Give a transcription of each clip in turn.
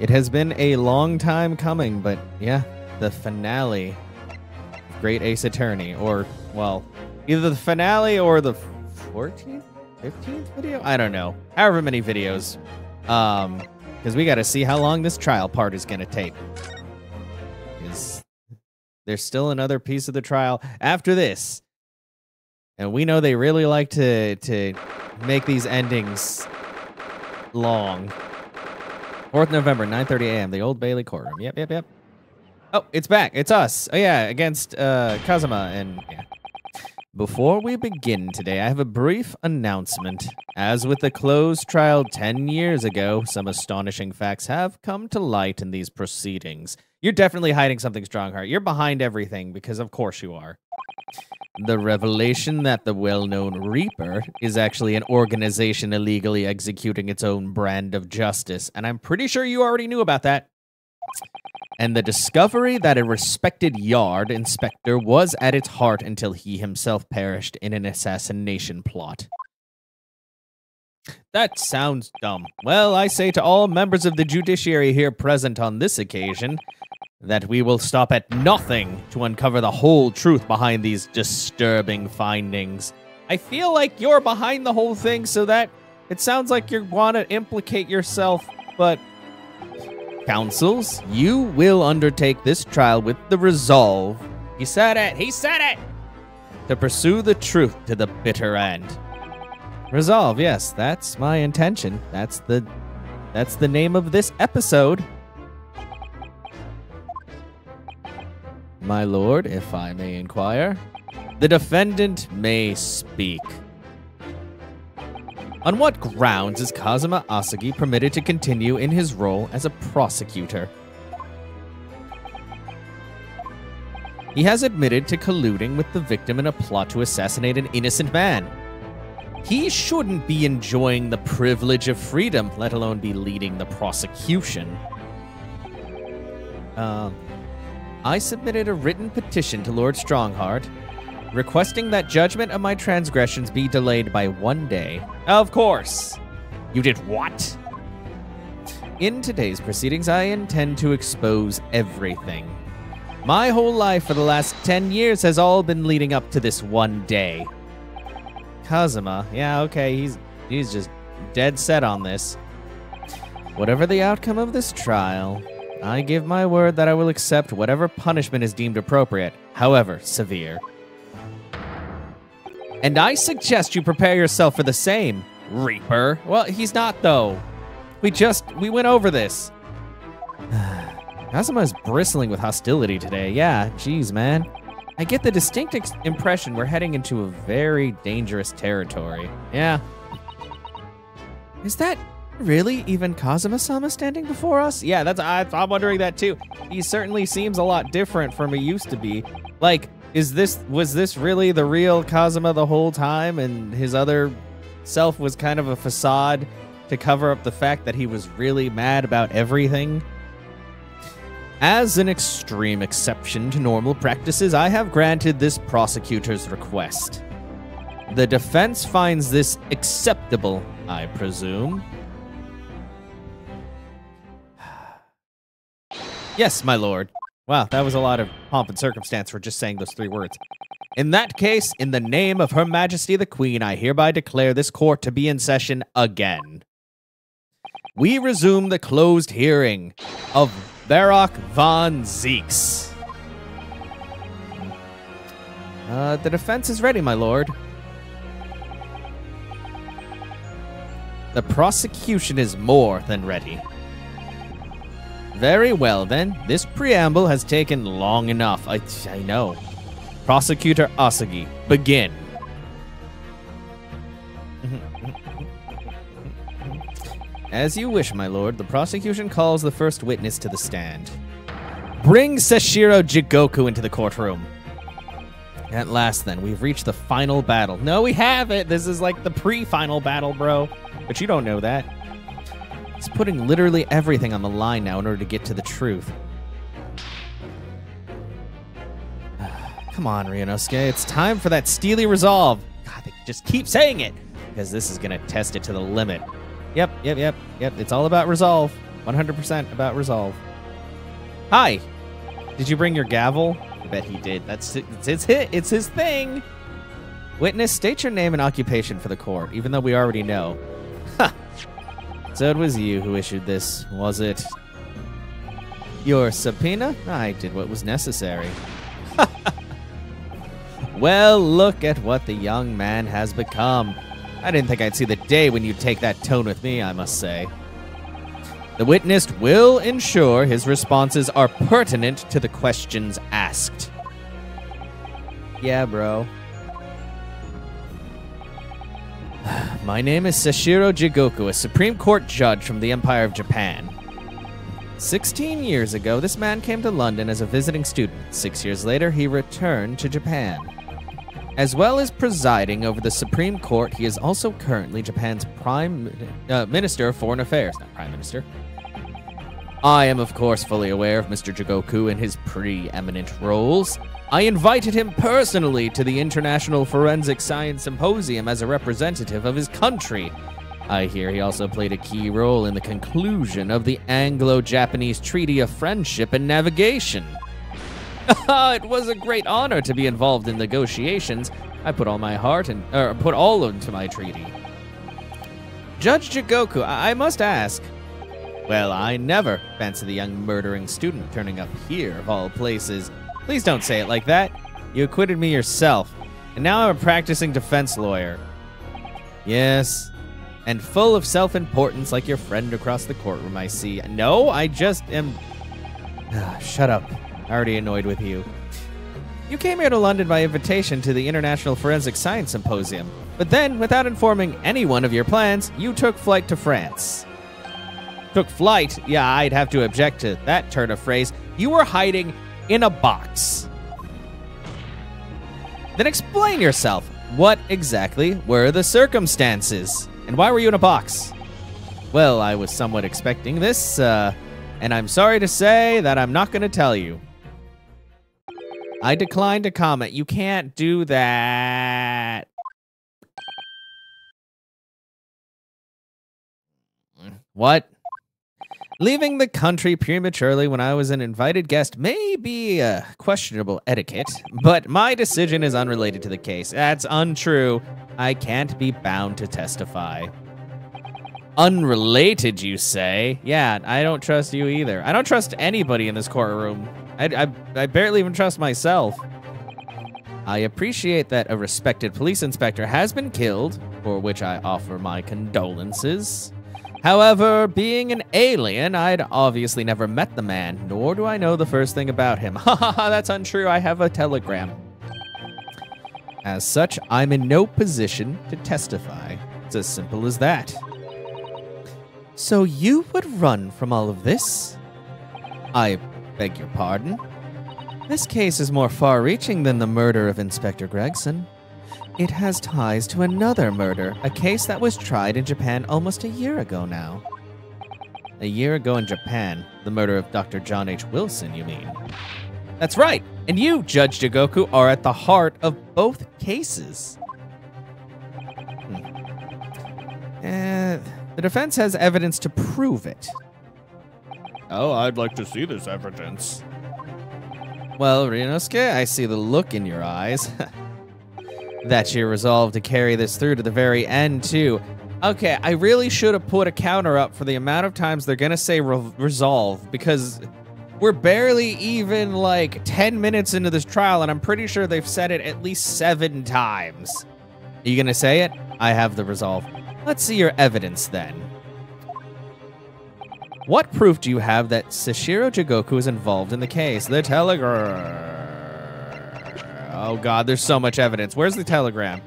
It has been a long time coming, but yeah, the finale of Great Ace Attorney, or, well, either the finale or the 14th, 15th video? I don't know. However many videos. Because we got to see how long this trial part is going to take. Because there's still another piece of the trial after this. And we know they really like to make these endings long. 4th November, 9:30 a.m., the Old Bailey courtroom. Yep. Oh, it's back. It's us. Oh, yeah, against Kazuma and... yeah. Before we begin today, I have a brief announcement. As with the closed trial 10 years ago, some astonishing facts have come to light in these proceedings. You're definitely hiding something, Strongheart. You're behind everything, because of course you are. The revelation that the well-known Reaper is actually an organization illegally executing its own brand of justice, and I'm pretty sure you already knew about that. And the discovery that a respected yard inspector was at its heart until he himself perished in an assassination plot. That sounds dumb. Well, I say to all members of the judiciary here present on this occasion that we will stop at nothing to uncover the whole truth behind these disturbing findings. I feel like you're behind the whole thing, so that it sounds like you want to implicate yourself, but... Counsels, you will undertake this trial with the resolve... He said it! He said it! To pursue the truth to the bitter end. Resolve, yes, that's my intention. That's the name of this episode. My lord, if I may inquire, the defendant may speak. On what grounds is Kazuma Asagi permitted to continue in his role as a prosecutor? He has admitted to colluding with the victim in a plot to assassinate an innocent man. He shouldn't be enjoying the privilege of freedom, let alone be leading the prosecution. I submitted a written petition to Lord Strongheart, requesting that judgment of my transgressions be delayed by 1 day. Of course! You did what? In today's proceedings, I intend to expose everything. My whole life for the last 10 years has all been leading up to this 1 day. Kazuma, yeah, okay, he's just dead set on this. Whatever the outcome of this trial, I give my word that I will accept whatever punishment is deemed appropriate, however severe. And I suggest you prepare yourself for the same, Reaper. Well, he's not, though. We went over this. Kazuma is bristling with hostility today. Yeah, geez, man. I get the distinct impression we're heading into a very dangerous territory. Yeah. Is that really even Kazuma-sama standing before us? Yeah, I'm wondering that too. He certainly seems a lot different from he used to be. Like, was this really the real Kazuma the whole time, and his other self was kind of a facade to cover up the fact that he was really mad about everything? As an extreme exception to normal practices, I have granted this prosecutor's request. The defense finds this acceptable, I presume. Yes, my lord. Wow, that was a lot of pomp and circumstance for just saying those 3 words. In that case, in the name of Her Majesty the Queen, I hereby declare this court to be in session again. We resume the closed hearing of Barak von Zeeks. The defense is ready, my lord. The prosecution is more than ready. Very well, then. This preamble has taken long enough. I know. Prosecutor Asagi, begin. As you wish, my lord. The prosecution calls the first witness to the stand. Bring Seshiro Jigoku into the courtroom. At last, then, we've reached the final battle. No, we haven't. This is like the pre-final battle, bro. But you don't know that. He's putting literally everything on the line now in order to get to the truth. Come on, Ryunosuke. It's time for that steely resolve. God, they just keep saying it. Because this is going to test it to the limit. Yep. It's all about resolve. 100% about resolve. Hi. Did you bring your gavel? I bet he did. It's his thing. Witness, state your name and occupation for the court, even though we already know. Ha! So it was you who issued this, was it? Your subpoena? I did what was necessary. Well, look at what the young man has become. I didn't think I'd see the day when you'd take that tone with me, I must say. The witness will ensure his responses are pertinent to the questions asked. Yeah, bro. My name is Sashiro Jigoku, a Supreme Court judge from the Empire of Japan. 16 years ago, this man came to London as a visiting student. 6 years later, he returned to Japan. As well as presiding over the Supreme Court, he is also currently Japan's Minister of Foreign Affairs. Not Prime Minister. I am, of course, fully aware of Mr. Jigoku and his preeminent roles. I invited him personally to the International Forensic Science Symposium as a representative of his country. I hear he also played a key role in the conclusion of the Anglo-Japanese Treaty of Friendship and Navigation. It was a great honor to be involved in negotiations. I put all my heart and put all into my treaty. Judge Jigoku, I must ask. Well, I never fancy the young murdering student turning up here, of all places. Please don't say it like that. You acquitted me yourself, and now I'm a practicing defense lawyer. Yes, and full of self-importance like your friend across the courtroom, I see. No, I just am... Shut up. Already annoyed with you. You came here to London by invitation to the International Forensic Science Symposium, but then, without informing anyone of your plans, you took flight to France. Took flight? Yeah, I'd have to object to that turn of phrase. You were hiding in a box. Then explain yourself. What exactly were the circumstances? And why were you in a box? Well, I was somewhat expecting this, and I'm sorry to say that I'm not going to tell you. I decline to comment. You can't do that. What? Leaving the country prematurely when I was an invited guest may be questionable etiquette, but my decision is unrelated to the case. That's untrue. I can't be bound to testify. Unrelated, you say? Yeah, I don't trust you either. I don't trust anybody in this courtroom. I barely even trust myself. I appreciate that a respected police inspector has been killed, for which I offer my condolences. However, being an alien, I'd obviously never met the man, nor do I know the first thing about him. Haha, that's untrue. I have a telegram. As such, I'm in no position to testify. It's as simple as that. So you would run from all of this? I beg your pardon? This case is more far-reaching than the murder of Inspector Gregson. It has ties to another murder, a case that was tried in Japan almost a year ago now. A year ago in Japan, the murder of Dr. John H. Wilson, you mean? That's right, and you, Judge Jigoku, are at the heart of both cases. The defense has evidence to prove it. Oh, I'd like to see this evidence. Well, Ryunosuke, I see the look in your eyes. That you're resolved to carry this through to the very end, too. Okay, I really should have put a counter up for the amount of times they're gonna say resolve, because we're barely even, like, 10 minutes into this trial, and I'm pretty sure they've said it at least 7 times. Are you gonna say it? I have the resolve. Let's see your evidence, then. What proof do you have that Sashiro Jigoku is involved in the case? The telegram. Oh, God, there's so much evidence. Where's the telegram?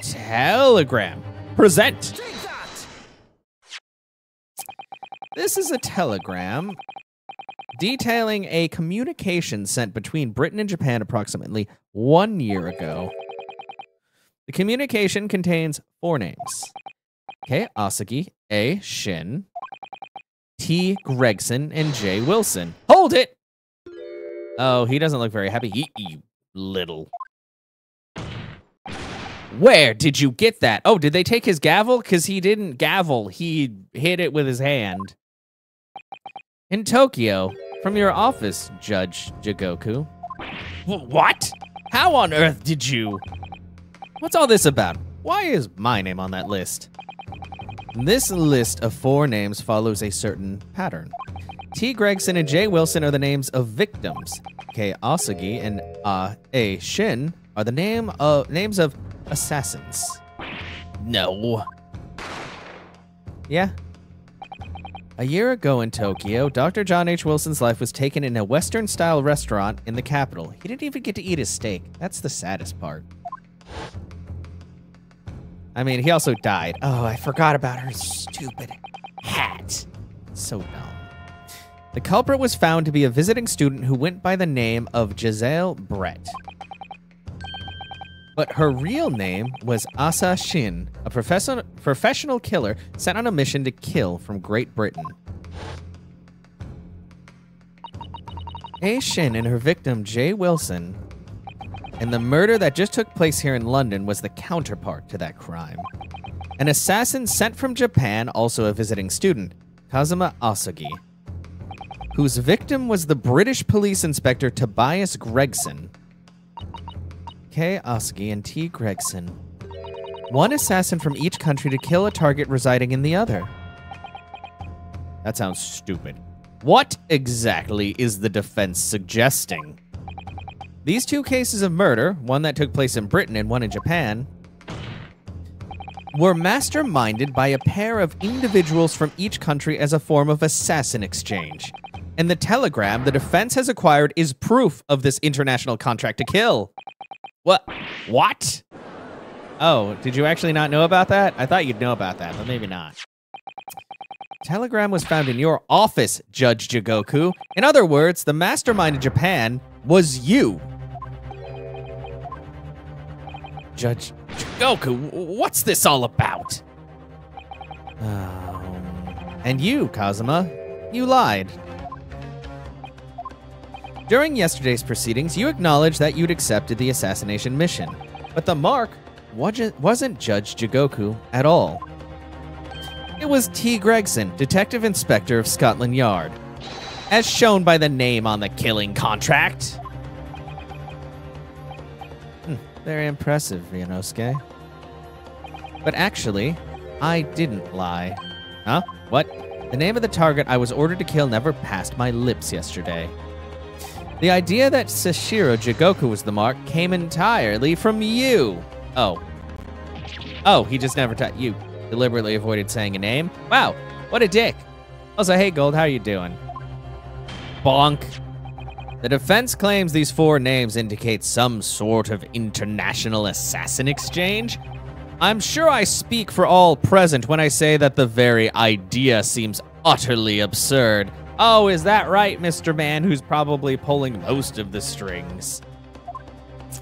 Telegram. Present. This is a telegram detailing a communication sent between Britain and Japan approximately 1 year ago. The communication contains 4 names. K. Asagi, A. Shin, T. Gregson, and J. Wilson. Hold it! Oh, he doesn't look very happy. You little. Where did you get that? Oh, did they take his gavel? Because he didn't gavel. He hit it with his hand. In Tokyo, from your office, Judge Jigoku. What? How on earth did you? What's all this about? Why is my name on that list? This list of 4 names follows a certain pattern. T. Gregson and J. Wilson are the names of victims. K. Asagi and A. Shin are the names of assassins. No. Yeah. A year ago in Tokyo, Dr. John H. Wilson's life was taken in a Western-style restaurant in the capital. He didn't even get to eat his steak. That's the saddest part. I mean, he also died. Oh, I forgot about her stupid hat. So dumb. The culprit was found to be a visiting student who went by the name of Giselle Brett. But her real name was Asa Shin, a professional killer sent on a mission to kill from Great Britain. A. Shin and her victim, Jay Wilson, and the murder that just took place here in London was the counterpart to that crime. An assassin sent from Japan, also a visiting student, Kazuma Asagi, whose victim was the British police inspector Tobias Gregson. K. Asagi and T. Gregson. One assassin from each country to kill a target residing in the other. That sounds stupid. What exactly is the defense suggesting? These 2 cases of murder, one that took place in Britain and one in Japan, were masterminded by a pair of individuals from each country as a form of assassin exchange. And the telegram the defense has acquired is proof of this international contract to kill. What? Oh, did you actually not know about that? I thought you'd know about that, but maybe not. Telegram was found in your office, Judge Jigoku. In other words, the mastermind in Japan was you. Judge Jigoku, what's this all about? And you, Kazuma, you lied. During yesterday's proceedings, you acknowledged that you'd accepted the assassination mission, but the mark wasn't Judge Jigoku at all. It was T. Gregson, Detective Inspector of Scotland Yard, as shown by the name on the killing contract. Very impressive, Ryunosuke. But actually, I didn't lie. Huh? What? The name of the target I was ordered to kill never passed my lips yesterday. The idea that Sashiro Jigoku was the mark came entirely from you. Oh, he just never you deliberately avoided saying a name? Wow, what a dick. Also, hey Gold, how you doing? Bonk. The defense claims these 4 names indicate some sort of international assassin exchange. I'm sure I speak for all present when I say that the very idea seems utterly absurd. Oh, is that right, Mr. Man, who's probably pulling most of the strings?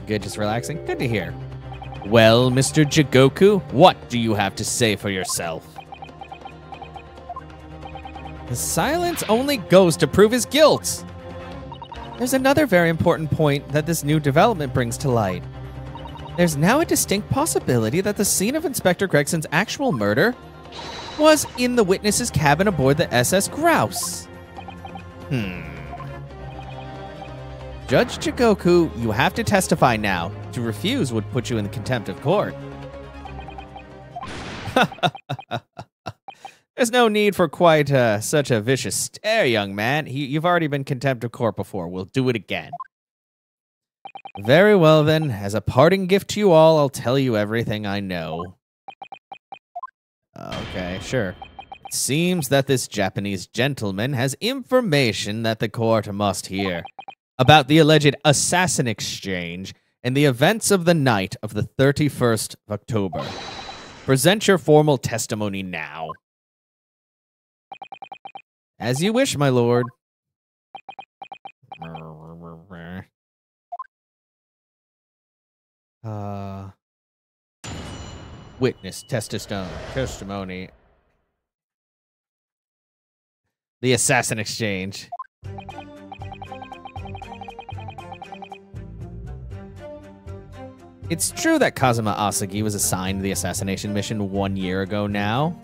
Good, just relaxing? Good to hear. Well, Mr. Jigoku, what do you have to say for yourself? The silence only goes to prove his guilt. There's another very important point that this new development brings to light. There's now a distinct possibility that the scene of Inspector Gregson's actual murder was in the witness's cabin aboard the SS Grouse. Judge Jigoku, you have to testify now. To refuse would put you in contempt of court. There's no need for quite such a vicious stare, young man. You've already been contempt of court before. We'll do it again. Very well, then. As a parting gift to you all, I'll tell you everything I know. Okay, sure. It seems that this Japanese gentleman has information that the court must hear about the alleged assassin exchange and the events of the night of the 31st of October. Present your formal testimony now. As you wish, my lord. Witness testimony. The assassin exchange. It's true that Kazuma Asagi was assigned the assassination mission 1 year ago now.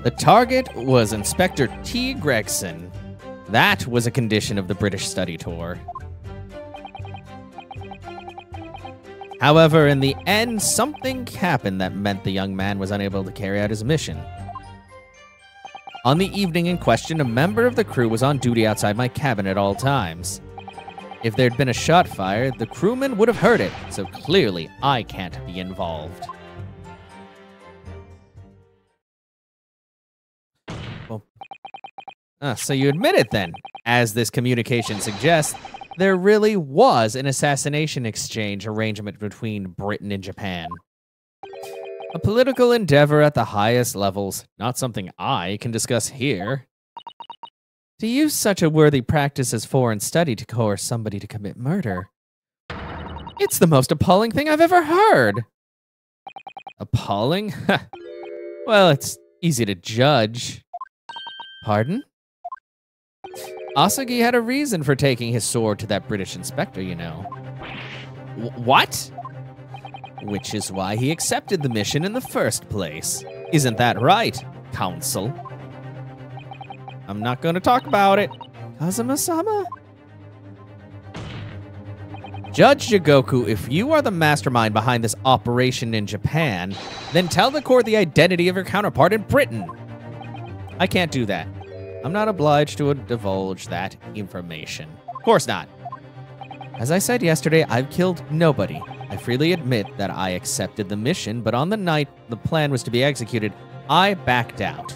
The target was Inspector T. Gregson. That was a condition of the British study tour. However, in the end, something happened that meant the young man was unable to carry out his mission. On the evening in question, a member of the crew was on duty outside my cabin at all times. If there'd been a shot fired, the crewman would have heard it, so clearly I can't be involved. Well, so you admit it then. As this communication suggests, there really was an assassination exchange arrangement between Britain and Japan. A political endeavor at the highest levels, not something I can discuss here. To use such a worthy practice as foreign study to coerce somebody to commit murder. It's the most appalling thing I've ever heard. Appalling? Well, it's easy to judge. Pardon? Asagi had a reason for taking his sword to that British inspector, you know. What? Which is why he accepted the mission in the first place. Isn't that right, Counsel? I'm not going to talk about it. Kazuma-sama? Judge Jigoku, if you are the mastermind behind this operation in Japan, then tell the court the identity of your counterpart in Britain. I can't do that. I'm not obliged to divulge that information. Of course not. As I said yesterday, I've killed nobody. I freely admit that I accepted the mission, but on the night the plan was to be executed, I backed out.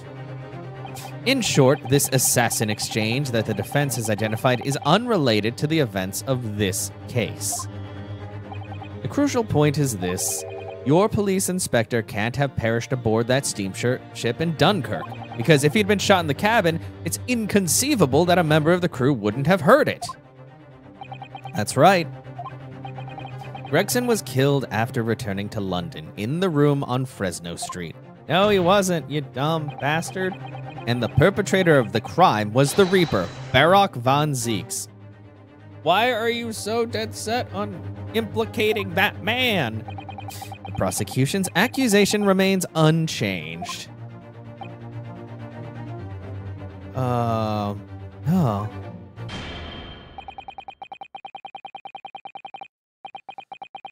In short, this assassin exchange that the defense has identified is unrelated to the events of this case. The crucial point is this. Your police inspector can't have perished aboard that steamship in Dunkirk, because if he'd been shot in the cabin, it's inconceivable that a member of the crew wouldn't have heard it. That's right. Gregson was killed after returning to London, in the room on Fresno Street. No, he wasn't, you dumb bastard. And the perpetrator of the crime was the Reaper, Barock von Zeeks. Why are you so dead set on implicating that man? The prosecution's accusation remains unchanged. Oh.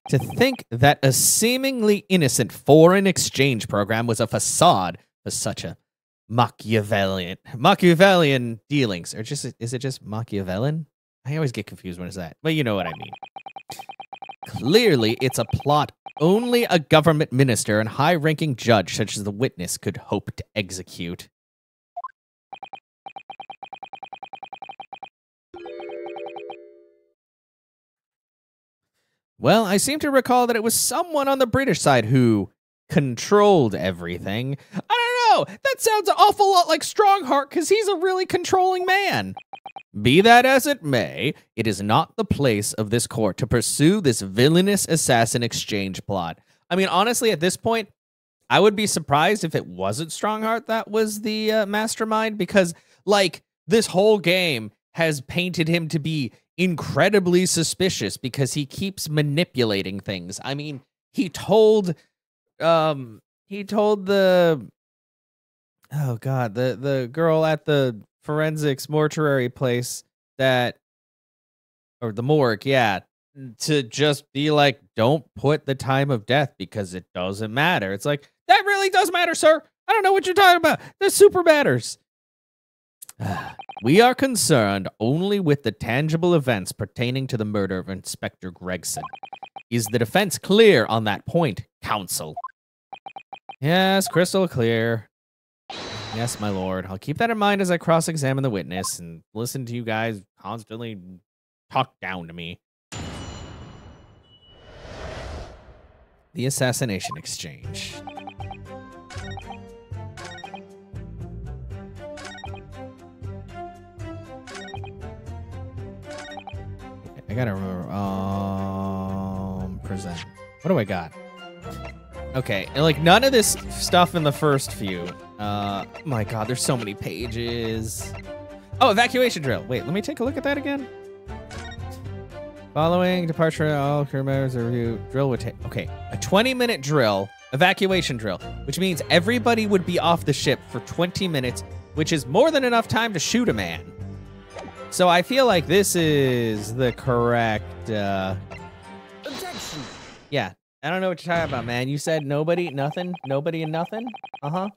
To think that a seemingly innocent foreign exchange program was a facade for such a Machiavellian dealings. Or is it just Machiavellian? I always get confused when it's that, but you know what I mean. Clearly, it's a plot only a government minister and high-ranking judge such as the witness could hope to execute. Well, I seem to recall that it was someone on the British side who controlled everything. I don't know. That sounds an awful lot like Strongheart because he's a really controlling man. Be that as it may, it is not the place of this court to pursue this villainous assassin exchange plot. I mean, honestly, at this point, I would be surprised if it wasn't Strongheart that was the mastermind because, like, this whole game has painted him to be incredibly suspicious because he keeps manipulating things. I mean, he told the girl at the forensics mortuary place or the morgue, yeah, to just be like, don't put the time of death because it doesn't matter. It's like, that really does matter, sir. I don't know what you're talking about. This super matters. We are concerned only with the tangible events pertaining to the murder of Inspector Gregson. Is the defense clear on that point, counsel? Yes, crystal clear. Yes, my lord. I'll keep that in mind as I cross-examine the witness and listen to you guys constantly talk down to me. The assassination exchange. I gotta remember. Present. What do I got? Okay, and like none of this stuff in the first few. My God, there's so many pages. Oh, evacuation drill. Wait, let me take a look at that again. Following departure, all crew members review. Drill would take. Okay, a 20-minute drill evacuation drill, which means everybody would be off the ship for 20 minutes, which is more than enough time to shoot a man. So I feel like this is the correct, Objection. Yeah, I don't know what you're talking about, man. You said nobody, nothing, nobody and nothing? Uh-huh.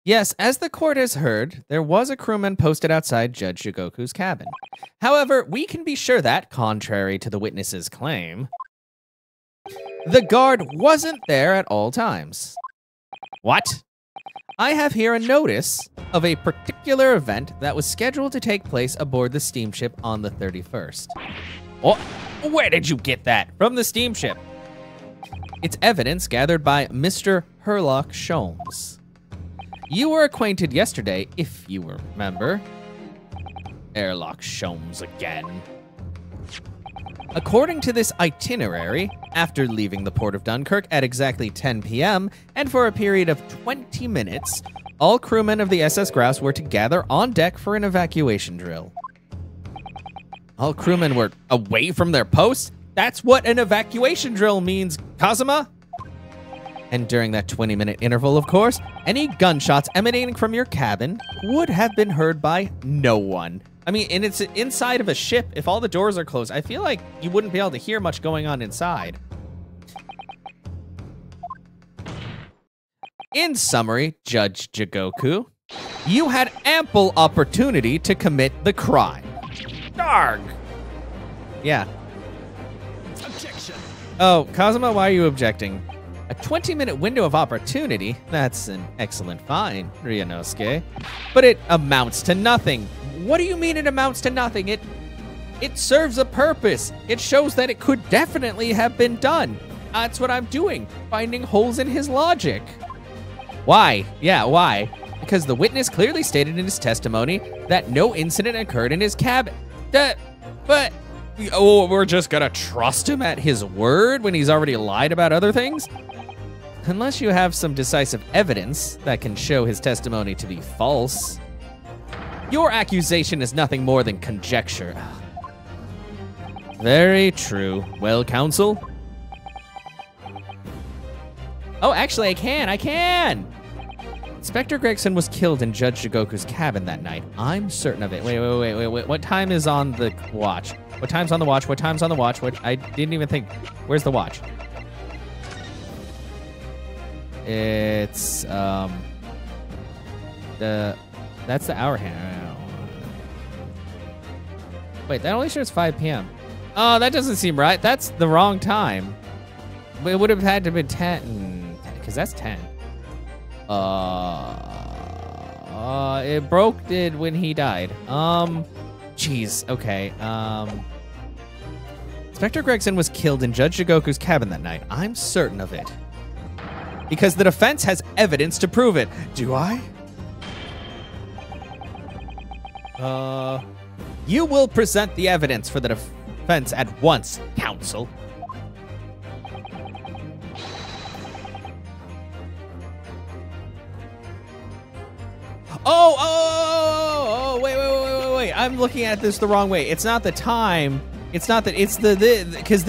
Yes, as the court has heard, there was a crewman posted outside Judge Jigoku's cabin. However, we can be sure that, contrary to the witness's claim, the guard wasn't there at all times. What? I have here a notice of a particular event that was scheduled to take place aboard the steamship on the 31st. Oh, where did you get that? From the steamship. It's evidence gathered by Mr. Herlock Sholmes. You were acquainted yesterday, if you remember. Herlock Sholmes again. According to this itinerary, after leaving the port of Dunkirk at exactly 10 p.m., and for a period of 20 minutes, all crewmen of the SS Grouse were to gather on deck for an evacuation drill. All crewmen were away from their posts? That's what an evacuation drill means, Kazuma! And during that 20-minute interval, of course, any gunshots emanating from your cabin would have been heard by no one. I mean, and it's inside of a ship. If all the doors are closed, I feel like you wouldn't be able to hear much going on inside. In summary, Judge Jigoku, you had ample opportunity to commit the crime. Darg! Yeah. Objection. Oh, Kazuma, why are you objecting? A 20-minute window of opportunity? That's an excellent find, Ryunosuke. But it amounts to nothing. What do you mean it amounts to nothing? It serves a purpose. It shows that it could definitely have been done. That's what I'm doing, finding holes in his logic. Why? Yeah, why? Because the witness clearly stated in his testimony that no incident occurred in his cabin. But we're just gonna trust him at his word when he's already lied about other things? Unless you have some decisive evidence that can show his testimony to be false. Your accusation is nothing more than conjecture. Very true. Well, counsel? Oh, actually, I can! Inspector Gregson was killed in Judge Jigoku's cabin that night. I'm certain of it. Wait. What time is on the watch? What time's on the watch? What time's on the watch? I didn't even think. Where's the watch? It's, that's the hour hand. Wait, that only shows 5 p.m. Oh, that doesn't seem right. That's the wrong time. It would have had to be 10, because that's 10. It broke it when he died. Jeez, okay. Inspector Gregson was killed in Judge Jigoku's cabin that night. I'm certain of it. Because the defense has evidence to prove it. Do I? You will present the evidence for the defense at once, counsel. Oh, wait. I'm looking at this the wrong way. It's not the time. It's not that, it's because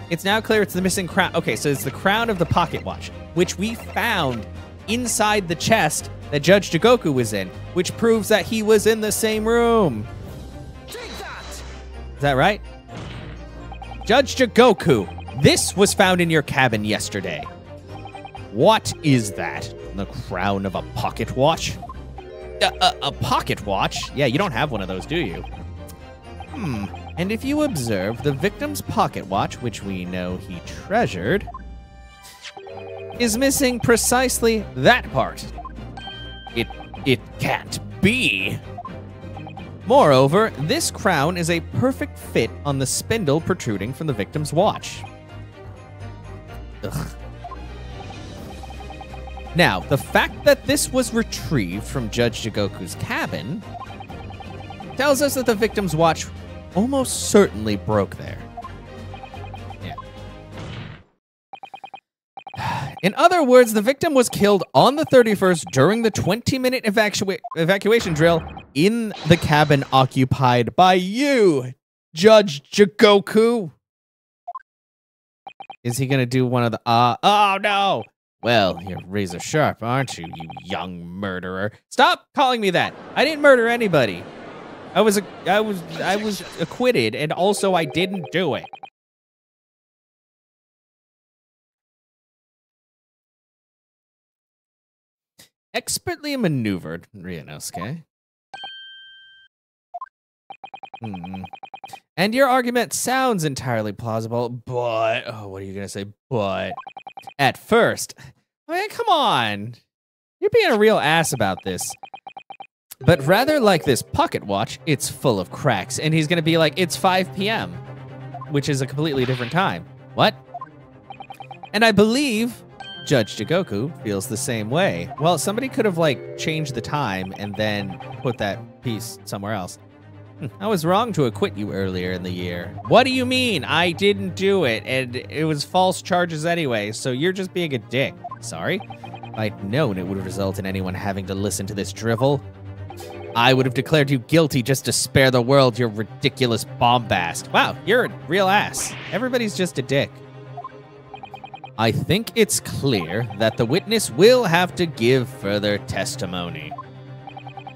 it's now clear it's the missing crown. Okay, so it's the crown of the pocket watch, which we found inside the chest that Judge Jigoku was in, which proves that he was in the same room. Take that. Is that right? Judge Jigoku, this was found in your cabin yesterday. What is that? The crown of a pocket watch? A pocket watch? Yeah, you don't have one of those, do you? And if you observe the victim's pocket watch, which we know he treasured, is missing precisely that part. It can't be. Moreover, this crown is a perfect fit on the spindle protruding from the victim's watch. Ugh. Now, the fact that this was retrieved from Judge Jigoku's cabin tells us that the victim's watch almost certainly broke there. Yeah. In other words, the victim was killed on the 31st during the 20-minute evacuation drill in the cabin occupied by you, Judge Jigoku. Is he gonna do one of the oh no! Well, you're razor sharp, aren't you, you young murderer? Stop calling me that! I didn't murder anybody. I was acquitted, and also I didn't do it. Expertly maneuvered, Ryunosuke. And your argument sounds entirely plausible, but... Oh, what are you gonna say, but... At first... I mean, come on! You're being a real ass about this. But rather like this pocket watch, it's full of cracks, and he's gonna be like, it's 5 p.m., which is a completely different time. What? And I believe Judge Jigoku feels the same way. Well, somebody could have, like, changed the time and then put that piece somewhere else. I was wrong to acquit you earlier in the year. What do you mean? I didn't do it, and it was false charges anyway, so you're just being a dick. Sorry? If I'd known it would result in anyone having to listen to this drivel, I would have declared you guilty just to spare the world your ridiculous bombast. Wow, you're a real ass. Everybody's just a dick. I think it's clear that the witness will have to give further testimony.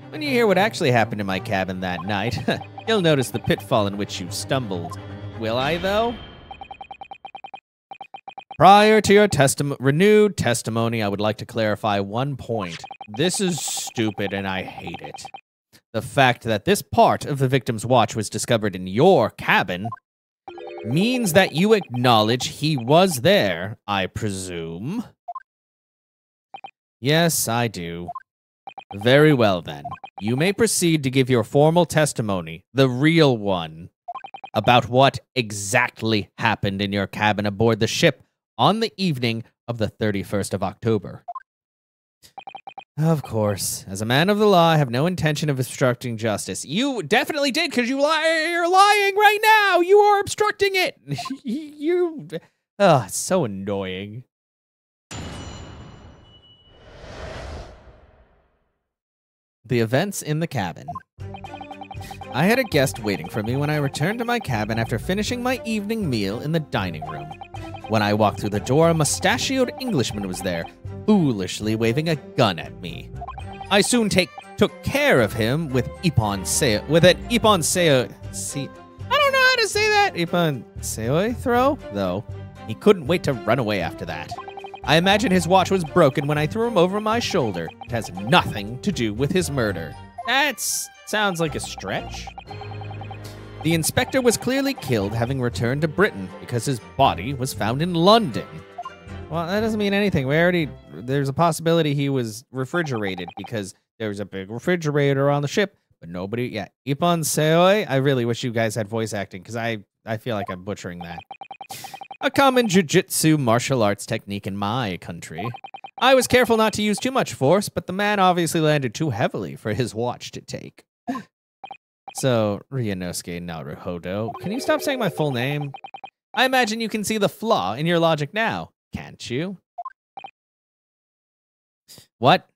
When you hear what actually happened in my cabin that night, you'll notice the pitfall in which you stumbled. Will I, though? Prior to your renewed testimony, I would like to clarify one point. This is stupid and I hate it. The fact that this part of the victim's watch was discovered in your cabin means that you acknowledge he was there, I presume. Yes, I do. Very well, then. You may proceed to give your formal testimony, the real one, about what exactly happened in your cabin aboard the ship on the evening of the 31st of October. Of course. As a man of the law, I have no intention of obstructing justice. You definitely did, because you're lying right now! You are obstructing it! It's so annoying. The events in the cabin. I had a guest waiting for me when I returned to my cabin after finishing my evening meal in the dining room. When I walked through the door, a mustachioed Englishman was there, foolishly waving a gun at me. I soon took care of him with an ippon seo. See, I don't know how to say that. Ippon seo throw, though. He couldn't wait to run away after that. I imagine his watch was broken when I threw him over my shoulder. It has nothing to do with his murder. That sounds like a stretch. The inspector was clearly killed, having returned to Britain because his body was found in London. Well, that doesn't mean anything. There's a possibility he was refrigerated because there was a big refrigerator on the ship, but nobody, yeah. Ippon seoi, I really wish you guys had voice acting because I feel like I'm butchering that. A common jiu-jitsu martial arts technique in my country. I was careful not to use too much force, but the man obviously landed too heavily for his watch to take. So, Ryunosuke Naruhodo, can you stop saying my full name? I imagine you can see the flaw in your logic now, can't you? What?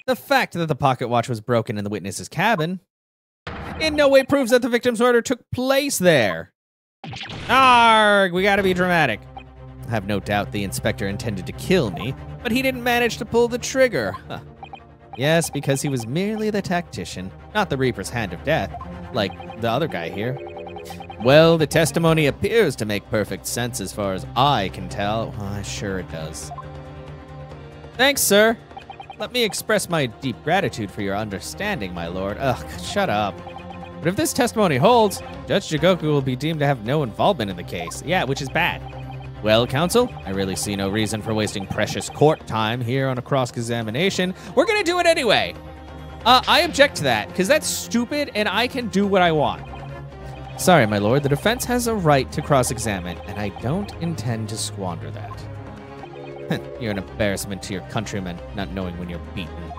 The fact that the pocket watch was broken in the witness's cabin in no way proves that the victim's murder took place there. Arrgh, we gotta be dramatic. I have no doubt the inspector intended to kill me, but he didn't manage to pull the trigger. Huh. Yes, because he was merely the tactician, not the Reaper's hand of death, like the other guy here. Well, the testimony appears to make perfect sense as far as I can tell. Well, sure it does. Thanks, sir. Let me express my deep gratitude for your understanding, my lord. Ugh, shut up. But if this testimony holds, Judge Jigoku will be deemed to have no involvement in the case. Yeah, which is bad. Well, counsel, I really see no reason for wasting precious court time here on a cross-examination. We're gonna do it anyway. I object to that, because that's stupid and I can do what I want. Sorry, my lord, the defense has a right to cross-examine, and I don't intend to squander that. You're an embarrassment to your countrymen, not knowing when you're beaten.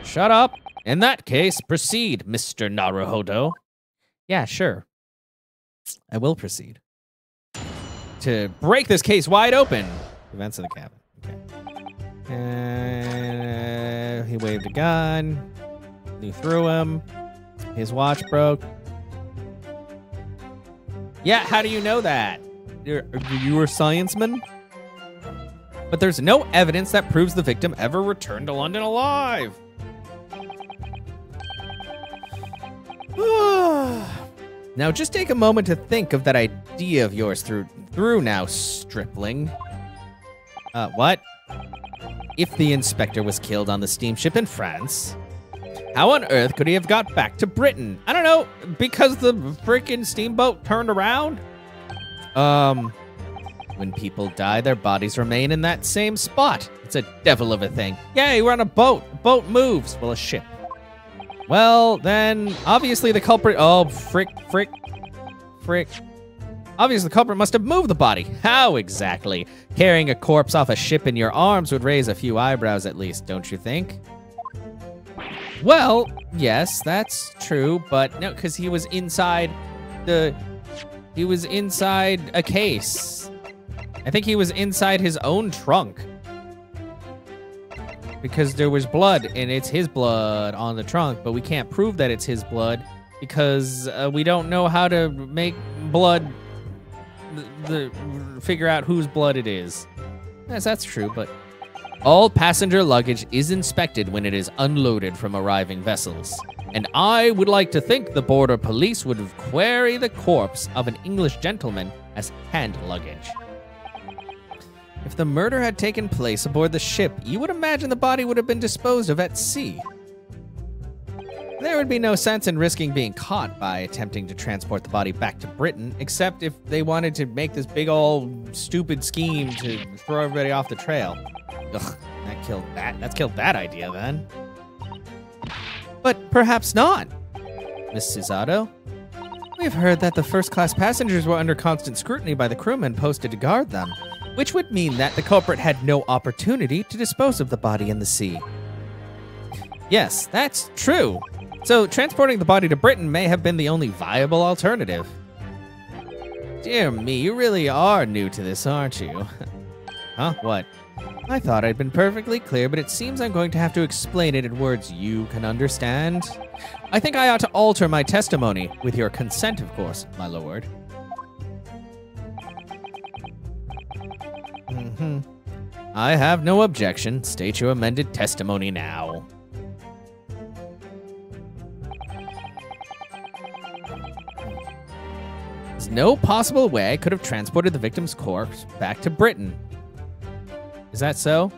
Shut up. In that case, proceed, Mr. Naruhodo. Yeah, sure. I will proceed. To break this case wide open. Events in the cabin. Okay. He waved a gun. You threw him. His watch broke. Yeah, how do you know that? you a scienceman? But there's no evidence that proves the victim ever returned to London alive. Now just take a moment to think of that idea of yours through now, stripling. What? If the inspector was killed on the steamship in France, how on earth could he have got back to Britain? I don't know, because the freaking steamboat turned around? When people die, their bodies remain in that same spot. It's a devil of a thing. Yay, we're on a boat. A boat moves. Well, a ship. Well, then, obviously the culprit... Oh, frick. Obviously, the culprit must have moved the body. How exactly? Carrying a corpse off a ship in your arms would raise a few eyebrows at least, don't you think? Well, yes, that's true, but no, because he was inside he was inside a case. I think he was inside his own trunk. Because there was blood, and it's his blood on the trunk, but we can't prove that it's his blood because we don't know how to make blood figure out whose blood it is. Yes, that's true, but all passenger luggage is inspected when it is unloaded from arriving vessels. And I would like to think the border police would query the corpse of an English gentleman as hand luggage. If the murder had taken place aboard the ship, you would imagine the body would have been disposed of at sea. There would be no sense in risking being caught by attempting to transport the body back to Britain, except if they wanted to make this big old stupid scheme to throw everybody off the trail. Ugh, that's killed that idea then. But perhaps not. Miss Cisato, we've heard that the first-class passengers were under constant scrutiny by the crewmen posted to guard them, which would mean that the culprit had no opportunity to dispose of the body in the sea. Yes, that's true. So transporting the body to Britain may have been the only viable alternative. Dear me, you really are new to this, aren't you? Huh? What? I thought I'd been perfectly clear, but it seems I'm going to have to explain it in words you can understand. I think I ought to alter my testimony, with your consent, of course, my lord. I have no objection. State your amended testimony now. There's no possible way I could have transported the victim's corpse back to Britain. Is that so?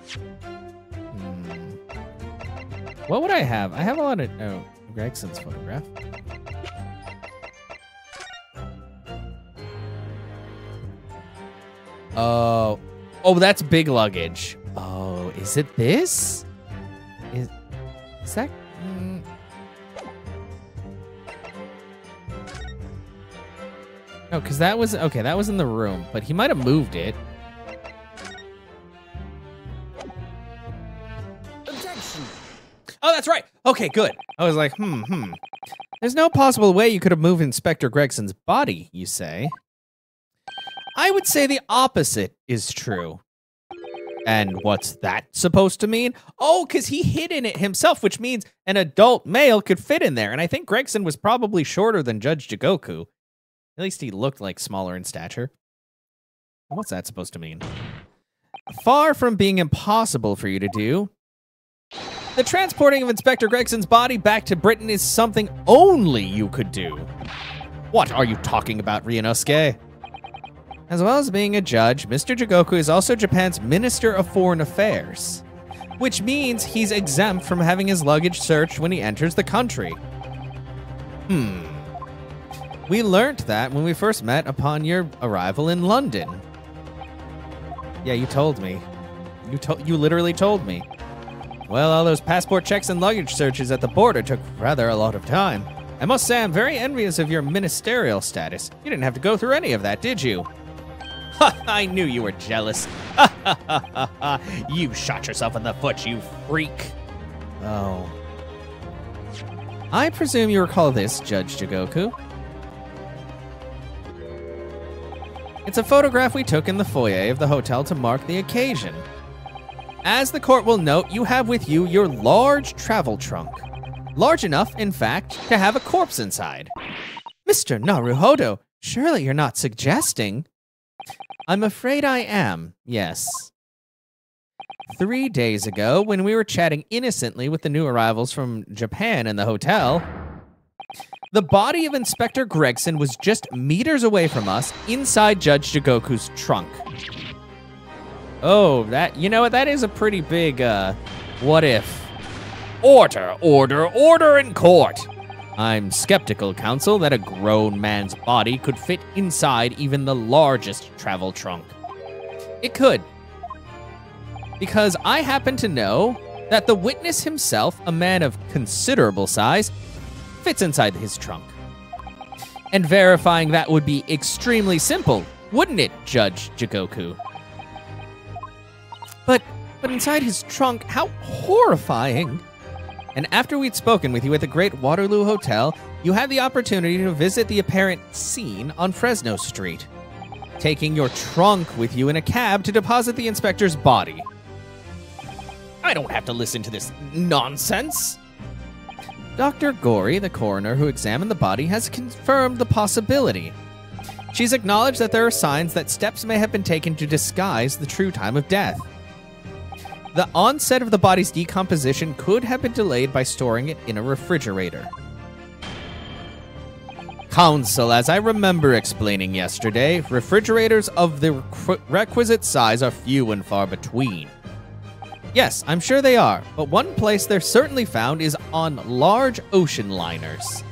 What would I have? I have a lot of... Oh, Gregson's photograph. Oh, that's big luggage. Oh, is it this? Is that... No, because that was... Okay, that was in the room, but he might have moved it. Objection. Oh, that's right. Okay, good. I was like, There's no possible way you could have moved Inspector Gregson's body, you say? I would say the opposite is true. And what's that supposed to mean? Oh, because he hid in it himself, which means an adult male could fit in there. And I think Gregson was probably shorter than Judge Jigoku. At least he looked like smaller in stature. What's that supposed to mean? Far from being impossible for you to do, the transporting of Inspector Gregson's body back to Britain is something only you could do. What are you talking about, Ryunosuke? As well as being a judge, Mr. Jigoku is also Japan's Minister of Foreign Affairs, which means he's exempt from having his luggage searched when he enters the country. We learnt that when we first met upon your arrival in London. Yeah, you told me. You literally told me. Well, all those passport checks and luggage searches at the border took rather a lot of time. I must say I'm very envious of your ministerial status. You didn't have to go through any of that, did you? Ha! I knew you were jealous. Ha ha ha ha ha! You shot yourself in the foot, you freak. Oh. I presume you recall this, Judge Jigoku. It's a photograph we took in the foyer of the hotel to mark the occasion. As the court will note, you have with you your large travel trunk. Large enough, in fact, to have a corpse inside. Mr. Naruhodo, surely you're not suggesting... I'm afraid I am, yes. 3 days ago, when we were chatting innocently with the new arrivals from Japan in the hotel, the body of Inspector Gregson was just meters away from us inside Judge Jigoku's trunk. Oh, you know what? That is a pretty big, what if? Order, order, order in court! I'm skeptical, counsel, that a grown man's body could fit inside even the largest travel trunk. It could. Because I happen to know that the witness himself, a man of considerable size, fits inside his trunk. And verifying that would be extremely simple, wouldn't it, Judge Jigoku? But inside his trunk, how horrifying. And after we'd spoken with you at the Great Waterloo Hotel, you had the opportunity to visit the apparent scene on Fresno Street, taking your trunk with you in a cab to deposit the inspector's body. I don't have to listen to this nonsense. Dr. Gori, the coroner who examined the body, has confirmed the possibility. She's acknowledged that there are signs that steps may have been taken to disguise the true time of death. The onset of the body's decomposition could have been delayed by storing it in a refrigerator. Counsel, as I remember explaining yesterday, refrigerators of the requisite size are few and far between. Yes, I'm sure they are, but one place they're certainly found is on large ocean liners.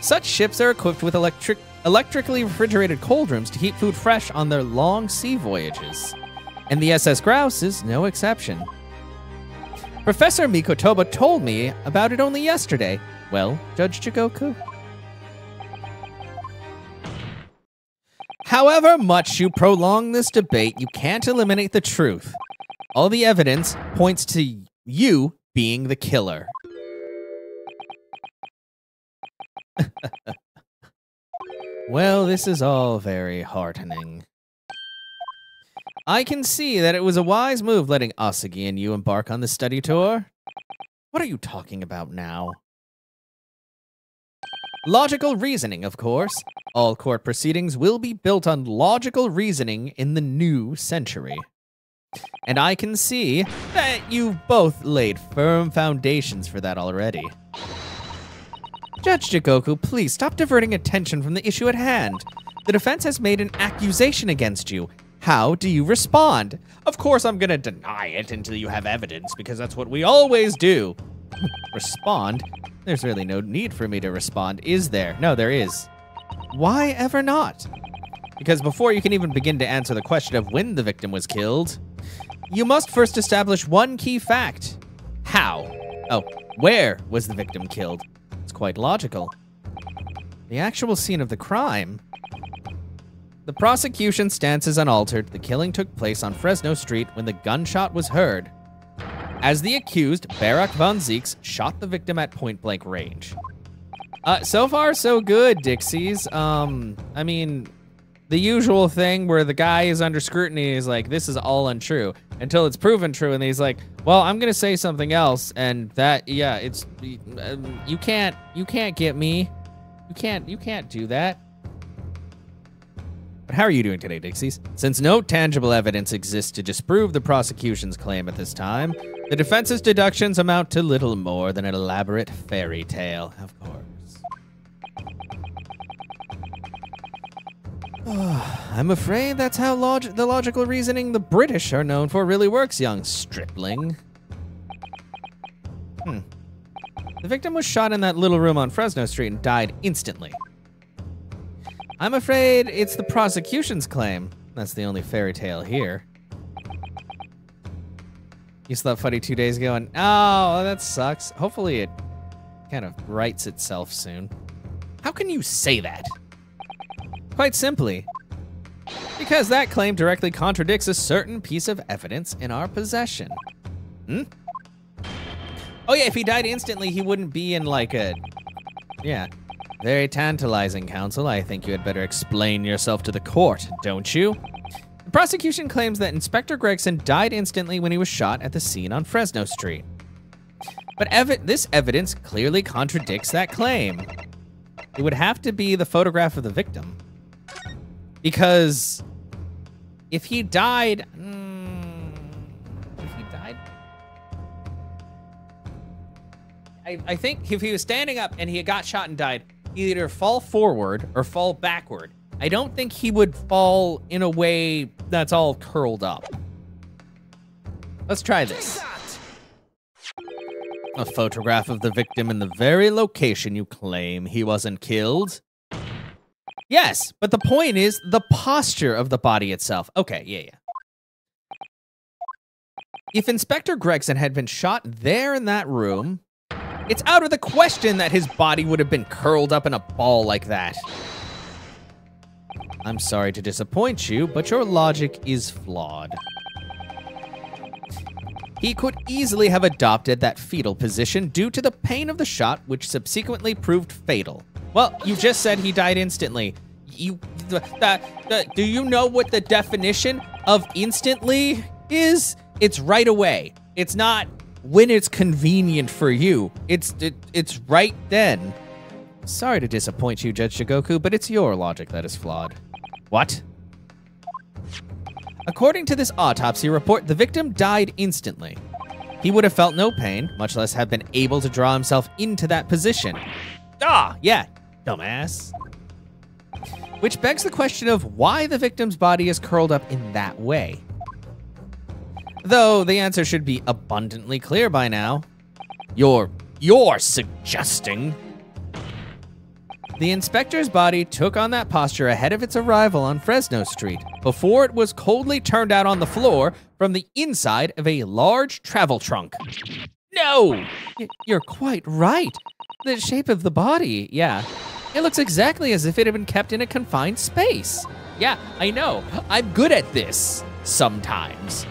Such ships are equipped with electrically refrigerated cold rooms to keep food fresh on their long sea voyages. And the SS Grouse is no exception. Professor Mikotoba told me about it only yesterday. Well, Judge Jigoku? However much you prolong this debate, you can't eliminate the truth. All the evidence points to you being the killer. Well, this is all very heartening. I can see that it was a wise move letting Asagi and you embark on the study tour. What are you talking about now? Logical reasoning, of course. All court proceedings will be built on logical reasoning in the new century. And I can see that you've both laid firm foundations for that already. Judge Jigoku, please stop diverting attention from the issue at hand. The defense has made an accusation against you. How do you respond? Of course I'm gonna deny it until you have evidence, because that's what we always do. Respond? There's really no need for me to respond, is there? No, there is. Why ever not? Because before you can even begin to answer the question of when the victim was killed, you must first establish one key fact. How? Oh, where was the victim killed? It's quite logical. The actual scene of the crime. The prosecution stance is unaltered. The killing took place on Fresno Street when the gunshot was heard. As the accused, Barak von Zeeks shot the victim at point-blank range. So far, so good, Dixies. I mean, the usual thing where the guy is under scrutiny is like, this is all untrue, until it's proven true, and he's like, well, I'm gonna say something else, and that, yeah, it's, you can't get me. You can't do that. But how are you doing today, Dixies? Since no tangible evidence exists to disprove the prosecution's claim at this time, the defense's deductions amount to little more than an elaborate fairy tale, of course. I'm afraid that's how the logical reasoning the British are known for really works, young stripling. The victim was shot in that little room on Fresno Street and died instantly. I'm afraid it's the prosecution's claim. That's the only fairy tale here. You slept funny 2 days ago and, oh, that sucks. Hopefully it kind of rights itself soon. How can you say that? Quite simply, because that claim directly contradicts a certain piece of evidence in our possession. Oh yeah, if he died instantly, he wouldn't be in like a, yeah. Very tantalizing, counsel. I think you had better explain yourself to the court, don't you? The prosecution claims that Inspector Gregson died instantly when he was shot at the scene on Fresno Street. But this evidence clearly contradicts that claim. It would have to be the photograph of the victim. Because if he died... I think if he was standing up and he got shot and died, he'd either fall forward or fall backward. I don't think he would fall in a way that's all curled up. Let's try this. A photograph of the victim in the very location you claim he wasn't killed. Yes, but the point is the posture of the body itself. Okay, yeah. If Inspector Gregson had been shot there in that room, it's out of the question that his body would have been curled up in a ball like that. I'm sorry to disappoint you, but your logic is flawed. He could easily have adopted that fetal position due to the pain of the shot, which subsequently proved fatal. Well, you just said he died instantly. Do you know what the definition of instantly is? It's right away. It's not when it's convenient for you. It's right then. Sorry to disappoint you, Judge Jigoku, but it's your logic that is flawed. What? According to this autopsy report, the victim died instantly. He would have felt no pain, much less have been able to draw himself into that position. Yeah, dumbass. Which begs the question of why the victim's body is curled up in that way. Though the answer should be abundantly clear by now. You're suggesting. The inspector's body took on that posture ahead of its arrival on Fresno Street, before it was coldly turned out on the floor from the inside of a large travel trunk. No! You're quite right. The shape of the body, yeah. It looks exactly as if it had been kept in a confined space. Yeah, I know. I'm good at this. Sometimes.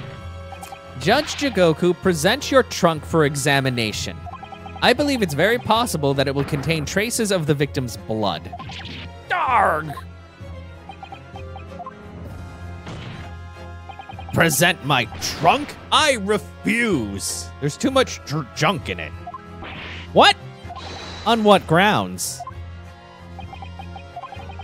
Judge Jigoku, present your trunk for examination. I believe it's very possible that it will contain traces of the victim's blood. Darg! Present my trunk? I refuse. There's too much junk in it. What? On what grounds?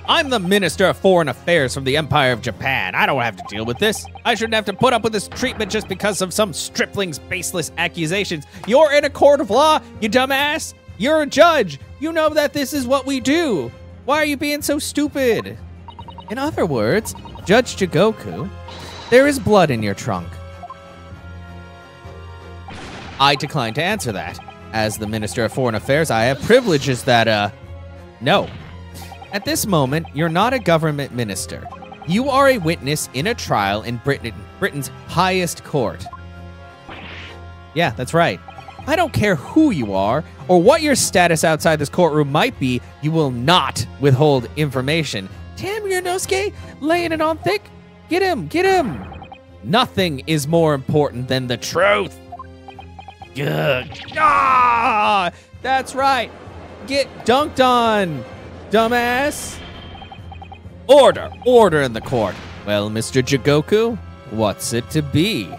I'm the Minister of Foreign Affairs from the Empire of Japan. I don't have to deal with this. I shouldn't have to put up with this treatment just because of some stripling's baseless accusations. You're in a court of law, you dumbass. You're a judge. You know that this is what we do. Why are you being so stupid? In other words, Judge Jigoku, there is blood in your trunk. I decline to answer that. As the Minister of Foreign Affairs, I have privileges that, no. At this moment, you're not a government minister. You are a witness in a trial in Britain's highest court. Yeah, that's right. I don't care who you are or what your status outside this courtroom might be, you will not withhold information. Damn, Yonosuke, laying it on thick. Get him, get him. Nothing is more important than the truth. Good. Ah, that's right. Get dunked on. Dumbass! Order in the court. Well, Mr. Jigoku, what's it to be?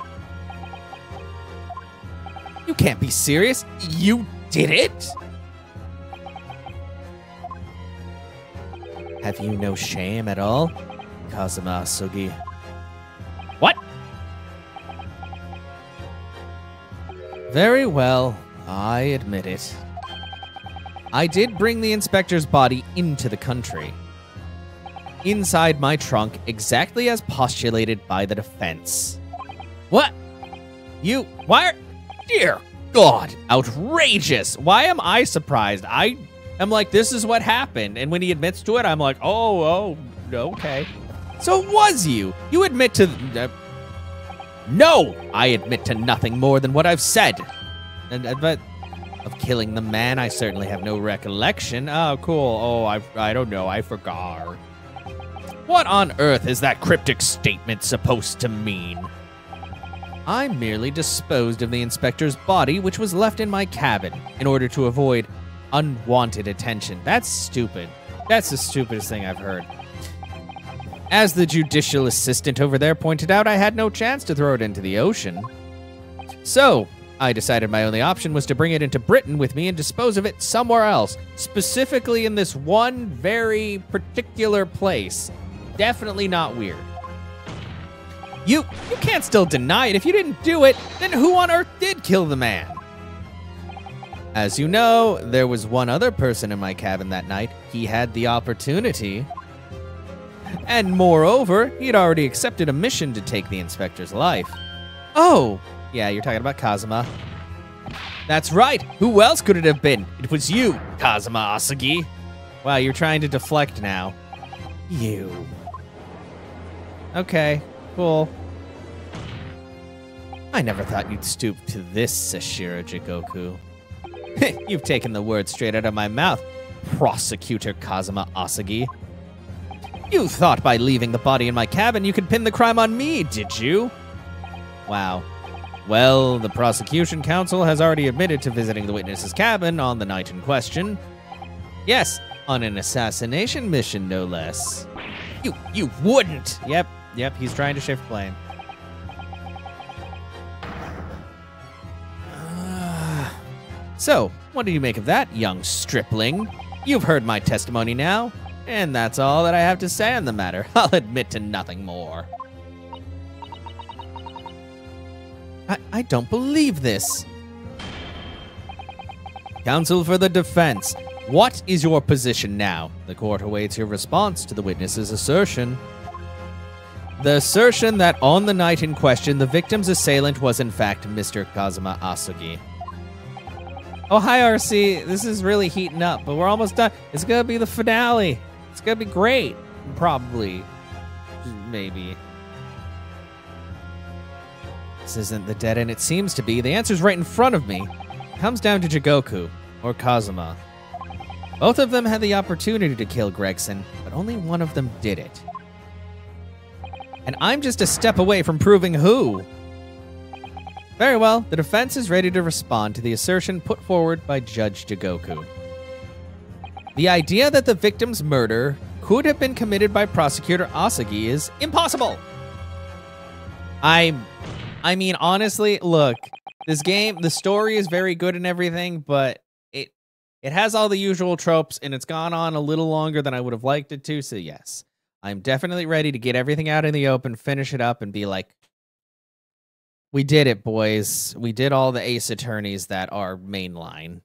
You can't be serious. You did it? Have you no shame at all, Kazuma Sugi? What? Very well, I admit it. I did bring the inspector's body into the country. Inside my trunk, exactly as postulated by the defense. What? Dear God, outrageous. Why am I surprised? I am like, this is what happened. And when he admits to it, I'm like, oh, okay. So it was you. You admit to... No, I admit to nothing more than what I've said. But... Of killing the man, I certainly have no recollection. Oh, cool. Oh, I don't know. I forgot. What on earth is that cryptic statement supposed to mean? I merely disposed of the inspector's body, which was left in my cabin, in order to avoid unwanted attention. That's stupid. That's the stupidest thing I've heard. As the judicial assistant over there pointed out, I had no chance to throw it into the ocean. So... I decided my only option was to bring it into Britain with me and dispose of it somewhere else, specifically in this one very particular place. definitely not weird. You can't still deny it. If you didn't do it, then who on earth did kill the man? As you know, there was one other person in my cabin that night. He had the opportunity. And moreover, he'd already accepted a mission to take the inspector's life. Oh, yeah, you're talking about Kazuma. That's right. Who else could it have been? It was you, Kazuma Asagi. Wow, you're trying to deflect now. You. Okay, cool. I never thought you'd stoop to this, Sashiro Jigoku. You've taken the words straight out of my mouth, Prosecutor Kazuma Asagi. You thought by leaving the body in my cabin you could pin the crime on me, did you? Wow. Well, the prosecution counsel has already admitted to visiting the witness's cabin on the night in question. Yes, on an assassination mission, no less. You wouldn't! Yep, he's trying to shift blame. So, what do you make of that, young stripling? You've heard my testimony now, and that's all that I have to say on the matter. I'll admit to nothing more. I don't believe this. Counsel for the defense, what is your position now? The court awaits your response to the witness's assertion. The assertion that on the night in question, the victim's assailant was in fact Mr. Kazuma Asagi. Oh, hi, RC. This is really heating up, but we're almost done. It's gonna be the finale. It's gonna be great. Probably. Maybe. This isn't the dead end it seems to be. The answer's right in front of me. It comes down to Jigoku, or Kazuma. Both of them had the opportunity to kill Gregson, but only one of them did it. And I'm just a step away from proving who. Very well, the defense is ready to respond to the assertion put forward by Judge Jigoku. The idea that the victim's murder could have been committed by Prosecutor Asagi is impossible. I mean, honestly, look, this game, the story is very good and everything, but it has all the usual tropes, and it's gone on a little longer than I would have liked it to, so yes. I'm definitely ready to get everything out in the open, finish it up, and be like, we did it, boys. We did all the Ace Attorneys that are mainline.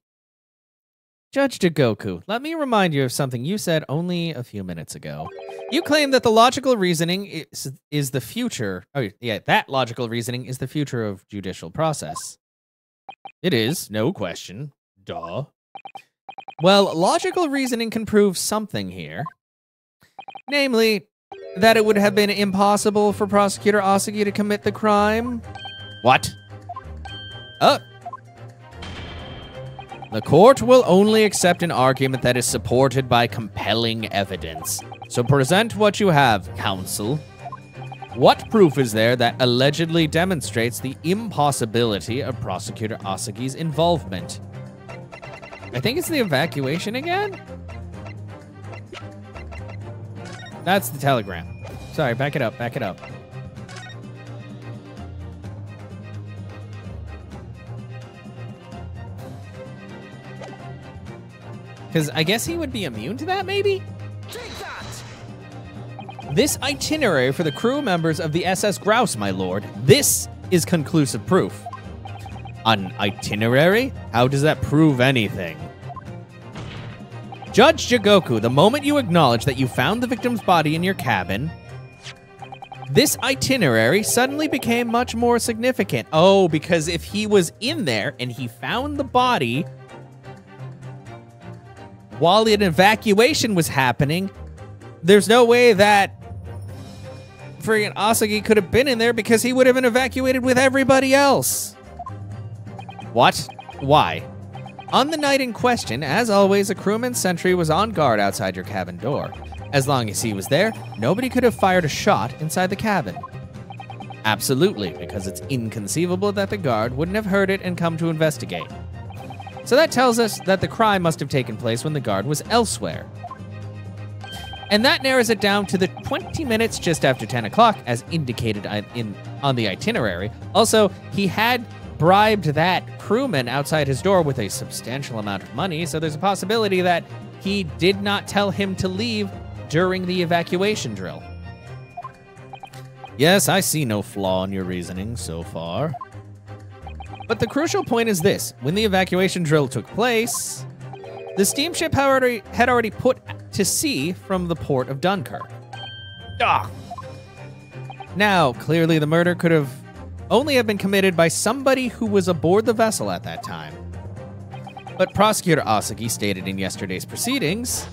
Judge Jigoku, let me remind you of something you said only a few minutes ago. You claim that the logical reasoning is the future. Oh, yeah, that logical reasoning is the future of judicial process. It is, no question. Duh. Well, logical reasoning can prove something here. Namely, that it would have been impossible for Prosecutor Asagi to commit the crime. What? The court will only accept an argument that is supported by compelling evidence. So present what you have, counsel. What proof is there that allegedly demonstrates the impossibility of Prosecutor Asagi's involvement? I think it's the evacuation again? That's the telegram. Sorry, back it up, back it up. Because I guess he would be immune to that, maybe? Take that! This itinerary for the crew members of the SS Grouse, my lord. This is conclusive proof. An itinerary? How does that prove anything? Judge Jigoku, the moment you acknowledge that you found the victim's body in your cabin, this itinerary suddenly became much more significant. Oh, because if he was in there and he found the body while an evacuation was happening, there's no way that friggin' Asagi could have been in there because he would have been evacuated with everybody else. What? Why? On the night in question, as always, a crewman sentry was on guard outside your cabin door. As long as he was there, nobody could have fired a shot inside the cabin. Absolutely, because it's inconceivable that the guard wouldn't have heard it and come to investigate. So that tells us that the crime must have taken place when the guard was elsewhere. And that narrows it down to the 20 minutes just after 10 o'clock, as indicated on the itinerary. Also, he had bribed that crewman outside his door with a substantial amount of money, so there's a possibility that he did not tell him to leave during the evacuation drill. Yes, I see no flaw in your reasoning so far. But the crucial point is this. When the evacuation drill took place, the steamship had already put to sea from the port of Dunkirk. Ah! Now, clearly the murder could have only have been committed by somebody who was aboard the vessel at that time. But Prosecutor Asagi stated in yesterday's proceedings,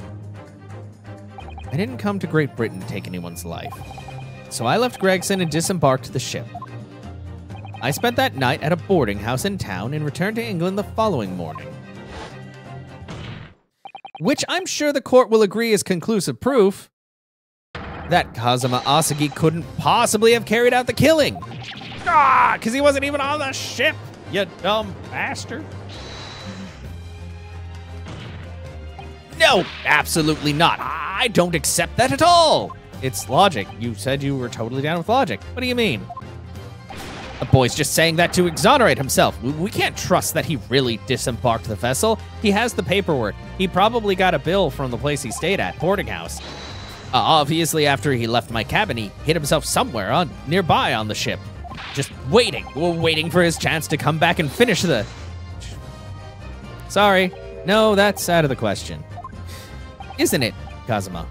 I didn't come to Great Britain to take anyone's life. So I left Gregson and disembarked the ship. I spent that night at a boarding house in town and returned to England the following morning. Which I'm sure the court will agree is conclusive proof that Kazuma Asagi couldn't possibly have carried out the killing. Ah, because he wasn't even on the ship, you dumb bastard. No, absolutely not. I don't accept that at all. It's logic. You said you were totally down with logic. What do you mean? The boy's just saying that to exonerate himself. We can't trust that he really disembarked the vessel. He has the paperwork. He probably got a bill from the place he stayed at, boarding house. Obviously, after he left my cabin, he hid himself somewhere nearby on the ship. Just waiting for his chance to come back and finish the... Sorry. No, that's out of the question. Isn't it, Kazuma?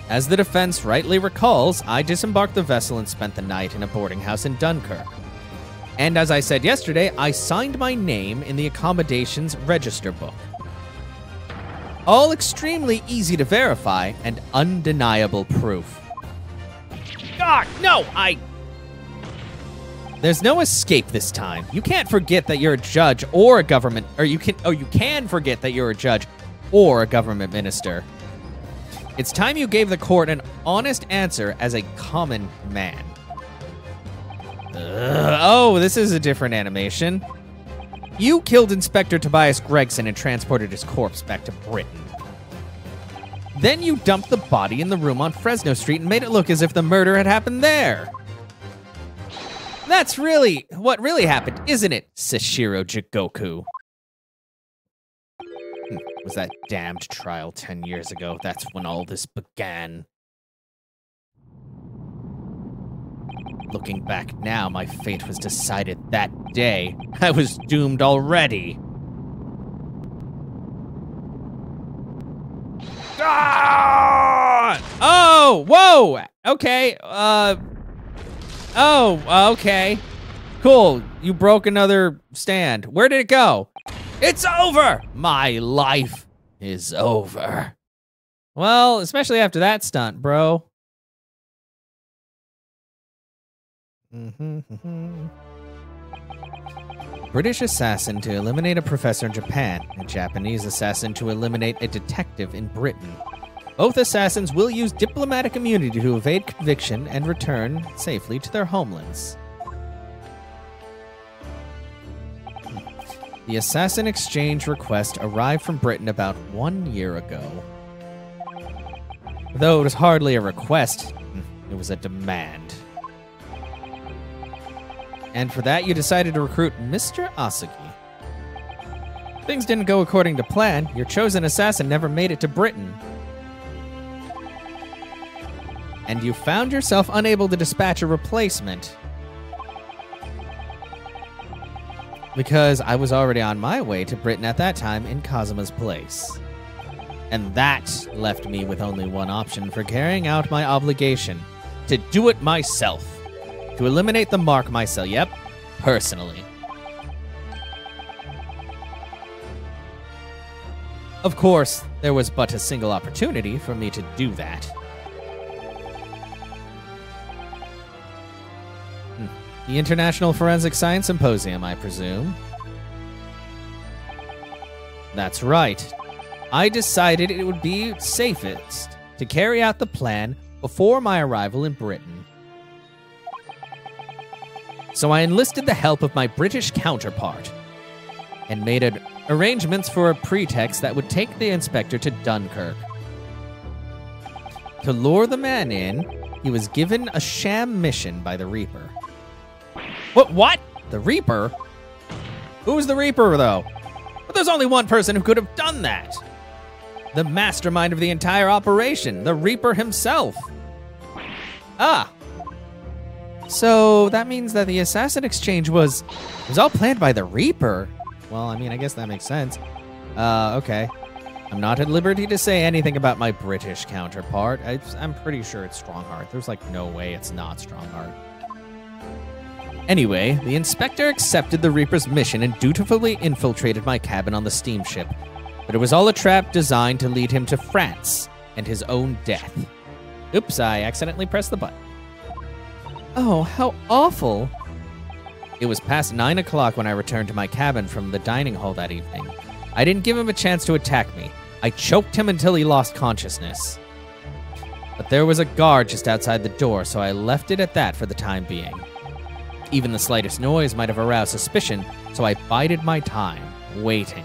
As the defense rightly recalls, I disembarked the vessel and spent the night in a boarding house in Dunkirk. And as I said yesterday, I signed my name in the accommodations register book. All extremely easy to verify and undeniable proof. God, no, There's no escape this time. You can't forget that you're a judge or a government, or you can forget that you're a judge or a government minister. It's time you gave the court an honest answer as a common man. Oh, this is a different animation. You killed Inspector Tobias Gregson and transported his corpse back to Britain. Then you dumped the body in the room on Fresno Street and made it look as if the murder had happened there. That's really what really happened, isn't it, Sashiro Jigoku? Was that damned trial 10 years ago? That's when all this began. Looking back now, my fate was decided that day. I was doomed already. Ah! Oh, whoa! Okay, oh, okay. Cool, you broke another stand. Where did it go? It's over! My life is over. Well, especially after that stunt, bro. British assassin to eliminate a professor in Japan, a Japanese assassin to eliminate a detective in Britain. Both assassins will use diplomatic immunity to evade conviction and return safely to their homelands. The assassin exchange request arrived from Britain about 1 year ago. Though it was hardly a request, it was a demand. And for that, you decided to recruit Mr. Asagi. Things didn't go according to plan. Your chosen assassin never made it to Britain. And you found yourself unable to dispatch a replacement. Because I was already on my way to Britain at that time in Kazuma's place. And that left me with only one option for carrying out my obligation. To do it myself. To eliminate the mark myself. Yep, personally. Of course, there was but a single opportunity for me to do that. The International Forensic Science Symposium, I presume. That's right. I decided it would be safest to carry out the plan before my arrival in Britain. So I enlisted the help of my British counterpart and made arrangements for a pretext that would take the inspector to Dunkirk. To lure the man in, he was given a sham mission by the Reaper. What? The Reaper? Who's the Reaper, though? But there's only one person who could have done that. The mastermind of the entire operation, the Reaper himself. Ah! So that means that the assassin exchange was all planned by the Reaper. Well, I mean, I guess that makes sense. Okay. I'm not at liberty to say anything about my British counterpart. I'm pretty sure it's Strongheart. There's like no way it's not Strongheart. Anyway, the inspector accepted the Reaper's mission and dutifully infiltrated my cabin on the steamship. But it was all a trap designed to lead him to France and his own death. Oops, I accidentally pressed the button. Oh, how awful. It was past 9 o'clock when I returned to my cabin from the dining hall that evening. I didn't give him a chance to attack me. I choked him until he lost consciousness. But there was a guard just outside the door, so I left it at that for the time being. Even the slightest noise might have aroused suspicion, so I bided my time, waiting.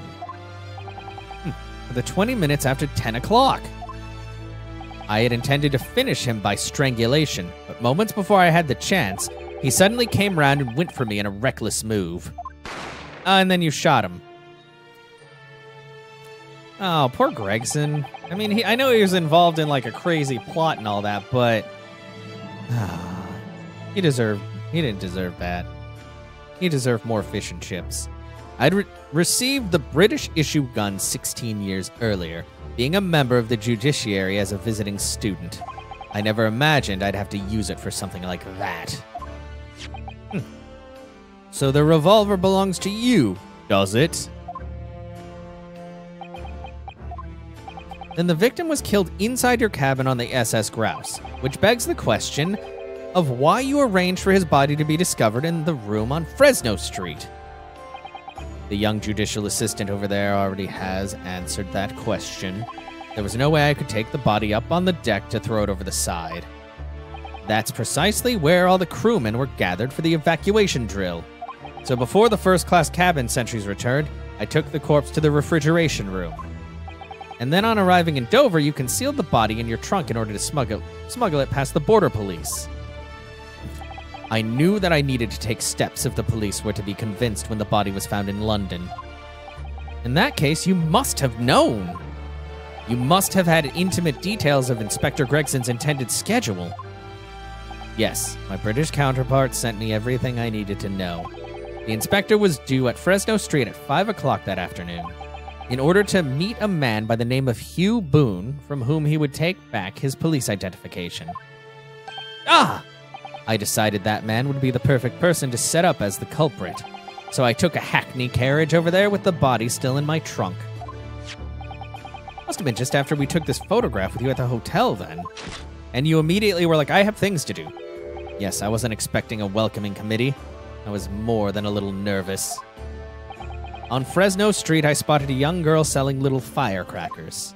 For the 20 minutes after 10 o'clock. I had intended to finish him by strangulation, but moments before I had the chance, he suddenly came round and went for me in a reckless move. And then you shot him. Oh, poor Gregson. I mean, I know he was involved in like a crazy plot and all that, but he didn't deserve that. He deserved more fish and chips. I'd received the British issue gun 16 years earlier, being a member of the judiciary as a visiting student. I never imagined I'd have to use it for something like that. So the revolver belongs to you, does it? Then the victim was killed inside your cabin on the SS Grouse, which begs the question of why you arranged for his body to be discovered in the room on Fresno Street. The young judicial assistant over there already has answered that question. There was no way I could take the body up on the deck to throw it over the side. That's precisely where all the crewmen were gathered for the evacuation drill. So before the first-class cabin sentries returned, I took the corpse to the refrigeration room. And then on arriving in Dover, you concealed the body in your trunk in order to smuggle it past the border police. I knew that I needed to take steps if the police were to be convinced when the body was found in London. In that case, you must have known. You must have had intimate details of Inspector Gregson's intended schedule. Yes, my British counterpart sent me everything I needed to know. The inspector was due at Fresno Street at 5 o'clock that afternoon, in order to meet a man by the name of Hugh Boone, from whom he would take back his police identification. Ah! I decided that man would be the perfect person to set up as the culprit, so I took a hackney carriage over there with the body still in my trunk. Must have been just after we took this photograph with you at the hotel then. And you immediately were like, I have things to do. Yes, I wasn't expecting a welcoming committee. I was more than a little nervous. On Fresno Street, I spotted a young girl selling little firecrackers.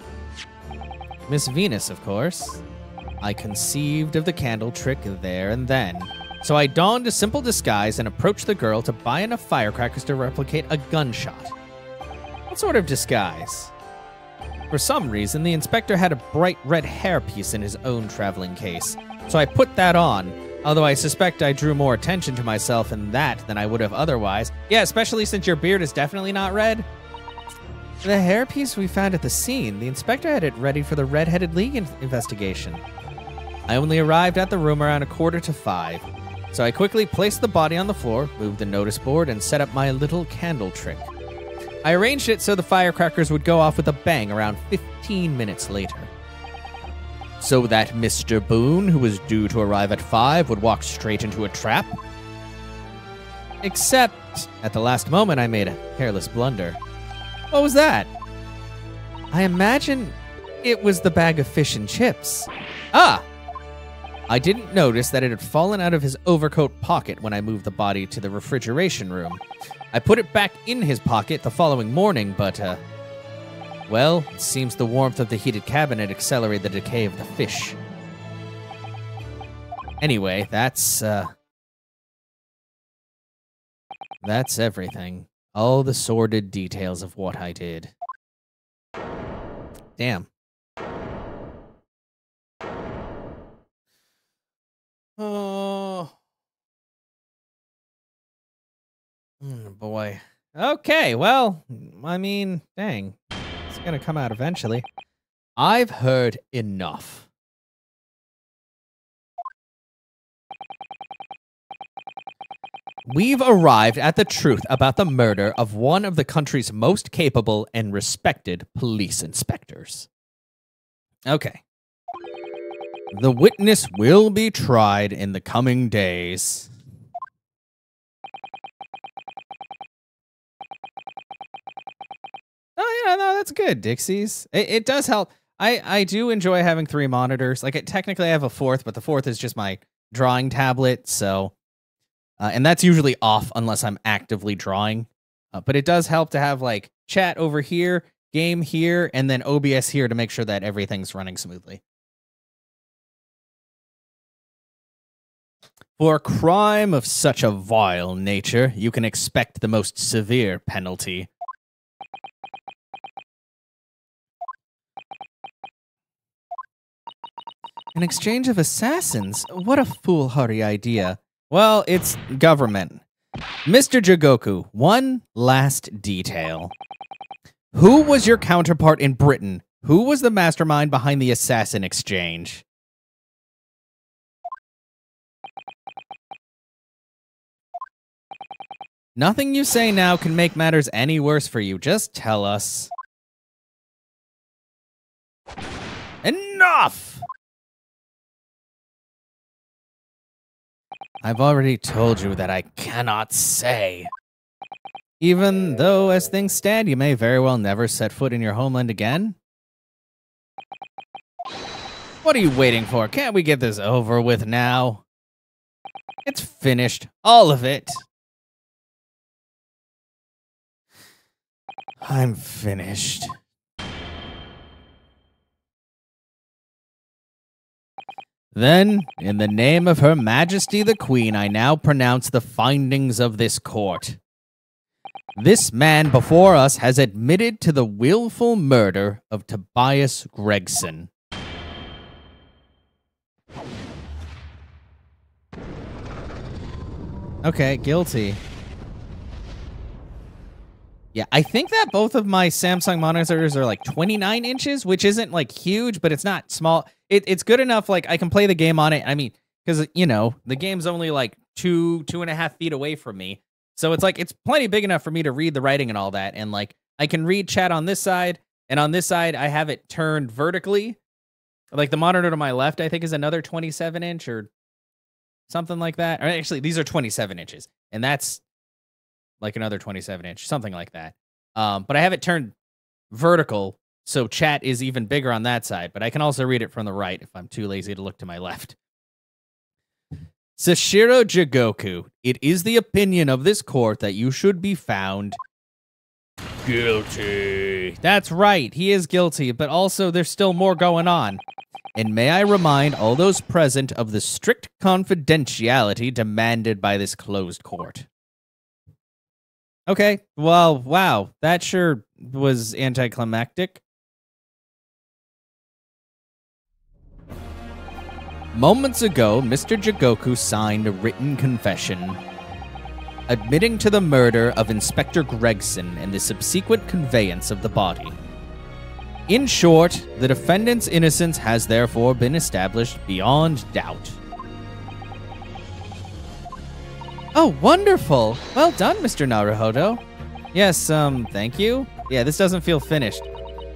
Miss Venus, of course. I conceived of the candle trick there and then. So I donned a simple disguise and approached the girl to buy enough firecrackers to replicate a gunshot. What sort of disguise? For some reason, the inspector had a bright red hairpiece in his own traveling case, so I put that on, although I suspect I drew more attention to myself in that than I would have otherwise. Yeah, especially since your beard is definitely not red. The hairpiece we found at the scene, the inspector had it ready for the Red-Headed League investigation. I only arrived at the room around 4:45, so I quickly placed the body on the floor, moved the notice board, and set up my little candle trick. I arranged it so the firecrackers would go off with a bang around 15 minutes later. So that Mr. Boone, who was due to arrive at 5, would walk straight into a trap? Except, at the last moment, I made a careless blunder. What was that? I imagine it was the bag of fish and chips. Ah! I didn't notice that it had fallen out of his overcoat pocket when I moved the body to the refrigeration room. I put it back in his pocket the following morning, but, well, it seems the warmth of the heated cabin had accelerated the decay of the fish. Anyway, that's everything. All the sordid details of what I did. Damn. Oh. Boy. Okay, well, I mean, dang. It's gonna come out eventually. I've heard enough. We've arrived at the truth about the murder of one of the country's most capable and respected police inspectors. Okay. The witness will be tried in the coming days. Oh, yeah, no, that's good, Dixies. It does help. I do enjoy having 3 monitors. Like, technically I have a 4th, but the 4th is just my drawing tablet, so... and that's usually off unless I'm actively drawing. But it does help to have, like, chat over here, game here, and then OBS here to make sure that everything's running smoothly. For a crime of such a vile nature, you can expect the most severe penalty. An exchange of assassins? What a foolhardy idea. Well, it's government. Mr. Jigoku, one last detail. Who was your counterpart in Britain? Who was the mastermind behind the assassin exchange? Nothing you say now can make matters any worse for you. Just tell us. Enough! I've already told you that I cannot say. Even though, as things stand, you may very well never set foot in your homeland again. What are you waiting for? Can't we get this over with now? It's finished. All of it. I'm finished. Then, in the name of Her Majesty the Queen, I now pronounce the findings of this court. This man before us has admitted to the willful murder of Tobias Gregson. Okay, guilty. Yeah, I think that both of my Samsung monitors are like 29 inches, which isn't like huge, but it's not small. It's good enough, like I can play the game on it. I mean, because, you know, the game's only like 2.5 feet away from me. So it's like, it's plenty big enough for me to read the writing and all that. And like, I can read chat on this side, and on this side, I have it turned vertically. Like the monitor to my left, I think is another 27 inch or something like that. Or actually, these are 27 inches, and that's like another 27 inch, something like that. But I have it turned vertical, so chat is even bigger on that side, but I can also read it from the right if I'm too lazy to look to my left. Sashiro Jigoku, it is the opinion of this court that you should be found guilty. That's right, he is guilty, but also there's still more going on. And may I remind all those present of the strict confidentiality demanded by this closed court. Okay, well, wow, that sure was anticlimactic. Moments ago, Mr. Jigoku signed a written confession, admitting to the murder of Inspector Gregson and the subsequent conveyance of the body. In short, the defendant's innocence has therefore been established beyond doubt. Oh, wonderful! Well done, Mr. Naruhodo. Yes, thank you. Yeah, this doesn't feel finished.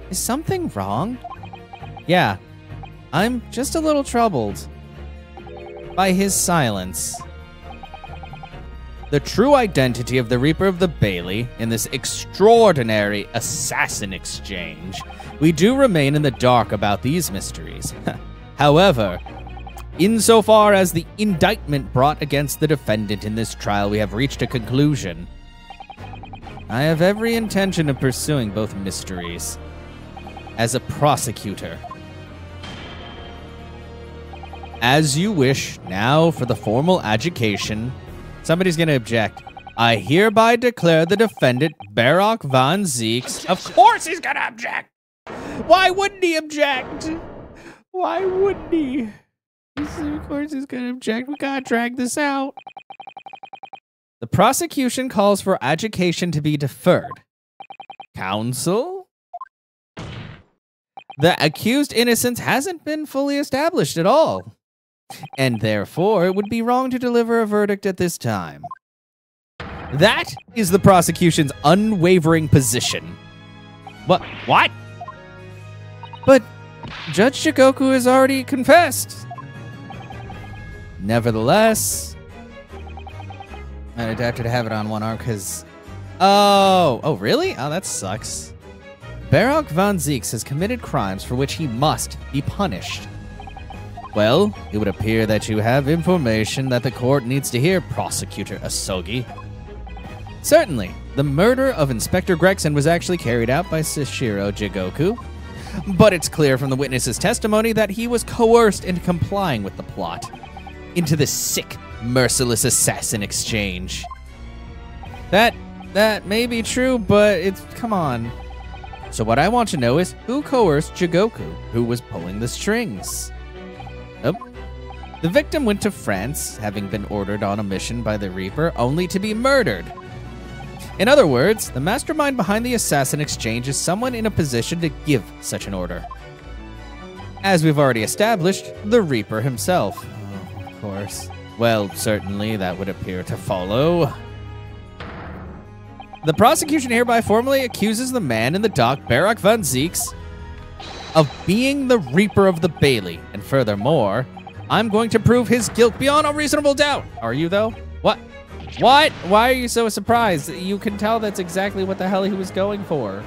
Is something wrong? Yeah, I'm just a little troubled by his silence. The true identity of the Reaper of the Bailey in this extraordinary assassin exchange. We do remain in the dark about these mysteries. However, insofar as the indictment brought against the defendant in this trial, we have reached a conclusion. I have every intention of pursuing both mysteries as a prosecutor. As you wish, now for the formal adjudication. Somebody's going to object. I hereby declare the defendant, Barak von Zeeks. Of course he's going to object! Why wouldn't he object? Why wouldn't he? Of course he's going to object. We got to drag this out. The prosecution calls for adjudication to be deferred. Counsel? The accused innocence hasn't been fully established at all, and therefore it would be wrong to deliver a verdict at this time. That is the prosecution's unwavering position. What? But Judge Jigoku has already confessed. Nevertheless, I adapted to have it on one arm because... Oh, really? Oh, that sucks. Barak von Zieks has committed crimes for which he must be punished. Well, it would appear that you have information that the court needs to hear, Prosecutor Asogi. Certainly, the murder of Inspector Gregson was actually carried out by Sashiro Jigoku, but it's clear from the witness's testimony that he was coerced into complying with the plot, into the sick, merciless assassin exchange. That may be true, but come on. So what I want to know is who coerced Jigoku, who was pulling the strings? Oh. The victim went to France, having been ordered on a mission by the Reaper, only to be murdered. In other words, the mastermind behind the assassin exchange is someone in a position to give such an order. As we've already established, the Reaper himself. Oh, of course. Well, certainly that would appear to follow. The prosecution hereby formally accuses the man in the dock, Barak von Zieks, of being the Reaper of the Bailey. And furthermore, I'm going to prove his guilt beyond a reasonable doubt. Are you, though? What? What? Why are you so surprised? You can tell that's exactly what the hell he was going for.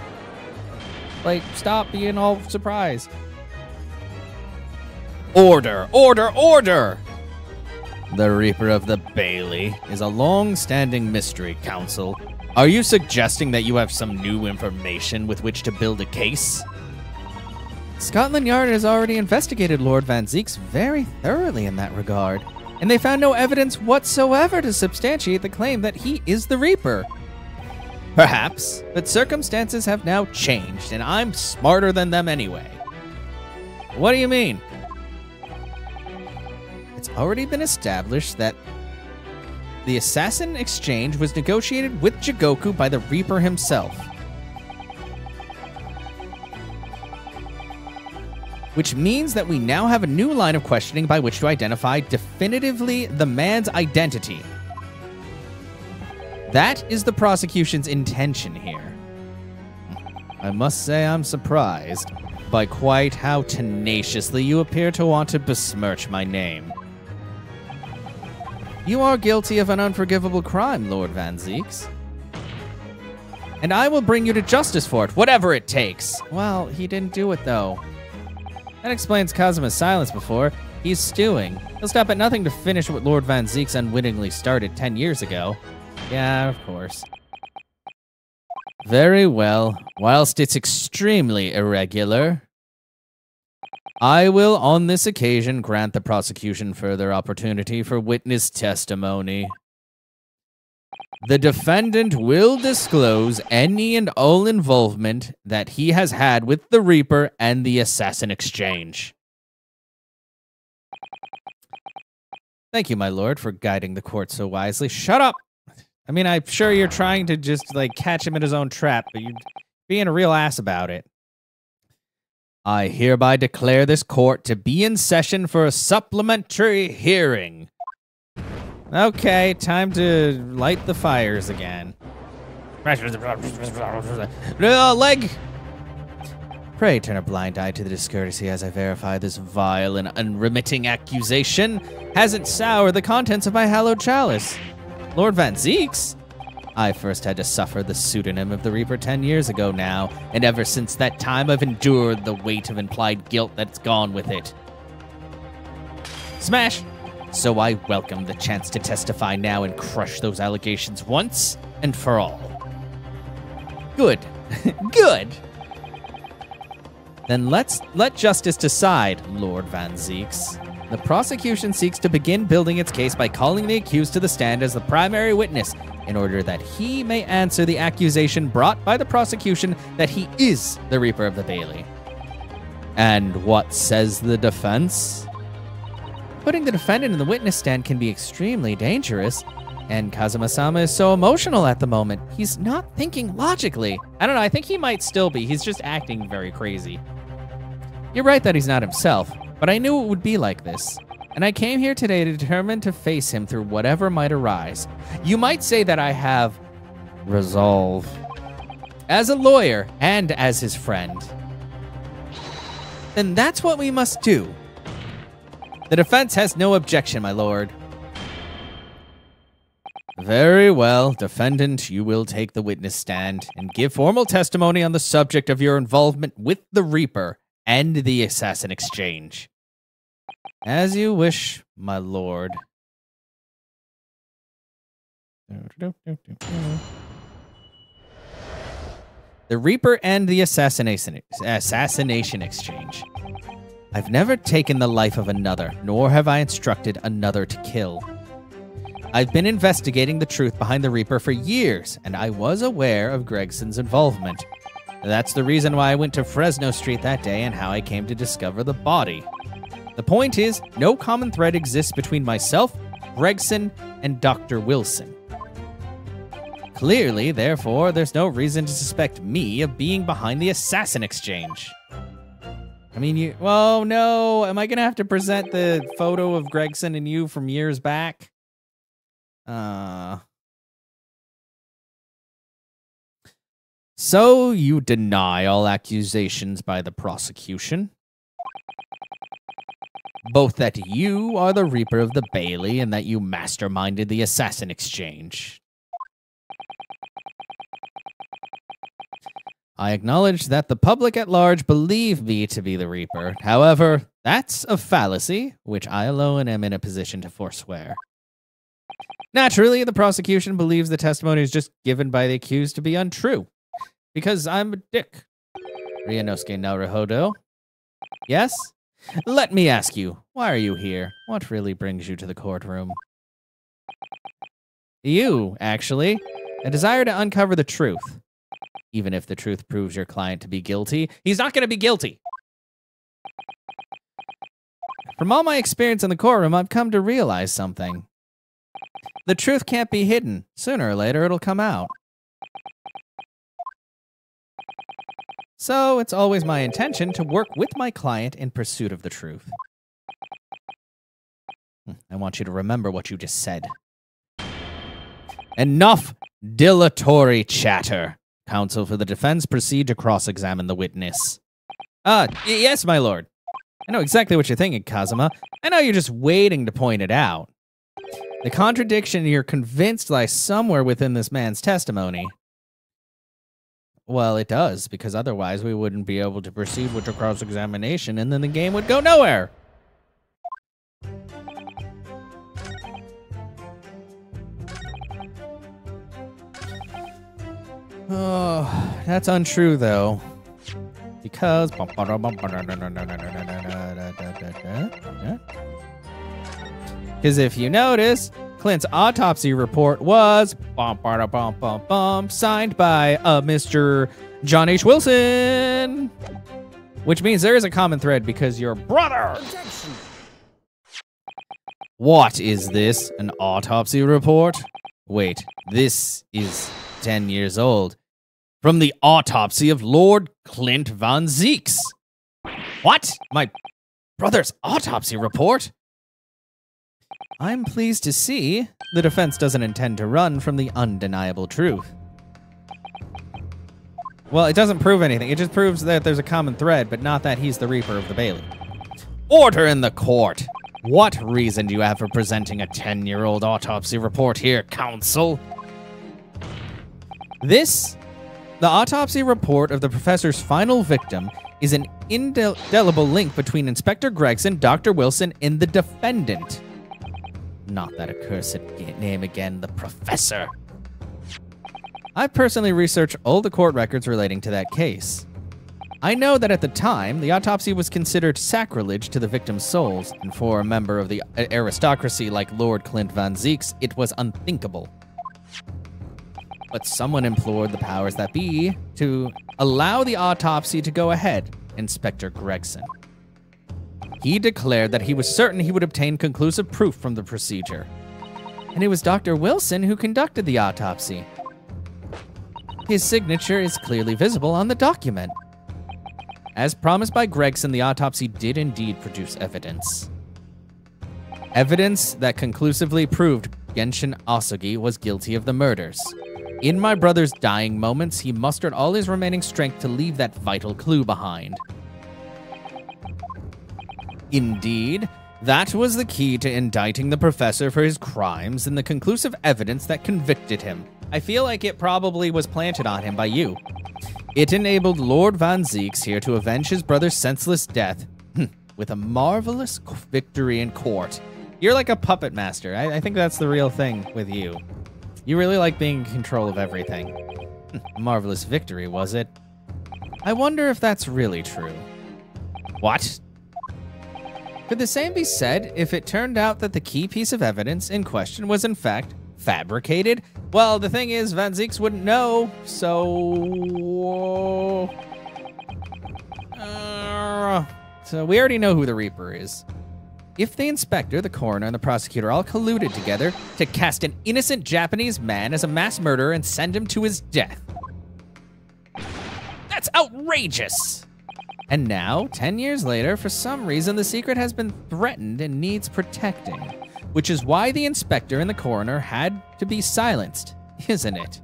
Like, stop being all surprised. Order! Order! Order! The Reaper of the Bailey is a long-standing mystery, Counsel. Are you suggesting that you have some new information with which to build a case? Scotland Yard has already investigated Lord Van Zieks very thoroughly in that regard, and they found no evidence whatsoever to substantiate the claim that he is the Reaper. Perhaps, but circumstances have now changed, and I'm smarter than them anyway. What do you mean? It's already been established that the assassin exchange was negotiated with Jigoku by the Reaper himself. Which means that we now have a new line of questioning by which to identify definitively the man's identity. That is the prosecution's intention here. I must say I'm surprised by quite how tenaciously you appear to want to besmirch my name. You are guilty of an unforgivable crime, Lord Van Zieks. And I will bring you to justice for it, whatever it takes. Well, he didn't do it, though. That explains Kazuma's silence before. He's stewing. He'll stop at nothing to finish what Lord Van Zieks unwittingly started 10 years ago. Yeah, of course. Very well. Whilst it's extremely irregular, I will, on this occasion, grant the prosecution further opportunity for witness testimony. The defendant will disclose any and all involvement that he has had with the Reaper and the assassin exchange. Thank you, my lord, for guiding the court so wisely. Shut up! I mean, I'm sure you're trying to just, like, catch him in his own trap, but you're being a real ass about it. I hereby declare this court to be in session for a supplementary hearing. Okay, time to light the fires again. Leg! Pray turn a blind eye to the discourtesy as I verify this vile and unremitting accusation hasn't soured the contents of my hallowed chalice. Lord Van Zieks? I first had to suffer the pseudonym of the Reaper 10 years ago now, and ever since that time I've endured the weight of implied guilt that's gone with it. Smash! So I welcome the chance to testify now and crush those allegations once and for all. Good. Good! Then let justice decide, Lord Van Zieks. The prosecution seeks to begin building its case by calling the accused to the stand as the primary witness in order that he may answer the accusation brought by the prosecution that he is the Reaper of the Bailey. And what says the defense? Putting the defendant in the witness stand can be extremely dangerous, and Kazuma-sama is so emotional at the moment. He's not thinking logically. I don't know, I think he might still be. He's just acting very crazy. You're right that he's not himself, but I knew it would be like this. And I came here today determined to face him through whatever might arise. You might say that I have Resolve. As a lawyer and as his friend, then that's what we must do. The defense has no objection, my lord. Very well, defendant, you will take the witness stand and give formal testimony on the subject of your involvement with the Reaper and the assassin exchange. As you wish, my lord. The Reaper and the assassination exchange. I've never taken the life of another, nor have I instructed another to kill. I've been investigating the truth behind the Reaper for years, and I was aware of Gregson's involvement. That's the reason why I went to Fresno Street that day and how I came to discover the body. The point is, no common thread exists between myself, Gregson, and Dr. Wilson. Clearly, therefore, there's no reason to suspect me of being behind the assassin exchange. I mean, well, no, am I going to have to present the photo of Gregson and you from years back? So you deny all accusations by the prosecution? Both that you are the Reaper of the Bailey and that you masterminded the assassin exchange. I acknowledge that the public at large believe me to be the Reaper. However, that's a fallacy, which I alone am in a position to forswear. Naturally, the prosecution believes the testimony is just given by the accused to be untrue, because I'm a dick. Ryanosuke Naruhodo. Yes? Let me ask you, why are you here? What really brings you to the courtroom? You, actually. A desire to uncover the truth. Even if the truth proves your client to be guilty, he's not going to be guilty. From all my experience in the courtroom, I've come to realize something. The truth can't be hidden. Sooner or later, it'll come out. So it's always my intention to work with my client in pursuit of the truth. I want you to remember what you just said. Enough dilatory chatter. Counsel for the defense, proceed to cross-examine the witness. Yes, my lord. I know exactly what you're thinking, Kazuma. I know you're just waiting to point it out. The contradiction you're convinced lies somewhere within this man's testimony. Well, it does, because otherwise we wouldn't be able to proceed with the cross-examination, and then the game would go nowhere. Oh, that's untrue, though. Because... Because if you notice, Clint's autopsy report was... signed by Mr. John H. Wilson! Which means there is a common thread, because your brother... What is this? An autopsy report? Wait, this is 10 years old. From the autopsy of Lord Clint Van Zeeks. What? My brother's autopsy report? I'm pleased to see the defense doesn't intend to run from the undeniable truth. Well, it doesn't prove anything. It just proves that there's a common thread, but not that he's the Reaper of the Bailey. Order in the court. What reason do you have for presenting a 10-year-old autopsy report here, counsel? The autopsy report of the professor's final victim is an indelible link between Inspector Gregson, Dr. Wilson, and the defendant. Not that accursed name again, the professor. I personally researched all the court records relating to that case. I know that at the time, the autopsy was considered sacrilege to the victim's souls, and for a member of the aristocracy like Lord Clint Van Zeeks, it was unthinkable. But someone implored the powers that be to allow the autopsy to go ahead, Inspector Gregson. He declared that he was certain he would obtain conclusive proof from the procedure. And it was Dr. Wilson who conducted the autopsy. His signature is clearly visible on the document. As promised by Gregson, the autopsy did indeed produce evidence. Evidence that conclusively proved Genshin Asugi was guilty of the murders. In my brother's dying moments, he mustered all his remaining strength to leave that vital clue behind. Indeed, that was the key to indicting the professor for his crimes and the conclusive evidence that convicted him. I feel like it probably was planted on him by you. It enabled Lord Van Zieks here to avenge his brother's senseless death with a marvelous victory in court. You're like a puppet master. I think that's the real thing with you. You really like being in control of everything. Marvelous victory, was it? I wonder if that's really true. What? Could the same be said if it turned out that the key piece of evidence in question was in fact fabricated? Well, the thing is, Van Zieks wouldn't know, so... So we already know who the Reaper is. If the inspector, the coroner, and the prosecutor all colluded together to cast an innocent Japanese man as a mass murderer and send him to his death. That's outrageous! And now, 10 years later, for some reason, the secret has been threatened and needs protecting, which is why the inspector and the coroner had to be silenced, isn't it?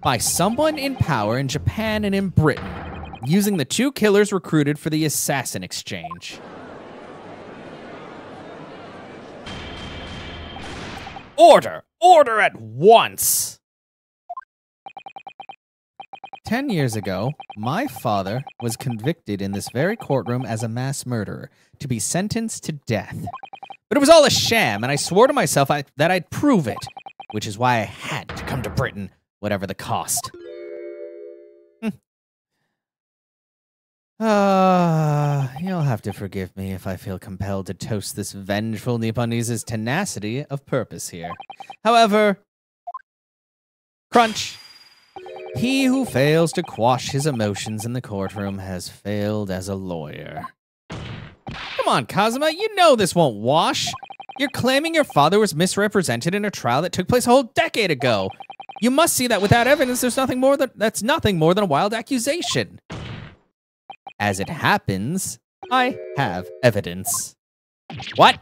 By someone in power in Japan and in Britain, using the two killers recruited for the assassin exchange. Order! Order at once! 10 years ago, my father was convicted in this very courtroom as a mass murderer to be sentenced to death. But it was all a sham, and I swore to myself that I'd prove it, which is why I had to come to Britain, whatever the cost. You'll have to forgive me if I feel compelled to toast this vengeful Nipponese's tenacity of purpose here. However, crunch. He who fails to quash his emotions in the courtroom has failed as a lawyer. Come on, Kazuma, you know this won't wash. You're claiming your father was misrepresented in a trial that took place a whole decade ago. You must see that without evidence, that's nothing more than a wild accusation. As it happens, I have evidence. What?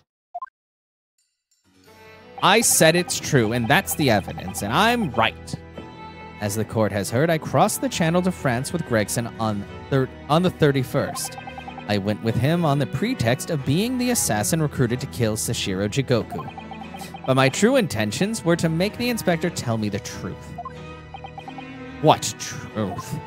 I said it's true, and that's the evidence, and I'm right. As the court has heard, I crossed the channel to France with Gregson on the 31st. I went with him on the pretext of being the assassin recruited to kill Sashiro Jigoku. But my true intentions were to make the inspector tell me the truth. What truth?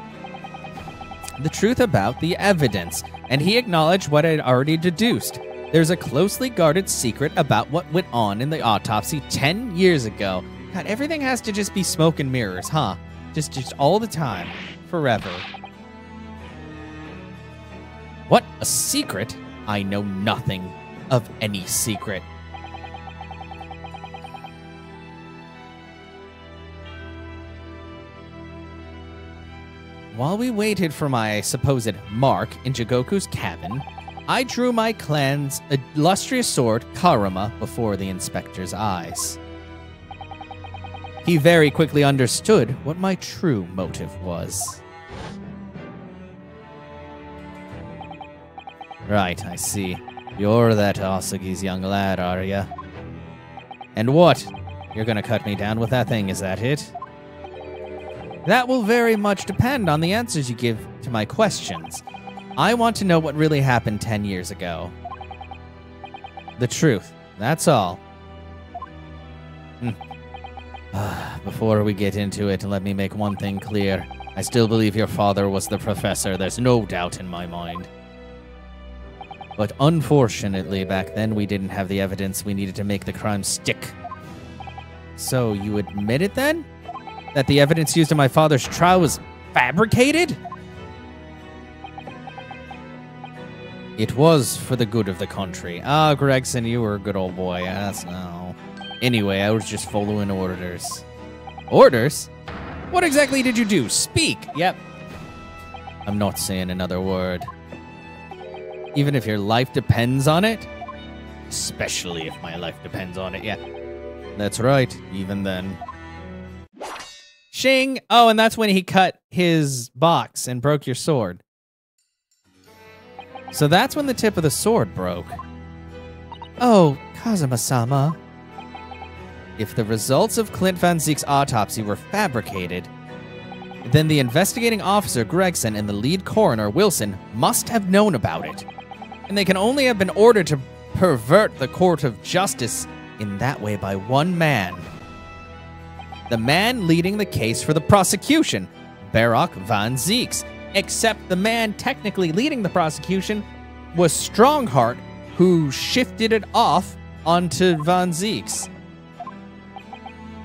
The truth about the evidence, and he acknowledged what I had already deduced. There's a closely guarded secret about what went on in the autopsy 10 years ago. God, everything has to just be smoke and mirrors, huh? Just all the time. Forever. What? A secret? I know nothing of any secret. While we waited for my supposed mark in Jigoku's cabin, I drew my clan's illustrious sword, Karuma, before the inspector's eyes. He very quickly understood what my true motive was. Right, I see. You're that Asagi's young lad, are ya? And what? You're gonna cut me down with that thing, is that it? That will very much depend on the answers you give to my questions. I want to know what really happened 10 years ago. The truth, that's all. Before we get into it, let me make one thing clear. I still believe your father was the professor, there's no doubt in my mind. But unfortunately, back then we didn't have the evidence we needed to make the crime stick. So you admit it then? That the evidence used in my father's trial was fabricated? It was for the good of the country. Ah, Gregson, you were a good old boy. Yes, no. Anyway, I was just following orders. Orders? What exactly did you do? Speak! Yep. I'm not saying another word. Even if your life depends on it? Especially if my life depends on it, yeah. That's right, even then. Shing! Oh, and that's when he cut his box and broke your sword. So that's when the tip of the sword broke. Oh, Kazuma-sama. If the results of Clint Van Zeek's autopsy were fabricated, then the investigating officer, Gregson, and the lead coroner, Wilson, must have known about it. And they can only have been ordered to pervert the court of justice in that way by one man. The man leading the case for the prosecution, Barak Van Zeeks. Except the man technically leading the prosecution was Strongheart, who shifted it off onto Van Zeeks.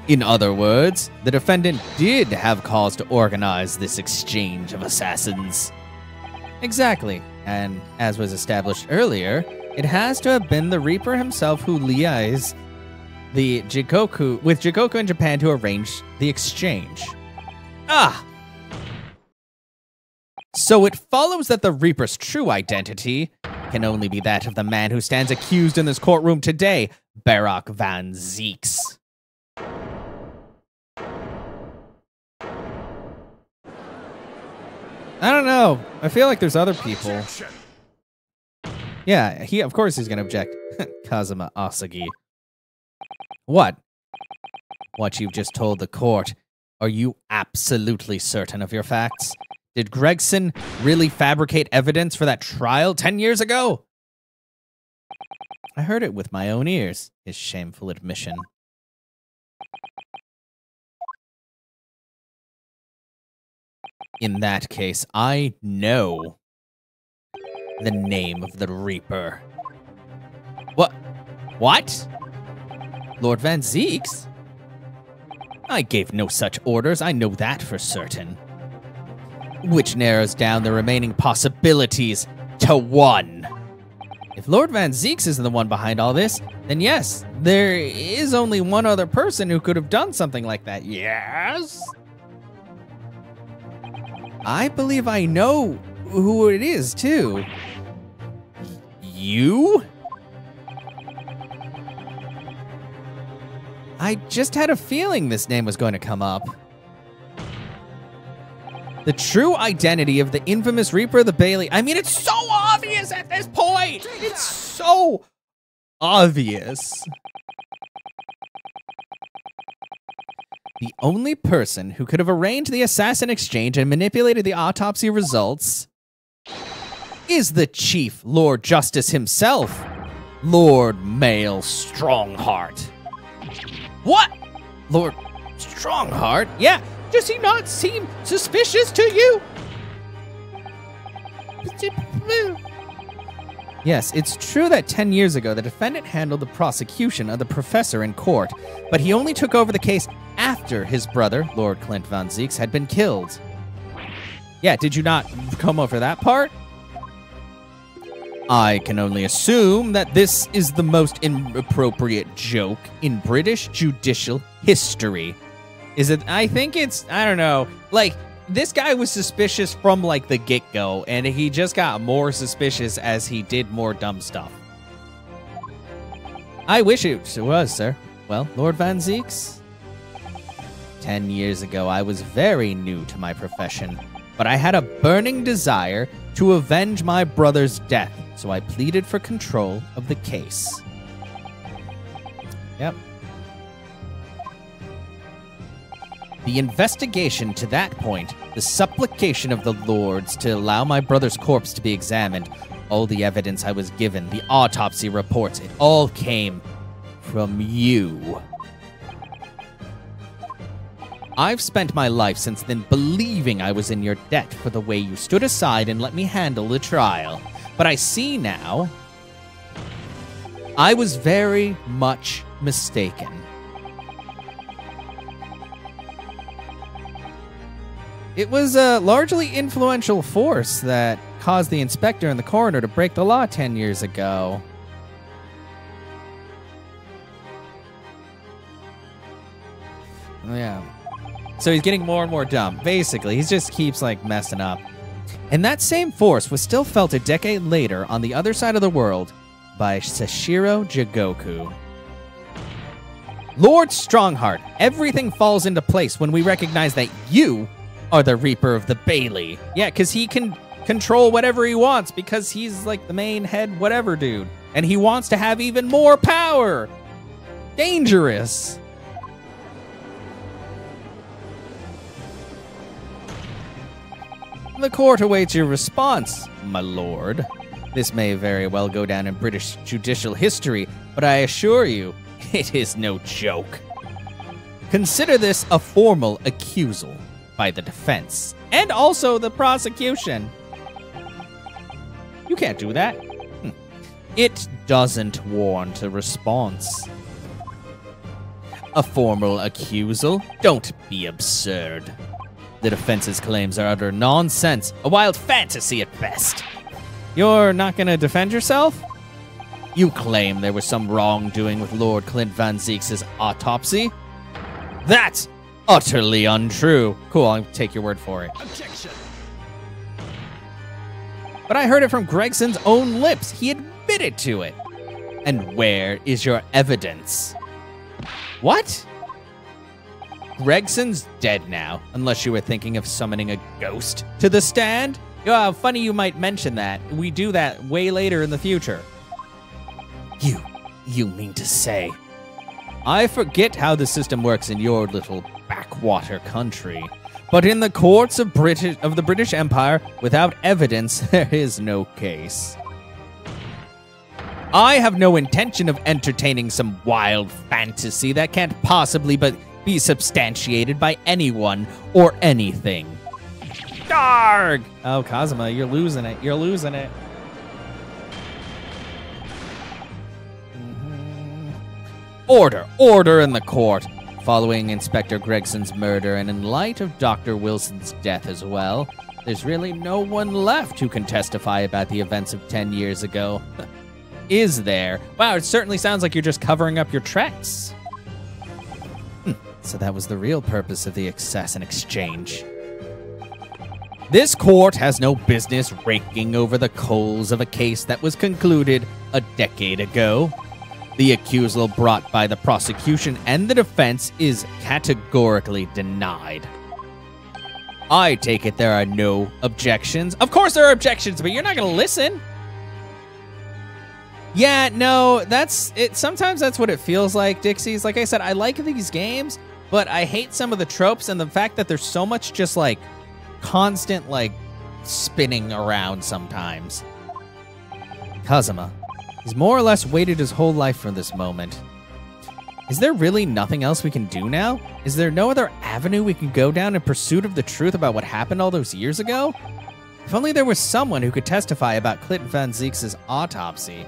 In other words, the defendant did have cause to organize this exchange of assassins. Exactly, and as was established earlier, it has to have been the Reaper himself who liaised with Jigoku in Japan to arrange the exchange. So it follows that the Reaper's true identity can only be that of the man who stands accused in this courtroom today, Barak Van Zeeks. I don't know. I feel like there's other people. Objection. Yeah, of course he's gonna object. Kazuma Asagi. What? What you've just told the court. Are you absolutely certain of your facts? Did Gregson really fabricate evidence for that trial 10 years ago? I heard it with my own ears, his shameful admission. In that case, I know the name of the Reaper. What? Lord Van Zeeks? I gave no such orders, I know that for certain. Which narrows down the remaining possibilities to one. If Lord Van Zeeks isn't the one behind all this, then yes, there is only one other person who could have done something like that. Yes? I believe I know who it is, too. You? I just had a feeling this name was going to come up. The true identity of the infamous Reaper of the Bailey. I mean, it's so obvious at this point. It's so obvious. The only person who could have arranged the assassin exchange and manipulated the autopsy results is the Chief Lord Justice himself, Lord Male Strongheart. What? Lord Strongheart? Yeah. Does he not seem suspicious to you? Yes, it's true that 10 years ago, the defendant handled the prosecution of the professor in court, but he only took over the case after his brother, Lord Clint Van Zeeks, had been killed. Yeah, did you not come over that part? I can only assume that this is the most inappropriate joke in British judicial history. Is it? I think it's, I don't know, like, this guy was suspicious from, like, the get-go, and he just got more suspicious as he did more dumb stuff. I wish it was, sir. Well, Lord Van Zeeks? 10 years ago, I was very new to my profession, but I had a burning desire to avenge my brother's death, so I pleaded for control of the case. Yep. The investigation to that point, the supplication of the lords to allow my brother's corpse to be examined, all the evidence I was given, the autopsy reports, it all came from you. I've spent my life since then believing I was in your debt for the way you stood aside and let me handle the trial. But I see now, I was very much mistaken. It was a largely influential force that caused the inspector and the coroner to break the law 10 years ago. Yeah. So he's getting more and more dumb. Basically, he just keeps, like, messing up. And that same force was still felt a decade later on the other side of the world by Sashiro Jigoku. Lord Strongheart, everything falls into place when we recognize that you are the Reaper of the Bailey. Yeah, because he can control whatever he wants because he's like the main head whatever dude. And he wants to have even more power. Dangerous. The court awaits your response, my lord. This may very well go down in British judicial history, but I assure you, it is no joke. Consider this a formal accusal by the defense, and also the prosecution. You can't do that. It doesn't warrant a response. A formal accusal? Don't be absurd. The defense's claims are utter nonsense, a wild fantasy at best. You're not gonna defend yourself? You claim there was some wrongdoing with Lord Clint Van Zieks' autopsy? That's utterly untrue. Cool, I'll take your word for it. Objection. But I heard it from Gregson's own lips. He admitted to it. And where is your evidence? What? Gregson's dead now, unless you were thinking of summoning a ghost to the stand? Oh, funny you might mention that. We do that way later in the future. You mean to say? I forget how the system works in your little backwater country. But in the courts of the British Empire, without evidence, there is no case. I have no intention of entertaining some wild fantasy that can't possibly but be substantiated by anyone or anything. Darg! Oh, Kazuma, you're losing it. You're losing it. Order in the court. Following Inspector Gregson's murder and in light of Dr. Wilson's death as well, there's really no one left who can testify about the events of 10 years ago. Is there? Wow, it certainly sounds like you're just covering up your tracks. So that was the real purpose of the assassin exchange. This court has no business raking over the coals of a case that was concluded a decade ago. The accusal brought by the prosecution and the defense is categorically denied. I take it there are no objections. Of course there are objections, but you're not going to listen. Yeah, no, that's it. Sometimes that's what it feels like, Dixies. Like I said, I like these games, but I hate some of the tropes and the fact that there's so much just like constant like spinning around sometimes. Kazuma. He's more or less waited his whole life for this moment. Is there really nothing else we can do now? Is there no other avenue we can go down in pursuit of the truth about what happened all those years ago? If only there was someone who could testify about Clint Van Zieks' autopsy.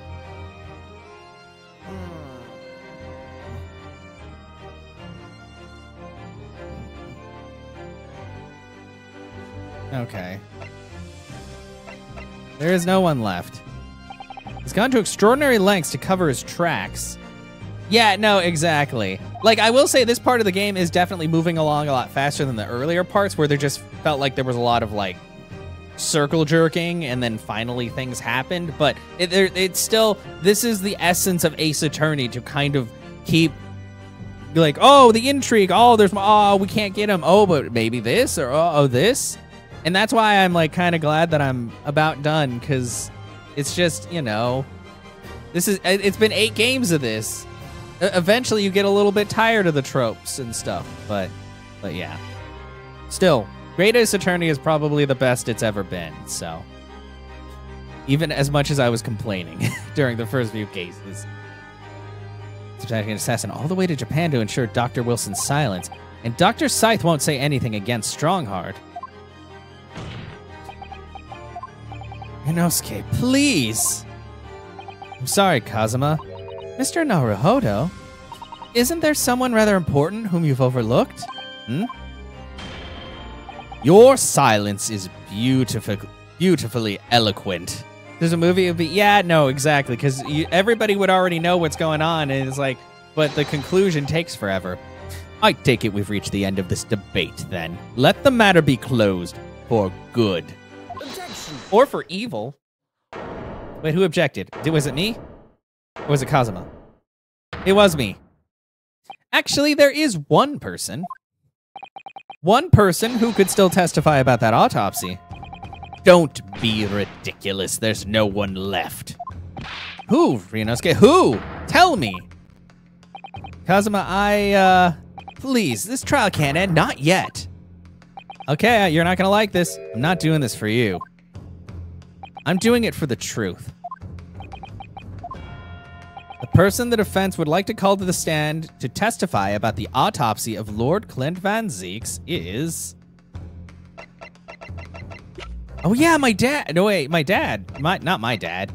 Okay. There is no one left. He's gone to extraordinary lengths to cover his tracks. Yeah, no, exactly. Like, I will say this part of the game is definitely moving along a lot faster than the earlier parts where there just felt like there was a lot of, like, circle jerking and then finally things happened. But it's still, this is the essence of Ace Attorney, to kind of keep, like, oh, the intrigue. Oh, we can't get him. Oh, but maybe this or oh, this. And that's why I'm, like, kind of glad that I'm about done, because it's just, you know, it's been 8 games of this. Eventually you get a little bit tired of the tropes and stuff, but yeah. Still, Great Ace Attorney is probably the best it's ever been, so. Even as much as I was complaining during the first few cases. Subjecting an assassin all the way to Japan to ensure Dr. Wilson's silence, and Dr. Scythe won't say anything against Strongheart. Inosuke, please! I'm sorry, Kazuma. Mr. Naruhodo, isn't there someone rather important whom you've overlooked? Your silence is beautifully eloquent. There's a movie, it would be, yeah, no, exactly, because everybody would already know what's going on, and it's like, but the conclusion takes forever. I take it we've reached the end of this debate, then. Let the matter be closed for good. Objection. Or for evil. Wait, who objected? Was it me? Or was it Kazuma? It was me. Actually, there is one person. One person who could still testify about that autopsy. Don't be ridiculous. There's no one left. Who, Ryunosuke? Who? Tell me. Kazuma, please, this trial can't end. Not yet. Okay, you're not gonna like this. I'm not doing this for you. I'm doing it for the truth. The person the defense would like to call to the stand to testify about the autopsy of Lord Clint Van Zeeks is... Oh yeah, my dad. No, wait, my dad. Not my dad.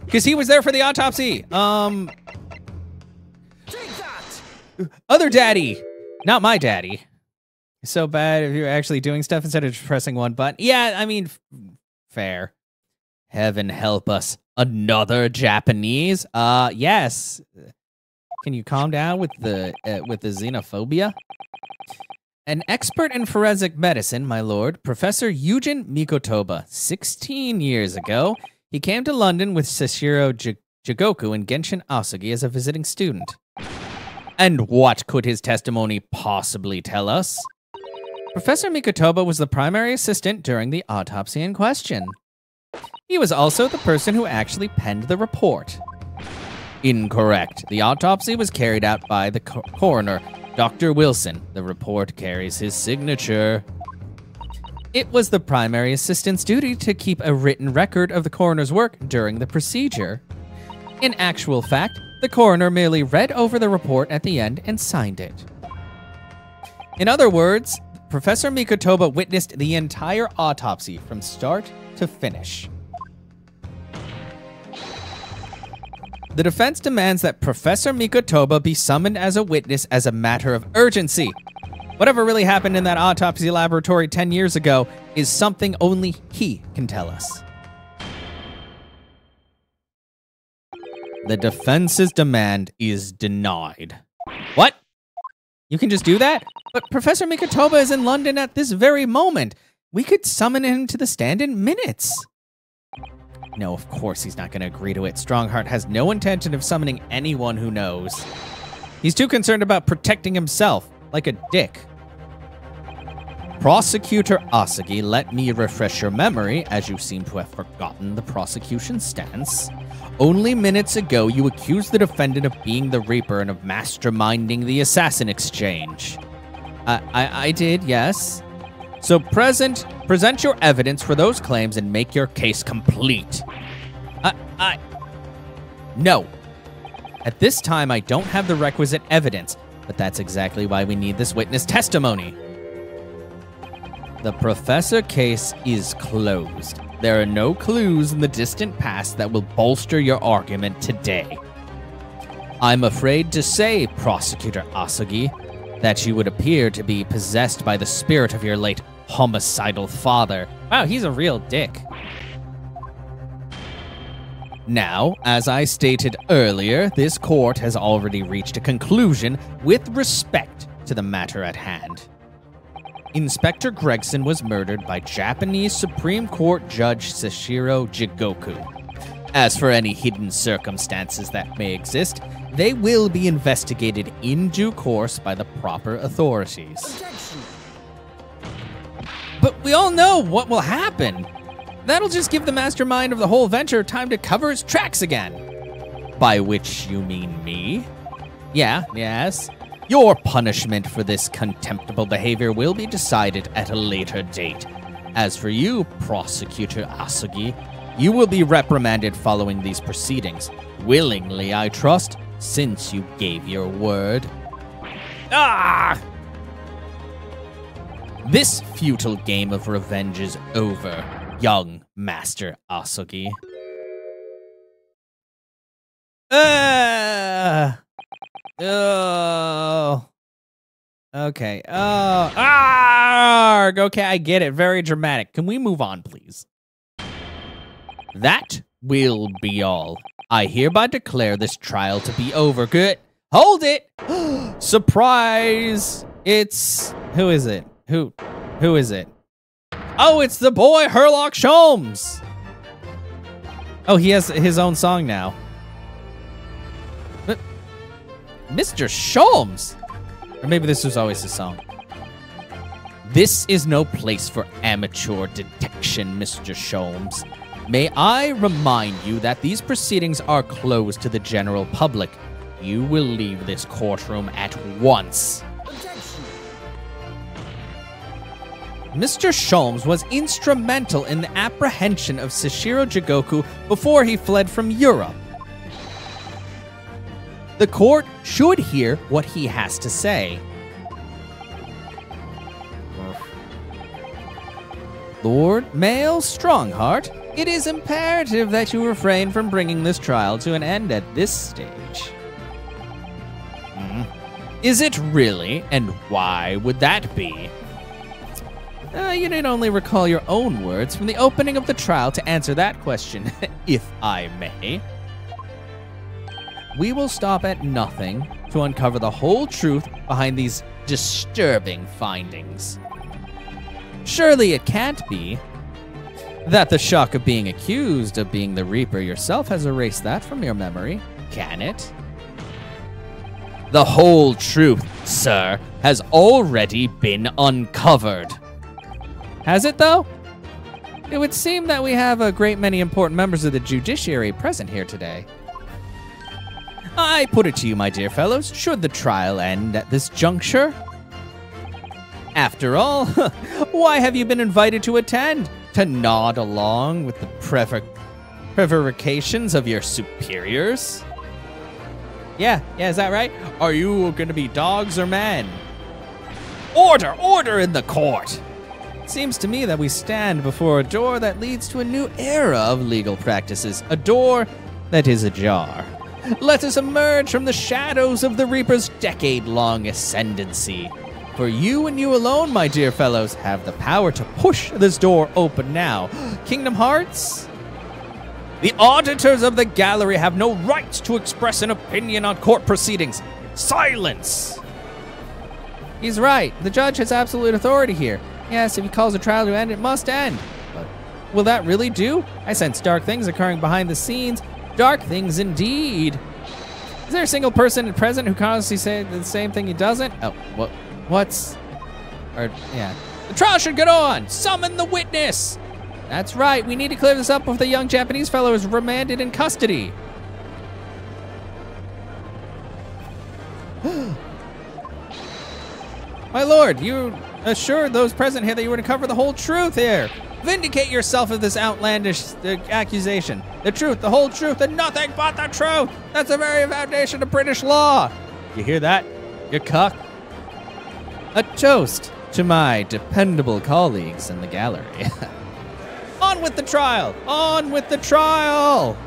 Because he was there for the autopsy. Take that! Other daddy. Not my daddy. It's so bad if you're actually doing stuff instead of just pressing one button. Yeah, I mean, fair. Heaven help us. Another Japanese? Yes. Can you calm down with the xenophobia? An expert in forensic medicine, my lord, Professor Eugen Mikotoba, 16 years ago, he came to London with Sashiro Jigoku and Genshin Asugi as a visiting student. And what could his testimony possibly tell us? Professor Mikotoba was the primary assistant during the autopsy in question. He was also the person who actually penned the report. Incorrect. The autopsy was carried out by the coroner, Dr. Wilson. The report carries his signature. It was the primary assistant's duty to keep a written record of the coroner's work during the procedure. In actual fact, the coroner merely read over the report at the end and signed it. In other words, Professor Mikotoba witnessed the entire autopsy from start to finish. The defense demands that Professor Mikotoba be summoned as a witness as a matter of urgency. Whatever really happened in that autopsy laboratory 10 years ago is something only he can tell us. The defense's demand is denied. What? You can just do that? But Professor Mikotoba is in London at this very moment. We could summon him to the stand in minutes. No, of course he's not going to agree to it. Strongheart has no intention of summoning anyone who knows. He's too concerned about protecting himself, like a dick. Prosecutor Asugi, let me refresh your memory, as you seem to have forgotten the prosecution's stance. Only minutes ago, you accused the defendant of being the Reaper and of masterminding the assassin exchange. I did, yes. So present your evidence for those claims and make your case complete. No. At this time, I don't have the requisite evidence, but that's exactly why we need this witness testimony. The professor case is closed. There are no clues in the distant past that will bolster your argument today. I'm afraid to say, Prosecutor Asugi, that you would appear to be possessed by the spirit of your late homicidal father. Wow, he's a real dick. Now, as I stated earlier, this court has already reached a conclusion with respect to the matter at hand. Inspector Gregson was murdered by Japanese Supreme Court Judge Sashiro Jigoku. As for any hidden circumstances that may exist, they will be investigated in due course by the proper authorities. Objection. But we all know what will happen. That'll just give the mastermind of the whole venture time to cover his tracks again. By which you mean me? Yeah, yes. Your punishment for this contemptible behavior will be decided at a later date. As for you, Prosecutor Asugi, you will be reprimanded following these proceedings. Willingly, I trust, since you gave your word. Ah! This futile game of revenge is over, young Master Asugi. Oh. Okay. Oh. Arg! Okay, I get it. Very dramatic. Can we move on, please? That will be all. I hereby declare this trial to be over. Good. Hold it! Surprise! It's... Who is it? Who is it? Oh, it's the boy Herlock Sholmes! Oh, he has his own song now. But Mr. Sholmes! Or maybe this was always his song. This is no place for amateur detection, Mr. Sholmes. May I remind you that these proceedings are closed to the general public. You will leave this courtroom at once. Objection. Mr. Sholmes was instrumental in the apprehension of Sashiro Jigoku before he fled from Europe. The court should hear what he has to say. Lord Male Strongheart, it is imperative that you refrain from bringing this trial to an end at this stage. Is it really? And why would that be? You need only recall your own words from the opening of the trial to answer that question, if I may. We will stop at nothing to uncover the whole truth behind these disturbing findings. Surely it can't be that the shock of being accused of being the Reaper yourself has erased that from your memory, can it? The whole truth, sir, has already been uncovered. Has it, though? It would seem that we have a great many important members of the judiciary present here today. I put it to you, my dear fellows, should the trial end at this juncture? After all, why have you been invited to attend? To nod along with the prevarications of your superiors? Yeah, is that right? Are you going to be dogs or men? Order in the court! Seems to me that we stand before a door that leads to a new era of legal practices, a door that is ajar. Let us emerge from the shadows of the Reaper's decade-long ascendancy. For you and you alone, my dear fellows, have the power to push this door open now. Kingdom Hearts? The auditors of the gallery have no right to express an opinion on court proceedings. Silence! He's right. The judge has absolute authority here. Yes, if he calls a trial to end, it must end. But will that really do? I sense dark things occurring behind the scenes. Dark things indeed. Is there a single person present who constantly says the same thing he doesn't? Oh, yeah. The trial should get on. Summon the witness. That's right. We need to clear this up before the young Japanese fellow is remanded in custody. My lord, you assured those present here that you were to cover the whole truth here. Vindicate yourself of this outlandish accusation. The truth, the whole truth, and nothing but the truth. That's the very foundation of British law. You hear that, you cuck? A toast to my dependable colleagues in the gallery. On with the trial! On with the trial!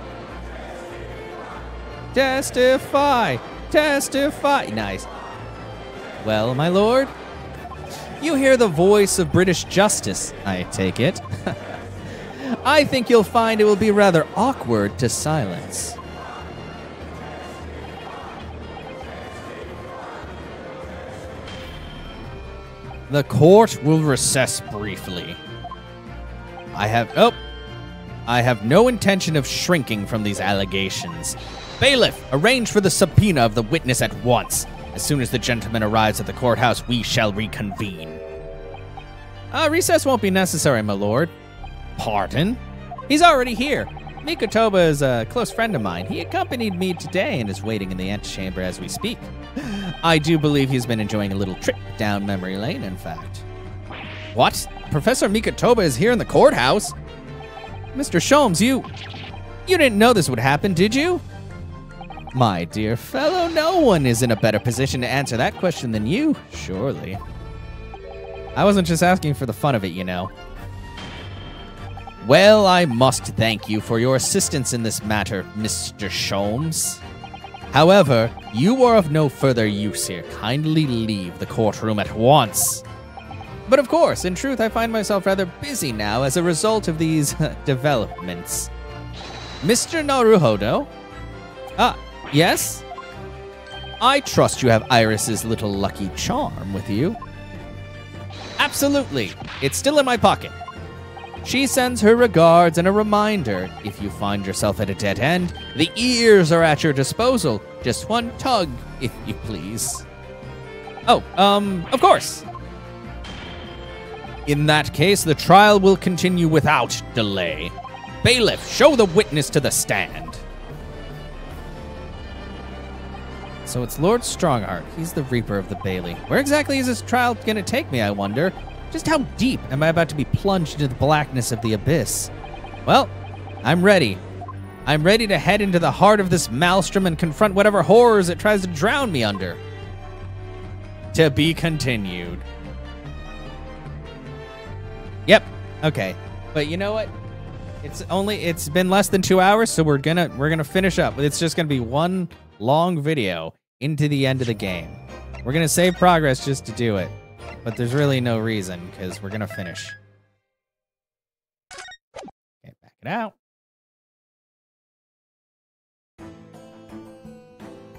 Testify! Testify! Nice. Well, my lord, you hear the voice of British justice, I take it. I think you'll find it will be rather awkward to silence. The court will recess briefly. I have no intention of shrinking from these allegations. Bailiff, arrange for the subpoena of the witness at once. As soon as the gentleman arrives at the courthouse, we shall reconvene. Recess won't be necessary, my lord. Pardon? He's already here. Mikotoba is a close friend of mine. He accompanied me today and is waiting in the antechamber as we speak. I do believe he's been enjoying a little trip down memory lane, in fact. What? Professor Mikotoba is here in the courthouse? Mr. Sholmes, you didn't know this would happen, did you? My dear fellow, no one is in a better position to answer that question than you, surely. I wasn't just asking for the fun of it, you know. Well, I must thank you for your assistance in this matter, Mr. Sholmes. However, you are of no further use here. Kindly leave the courtroom at once. But of course, in truth, I find myself rather busy now as a result of these developments. Mr. Naruhodo? Yes? I trust you have Iris's little lucky charm with you. Absolutely. It's still in my pocket. She sends her regards and a reminder. If you find yourself at a dead end, the ears are at your disposal. Just one tug, if you please. Oh, of course. In that case, the trial will continue without delay. Bailiff, show the witness to the stand. So it's Lord Strongheart. He's the Reaper of the Bailey. Where exactly is this trial going to take me, I wonder? Just how deep am I about to be plunged into the blackness of the abyss? Well, I'm ready. I'm ready to head into the heart of this maelstrom and confront whatever horrors it tries to drown me under. To be continued. Yep. Okay. But you know what? It's been less than 2 hours, so we're gonna finish up. It's just gonna be one long video into the end of the game. We're gonna save progress just to do it. But there's really no reason, because we're gonna finish. Okay, back it out.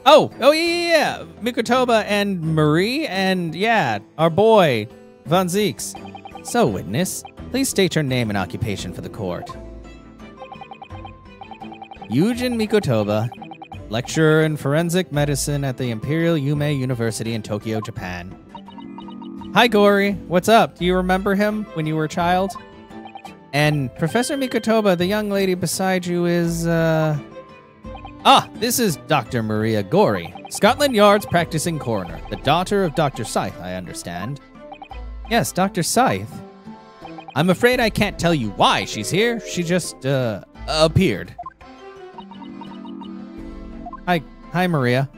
Oh, yeah. Mikotoba and Marie and, yeah, our boy, Von Zeeks. So, witness, please state your name and occupation for the court. Yujin Mikotoba, lecturer in forensic medicine at the Imperial Yume University in Tokyo, Japan. Hi, Gory. What's up? Do you remember him when you were a child? And Professor Mikotoba, the young lady beside you is, this is Dr. Maria Gory, Scotland Yard's practicing coroner, the daughter of Dr. Scythe, I understand. Yes, Dr. Scythe. I'm afraid I can't tell you why she's here. She just, appeared. Hi, Maria.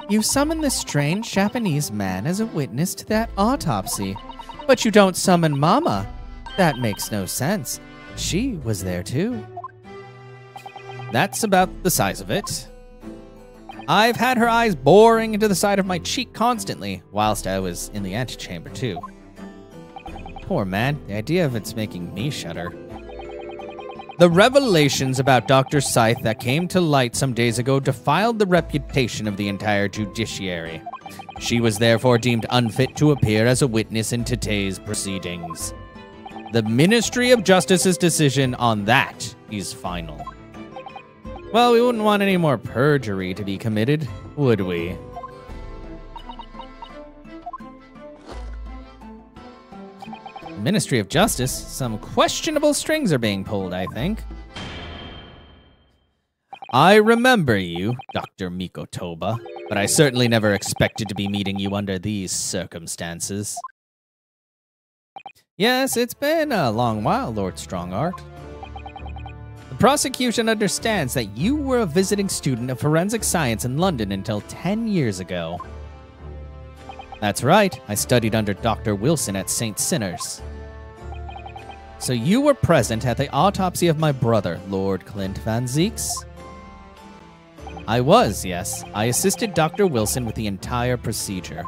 You summoned this strange Japanese man as a witness to that autopsy, but you don't summon Mama. That makes no sense. She was there too. That's about the size of it. I've had her eyes boring into the side of my cheek constantly, whilst I was in the antechamber too. Poor man, the idea of it's making me shudder. The revelations about Dr. Scythe that came to light some days ago defiled the reputation of the entire judiciary. She was therefore deemed unfit to appear as a witness in today's proceedings. The Ministry of Justice's decision on that is final. Well, we wouldn't want any more perjury to be committed, would we? Ministry of Justice, some questionable strings are being pulled, I think. I remember you, Dr. Mikotoba, but I certainly never expected to be meeting you under these circumstances. Yes, it's been a long while, Lord Strongheart. The prosecution understands that you were a visiting student of forensic science in London until 10 years ago. That's right, I studied under Dr. Wilson at St. Sinners. So you were present at the autopsy of my brother, Lord Clint Van Zeeks? I was, yes. I assisted Dr. Wilson with the entire procedure.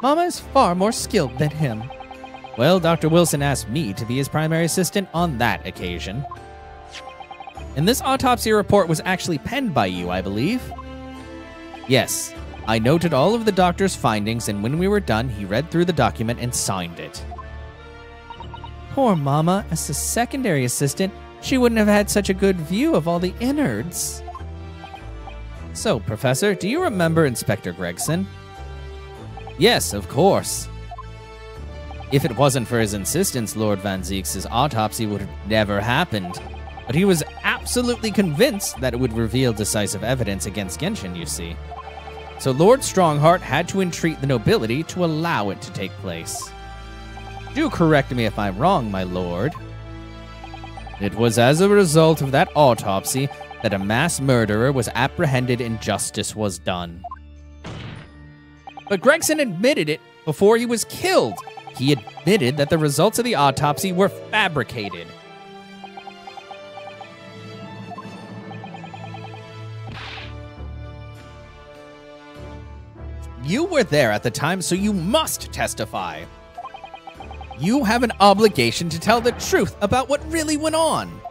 Mama is far more skilled than him. Well, Dr. Wilson asked me to be his primary assistant on that occasion. And this autopsy report was actually penned by you, I believe? Yes. I noted all of the doctor's findings, and when we were done, he read through the document and signed it. Poor Mama, as a secondary assistant, she wouldn't have had such a good view of all the innards. So, Professor, do you remember Inspector Gregson? Yes, of course. If it wasn't for his insistence, Lord Van Zeeks' autopsy would have never happened. But he was absolutely convinced that it would reveal decisive evidence against Genshin, you see. So Lord Strongheart had to entreat the nobility to allow it to take place. Do correct me if I'm wrong, my lord. It was as a result of that autopsy that a mass murderer was apprehended and justice was done. But Gregson admitted it before he was killed. He admitted that the results of the autopsy were fabricated. You were there at the time, so you must testify. You have an obligation to tell the truth about what really went on.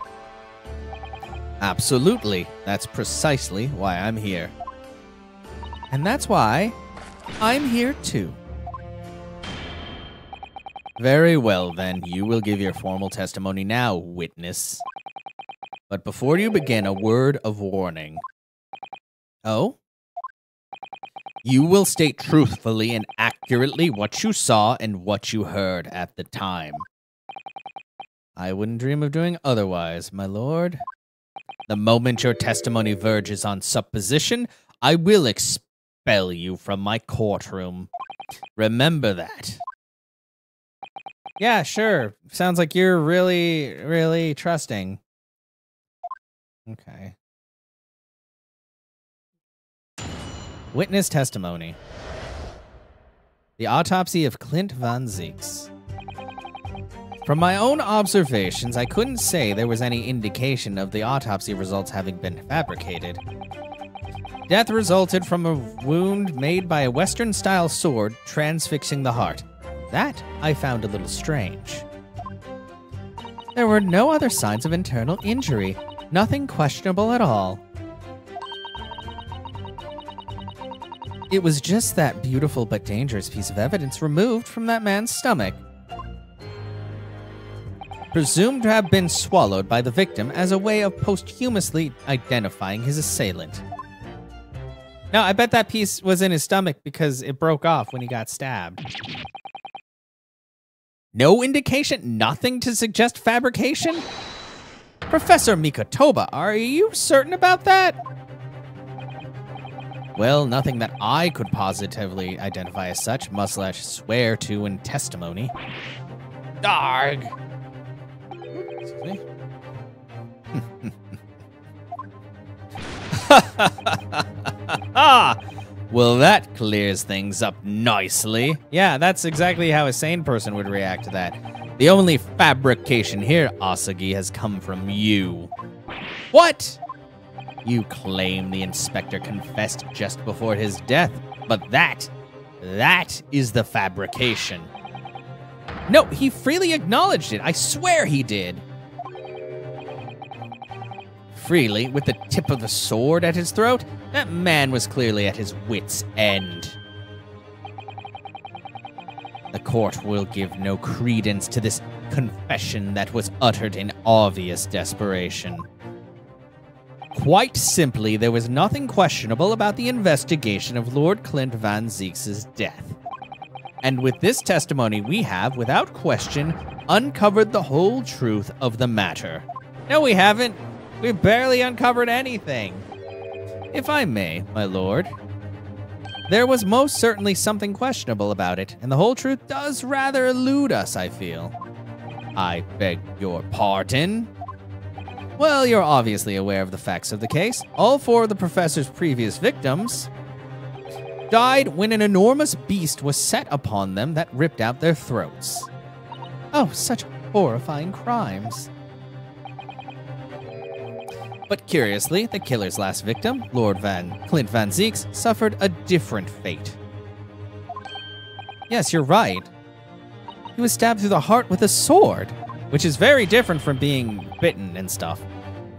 Absolutely. That's precisely why I'm here. And that's why I'm here too. Very well, then. You will give your formal testimony now, witness. But before you begin, a word of warning. Oh? You will state truthfully and accurately what you saw and what you heard at the time. I wouldn't dream of doing otherwise, my lord. The moment your testimony verges on supposition, I will expel you from my courtroom. Remember that. Yeah, sure. Sounds like you're really, really trusting. Okay. Witness testimony. The autopsy of Clint Van Zieks. From my own observations, I couldn't say there was any indication of the autopsy results having been fabricated. Death resulted from a wound made by a Western-style sword transfixing the heart. That I found a little strange. There were no other signs of internal injury. Nothing questionable at all. It was just that beautiful but dangerous piece of evidence removed from that man's stomach. Presumed to have been swallowed by the victim as a way of posthumously identifying his assailant. No, I bet that piece was in his stomach because it broke off when he got stabbed. No indication, nothing to suggest fabrication? Professor Mikotoba, are you certain about that? Well, nothing that I could positively identify as such, much swear to in testimony. Darg! Excuse me? Well, that clears things up nicely. Yeah, that's exactly how a sane person would react to that. The only fabrication here, Asagi, has come from you. What? You claim the inspector confessed just before his death, but that is the fabrication. No, he freely acknowledged it. I swear he did. Freely, with the tip of the sword at his throat? That man was clearly at his wit's end. The court will give no credence to this confession that was uttered in obvious desperation. Quite simply, there was nothing questionable about the investigation of Lord Clint Van Zieks' death. And with this testimony, we have, without question, uncovered the whole truth of the matter. No, we haven't. We've barely uncovered anything. If I may, my lord, there was most certainly something questionable about it, and the whole truth does rather elude us, I feel. I beg your pardon? Well, you're obviously aware of the facts of the case. All four of the professor's previous victims died when an enormous beast was set upon them that ripped out their throats. Oh, such horrifying crimes. But curiously, the killer's last victim, Clint Van Zieks, suffered a different fate. Yes, you're right. He was stabbed through the heart with a sword, which is very different from being bitten and stuff.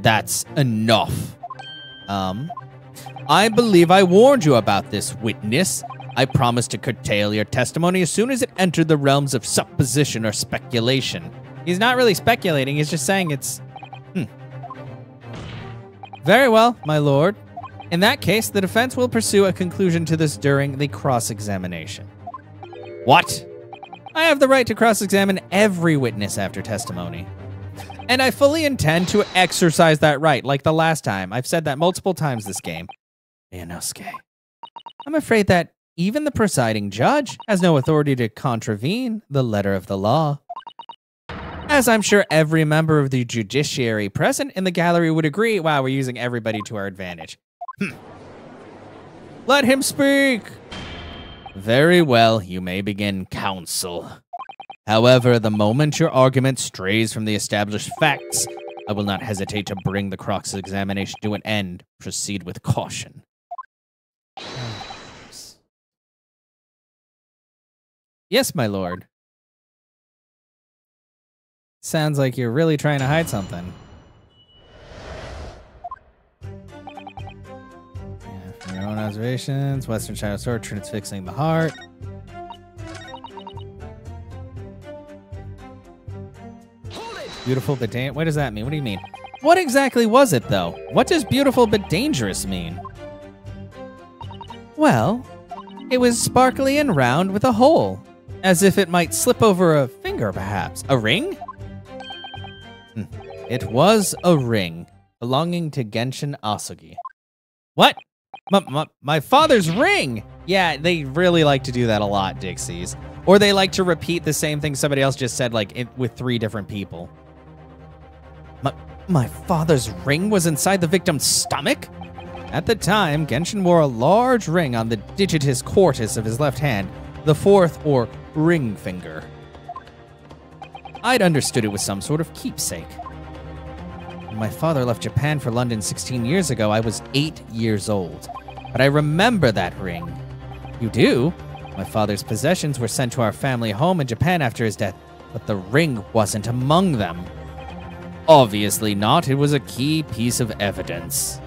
That's enough. I believe I warned you about this, witness. I promised to curtail your testimony as soon as it entered the realms of supposition or speculation. He's not really speculating, he's just saying it's... Very well, my lord. In that case, the defense will pursue a conclusion to this during the cross-examination. What? I have the right to cross-examine every witness after testimony. And I fully intend to exercise that right, like the last time. I've said that multiple times this game. Inosuke. I'm afraid that even the presiding judge has no authority to contravene the letter of the law. As I'm sure every member of the judiciary present in the gallery would agree. Wow, we're using everybody to our advantage. Let him speak! Very well, you may begin, counsel. However, the moment your argument strays from the established facts, I will not hesitate to bring the cross-examination to an end. Proceed with caution. Yes, my lord. Sounds like you're really trying to hide something. Yeah, from your own observations, Western Shadow Sword transfixing the heart. Beautiful but dangerous. What does that mean? What do you mean? What exactly was it, though? What does beautiful but dangerous mean? Well, it was sparkly and round with a hole, as if it might slip over a finger, perhaps. A ring? It was a ring belonging to Genshin Asagi. What? My father's ring! Yeah, they really like to do that a lot, Dixies. Or they like to repeat the same thing somebody else just said, like, with 3 different people. My father's ring was inside the victim's stomach? At the time, Genshin wore a large ring on the digitus quartus of his left hand, the 4th, or ring finger. I'd understood it was some sort of keepsake. When my father left Japan for London 16 years ago, I was 8 years old. But I remember that ring. You do? My father's possessions were sent to our family home in Japan after his death, but the ring wasn't among them. Obviously not. It was a key piece of evidence.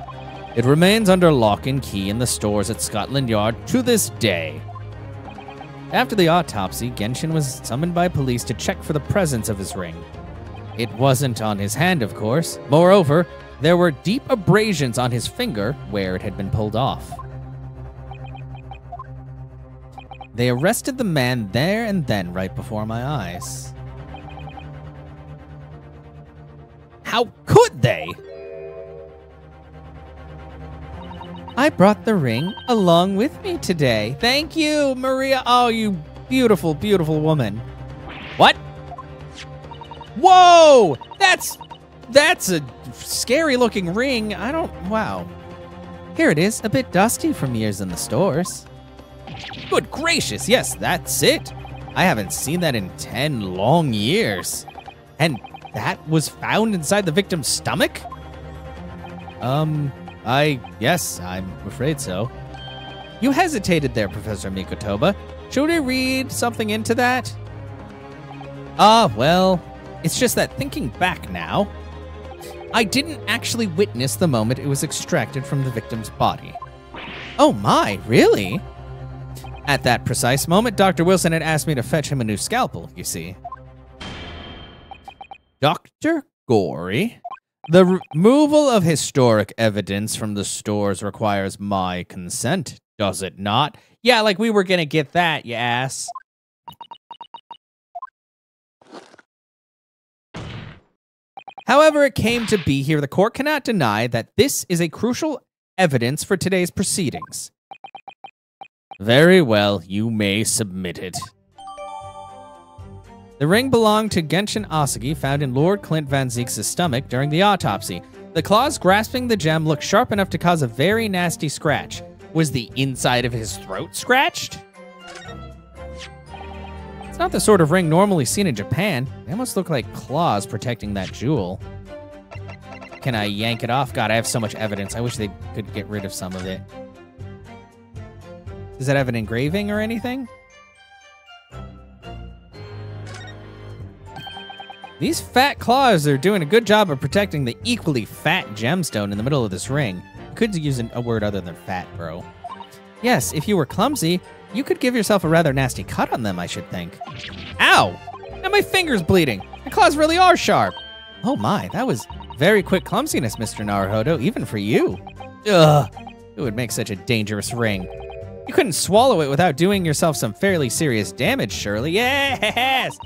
It remains under lock and key in the stores at Scotland Yard to this day. After the autopsy, Genshin was summoned by police to check for the presence of his ring. It wasn't on his hand, of course. Moreover, there were deep abrasions on his finger where it had been pulled off. They arrested the man there and then, right before my eyes. How could they? I brought the ring along with me today. Thank you, Maria. Oh, you beautiful, beautiful woman. What? Whoa! That's a scary looking ring. Wow. Here it is, a bit dusty from years in the stores. Good gracious, yes, that's it. I haven't seen that in 10 long years. And that was found inside the victim's stomach? Yes, I'm afraid so. You hesitated there, Professor Mikotoba. Should we read something into that? Well, it's just that thinking back now, I didn't actually witness the moment it was extracted from the victim's body. Oh my, really? At that precise moment, Dr. Wilson had asked me to fetch him a new scalpel, you see. Dr. Gory? The removal of historic evidence from the stores requires my consent, does it not? Yeah, like we were gonna get that, you ass. However it came to be here, the court cannot deny that this is a crucial evidence for today's proceedings. Very well, you may submit it. The ring belonged to Genshin Asagi, found in Lord Clint Van Zeek's stomach during the autopsy. The claws grasping the gem looked sharp enough to cause a very nasty scratch. Was the inside of his throat scratched? It's not the sort of ring normally seen in Japan. They almost look like claws protecting that jewel. Can I yank it off? God, I have so much evidence. I wish they could get rid of some of it. Does that have an engraving or anything? These fat claws are doing a good job of protecting the equally fat gemstone in the middle of this ring. Could use a word other than fat, bro. Yes, if you were clumsy, you could give yourself a rather nasty cut on them, I should think. Ow! Now my finger's bleeding. The claws really are sharp. Oh my, that was very quick clumsiness, Mr. Naruhodo, even for you. Ugh, it would make such a dangerous ring. You couldn't swallow it without doing yourself some fairly serious damage, surely. Yes!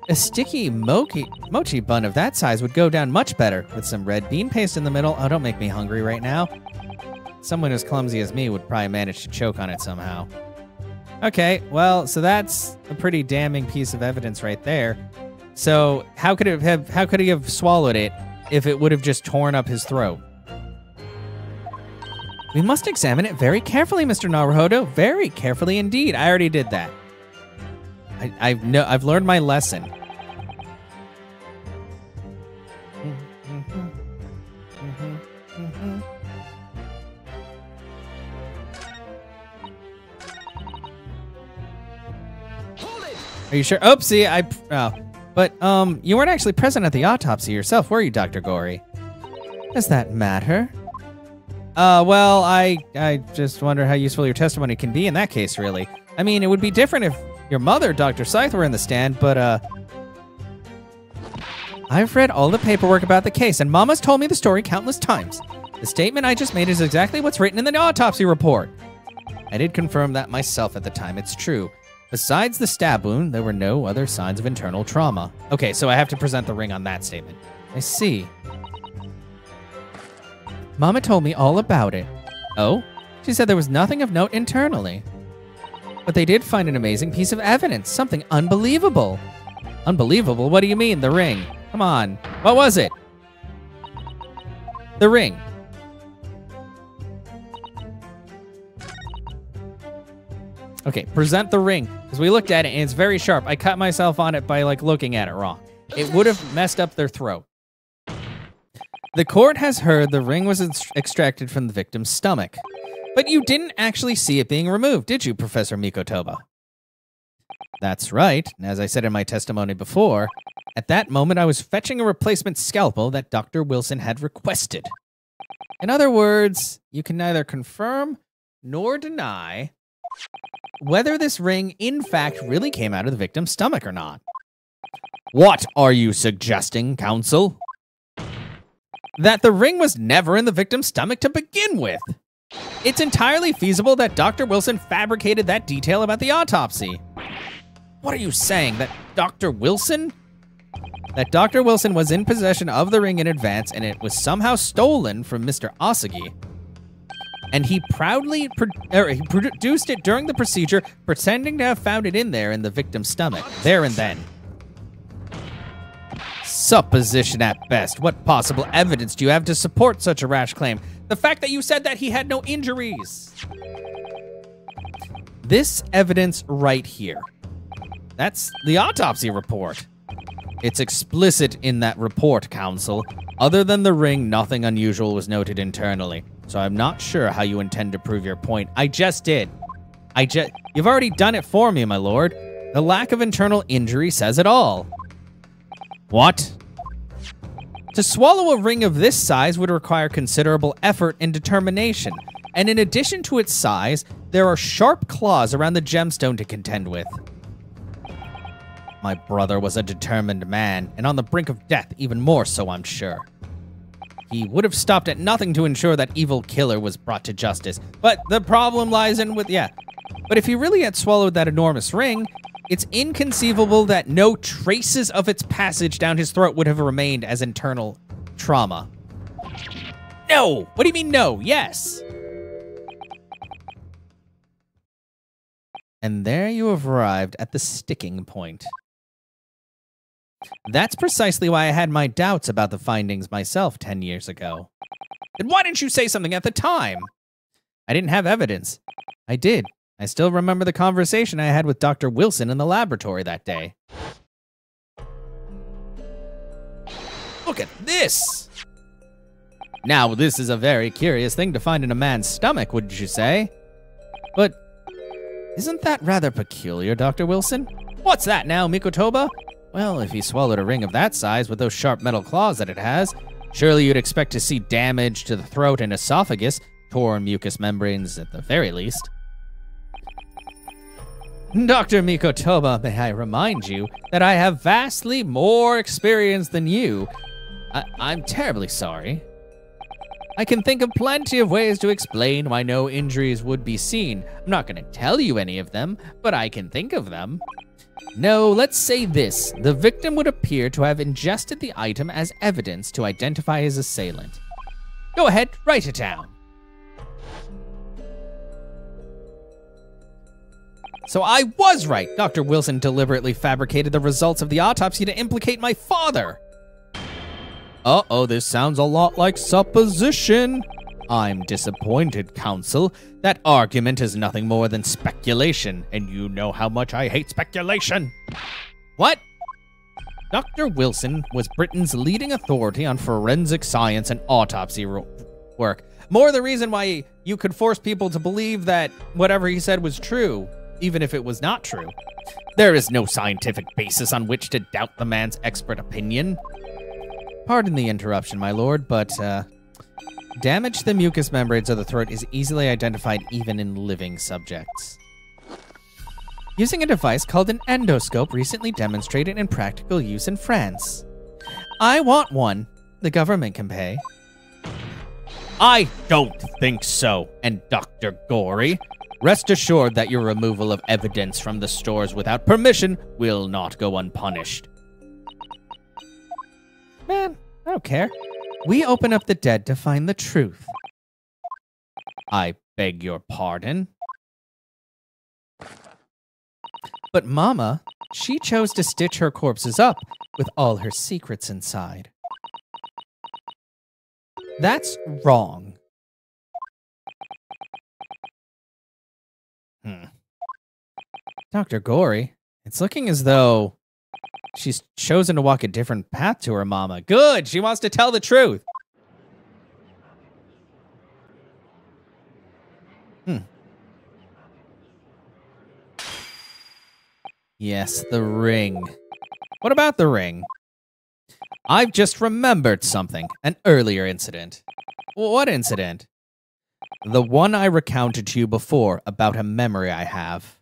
A sticky mochi bun of that size would go down much better with some red bean paste in the middle. Oh, don't make me hungry right now. Someone as clumsy as me would probably manage to choke on it somehow. Okay, well, so that's a pretty damning piece of evidence right there. So how could he have swallowed it if it would have just torn up his throat? We must examine it very carefully, Mr. Naruhodo. Very carefully indeed. I already did that. I've learned my lesson. Are you sure? Oopsie, but you weren't actually present at the autopsy yourself, were you, Dr. Gory? Does that matter? Well, I just wonder how useful your testimony can be in that case, really. I mean, it would be different if your mother, Dr. Scythe, were in the stand, but, I've read all the paperwork about the case, and Mama's told me the story countless times. The statement I just made is exactly what's written in the autopsy report. I did confirm that myself at the time, it's true. Besides the stab wound, there were no other signs of internal trauma. Okay, so I have to present the ring on that statement. I see. Mama told me all about it. Oh? She said there was nothing of note internally. But they did find an amazing piece of evidence, something unbelievable. Unbelievable? What do you mean, the ring? Come on. What was it? The ring. Okay, present the ring. Because we looked at it and it's very sharp. I cut myself on it by looking at it wrong. It would have messed up their throat. The court has heard the ring was extracted from the victim's stomach. But you didn't actually see it being removed, did you, Professor Mikotoba? That's right. And as I said in my testimony before, at that moment I was fetching a replacement scalpel that Dr. Wilson had requested. In other words, you can neither confirm nor deny whether this ring in fact really came out of the victim's stomach or not. What are you suggesting, counsel? That the ring was never in the victim's stomach to begin with. It's entirely feasible that Dr. Wilson fabricated that detail about the autopsy. What are you saying? That Dr. Wilson? That Dr. Wilson was in possession of the ring in advance and it was somehow stolen from Mr. Asagi. And he proudly produced it during the procedure, pretending to have found it in there in the victim's stomach, there and then. Supposition at best. What possible evidence do you have to support such a rash claim? The fact that you said that he had no injuries. This evidence right here. That's the autopsy report. It's explicit in that report, counsel. Other than the ring, nothing unusual was noted internally. So I'm not sure how you intend to prove your point. I just did. You've already done it for me, my lord. The lack of internal injury says it all. What? To swallow a ring of this size would require considerable effort and determination. And in addition to its size, there are sharp claws around the gemstone to contend with. My brother was a determined man, and on the brink of death, even more so, I'm sure. He would have stopped at nothing to ensure that evil killer was brought to justice. But the problem lies in with, But if he really had swallowed that enormous ring, it's inconceivable that no traces of its passage down his throat would have remained as internal trauma. No! What do you mean no? Yes! And there you have arrived at the sticking point. That's precisely why I had my doubts about the findings myself 10 years ago. Then why didn't you say something at the time? I didn't have evidence. I did. I still remember the conversation I had with Dr. Wilson in the laboratory that day. Look at this! Now, this is a very curious thing to find in a man's stomach, wouldn't you say? But isn't that rather peculiar, Dr. Wilson? What's that now, Mikotoba? Well, if he swallowed a ring of that size with those sharp metal claws that it has, surely you'd expect to see damage to the throat and esophagus, torn mucous membranes at the very least. Dr. Mikotoba, may I remind you that I have vastly more experience than you. I'm terribly sorry. I can think of plenty of ways to explain why no injuries would be seen. I'm not going to tell you any of them, but I can think of them. No, let's say this. The victim would appear to have ingested the item as evidence to identify his assailant. Go ahead, write it down. So I was right. Dr. Wilson deliberately fabricated the results of the autopsy to implicate my father. Uh-oh, this sounds a lot like supposition. I'm disappointed, counsel. That argument is nothing more than speculation, and you know how much I hate speculation. What? Dr. Wilson was Britain's leading authority on forensic science and autopsy work. More the reason why you could force people to believe that whatever he said was true, even if it was not true. There is no scientific basis on which to doubt the man's expert opinion. Pardon the interruption, my lord, but damage to the mucous membranes of the throat is easily identified even in living subjects. Using a device called an endoscope recently demonstrated in practical use in France. I want one. The government can pay. I don't think so. And Dr. Gory, rest assured that your removal of evidence from the stores without permission will not go unpunished. Man, I don't care. We open up the dead to find the truth. I beg your pardon? But Mama, she chose to stitch her corpses up with all her secrets inside. That's wrong. Dr. Gory, it's looking as though she's chosen to walk a different path to her mama. Good, she wants to tell the truth. Yes, the ring. What about the ring? I've just remembered something. An earlier incident. What incident? The one I recounted to you before about a memory I have.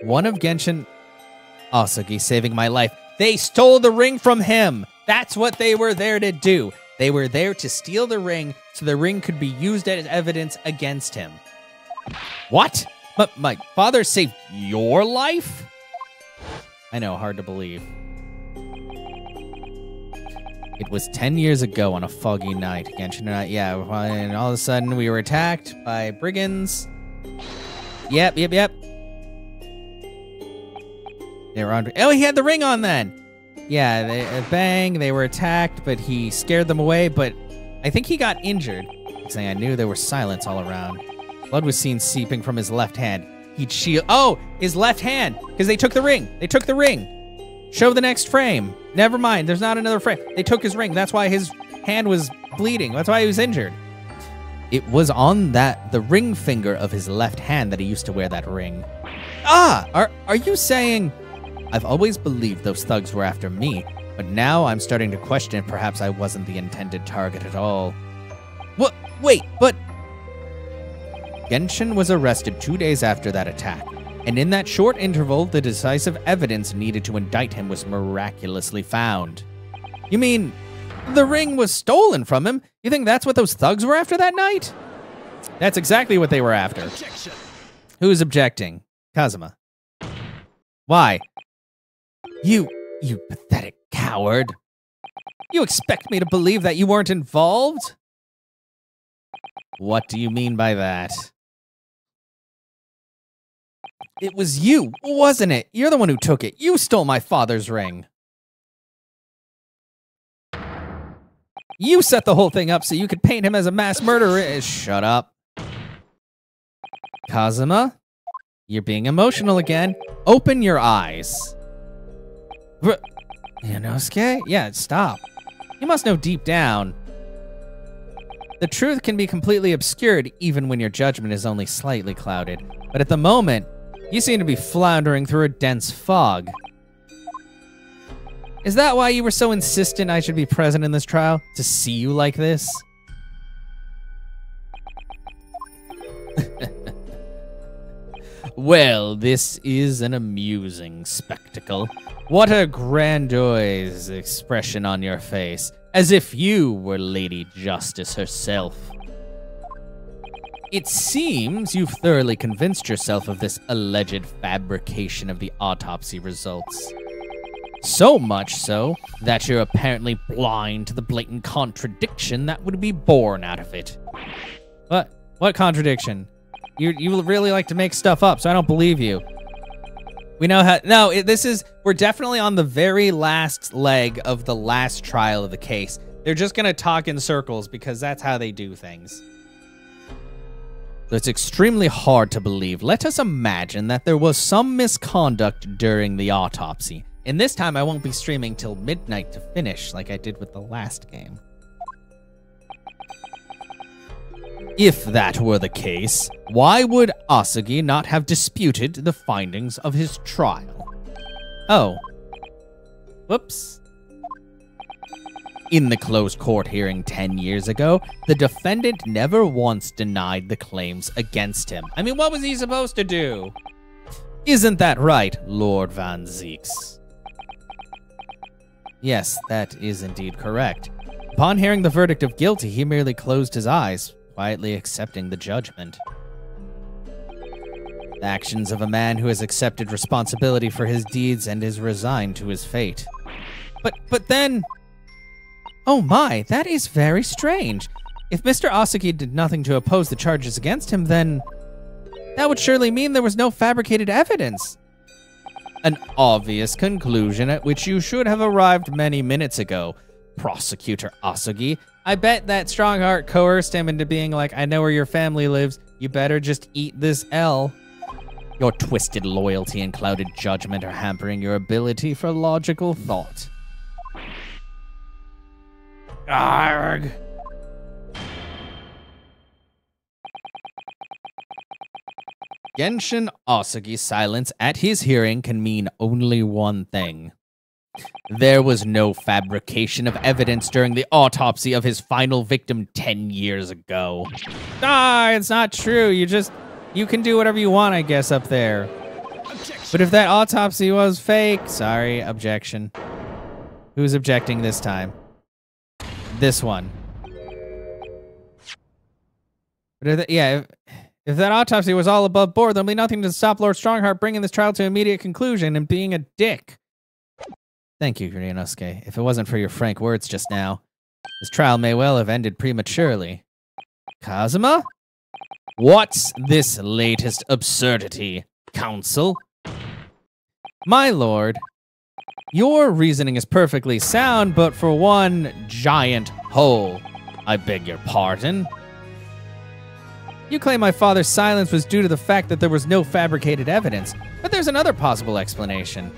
One of Genshin Asugi saving my life. They stole the ring from him. That's what they were there to do. They were there to steal the ring so the ring could be used as evidence against him. What? But my father saved your life? I know, hard to believe. It was 10 years ago on a foggy night. Genshin and I, yeah, and all of a sudden we were attacked by brigands. Yep. They were on. Oh, he had the ring on then. Yeah, they were attacked, but he scared them away, but I think he got injured. Saying I knew there was silence all around. Blood was seen seeping from his left hand. He'd shield. Oh, his left hand, because they took the ring. They took the ring. Show the next frame. Never mind, there's not another frame. They took his ring. That's why his hand was bleeding. That's why he was injured. It was on the ring finger of his left hand that he used to wear that ring. Ah, are you saying... I've always believed those thugs were after me, but now I'm starting to question if perhaps I wasn't the intended target at all. What? Wait, but... Genshin was arrested 2 days after that attack, and in that short interval, the decisive evidence needed to indict him was miraculously found. You mean, the ring was stolen from him? You think that's what those thugs were after that night? That's exactly what they were after. Objection. Who's objecting? Kazuma. Why? You pathetic coward. You expect me to believe that you weren't involved? What do you mean by that? It was you, wasn't it? You're the one who took it. You stole my father's ring. You set the whole thing up so you could paint him as a mass murderer. Shut up. Kazuma, you're being emotional again. Open your eyes. Inosuke? Yeah, stop. You must know deep down. The truth can be completely obscured even when your judgment is only slightly clouded. But at the moment, you seem to be floundering through a dense fog. Is that why you were so insistent I should be present in this trial? To see you like this? Well, this is an amusing spectacle. What a grandiose expression on your face, as if you were Lady Justice herself. It seems you've thoroughly convinced yourself of this alleged fabrication of the autopsy results. So much so that you're apparently blind to the blatant contradiction that would be born out of it. What contradiction? You really like to make stuff up, so I don't believe you. We know how... No, we're definitely on the very last leg of the last trial of the case. They're just going to talk in circles because that's how they do things. So it's extremely hard to believe. Let us imagine that there was some misconduct during the autopsy. And this time I won't be streaming till midnight to finish like I did with the last game. If that were the case, why would Asugi not have disputed the findings of his trial? Oh. Whoops. In the closed court hearing 10 years ago, the defendant never once denied the claims against him. I mean, what was he supposed to do? Isn't that right, Lord Van Zieks? Yes, that is indeed correct. Upon hearing the verdict of guilty, he merely closed his eyes, quietly accepting the judgment. The actions of a man who has accepted responsibility for his deeds and is resigned to his fate. But then... Oh my, that is very strange. If Mr. Asagi did nothing to oppose the charges against him, then that would surely mean there was no fabricated evidence. An obvious conclusion at which you should have arrived many minutes ago, Prosecutor Asagi. I bet that strong heart coerced him into being like, I know where your family lives. You better just eat this L. Your twisted loyalty and clouded judgment are hampering your ability for logical thought. Arrgh. Genshin Asagi's silence at his hearing can mean only one thing. There was no fabrication of evidence during the autopsy of his final victim 10 years ago. Ah, it's not true. You can do whatever you want, I guess, up there. Objection. But if that autopsy was fake, sorry, objection. Who's objecting this time? This one. But if that autopsy was all above board, there'll be nothing to stop Lord Strongheart bringing this trial to immediate conclusion and being a dick. Thank you, Ryunosuke. If it wasn't for your frank words just now, this trial may well have ended prematurely. Kazuma? What's this latest absurdity, counsel? My lord, your reasoning is perfectly sound, but for one giant hole. I beg your pardon? You claim my father's silence was due to the fact that there was no fabricated evidence, but there's another possible explanation.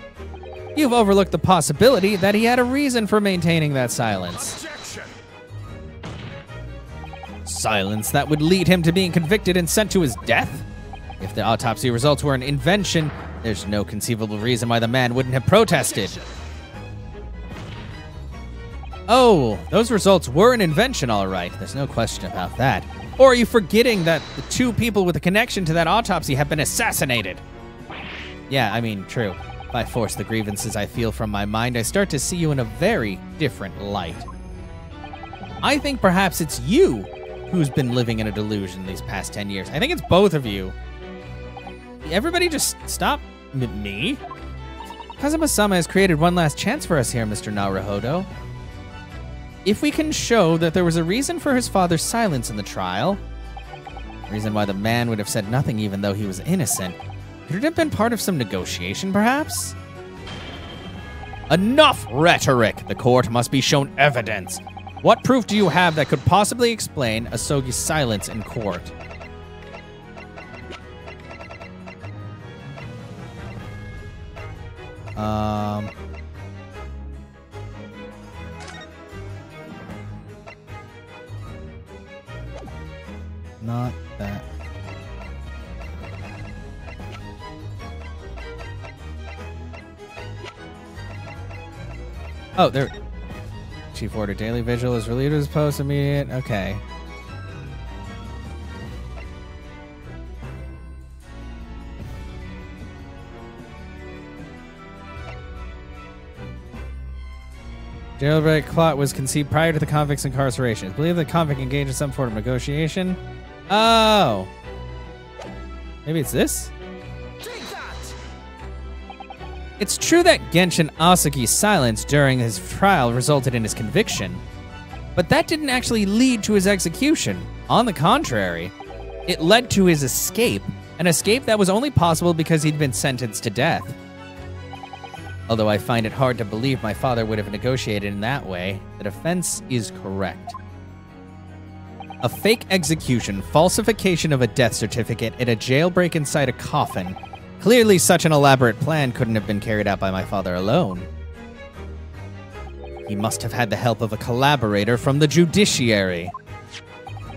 You've overlooked the possibility that he had a reason for maintaining that silence. Objection. Silence that would lead him to being convicted and sent to his death? If the autopsy results were an invention, there's no conceivable reason why the man wouldn't have protested. Oh, those results were an invention, all right. There's no question about that. Or are you forgetting that the two people with a connection to that autopsy have been assassinated? Yeah, I mean, true. If I force the grievances I feel from my mind, I start to see you in a very different light. I think perhaps it's you who's been living in a delusion these past 10 years. I think it's both of you. Everybody just stop. Me? Kazuma-sama has created one last chance for us here, Mr. Naruhodo. If we can show that there was a reason for his father's silence in the trial, a reason why the man would have said nothing even though he was innocent, could it have been part of some negotiation, perhaps? Enough rhetoric! The court must be shown evidence. What proof do you have that could possibly explain Asogi's silence in court? Not that. Oh, there. Chief order daily vigil is relieved of his post immediate. Okay. Jailbreak plot was conceived prior to the convict's incarceration. It's believed the convict engaged in some form of negotiation. Oh. Maybe it's this? Take that. It's true that Genshin Asagi's silence during his trial resulted in his conviction, but that didn't actually lead to his execution. On the contrary, it led to his escape, an escape that was only possible because he'd been sentenced to death. Although I find it hard to believe my father would have negotiated in that way, the defense is correct. A fake execution, falsification of a death certificate, and a jailbreak inside a coffin. Clearly such an elaborate plan couldn't have been carried out by my father alone. He must have had the help of a collaborator from the judiciary.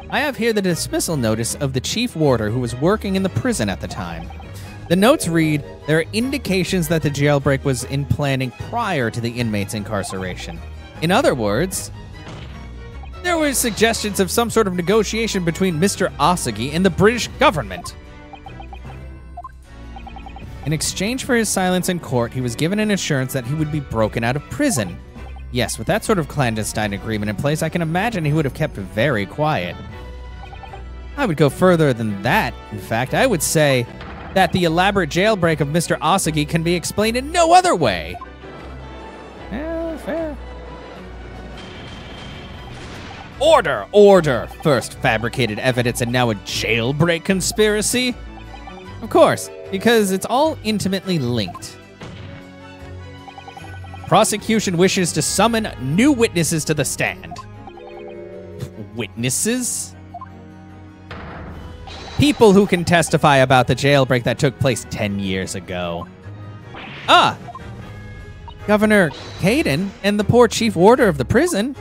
I have here the dismissal notice of the chief warder who was working in the prison at the time. The notes read, there are indications that the jailbreak was in planning prior to the inmate's incarceration. In other words, there were suggestions of some sort of negotiation between Mr. Asagi and the British government. In exchange for his silence in court, he was given an assurance that he would be broken out of prison. Yes, with that sort of clandestine agreement in place, I can imagine he would have kept very quiet. I would go further than that. In fact, I would say that the elaborate jailbreak of Mr. Asagi can be explained in no other way. Yeah, fair. Order! Order! First fabricated evidence and now a jailbreak conspiracy? Of course, because it's all intimately linked. Prosecution wishes to summon new witnesses to the stand. Witnesses? People who can testify about the jailbreak that took place 10 years ago. Ah! Governor Caden and the poor chief warder of the prison.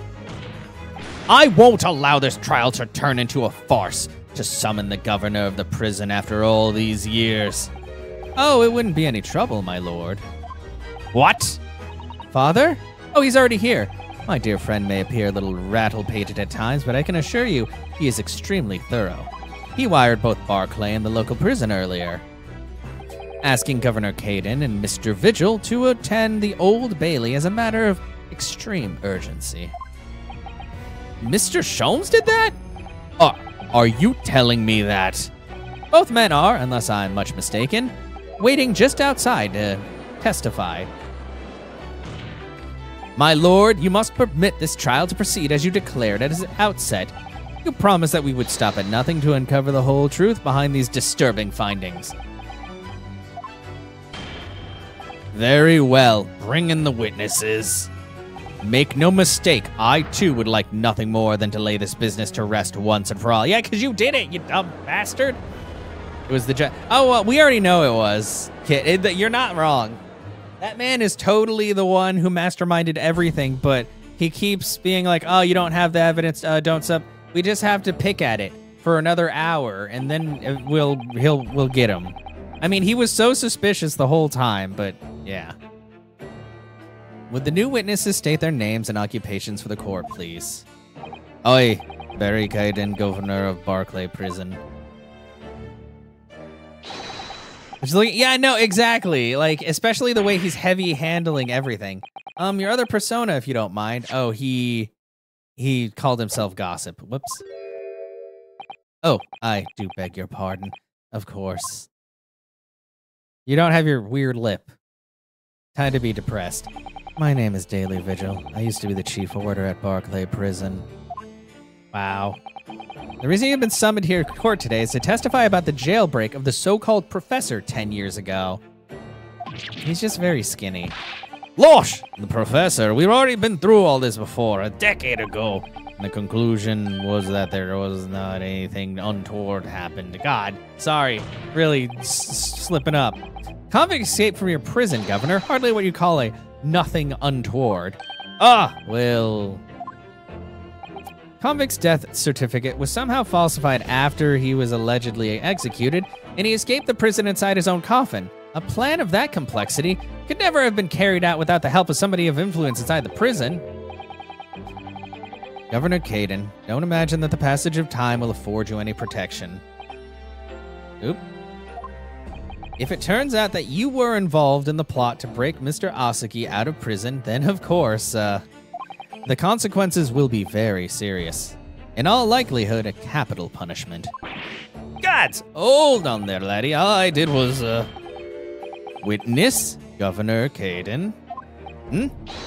I won't allow this trial to turn into a farce to summon the governor of the prison after all these years. Oh, it wouldn't be any trouble, my lord. What? Father? Oh, he's already here. My dear friend may appear a little rattle-pated at times, but I can assure you he is extremely thorough. He wired both Barclay and the local prison earlier, asking Governor Caden and Mr. Vigil to attend the Old Bailey as a matter of extreme urgency. Mr. Sholmes did that? Are you telling me that? Both men are, unless I'm much mistaken, waiting just outside to testify. My lord, you must permit this trial to proceed as you declared at its outset. You promised that we would stop at nothing to uncover the whole truth behind these disturbing findings. Very well, bring in the witnesses. Make no mistake, I too would like nothing more than to lay this business to rest once and for all. Yeah, because you did it, you dumb bastard. It was the judge. Oh, well, we already know it was. Kid, you're not wrong. That man is totally the one who masterminded everything, but he keeps being like, oh, you don't have the evidence, don't sub. We just have to pick at it for another hour, and then we'll get him. I mean, he was so suspicious the whole time, but yeah. Would the new witnesses state their names and occupations for the court, please? Oi, Barry Caden, governor of Barclay Prison. Yeah, no, exactly. Like, especially the way he's heavy handling everything. Your other persona, if you don't mind. Oh, he called himself Gossip. Whoops. Oh, I do beg your pardon. Of course. You don't have your weird lip. Time to be depressed. My name is Daily Vigil. I used to be the chief warder at Barclay Prison. Wow. The reason you've been summoned here to court today is to testify about the jailbreak of the so-called professor 10 years ago. He's just very skinny. Losh! The professor, we've already been through all this before, a decade ago. And the conclusion was that there was not anything untoward happened. God, sorry, really slipping up. Convict escaped from your prison, Governor. Hardly what you call a nothing untoward. Ah, well... Convict's death certificate was somehow falsified after he was allegedly executed, and he escaped the prison inside his own coffin. A plan of that complexity could never have been carried out without the help of somebody of influence inside the prison. Governor Caden, don't imagine that the passage of time will afford you any protection. Oop. If it turns out that you were involved in the plot to break Mr. Asaki out of prison, then of course, the consequences will be very serious. In all likelihood, a capital punishment. Gods! Hold on there, laddie. All I did was, witness Governor Caden.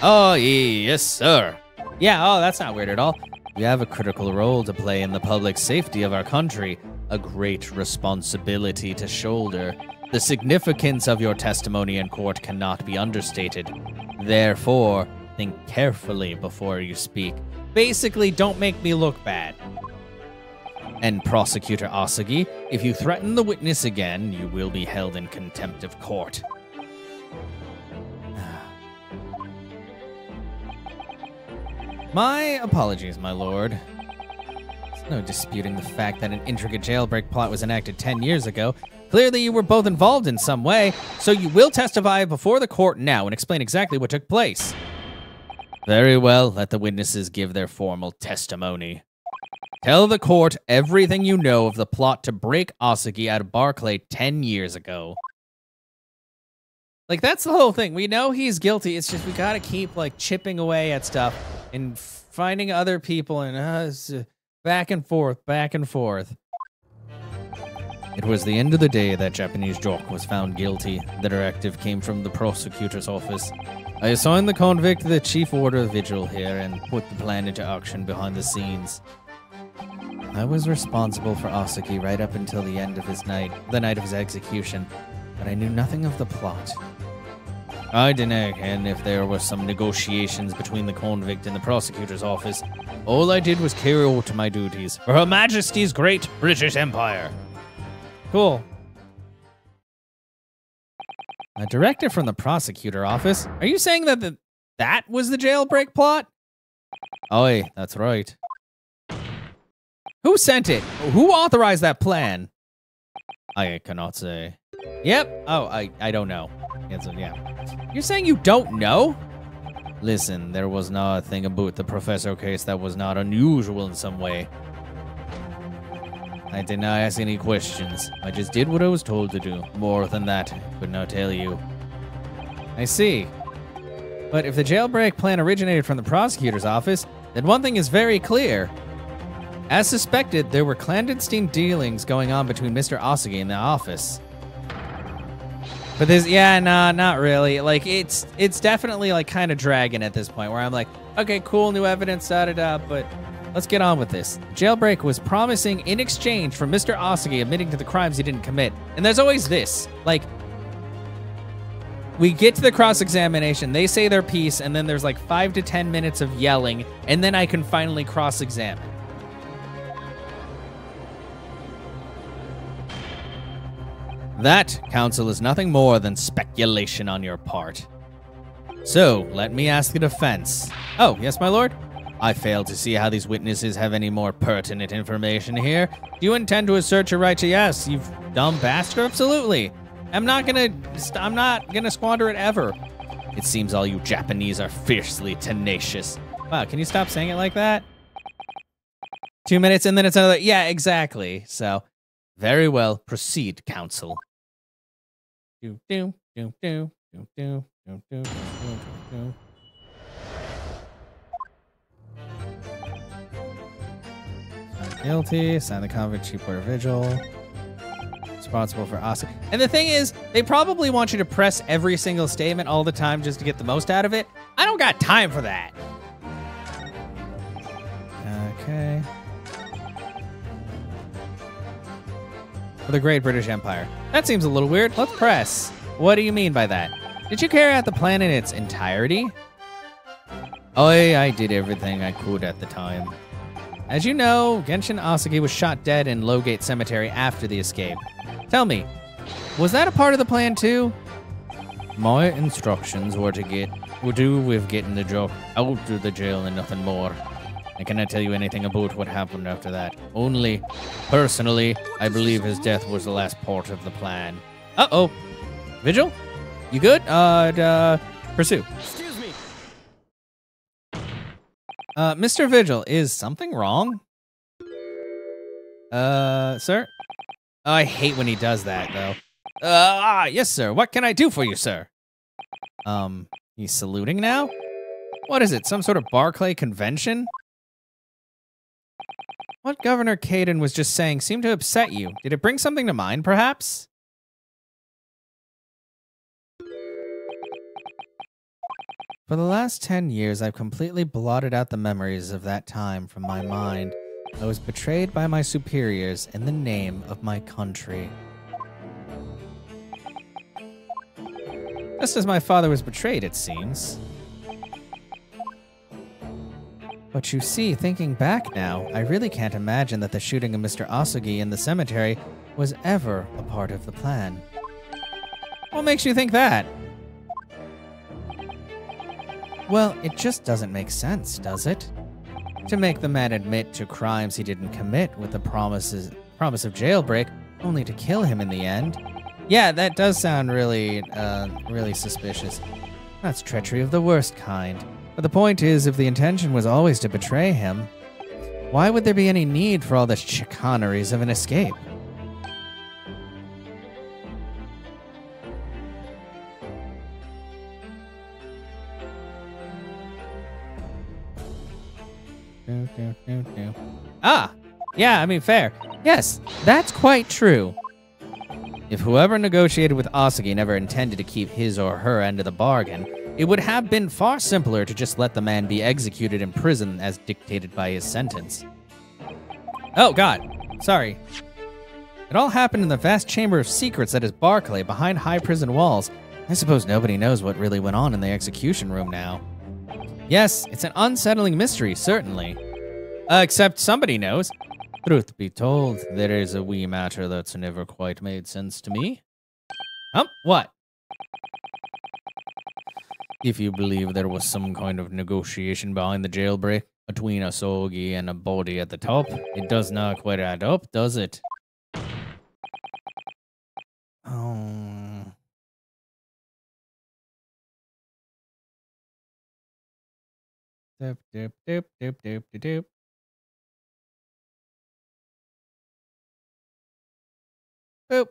Oh, yes, sir. Yeah, oh, that's not weird at all. You have a critical role to play in the public safety of our country. A great responsibility to shoulder. The significance of your testimony in court cannot be understated. Therefore, think carefully before you speak. Basically, don't make me look bad. And Prosecutor Asagi, if you threaten the witness again, you will be held in contempt of court. My apologies, my lord. There's no disputing the fact that an intricate jailbreak plot was enacted 10 years ago. Clearly, you were both involved in some way, so you will testify before the court now and explain exactly what took place. Very well, let the witnesses give their formal testimony. Tell the court everything you know of the plot to break Asagi out of Barclay 10 years ago. Like, that's the whole thing. We know he's guilty. It's just we gotta keep, like, chipping away at stuff and finding other people and back and forth, back and forth. It was the end of the day that Japanese jock was found guilty. The directive came from the prosecutor's office. I assigned the convict the chief order vigil here and put the plan into action behind the scenes. I was responsible for Asaki right up until the end of the night of his execution, but I knew nothing of the plot. I didn't know if there were some negotiations between the convict and the prosecutor's office. All I did was carry out my duties for Her Majesty's Great British Empire. Cool. A directive from the prosecutor office? Are you saying that that was the jailbreak plot? Aye, that's right. Who sent it? Who authorized that plan? I cannot say. Yep. Oh, I don't know. Yeah. You're saying you don't know? Listen, there was nothing about the professor case that was not unusual in some way. I did not ask any questions. I just did what I was told to do. More than that, I could not tell you. I see. But if the jailbreak plan originated from the prosecutor's office, then one thing is very clear. As suspected, there were clandestine dealings going on between Mr. Asagi and the office. But there's, yeah, nah, not really. Like, it's definitely, like, kind of dragging at this point, where I'm like, okay, cool, new evidence, da-da-da, but let's get on with this. Jailbreak was promising in exchange for Mr. Asagi admitting to the crimes he didn't commit. And there's always this, like, we get to the cross-examination, they say their piece, and then there's like 5 to 10 minutes of yelling, and then I can finally cross-examine. That, counsel, is nothing more than speculation on your part. So, let me ask the defense. Oh, yes, my lord? I fail to see how these witnesses have any more pertinent information here. Do you intend to assert your right to yes, you dumb bastard? Absolutely. I'm not gonna squander it ever. It seems all you Japanese are fiercely tenacious. Wow, can you stop saying it like that? 2 minutes and then it's another, yeah, exactly. So, very well, proceed, counsel. Guilty, sign the convict chief order vigil. Responsible for Asaki. And the thing is, they probably want you to press every single statement all the time just to get the most out of it. I don't got time for that. Okay. For the Great British Empire. That seems a little weird. Let's press. What do you mean by that? Did you carry out the plan in its entirety? Oh, I did everything I could at the time. As you know, Genshin Asagi was shot dead in Lowgate Cemetery after the escape. Tell me, was that a part of the plan too? My instructions were do with getting the joke out of the jail and nothing more. I cannot tell you anything about what happened after that. Only, personally, I believe his death was the last part of the plan. Uh-oh. Vigil? You good? Pursue. Excuse me. Mr. Vigil, is something wrong? Sir? Oh, I hate when he does that, though. Yes, sir. What can I do for you, sir? He's saluting now? What is it, some sort of Barclay convention? What Governor Caden was just saying seemed to upset you. Did it bring something to mind, perhaps? For the last 10 years, I've completely blotted out the memories of that time from my mind. I was betrayed by my superiors in the name of my country. Just as my father was betrayed, it seems. But you see, thinking back now, I really can't imagine that the shooting of Mr. Asagi in the cemetery was ever a part of the plan. What makes you think that? Well, it just doesn't make sense, does it? To make the man admit to crimes he didn't commit with the promise of jailbreak, only to kill him in the end. Yeah, that does sound really suspicious. That's treachery of the worst kind. But the point is, if the intention was always to betray him, why would there be any need for all the chicaneries of an escape? Ah! Yeah, I mean, fair. Yes, that's quite true. If whoever negotiated with Asagi never intended to keep his or her end of the bargain, it would have been far simpler to just let the man be executed in prison as dictated by his sentence. Oh, God. Sorry. It all happened in the vast chamber of secrets that is Barclay, behind high prison walls. I suppose nobody knows what really went on in the execution room now. Yes, it's an unsettling mystery, certainly. Except somebody knows. Truth be told, there is a wee matter that's never quite made sense to me. What? If you believe there was some kind of negotiation behind the jailbreak between Asagi and a body at the top, it does not quite add up, does it? Oh. Doop, doop, doop, doop, doop, doop, doop. Boop.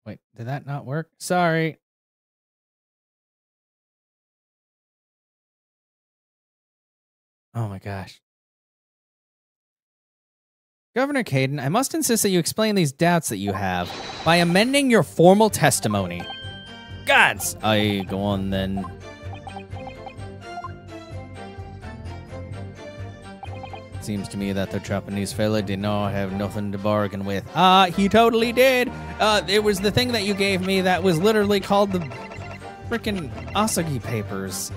Wait, did that not work? Sorry. Oh my gosh. Governor Caden, I must insist that you explain these doubts that you have by amending your formal testimony. Gods! I go on then. Seems to me that the Japanese fella did not have nothing to bargain with. He totally did. It was the thing that you gave me that was literally called the frickin' Asagi papers.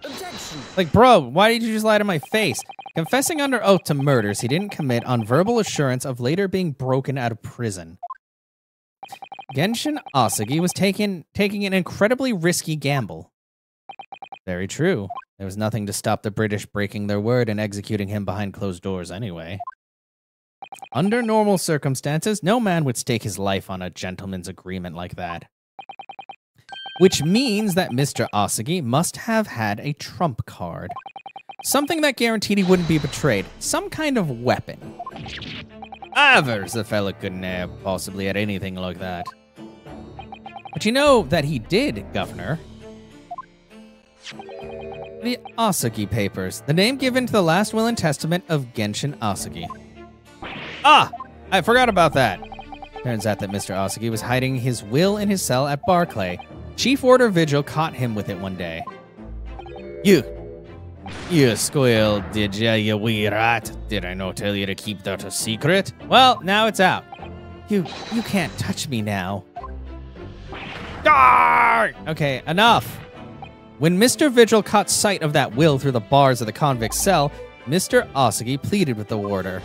Objection. Like, bro, why did you just lie to my face? Confessing under oath to murders he didn't commit on verbal assurance of later being broken out of prison. Genshin Asagi was taking an incredibly risky gamble. Very true. There was nothing to stop the British breaking their word and executing him behind closed doors anyway. Under normal circumstances, no man would stake his life on a gentleman's agreement like that. Which means that Mr. Asagi must have had a trump card. Something that guaranteed he wouldn't be betrayed. Some kind of weapon. Avers, the fella couldn't have possibly had anything like that. But you know that he did, Governor. The Asagi Papers, the name given to the last will and testament of Genshin Asagi. I forgot about that. Turns out that Mr. Asagi was hiding his will in his cell at Barclay. Chief Warder Vigil caught him with it one day. You squealed, did ya, you wee rat? Did I not tell you to keep that a secret? Well, now it's out. You can't touch me now. Okay, enough. When Mr. Vigil caught sight of that will through the bars of the convict's cell, Mr. Asagi pleaded with the warder.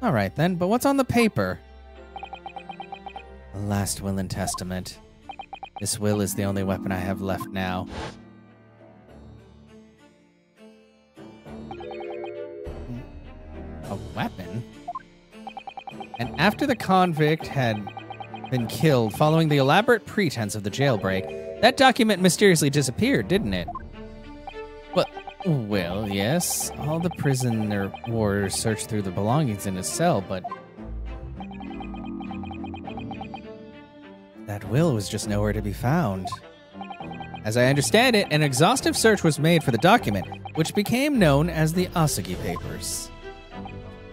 All right then, but what's on the paper? The last will and testament. This will is the only weapon I have left now. A weapon? And after the convict had been killed following the elaborate pretense of the jailbreak, that document mysteriously disappeared, didn't it? Well, yes. All the prisoner warders searched through the belongings in his cell, but that will was just nowhere to be found. As I understand it, an exhaustive search was made for the document, which became known as the Asagi Papers.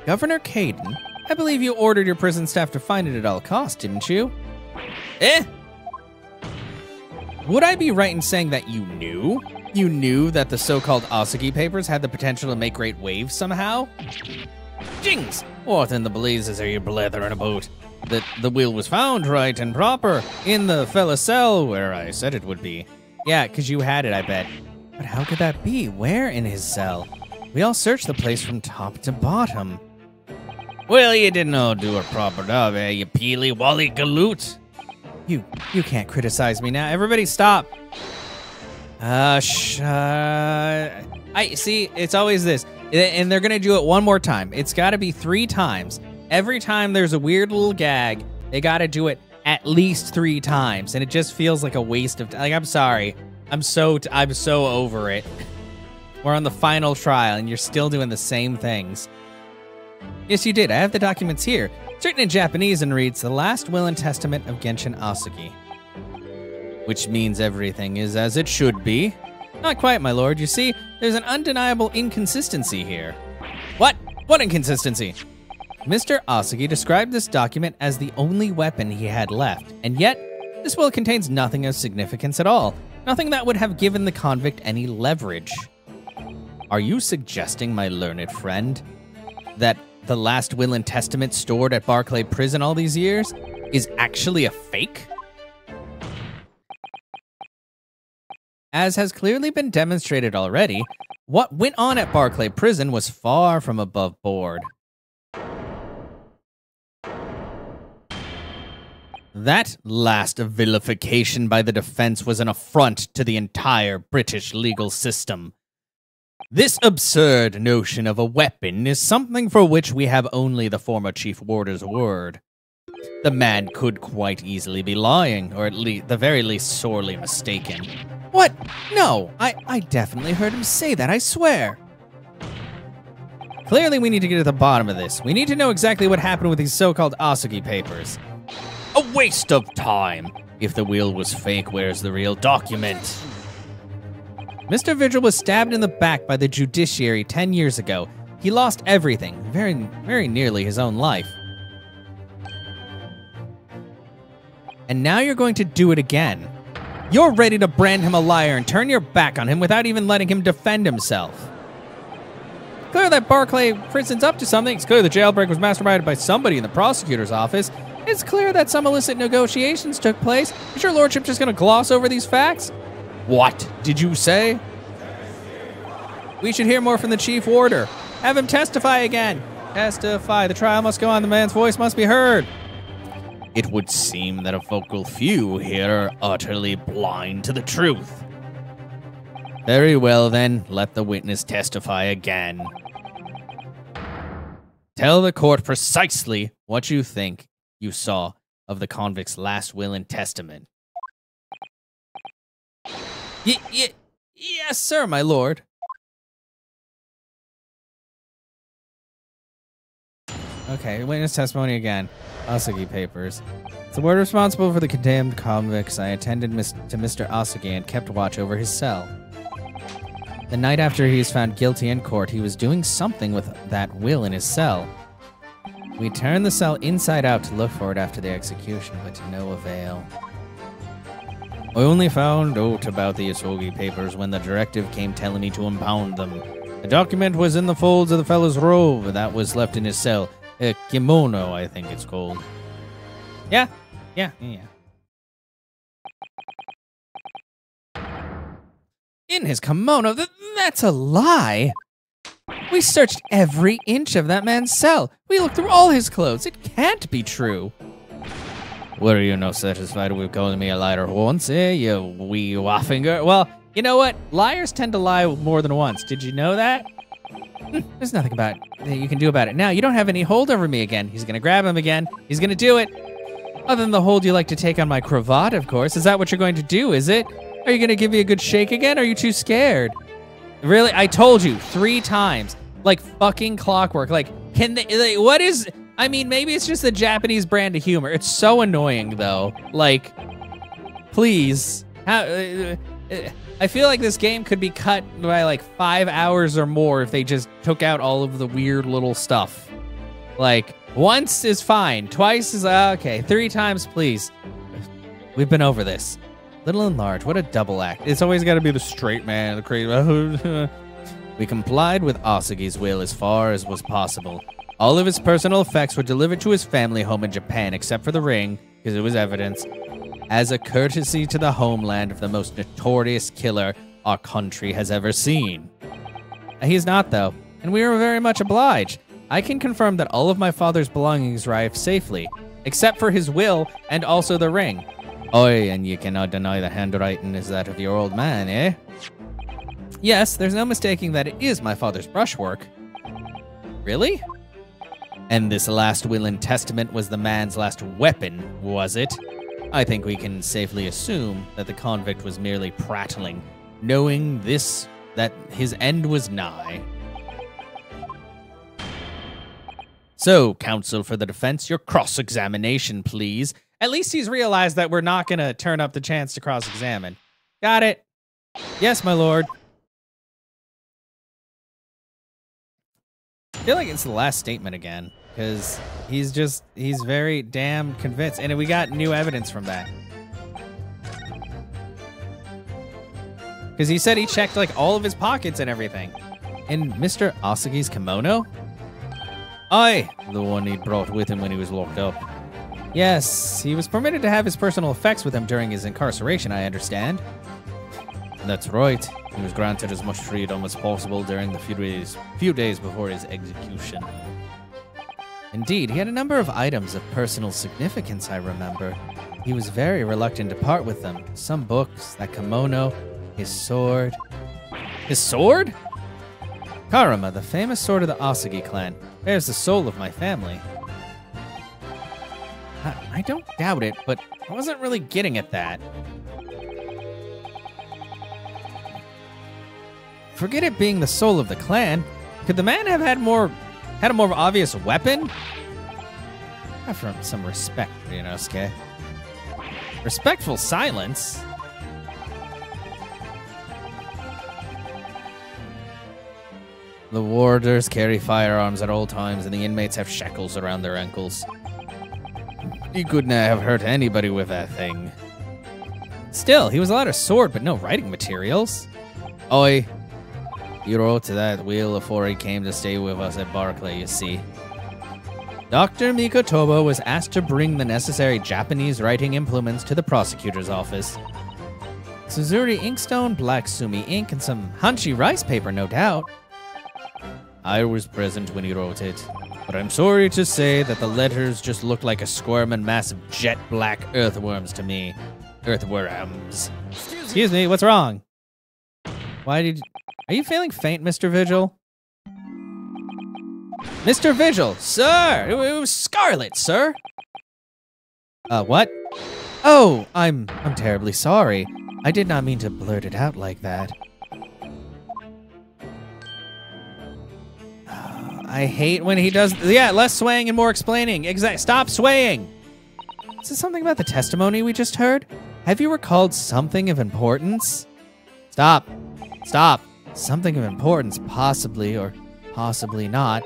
Governor Caden, I believe you ordered your prison staff to find it at all costs, didn't you? Would I be right in saying that you knew? You knew that the so-called Asagi Papers had the potential to make great waves somehow? Jings! What in the blazes are you blethering about? That the will was found right and proper in the fella's cell where I said it would be. Yeah, because you had it, I bet. But how could that be? Where in his cell? We all searched the place from top to bottom. Well, you didn't all do a proper job, you peely wally galoot. You can't criticize me now. Everybody stop. I see, it's always this. And they're gonna do it one more time. It's gotta be 3 times. Every time there's a weird little gag, they gotta do it at least 3 times. And it just feels like a waste of time. Like, I'm sorry. I'm so over it. We're on the final trial and you're still doing the same things. Yes, you did. I have the documents here. It's written in Japanese and reads, The Last Will and Testament of Genshin Asagi. Which means everything is as it should be. Not quite, my lord. You see, there's an undeniable inconsistency here. What? What inconsistency? Mr. Asagi described this document as the only weapon he had left, and yet, this will contains nothing of significance at all. Nothing that would have given the convict any leverage. Are you suggesting, my learned friend, that the last will and testament stored at Barclay Prison all these years is actually a fake? As has clearly been demonstrated already, what went on at Barclay Prison was far from above board. That last vilification by the defense was an affront to the entire British legal system. This absurd notion of a weapon is something for which we have only the former chief warder's word. The man could quite easily be lying, or at least, the very least, sorely mistaken. What? No, I definitely heard him say that, I swear. Clearly, we need to get to the bottom of this. We need to know exactly what happened with these so-called Asagi papers. A waste of time. If the will was fake, where's the real document? Mr. Vigil was stabbed in the back by the judiciary 10 years ago. He lost everything, very nearly his own life. And now you're going to do it again. You're ready to brand him a liar and turn your back on him without even letting him defend himself. Clear that Barclay Prison's up to something. It's clear the jailbreak was masterminded by somebody in the prosecutor's office. It's clear that some illicit negotiations took place. Is your lordship just going to gloss over these facts? What did you say? We should hear more from the chief warder. Have him testify again. Testify. The trial must go on. The man's voice must be heard. It would seem that a vocal few here are utterly blind to the truth. Very well, then. Let the witness testify again. Tell the court precisely what you think you saw of the convict's last will and testament. Yes, sir, my lord. Okay, witness testimony again. Asagi papers. As the word responsible for the condemned convicts, I attended to Mr. Asagi and kept watch over his cell. The night after he was found guilty in court, he was doing something with that will in his cell. We turned the cell inside out to look for it after the execution, but to no avail. I only found out about the Asagi papers when the directive came telling me to impound them. The document was in the folds of the fellow's robe that was left in his cell. A kimono, I think it's called. Yeah. In his kimono? That's a lie! We searched every inch of that man's cell. We looked through all his clothes. It can't be true. Were you not satisfied with calling me a liar once, eh, you wee waffinger? Well, you know what? Liars tend to lie more than once. Did you know that? There's nothing about it you can do about it. Now, you don't have any hold over me again. He's gonna grab him again. He's gonna do it. Other than the hold you like to take on my cravat, of course. Is that what you're going to do, is it? Are you gonna give me a good shake again? Or are you too scared? Really? I told you 3 times. Like fucking clockwork. Like, can they, like, what is, I mean, maybe it's just the Japanese brand of humor. It's so annoying, though. Like, please. I feel like this game could be cut by like 5 hours or more if they just took out all of the weird little stuff. Like, once is fine. Twice is, okay. 3 times, please. We've been over this. Little and large, what a double act. It's always got to be the straight man, the crazy. We complied with Asagi's will as far as was possible. All of his personal effects were delivered to his family home in Japan, except for the ring, because it was evidence, as a courtesy to the homeland of the most notorious killer our country has ever seen. He's not, though, and we are very much obliged. I can confirm that all of my father's belongings arrived safely, except for his will and also the ring. Oi, and you cannot deny the handwriting is that of your old man, eh? Yes, there's no mistaking that it is my father's brushwork. Really? And this last will and testament was the man's last weapon, was it? I think we can safely assume that the convict was merely prattling, knowing that his end was nigh. So, counsel for the defense, your cross-examination, please. At least he's realized that we're not going to turn up the chance to cross-examine. Got it. Yes, my lord. I feel like it's the last statement again, because he's very damn convinced. And we got new evidence from that. Because he said he checked like all of his pockets and everything. In Mr. Asagi's kimono? Aye, the one he'd brought with him when he was locked up. Yes, he was permitted to have his personal effects with him during his incarceration, I understand. That's right. He was granted as much freedom as possible during the few days before his execution. Indeed, he had a number of items of personal significance, I remember. He was very reluctant to part with them. Some books, that kimono, his sword. His sword? Karama, the famous sword of the Asagi clan, bears the soul of my family. I don't doubt it, but I wasn't really getting at that. Forget it being the soul of the clan. Could the man have had a more obvious weapon? Have some respect, Ryunosuke. Respectful silence? The warders carry firearms at all times, and the inmates have shackles around their ankles. He couldn't have hurt anybody with that thing. Still, he was allowed a sword, but no writing materials. Oi. He wrote to that wheel before he came to stay with us at Barclay, you see. Dr. Mikotoba was asked to bring the necessary Japanese writing implements to the prosecutor's office. Suzuri inkstone, black sumi ink, and some Hanshi rice paper, no doubt. I was present when he wrote it, but I'm sorry to say that the letters just looked like a squirming mass of jet black earthworms to me. Earthworms. Excuse me, what's wrong? Are you feeling faint, Mr. Vigil? Mr. Vigil, sir! It was Scarlet, sir! What? Oh, I'm terribly sorry. I did not mean to blurt it out like that. I hate when he does... Yeah, less swaying and more explaining. Stop swaying! Is this something about the testimony we just heard? Have you recalled something of importance? Stop. Stop. Something of importance, possibly, or possibly not.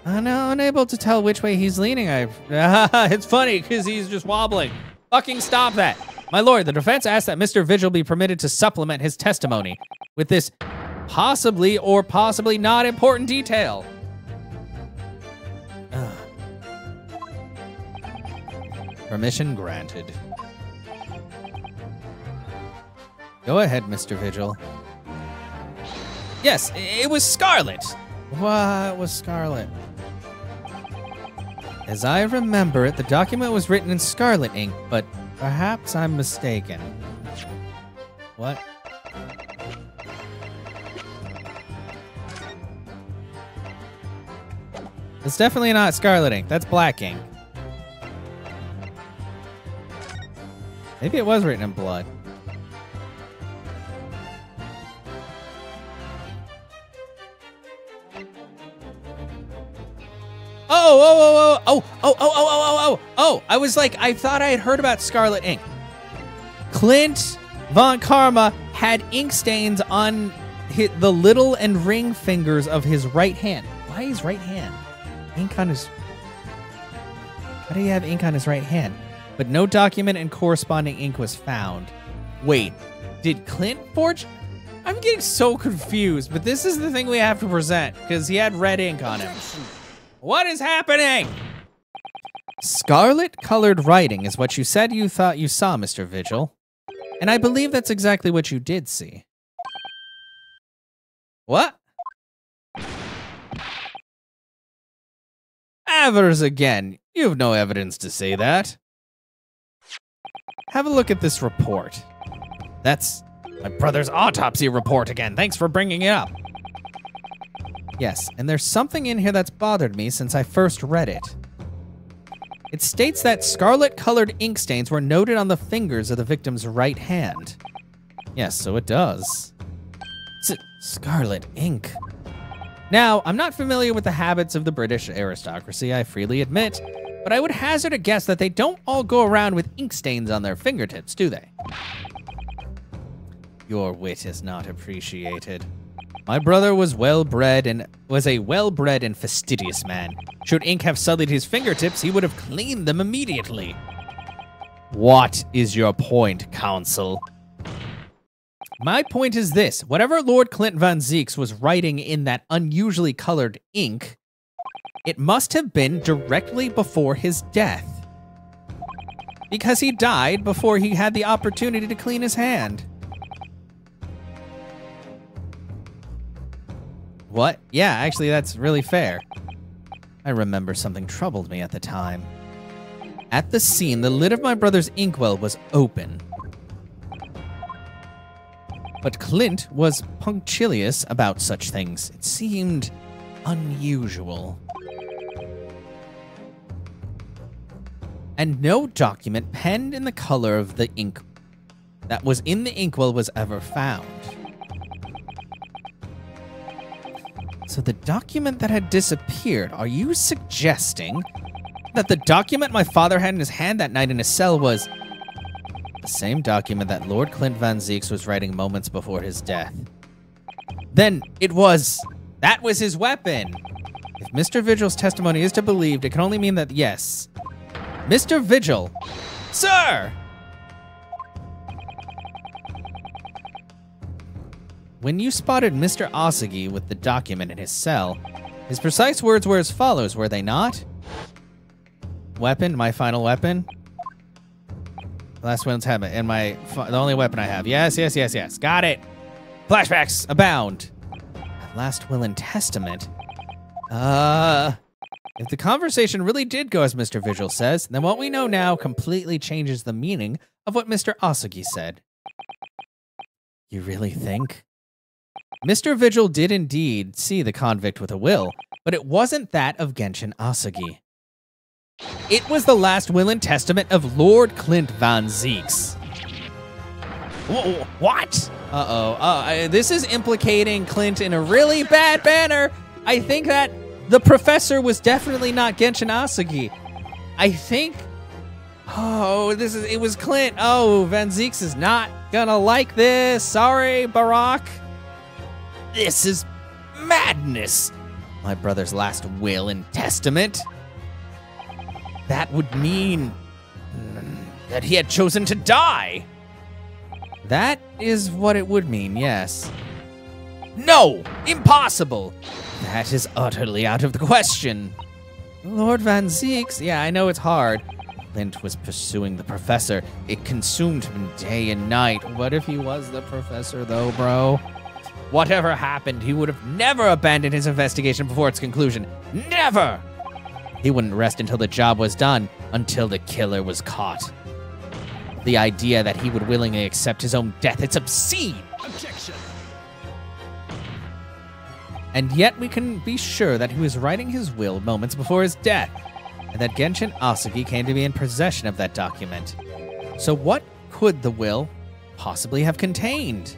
I'm unable to tell which way he's leaning. It's funny, because he's just wobbling. Fucking stop that. My lord, the defense asked that Mr. Vigil be permitted to supplement his testimony with this possibly or possibly not important detail. Permission granted. Go ahead, Mr. Vigil. Yes, it was Scarlet. What was Scarlet? As I remember it, the document was written in scarlet ink, but perhaps I'm mistaken. What? It's definitely not scarlet ink. That's black ink. Maybe it was written in blood. Oh, I was like, I thought I had heard about scarlet ink. Clint Von Karma had ink stains on the little and ring fingers of his right hand. Why his right hand? Ink on his... How do you have ink on his right hand? But no document and corresponding ink was found. Wait, did Clint forge? I'm getting so confused, but this is the thing we have to present, because he had red ink on him. What is happening? Scarlet-colored writing is what you said you thought you saw, Mr. Vigil. And I believe that's exactly what you did see. What? Avers again. You have no evidence to say that. Have a look at this report. That's my brother's autopsy report again. Thanks for bringing it up. Yes, and there's something in here that's bothered me since I first read it. It states that scarlet-colored ink stains were noted on the fingers of the victim's right hand. Yes, so it does. Scarlet ink. Now, I'm not familiar with the habits of the British aristocracy, I freely admit, but I would hazard a guess that they don't all go around with ink stains on their fingertips, do they? Your wit is not appreciated. My brother was a well-bred and fastidious man. Should ink have sullied his fingertips, he would have cleaned them immediately. What is your point, counsel? My point is this. Whatever Lord Clint Van Zieks was writing in that unusually colored ink, it must have been directly before his death. Because he died before he had the opportunity to clean his hand. What? Yeah, actually, that's really fair. I remember something troubled me at the time. At the scene, the lid of my brother's inkwell was open. But Clint was punctilious about such things. It seemed unusual. And no document penned in the color of the ink that was in the inkwell was ever found. So the document that had disappeared, are you suggesting that the document my father had in his hand that night in his cell was the same document that Lord Clint Van Zieks was writing moments before his death? Then that was his weapon. If Mr. Vigil's testimony is to be believed, it can only mean that yes. Mr. Vigil, sir! When you spotted Mr. Asagi with the document in his cell, his precise words were as follows, were they not? Weapon, my final weapon? Last one's habit, and the only weapon I have. Yes. Got it. Flashbacks abound. At last will and testament. If the conversation really did go as Mr. Vigil says, then what we know now completely changes the meaning of what Mr. Asagi said. You really think? Mr. Vigil did indeed see the convict with a will, but it wasn't that of Genshin Asagi. It was the last will and testament of Lord Clint Van Zieks. What? This is implicating Clint in a really bad manner. I think that the professor was definitely not Genshin Asagi. I think... it was Clint. Oh, Van Zieks is not gonna like this. Sorry, Barack. This is madness. My brother's last will and testament. That would mean that he had chosen to die. That is what it would mean, yes. No! Impossible! That is utterly out of the question. Lord Van Zieks, yeah, I know it's hard. Clint was pursuing the professor. It consumed him day and night. What if he was the professor, though, bro? Whatever happened, he would have never abandoned his investigation before its conclusion. Never! He wouldn't rest until the job was done, until the killer was caught. The idea that he would willingly accept his own death, it's obscene! Objection! And yet we can be sure that he was writing his will moments before his death, and that Genshin Asagi came to be in possession of that document. So what could the will possibly have contained?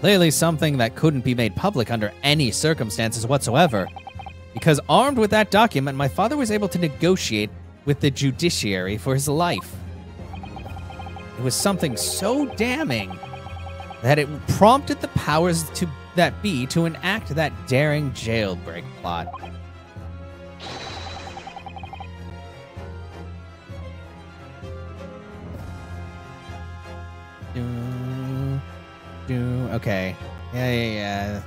Clearly something that couldn't be made public under any circumstances whatsoever. Because armed with that document, my father was able to negotiate with the judiciary for his life. It was something so damning that it prompted the powers that be to enact that daring jailbreak plot. Okay. Yeah.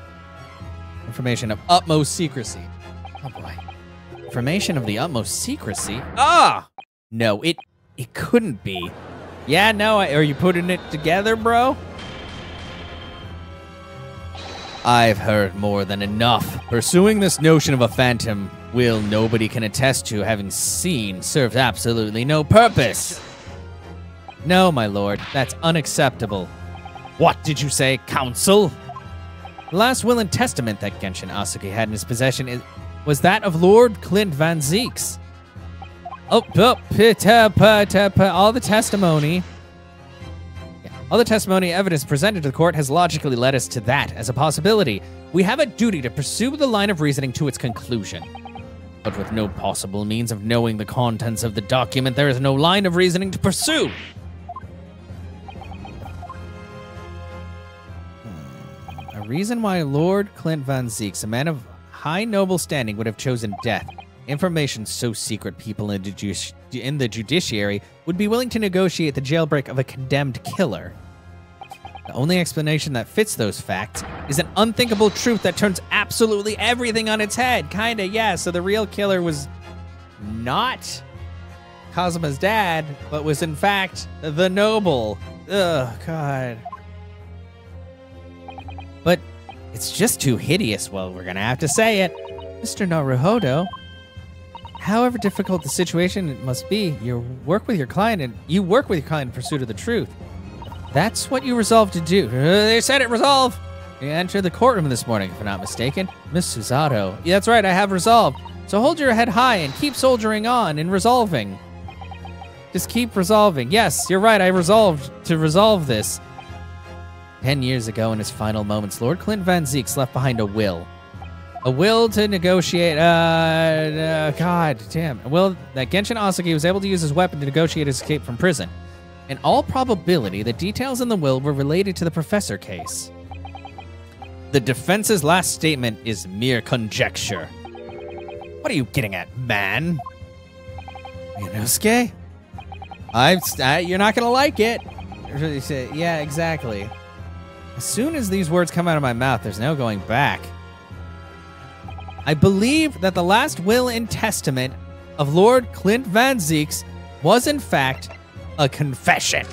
Information of utmost secrecy. Oh boy. Information of the utmost secrecy? Ah! No, it couldn't be. Yeah, no, are you putting it together, bro? I've heard more than enough. Pursuing this notion of a phantom will nobody can attest to having seen serves absolutely no purpose. No, my lord, that's unacceptable. What did you say, counsel? The last will and testament that Genshin Asagi had in his possession was that of Lord Clint Van Zieks. All the testimony evidence presented to the court has logically led us to that as a possibility. We have a duty to pursue the line of reasoning to its conclusion. But with no possible means of knowing the contents of the document, there is no line of reasoning to pursue. reason why Lord Clint Van Zieks, a man of high noble standing, would have chosen death. Information so secret people in the judiciary would be willing to negotiate the jailbreak of a condemned killer. The only explanation that fits those facts is an unthinkable truth that turns absolutely everything on its head. Kinda, yeah, so the real killer was not Kazuma's dad, but was in fact the noble. Ugh, God. But it's just too hideous. Well, we're gonna have to say it. Mr. Naruhodo, however difficult the situation it must be, you work with your client in pursuit of the truth. That's what you resolved to do. They said it, resolve! You entered the courtroom this morning, if I'm not mistaken. Miss Susato. Yeah, that's right, I have resolved. So hold your head high and keep soldiering on and resolving. Just keep resolving. Yes, you're right, I resolved to resolve this. 10 years ago, in his final moments, Lord Clint Van Zieks left behind a will. A will to negotiate, god damn. A will that Genshin Asuki was able to use his weapon to negotiate his escape from prison. In all probability, the details in the will were related to the professor case. The defense's last statement is mere conjecture. What are you getting at, man? Inosuke? You're not gonna like it. Yeah, exactly. As soon as these words come out of my mouth, there's no going back. I believe that the last will and testament of Lord Clint Van Zieks was in fact a confession.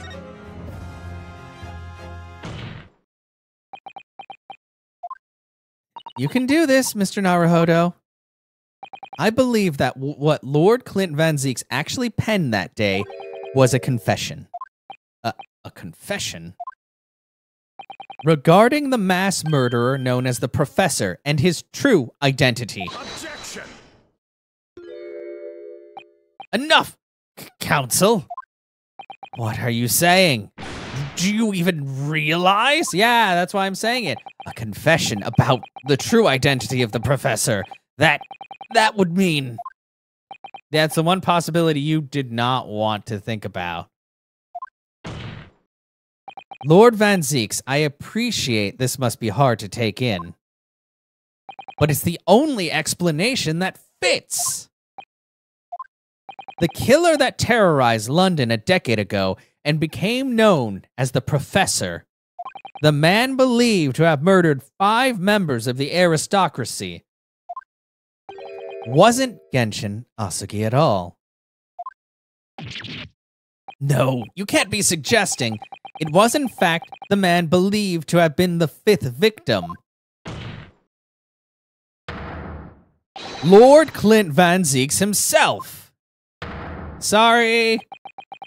You can do this, Mr. Naruhodo. I believe that what Lord Clint Van Zieks actually penned that day was a confession. A confession? Regarding the mass murderer known as the Professor and his true identity. Objection! Enough, counsel! What are you saying? Do you even realize? Yeah, that's why I'm saying it. A confession about the true identity of the Professor. That would mean... That's the one possibility you did not want to think about. Lord Van Zieks, I appreciate this must be hard to take in. But it's the only explanation that fits. The killer that terrorized London a decade ago and became known as the Professor, the man believed to have murdered 5 members of the aristocracy, wasn't Genshin Asuki at all. No, you can't be suggesting it was in fact the man believed to have been the 5th victim. Lord Clint Van Zieks himself. Sorry.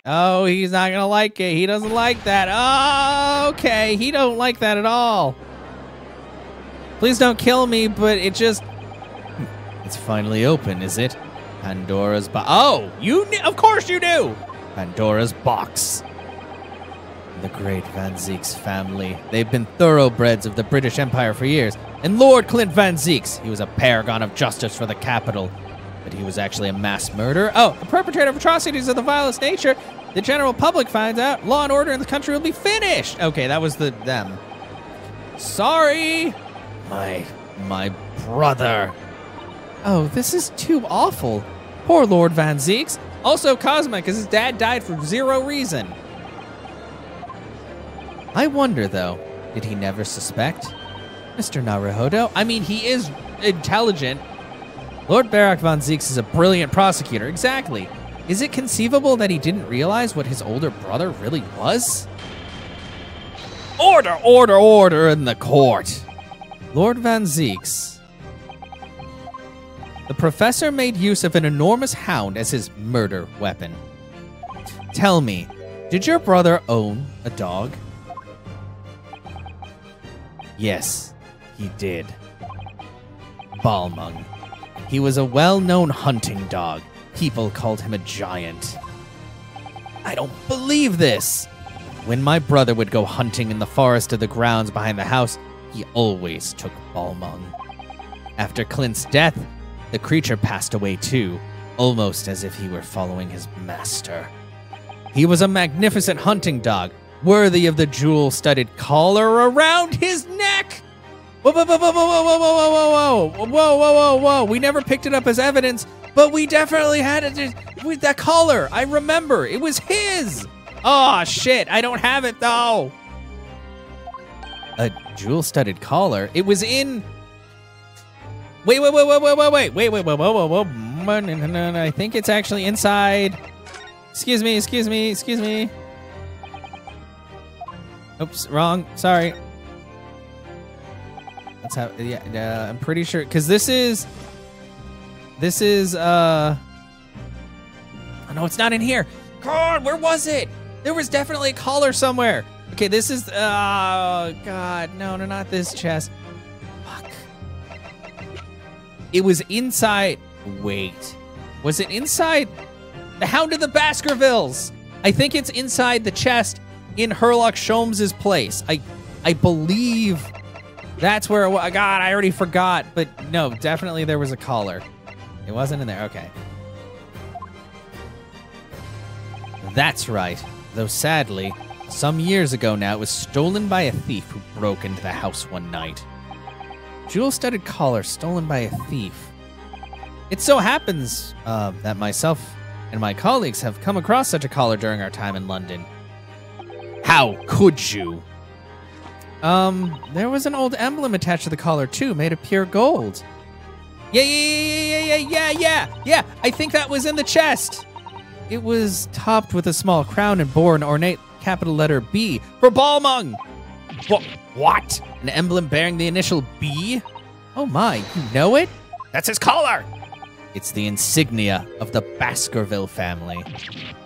Oh, he's not gonna like it. He doesn't like that. Oh, okay. He don't like that at all. Please don't kill me, but it just... It's finally open, is it? Pandora's box. Oh, of course you do. Pandora's box. The great Van Zieks family. They've been thoroughbreds of the British Empire for years. And Lord Clint Van Zieks, he was a paragon of justice for the capital. But he was actually a mass murderer. Oh, a perpetrator of atrocities of the vilest nature. The general public finds out, law and order in the country will be finished. Okay, that was them. Sorry. My brother. Oh, this is too awful. Poor Lord Van Zieks. Also Cosmic, because his dad died for 0 reason. I wonder, though, did he never suspect? Mr. Naruhodo? I mean, he is intelligent. Lord Barak Van Zieks is a brilliant prosecutor. Exactly. Is it conceivable that he didn't realize what his older brother really was? Order, order, order in the court. Lord Van Zieks. The professor made use of an enormous hound as his murder weapon. Tell me, did your brother own a dog? Yes, he did. Balmung. He was a well-known hunting dog. People called him a giant. I don't believe this. When my brother would go hunting in the forest of the grounds behind the house, he always took Balmung. After Clint's death, the creature passed away too, almost as if he were following his master. He was a magnificent hunting dog, worthy of the jewel-studded collar around his neck. Whoa, whoa, whoa, whoa, whoa, whoa, whoa, whoa, whoa, whoa, whoa, whoa, whoa. We never picked it up as evidence, but we definitely had it with that collar. I remember. It was his. Oh, shit. I don't have it, though. A jewel-studded collar? It was in... Wait. I think it's actually inside. Excuse me. Oops, wrong. Sorry. Let's have, yeah, I'm pretty sure, because this is, oh, no, it's not in here. God, where was it? There was definitely a collar somewhere. Okay, this is, oh, God, no, not this chest. Fuck. It was inside, wait. Was it inside the Hound of the Baskervilles? I think it's inside the chest in Herlock Sholmes's place. I believe that's where it was. God, I already forgot. But no, definitely there was a collar. It wasn't in there. Okay. That's right. Though sadly, some years ago now, it was stolen by a thief who broke into the house one night. Jewel-studded collar stolen by a thief. It so happens that myself and my colleagues have come across such a collar during our time in London. How could you? There was an old emblem attached to the collar too, made of pure gold. Yeah. I think that was in the chest. It was topped with a small crown and bore an ornate capital letter B for Balmung. What? An emblem bearing the initial B? Oh my, you know it? That's his collar. It's the insignia of the Baskerville family.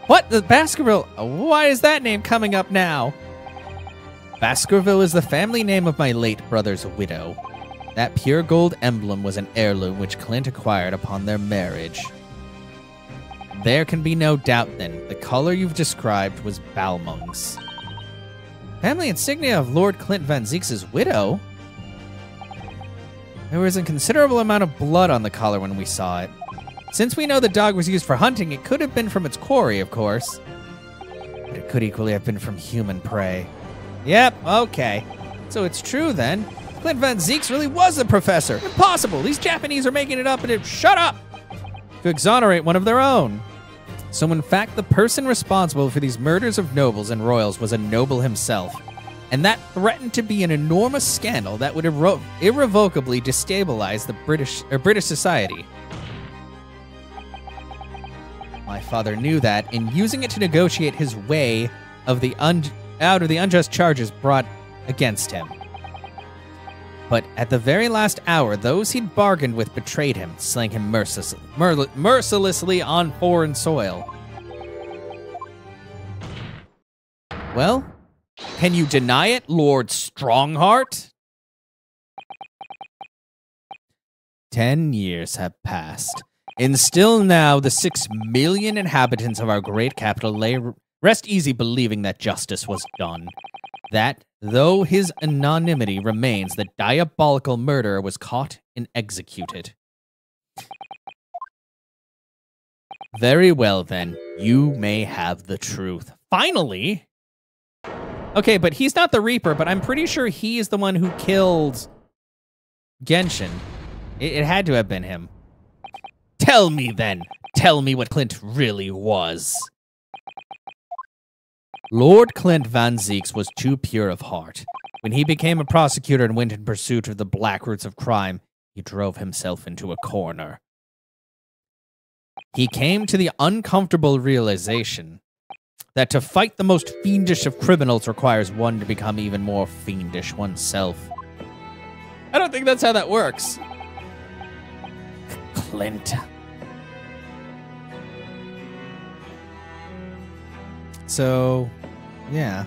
What? The Baskerville? Why is that name coming up now? Baskerville is the family name of my late brother's widow. That pure gold emblem was an heirloom which Clint acquired upon their marriage. There can be no doubt, then, the collar you've described was Balmung's. Family insignia of Lord Clint Van Zeeks' widow? There was a considerable amount of blood on the collar when we saw it. Since we know the dog was used for hunting, it could have been from its quarry, of course. But it could equally have been from human prey. Yep, okay. So it's true, then. Clint Van Zeeks really was the professor. Impossible. These Japanese are making it up and shut up! To exonerate one of their own. So in fact, the person responsible for these murders of nobles and royals was a noble himself. And that threatened to be an enormous scandal that would irrevocably destabilize the British society. My father knew that, in using it to negotiate his way out of the unjust charges brought against him. But at the very last hour, those he'd bargained with betrayed him, slaying him mercilessly on foreign soil. Well, can you deny it, Lord Strongheart? 10 years have passed, and still now the 6 million inhabitants of our great capital rest easy believing that justice was done. That, though his anonymity remains, the diabolical murderer was caught and executed. Very well, then. You may have the truth. Finally! Okay, but he's not the Reaper, but I'm pretty sure he is the one who killed Genshin. It had to have been him. Tell me, then. Tell me what Clint really was. Lord Clint Van Zeeks was too pure of heart. When he became a prosecutor and went in pursuit of the black roots of crime, he drove himself into a corner. He came to the uncomfortable realization that to fight the most fiendish of criminals requires one to become even more fiendish oneself. I don't think that's how that works. Clint. So, yeah.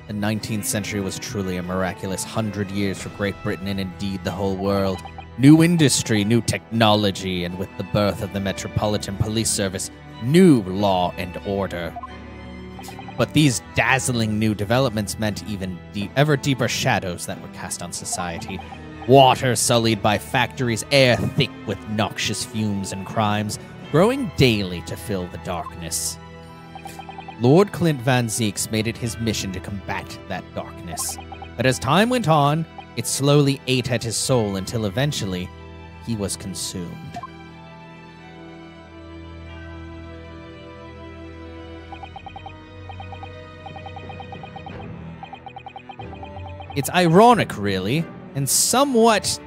The 19th century was truly a miraculous 100 years for Great Britain and indeed the whole world. New industry, new technology, and with the birth of the Metropolitan Police Service, new law and order. But these dazzling new developments meant even ever deeper shadows that were cast on society. Water sullied by factories, air thick with noxious fumes and crimes, growing daily to fill the darkness. Lord Clint Van Zeeks made it his mission to combat that darkness. But as time went on, it slowly ate at his soul until eventually he was consumed. It's ironic, really, and somewhat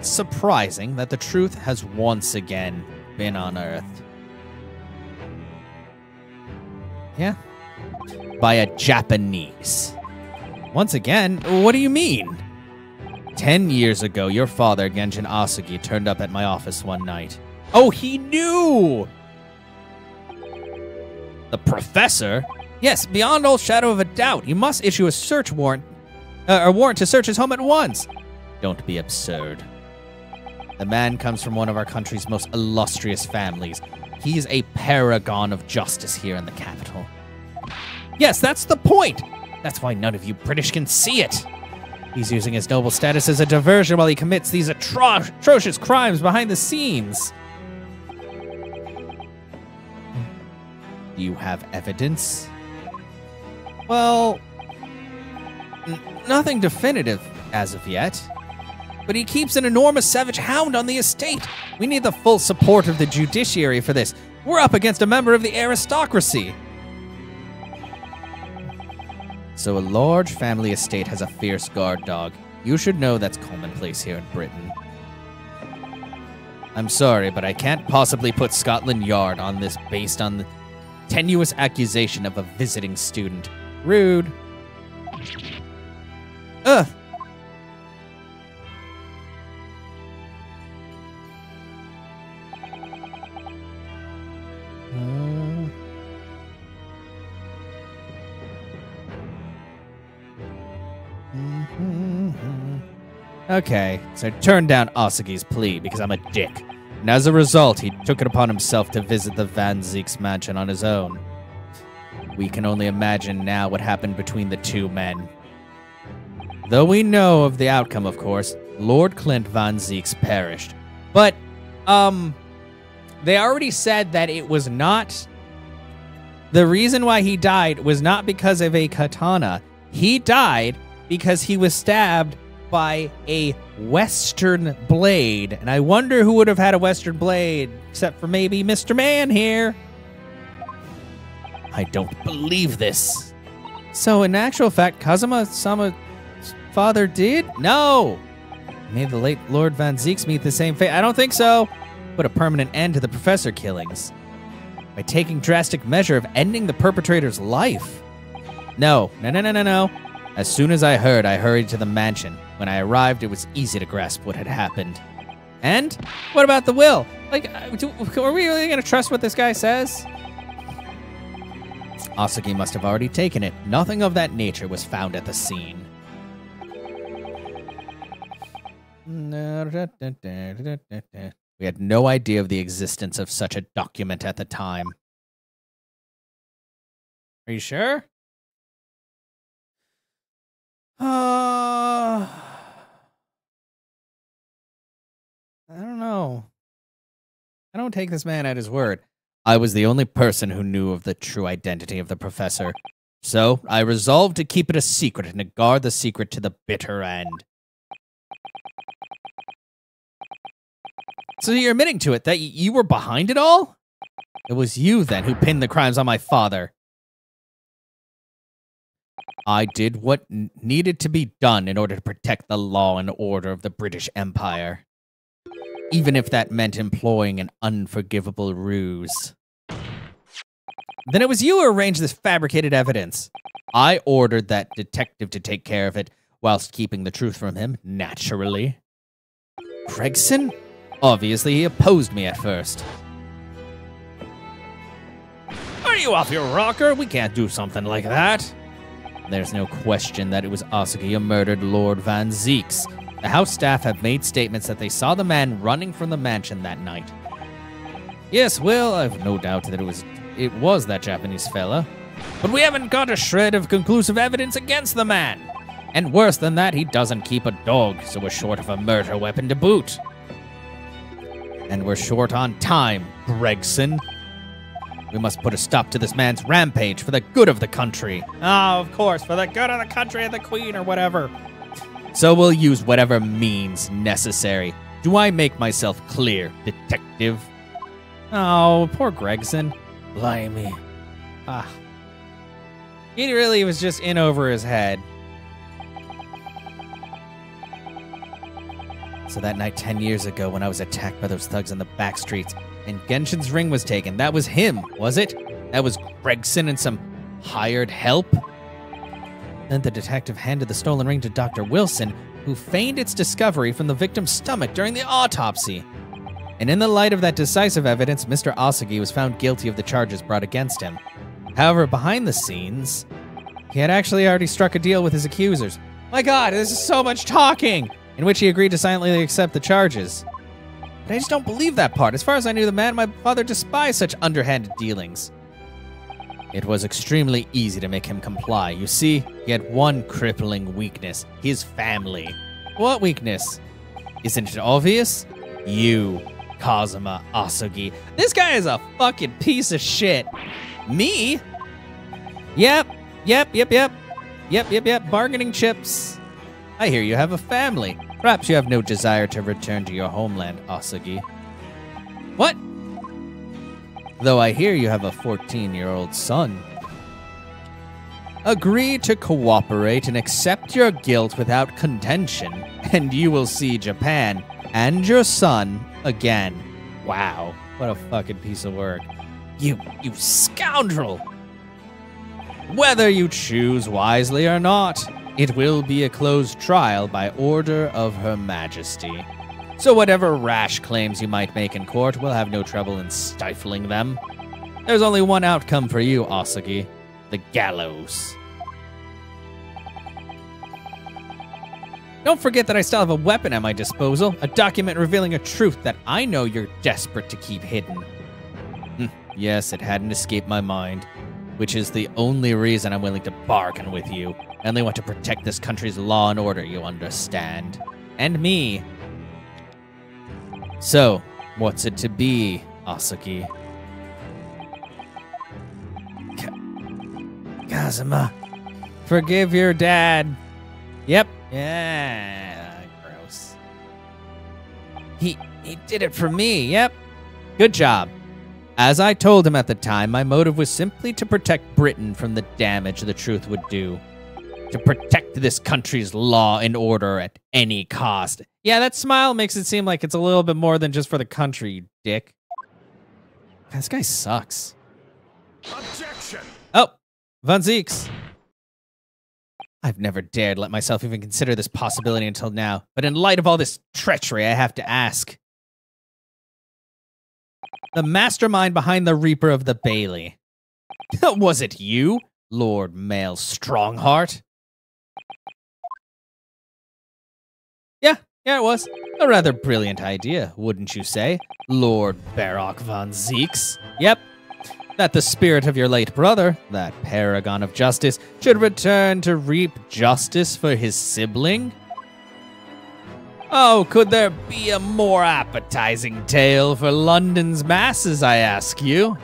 surprising that the truth has once again been unearthed. Yeah. By a Japanese. Once again, what do you mean? 10 years ago, your father, Genjin Asugi, turned up at my office one night. Oh, he knew! The professor? Yes, beyond all shadow of a doubt. You must issue a search warrant, a warrant to search his home at once. Don't be absurd. The man comes from one of our country's most illustrious families. He is a paragon of justice here in the capital. Yes, that's the point. That's why none of you British can see it. He's using his noble status as a diversion while he commits these atrocious crimes behind the scenes. Do you have evidence? Well, nothing definitive as of yet. But he keeps an enormous savage hound on the estate. We need the full support of the judiciary for this. We're up against a member of the aristocracy. So a large family estate has a fierce guard dog. You should know that's commonplace here in Britain. I'm sorry, but I can't possibly put Scotland Yard on this based on the tenuous accusation of a visiting student. Rude. Ugh. Okay, so I turned down Asugi's plea because I'm a dick. And as a result, he took it upon himself to visit the Van Zeeks mansion on his own. We can only imagine now what happened between the two men. Though we know of the outcome, of course, Lord Clint Van Zeeks perished. But, they already said that it was not... The reason why he died was not because of a katana. He died because he was stabbed by a Western blade. And I wonder who would have had a Western blade, except for maybe Mr. Man here. I don't believe this. So, in actual fact, Kazuma-sama's father did? No! Made the late Lord Van Zeeks meet the same fate? I don't think so. Put a permanent end to the professor killings by taking drastic measure of ending the perpetrator's life. No. As soon as I heard, I hurried to the mansion. When I arrived, it was easy to grasp what had happened. And? What about the will? Like, are we really going to trust what this guy says? Asugi must have already taken it. Nothing of that nature was found at the scene. We had no idea of the existence of such a document at the time. Are you sure? I don't know. I don't take this man at his word. I was the only person who knew of the true identity of the professor. So, I resolved to keep it a secret and to guard the secret to the bitter end. So you're admitting to it, that you were behind it all? It was you, then, who pinned the crimes on my father. I did what needed to be done in order to protect the law and order of the British Empire. Even if that meant employing an unforgivable ruse. Then it was you who arranged this fabricated evidence. I ordered that detective to take care of it, whilst keeping the truth from him, naturally. Gregson? Obviously, he opposed me at first. Are you off your rocker? We can't do something like that. There's no question that it was Asugi who murdered Lord Van Zeeks. The house staff have made statements that they saw the man running from the mansion that night. Yes, well, I've no doubt that it was that Japanese fella. But we haven't got a shred of conclusive evidence against the man. And worse than that, he doesn't keep a dog, so we're short of a murder weapon to boot. And we're short on time, Gregson. We must put a stop to this man's rampage for the good of the country. Oh, of course, for the good of the country and the queen or whatever. So we'll use whatever means necessary. Do I make myself clear, detective? Oh, poor Gregson. Blimey. Ah. He really was just in over his head. So that night 10 years ago when I was attacked by those thugs in the back streets and Genshin's ring was taken, that was him, was it? That was Gregson and some hired help? Then the detective handed the stolen ring to Dr. Wilson, who feigned its discovery from the victim's stomach during the autopsy. And in the light of that decisive evidence, Mr. Asagi was found guilty of the charges brought against him. However, behind the scenes, he had actually already struck a deal with his accusers. My God, this is so much talking! In which he agreed to silently accept the charges. But I just don't believe that part. As far as I knew, the man, my father despised such underhanded dealings. It was extremely easy to make him comply. You see, he had one crippling weakness. His family. What weakness? Isn't it obvious? You, Kazuma Asagi. This guy is a fucking piece of shit. Me? Yep. Bargaining chips. I hear you have a family. Perhaps you have no desire to return to your homeland, Asagi. What? Though I hear you have a 14-year-old son. Agree to cooperate and accept your guilt without contention, and you will see Japan and your son again. Wow, what a fucking piece of work. You scoundrel! Whether you choose wisely or not, it will be a closed trial by order of Her Majesty. So whatever rash claims you might make in court, we'll have no trouble in stifling them. There's only one outcome for you, Asagi. The gallows. Don't forget that I still have a weapon at my disposal, a document revealing a truth that I know you're desperate to keep hidden. Yes, it hadn't escaped my mind, which is the only reason I'm willing to bargain with you. I only want to protect this country's law and order, you understand. And me. So, what's it to be, Asagi? Kazuma, forgive your dad. Yep. Yeah, gross. He did it for me, yep. Good job. As I told him at the time, my motive was simply to protect Britain from the damage the truth would do. To protect this country's law and order at any cost. Yeah, that smile makes it seem like it's a little bit more than just for the country, you dick. This guy sucks. Objection! Oh, Von Zeeks. I've never dared let myself even consider this possibility until now, but in light of all this treachery, I have to ask. The mastermind behind the Reaper of the Bailey. Was it you, Lord Male Strongheart? Yeah, it was. A rather brilliant idea, wouldn't you say, Lord Barock von Zeeks? Yep. That the spirit of your late brother, that paragon of justice, should return to reap justice for his sibling? Oh, could there be a more appetizing tale for London's masses, I ask you?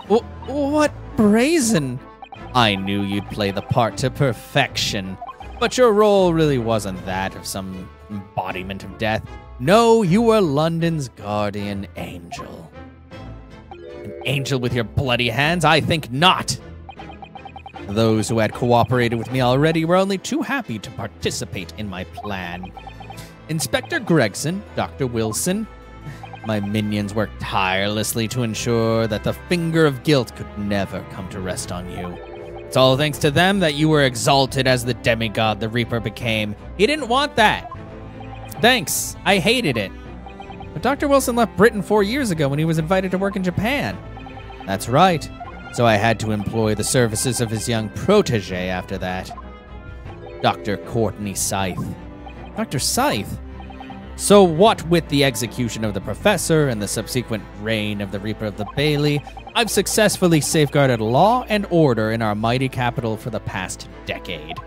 What brazen? I knew you'd play the part to perfection, but your role really wasn't that of some embodiment of death. No, you were London's guardian angel. An angel with your bloody hands? I think not. Those who had cooperated with me already were only too happy to participate in my plan. Inspector Gregson, Dr. Wilson, my minions worked tirelessly to ensure that the finger of guilt could never come to rest on you. It's all thanks to them that you were exalted as the demigod the Reaper became. He didn't want that. Thanks. I hated it. But Dr. Wilson left Britain 4 years ago when he was invited to work in Japan. That's right. So I had to employ the services of his young protege after that. Dr. Courtney Scythe. Dr. Scythe? So what with the execution of the professor and the subsequent reign of the Reaper of the Bailey, I've successfully safeguarded law and order in our mighty capital for the past decade.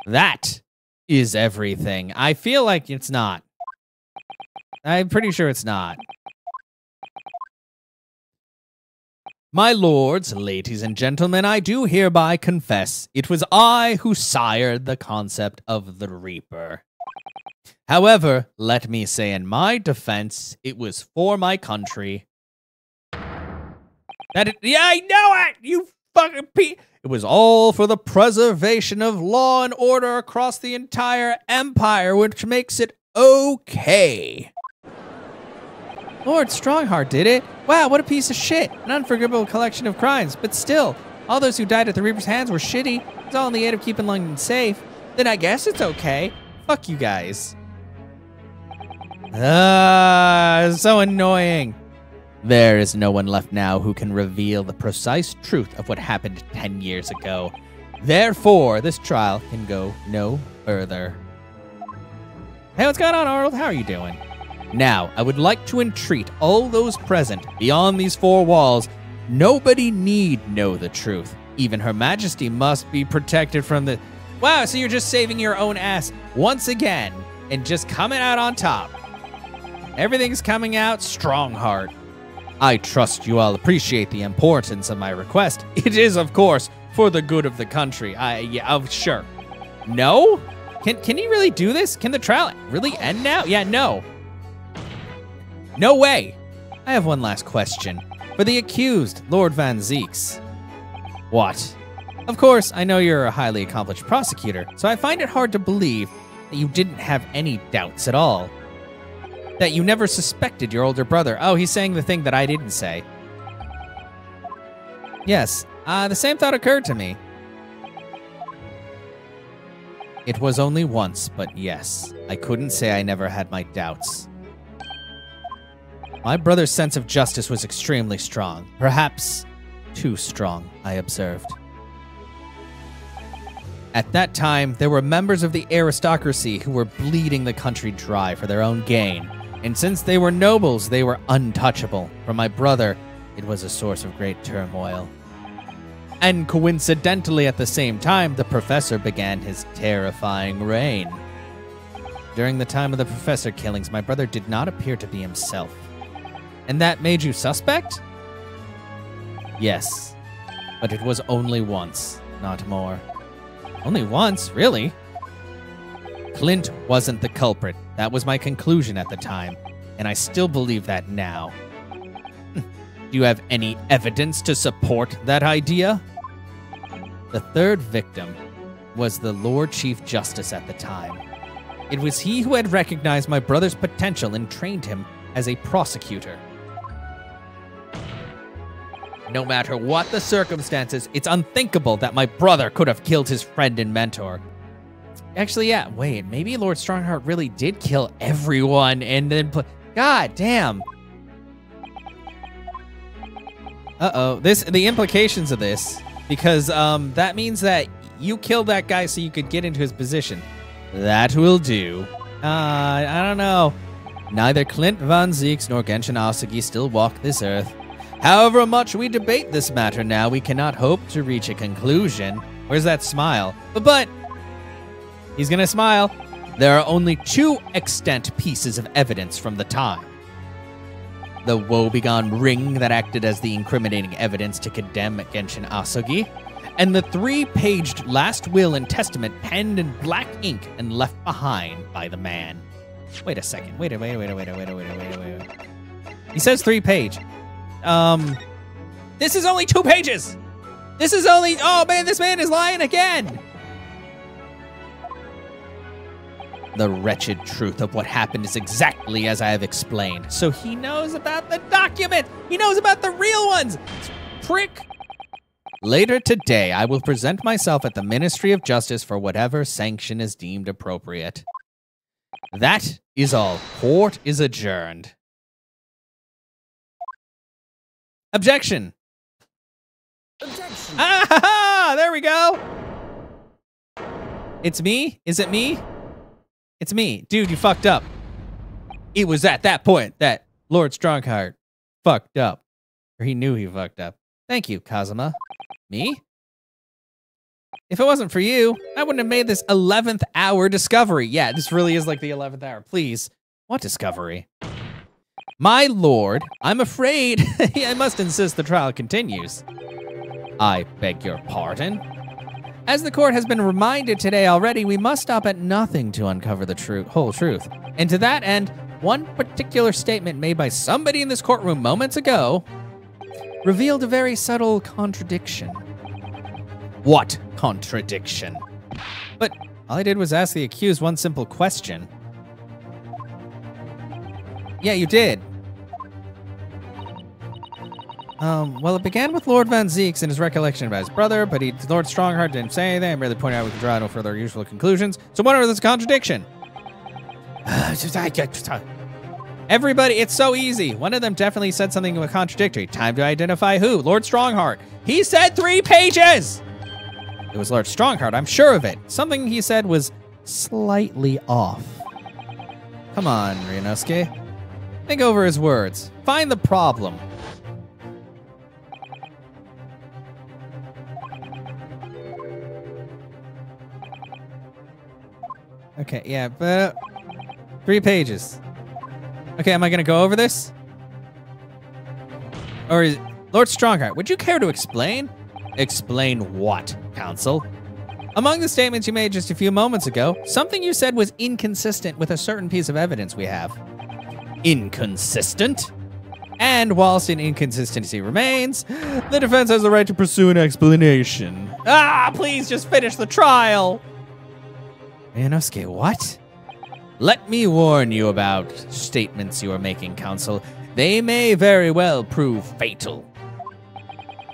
That is everything. I feel like it's not. I'm pretty sure it's not. My lords, ladies and gentlemen, I do hereby confess it was I who sired the concept of the Reaper. However, let me say in my defense, it was for my country. Yeah, I know it, you fucking It was all for the preservation of law and order across the entire empire, which makes it okay. Lord Strongheart did it. Wow, what a piece of shit. An unforgivable collection of crimes. But still, all those who died at the Reaper's hands were shitty. It's all in the aid of keeping London safe. Then I guess it's okay. Fuck you guys. So annoying. There is no one left now who can reveal the precise truth of what happened 10 years ago. Therefore, this trial can go no further. Hey, what's going on, Arnold? How are you doing? Now, I would like to entreat all those present beyond these four walls. Nobody need know the truth. Even Her Majesty must be protected from the... Wow, so you're just saving your own ass once again and just coming out on top. Everything's coming out Strongheart. I trust you all appreciate the importance of my request. It is, of course, for the good of the country. Sure. No? Can he really do this? Can the trial really end now? Yeah, no. No way. I have one last question. For the accused, Lord Van Zeeks. What? Of course, I know you're a highly accomplished prosecutor, so I find it hard to believe that you didn't have any doubts at all. That you never suspected your older brother. Oh, he's saying the thing that I didn't say. Yes, the same thought occurred to me. It was only once, but yes, I couldn't say I never had my doubts. My brother's sense of justice was extremely strong. Perhaps too strong, I observed. At that time, there were members of the aristocracy who were bleeding the country dry for their own gain. And since they were nobles, they were untouchable. For my brother, it was a source of great turmoil. And coincidentally, at the same time, the professor began his terrifying reign. During the time of the professor killings, my brother did not appear to be himself. And that made you suspect? Yes, but it was only once, not more. Only once, really? Clint wasn't the culprit. That was my conclusion at the time, and I still believe that now. Do you have any evidence to support that idea? The third victim was the Lord Chief Justice at the time. It was he who had recognized my brother's potential and trained him as a prosecutor. No matter what the circumstances, it's unthinkable that my brother could have killed his friend and mentor. Actually, yeah, wait, maybe Lord Strongheart really did kill everyone and then God damn. Uh-oh, the implications of this, because that means that you killed that guy so you could get into his position. That will do. I don't know. Neither Clint Van Zeeks nor Genshin Asagi still walk this earth. However much we debate this matter now, we cannot hope to reach a conclusion. Where's that smile? But he's gonna smile. There are only two extant pieces of evidence from the time. The woebegone ring that acted as the incriminating evidence to condemn Genshin Asagi, and the 3-paged last will and testament penned in black ink and left behind by the man. Wait a second. Wait. He says 3-page. This is only 2 pages. This is only, oh man, this man is lying again. The wretched truth of what happened is exactly as I have explained. So he knows about the document. He knows about the real ones. Prick. Later today, I will present myself at the Ministry of Justice for whatever sanction is deemed appropriate. That is all. Court is adjourned. Objection. Objection. Ah, there we go. It's me? Is it me? It's me. Dude, you fucked up. It was at that point that Lord Strongheart fucked up. Or he knew he fucked up. Thank you, Kazuma. Me? If it wasn't for you, I wouldn't have made this 11th hour discovery. Yeah, this really is like the 11th hour. Please. What discovery? My lord, I'm afraid I must insist the trial continues. I beg your pardon? As the court has been reminded today already, we must stop at nothing to uncover the whole truth. And to that end, one particular statement made by somebody in this courtroom moments ago revealed a very subtle contradiction. What contradiction? But all I did was ask the accused one simple question. Yeah, you did. Well, it began with Lord Van Zeeks and his recollection about his brother, but Lord Strongheart didn't say anything. I merely pointed out we could draw no further useful conclusions. So what are this contradiction? Everybody, it's so easy. One of them definitely said something contradictory. Time to identify who. Lord Strongheart. He said 3 pages! It was Lord Strongheart, I'm sure of it. Something he said was slightly off. Come on, Ryunosuke. Think over his words. Find the problem. Okay, yeah, but 3 pages. Okay, am I gonna go over this? Or is Lord Strongheart, would you care to explain? Explain what, counsel? Among the statements you made just a few moments ago, something you said was inconsistent with a certain piece of evidence we have. Inconsistent? And whilst an inconsistency remains, the defense has the right to pursue an explanation. Ah, please just finish the trial! Ryunosuke, what? Let me warn you about statements you are making, counsel. They may very well prove fatal.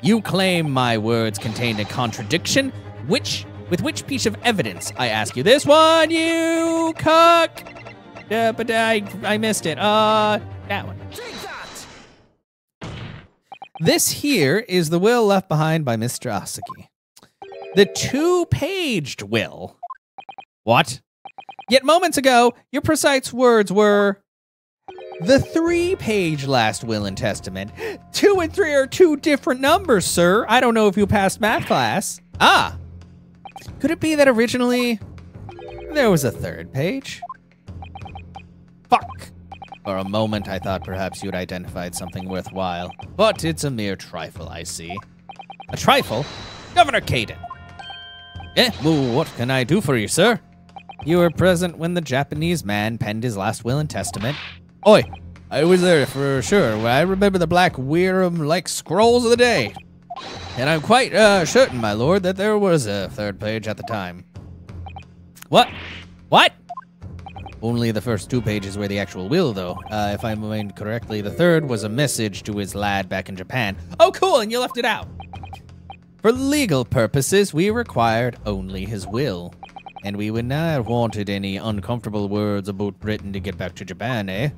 You claim my words contained a contradiction. With which piece of evidence, I ask you? This one, you cuck! But I missed it. That one. Take that! This here is the will left behind by Mr. Asaki. The 2-paged will. What? Yet moments ago, your precise words were the 3-page last will and testament. 2 and 3 are 2 different numbers, sir. I don't know if you passed math class. Ah. Could it be that originally there was a 3rd page? Fuck. For a moment, I thought perhaps you'd identified something worthwhile. But it's a mere trifle, I see. A trifle? Governor Caden. What can I do for you, sir? You were present when the Japanese man penned his last will and testament. Oi, I was there for sure. I remember the black Weiram-like scrolls of the day. And I'm quite certain, my lord, that there was a 3rd page at the time. What? What? Only the first 2 pages were the actual will, though. If I remember correctly, the 3rd was a message to his lad back in Japan. Oh, cool, and you left it out. For legal purposes, we required only his will. And we would not have wanted any uncomfortable words about Britain to get back to Japan, eh?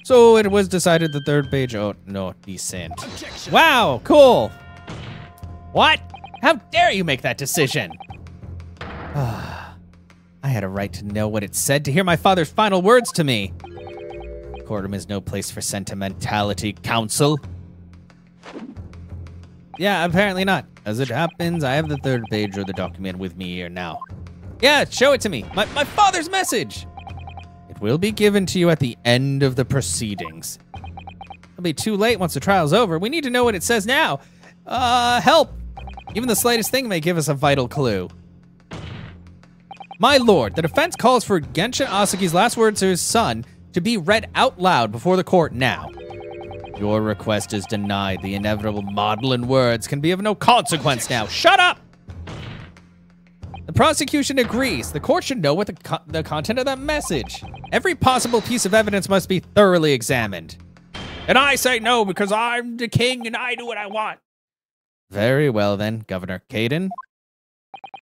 So it was decided the 3rd page ought not be sent. Objection. Wow, cool. What? How dare you make that decision? I had a right to know what it said, to hear my father's final words to me. Courtroom is no place for sentimentality, counsel. Yeah, apparently not. As it happens, I have the 3rd page of the document with me here now. Yeah, show it to me. My father's message. It will be given to you at the end of the proceedings. It'll be too late once the trial's over. We need to know what it says now. Help. Even the slightest thing may give us a vital clue. My lord, the defense calls for Genshin Asaki's last words to his son to be read out loud before the court now. Your request is denied. The inevitable maudlin words can be of no consequence now. Shut up! The prosecution agrees. The court should know what the content of that message. Every possible piece of evidence must be thoroughly examined. And I say no because I'm the king and I do what I want. Very well then, Governor Caden.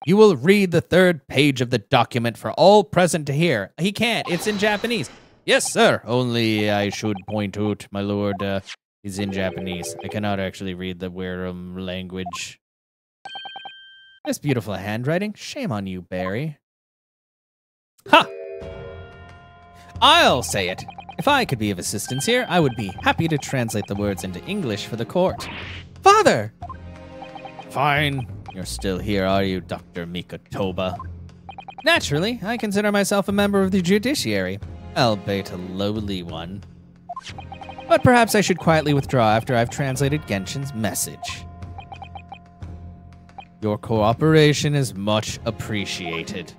You will read the 3rd page of the document for all present to hear. He can't. It's in Japanese. Yes, sir. Only I should point out, my lord, is in Japanese. I cannot actually read the Weiram language. This beautiful handwriting. Shame on you, Barry. Ha! I'll say it. If I could be of assistance here, I would be happy to translate the words into English for the court. Father! Fine. You're still here, are you, Dr. Mikotoba? Naturally, I consider myself a member of the judiciary, albeit a lowly one. But perhaps I should quietly withdraw after I've translated Genshin's message. Your cooperation is much appreciated.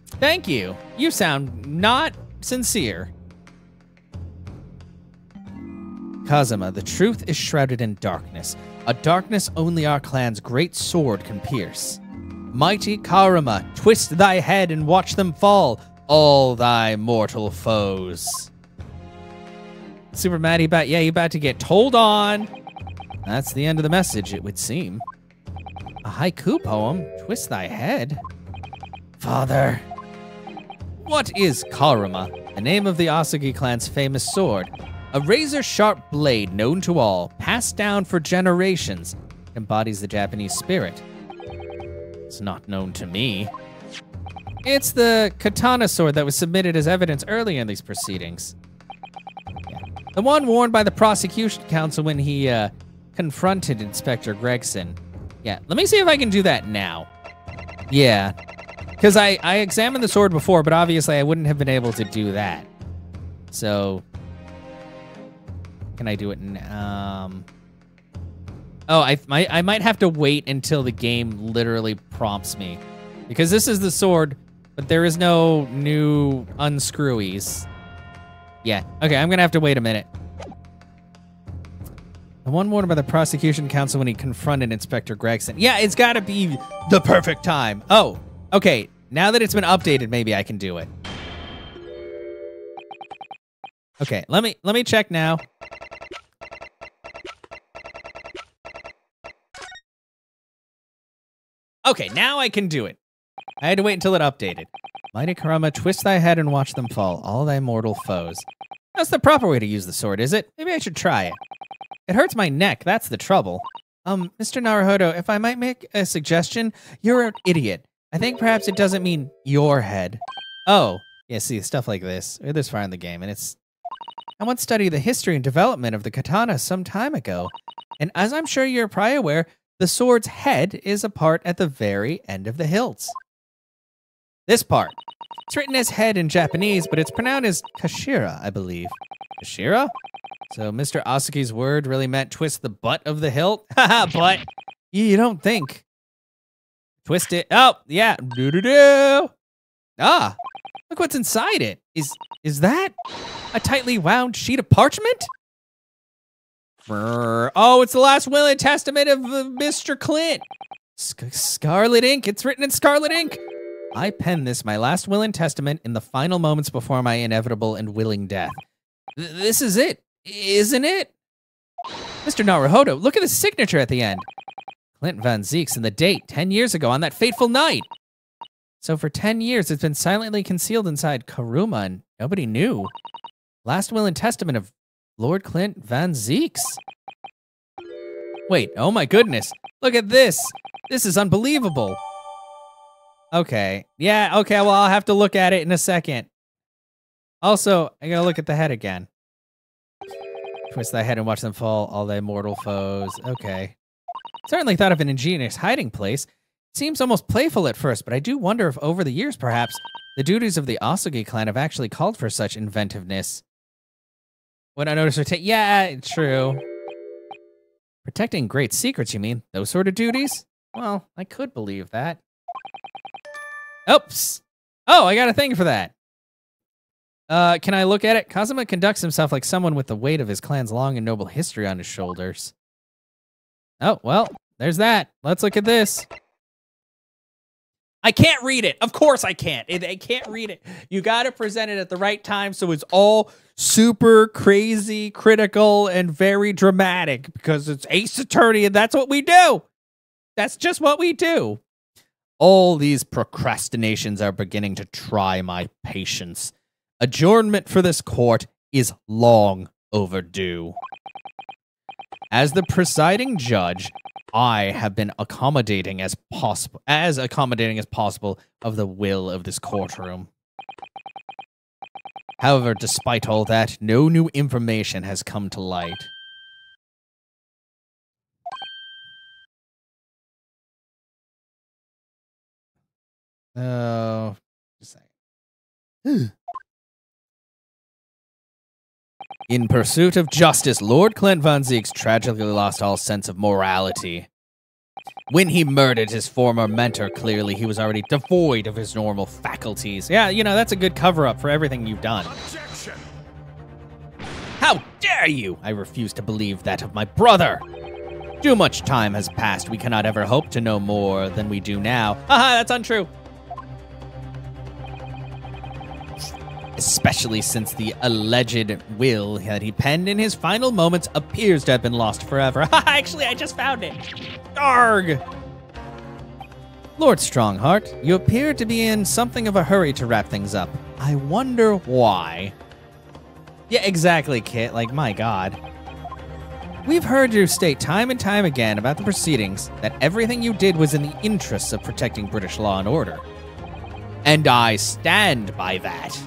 Thank you. You sound not sincere. Kazuma, the truth is shrouded in darkness. A darkness only our clan's great sword can pierce. Mighty Karuma, twist thy head and watch them fall, all thy mortal foes. Super Maddie about, yeah, you about to get told on. That's the end of the message, it would seem. A haiku poem, twist thy head. Father. What is Karuma? The name of the Asagi clan's famous sword. A razor-sharp blade known to all, passed down for generations, embodies the Japanese spirit. It's not known to me. It's the katana sword that was submitted as evidence earlier in these proceedings. Yeah. The one worn by the prosecution counsel when he confronted Inspector Gregson. Yeah, let me see if I can do that now. Yeah, because I examined the sword before, but obviously I wouldn't have been able to do that. So, can I do it now? Oh, I might have to wait until the game literally prompts me. Because this is the sword, but there is no new unscrewies. Yeah, okay, I'm gonna have to wait a minute. The one worn by the prosecution counsel when he confronted Inspector Gregson. Yeah, it's gotta be the perfect time. Oh, okay, now that it's been updated, maybe I can do it. Okay, let me check now. Okay, now I can do it. I had to wait until it updated. Mighty Karama, twist thy head and watch them fall, all thy mortal foes. That's the proper way to use the sword, is it? Maybe I should try it. It hurts my neck, that's the trouble. Mr. Naruhodo, if I might make a suggestion, you're an idiot. I think perhaps it doesn't mean your head. Oh, yeah, see, stuff like this. We're this far in the game, and it's... I once studied the history and development of the katana some time ago, and as I'm sure you're probably aware, the sword's head is a part at the very end of the hilts. This part. It's written as head in Japanese, but it's pronounced as kashira, I believe. Kashira? So Mr. Asaki's word really meant twist the butt of the hilt? Haha, butt. You don't think. Twist it. Oh, yeah. Doo-doo-doo. Ah, look what's inside it. Is that a tightly wound sheet of parchment? Oh, it's the last will and testament of Mr. Clint. Scarlet ink. It's written in scarlet ink. I penned this, my last will and testament, in the final moments before my inevitable and willing death. This is it, isn't it? Mr. Naruhodo, look at the signature at the end. Clint Van Zeeks and the date, 10 years ago on that fateful night. So for 10 years, it's been silently concealed inside Karuma and nobody knew. Last will and testament of Lord Clint Van Zeeks. Wait, oh my goodness. Look at this. This is unbelievable. Okay. Yeah, okay, well, I'll have to look at it in a second. Also, I gotta look at the head again. Twist thy head and watch them fall, all thy mortal foes. Okay. Certainly thought of an ingenious hiding place. Seems almost playful at first, but I do wonder if over the years, perhaps, the duties of the Asagi clan have actually called for such inventiveness. When I notice her yeah, true. Protecting great secrets, you mean? Those sort of duties? Well, I could believe that. Oops. Oh, I got a thing for that. Can I look at it? Kazuma conducts himself like someone with the weight of his clan's long and noble history on his shoulders. Oh, well, there's that. Let's look at this. I can't read it. Of course I can't. I can't read it. You got to present it at the right time so it's all super crazy, critical, and very dramatic because it's Ace Attorney and that's what we do. That's just what we do. All these procrastinations are beginning to try my patience. Adjournment for this court is long overdue. As the presiding judge, I have been accommodating as possible of the will of this courtroom. However, despite all that, no new information has come to light. Oh, just a second. In pursuit of justice, Lord Clint Von Zieks tragically lost all sense of morality. When he murdered his former mentor, clearly he was already devoid of his normal faculties. Yeah, you know, that's a good cover-up for everything you've done. Objection! How dare you! I refuse to believe that of my brother. Too much time has passed. We cannot ever hope to know more than we do now. Haha, that's untrue. Especially since the alleged will that he penned in his final moments appears to have been lost forever. Actually, I just found it. Arg! Lord Strongheart, you appear to be in something of a hurry to wrap things up. I wonder why. Yeah, exactly, Kit. Like, my God. We've heard you state time and time again about the proceedings that everything you did was in the interests of protecting British law and order. And I stand by that.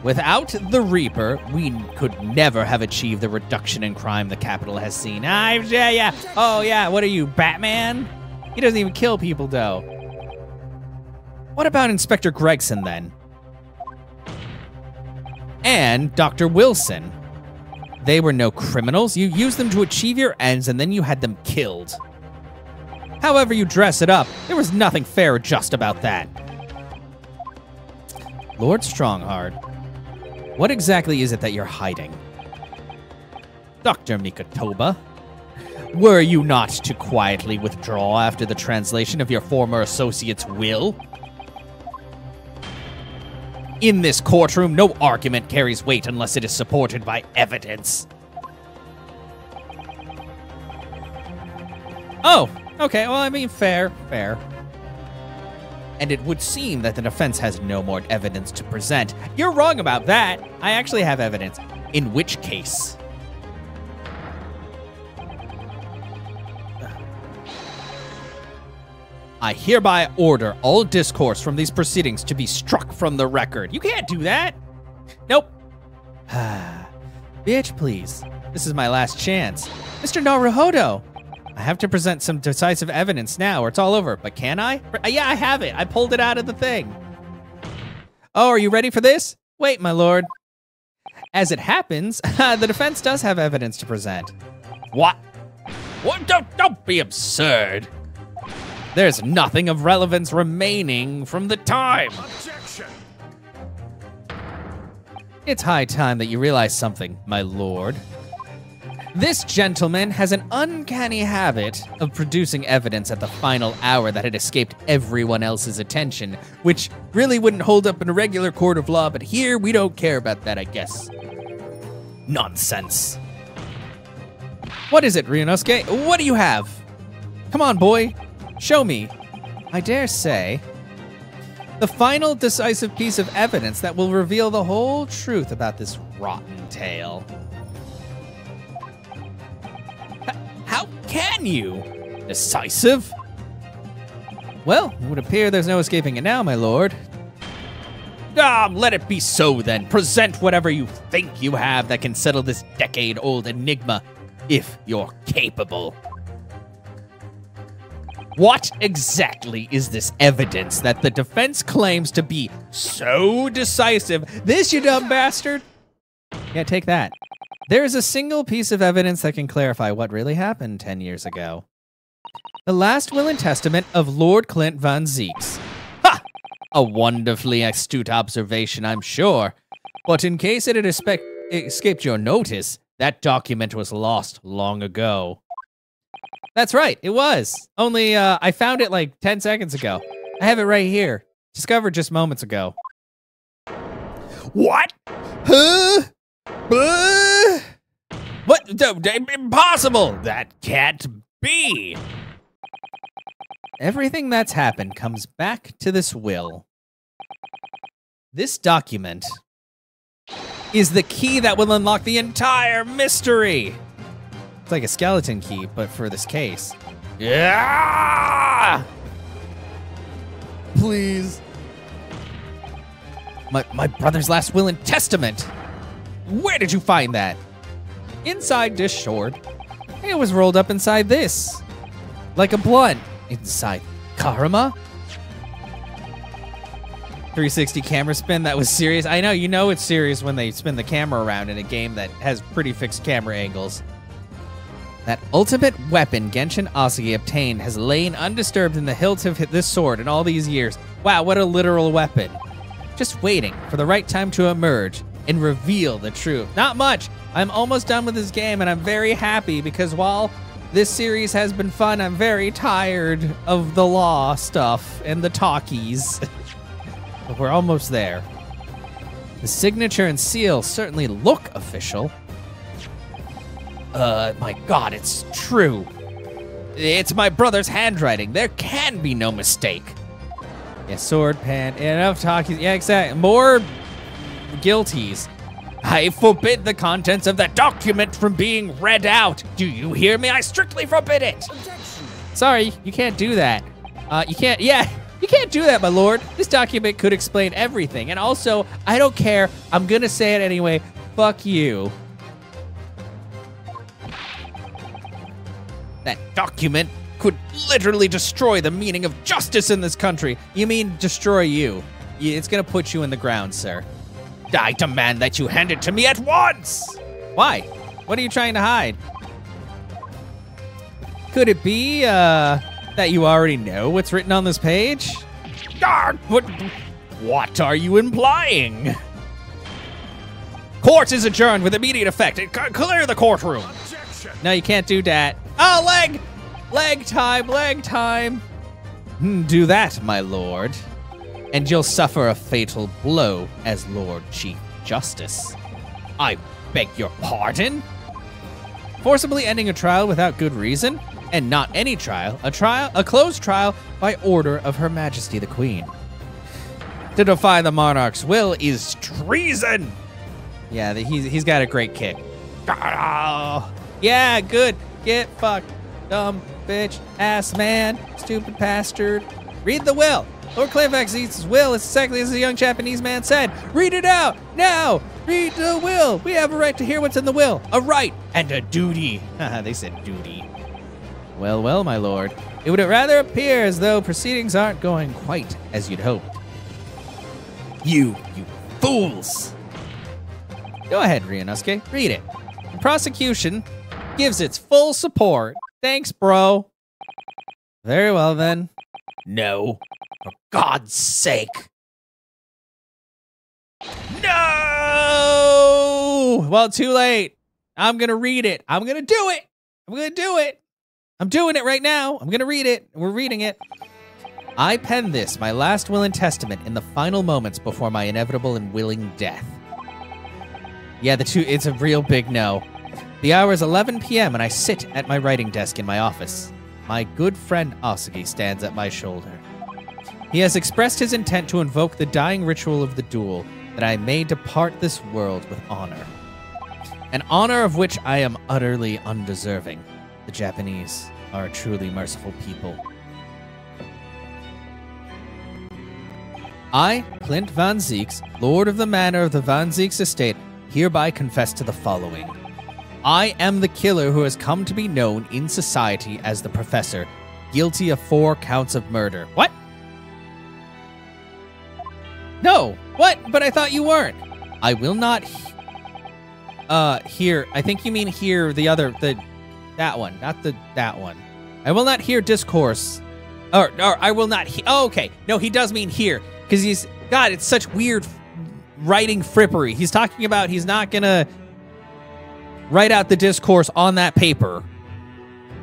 Without the Reaper, we could never have achieved the reduction in crime the capital has seen. Yeah. Oh, yeah, what are you, Batman? He doesn't even kill people, though. What about Inspector Gregson, then? And Dr. Wilson. They were no criminals. You used them to achieve your ends, and then you had them killed. However you dress it up, there was nothing fair or just about that. Lord Strongheart, what exactly is it that you're hiding? Dr. Mikotoba, were you not to quietly withdraw after the translation of your former associate's will? In this courtroom, no argument carries weight unless it is supported by evidence. Oh, okay, well, I mean, fair. And it would seem that the defense has no more evidence to present. You're wrong about that. I actually have evidence. In which case? I hereby order all discourse from these proceedings to be struck from the record. You can't do that. Nope. Bitch, please. This is my last chance. Mr. Naruhodo, I have to present some decisive evidence now or it's all over. But can I? Yeah, I have it. I pulled it out of the thing. Oh, are you ready for this? Wait, my lord. As it happens, the defense does have evidence to present. What? What? Don't be absurd. There's nothing of relevance remaining from the time. Objection! It's high time that you realize something, my lord. This gentleman has an uncanny habit of producing evidence at the final hour that had escaped everyone else's attention, which really wouldn't hold up in a regular court of law, but here we don't care about that, I guess. Nonsense. What is it, Ryunosuke? What do you have? Come on, boy. Show me. I dare say, the final decisive piece of evidence that will reveal the whole truth about this rotten tale. How can you? Decisive? Well, it would appear there's no escaping it now, my lord. Let it be so then. Present whatever you think you have that can settle this decade-old enigma, if you're capable. What exactly is this evidence that the defense claims to be so decisive? This, you dumb bastard! Yeah, take that. There is a single piece of evidence that can clarify what really happened 10 years ago. The last will and testament of Lord Clint Von Zieks. Ha! A wonderfully astute observation, I'm sure. But in case it had escaped your notice, that document was lost long ago. That's right, it was. Only, I found it like 10 seconds ago. I have it right here. Discovered just moments ago. What? Huh? What? Impossible! That can't be! Everything that's happened comes back to this will. This document is the key that will unlock the entire mystery! It's like a skeleton key, but for this case. Yeah! Please. My brother's last will and testament! Where did you find that? Inside this sword. It was rolled up inside this. Like a blunt. Inside Karama? 360 camera spin, that was serious. I know, you know it's serious when they spin the camera around in a game that has pretty fixed camera angles. That ultimate weapon Genshin Asagi obtained has lain undisturbed in the hilt of this sword in all these years. Wow, what a literal weapon. Just waiting for the right time to emerge and reveal the truth. Not much. I'm almost done with this game, and I'm very happy because while this series has been fun, I'm very tired of the law stuff and the talkies. But we're almost there. The signature and seal certainly look official. My God, it's true. It's my brother's handwriting. There can be no mistake. Yeah, sword, pen, enough talkies. Yeah, exactly. More guilties. I forbid the contents of that document from being read out. Do you hear me? I strictly forbid it. Objection. Sorry, you can't do that. You can't do that, my lord. This document could explain everything. And also, I don't care. I'm gonna say it anyway. Fuck you. That document could literally destroy the meaning of justice in this country. You mean destroy you. It's gonna put you in the ground, sir. I demand that you hand it to me at once! Why? What are you trying to hide? Could it be, that you already know what's written on this page? What are you implying? Court is adjourned with immediate effect. Clear the courtroom. Objection. No, you can't do that. Oh, leg! Leg time, leg time. Do that, my lord, and you'll suffer a fatal blow as Lord Chief Justice. I beg your pardon? Forcibly ending a trial without good reason, and not any trial, a closed trial by order of Her Majesty the Queen. To defy the monarch's will is treason. Yeah, he's got a great kick. Yeah, good. Get fucked, dumb bitch, ass man, stupid bastard. Read the will. Lord Clayfax's will is exactly as the young Japanese man said. Read it out now. Read the will. We have a right to hear what's in the will. A right and a duty. They said duty. Well, well, my lord. It would rather appear as though proceedings aren't going quite as you'd hoped. You fools. Go ahead, Ryunosuke. Read it. The prosecution gives its full support. Thanks, bro. Very well, then. No. For God's sake. No! Well, too late. I'm going to read it. I'm going to do it. I'm going to do it. I'm doing it right now. I'm going to read it. We're reading it. I pen this, my last will and testament, in the final moments before my inevitable and willing death. Yeah, it's a real big no. The hour is 11 p.m. and I sit at my writing desk in my office. My good friend Asagi stands at my shoulder. He has expressed his intent to invoke the dying ritual of the duel, that I may depart this world with honor. An honor of which I am utterly undeserving. The Japanese are a truly merciful people. I, Clint Van Zieks, Lord of the Manor of the Van Zieks Estate, hereby confess to the following. I am the killer who has come to be known in society as the Professor, guilty of 4 counts of murder. What? No. What? But I thought you weren't. I will not hear. I think you mean hear that one, not that one. I will not hear discourse. Or I will not oh, okay. No, he does mean hear. Because God, it's such weird writing frippery. He's talking about he's not gonna write out the discourse on that paper.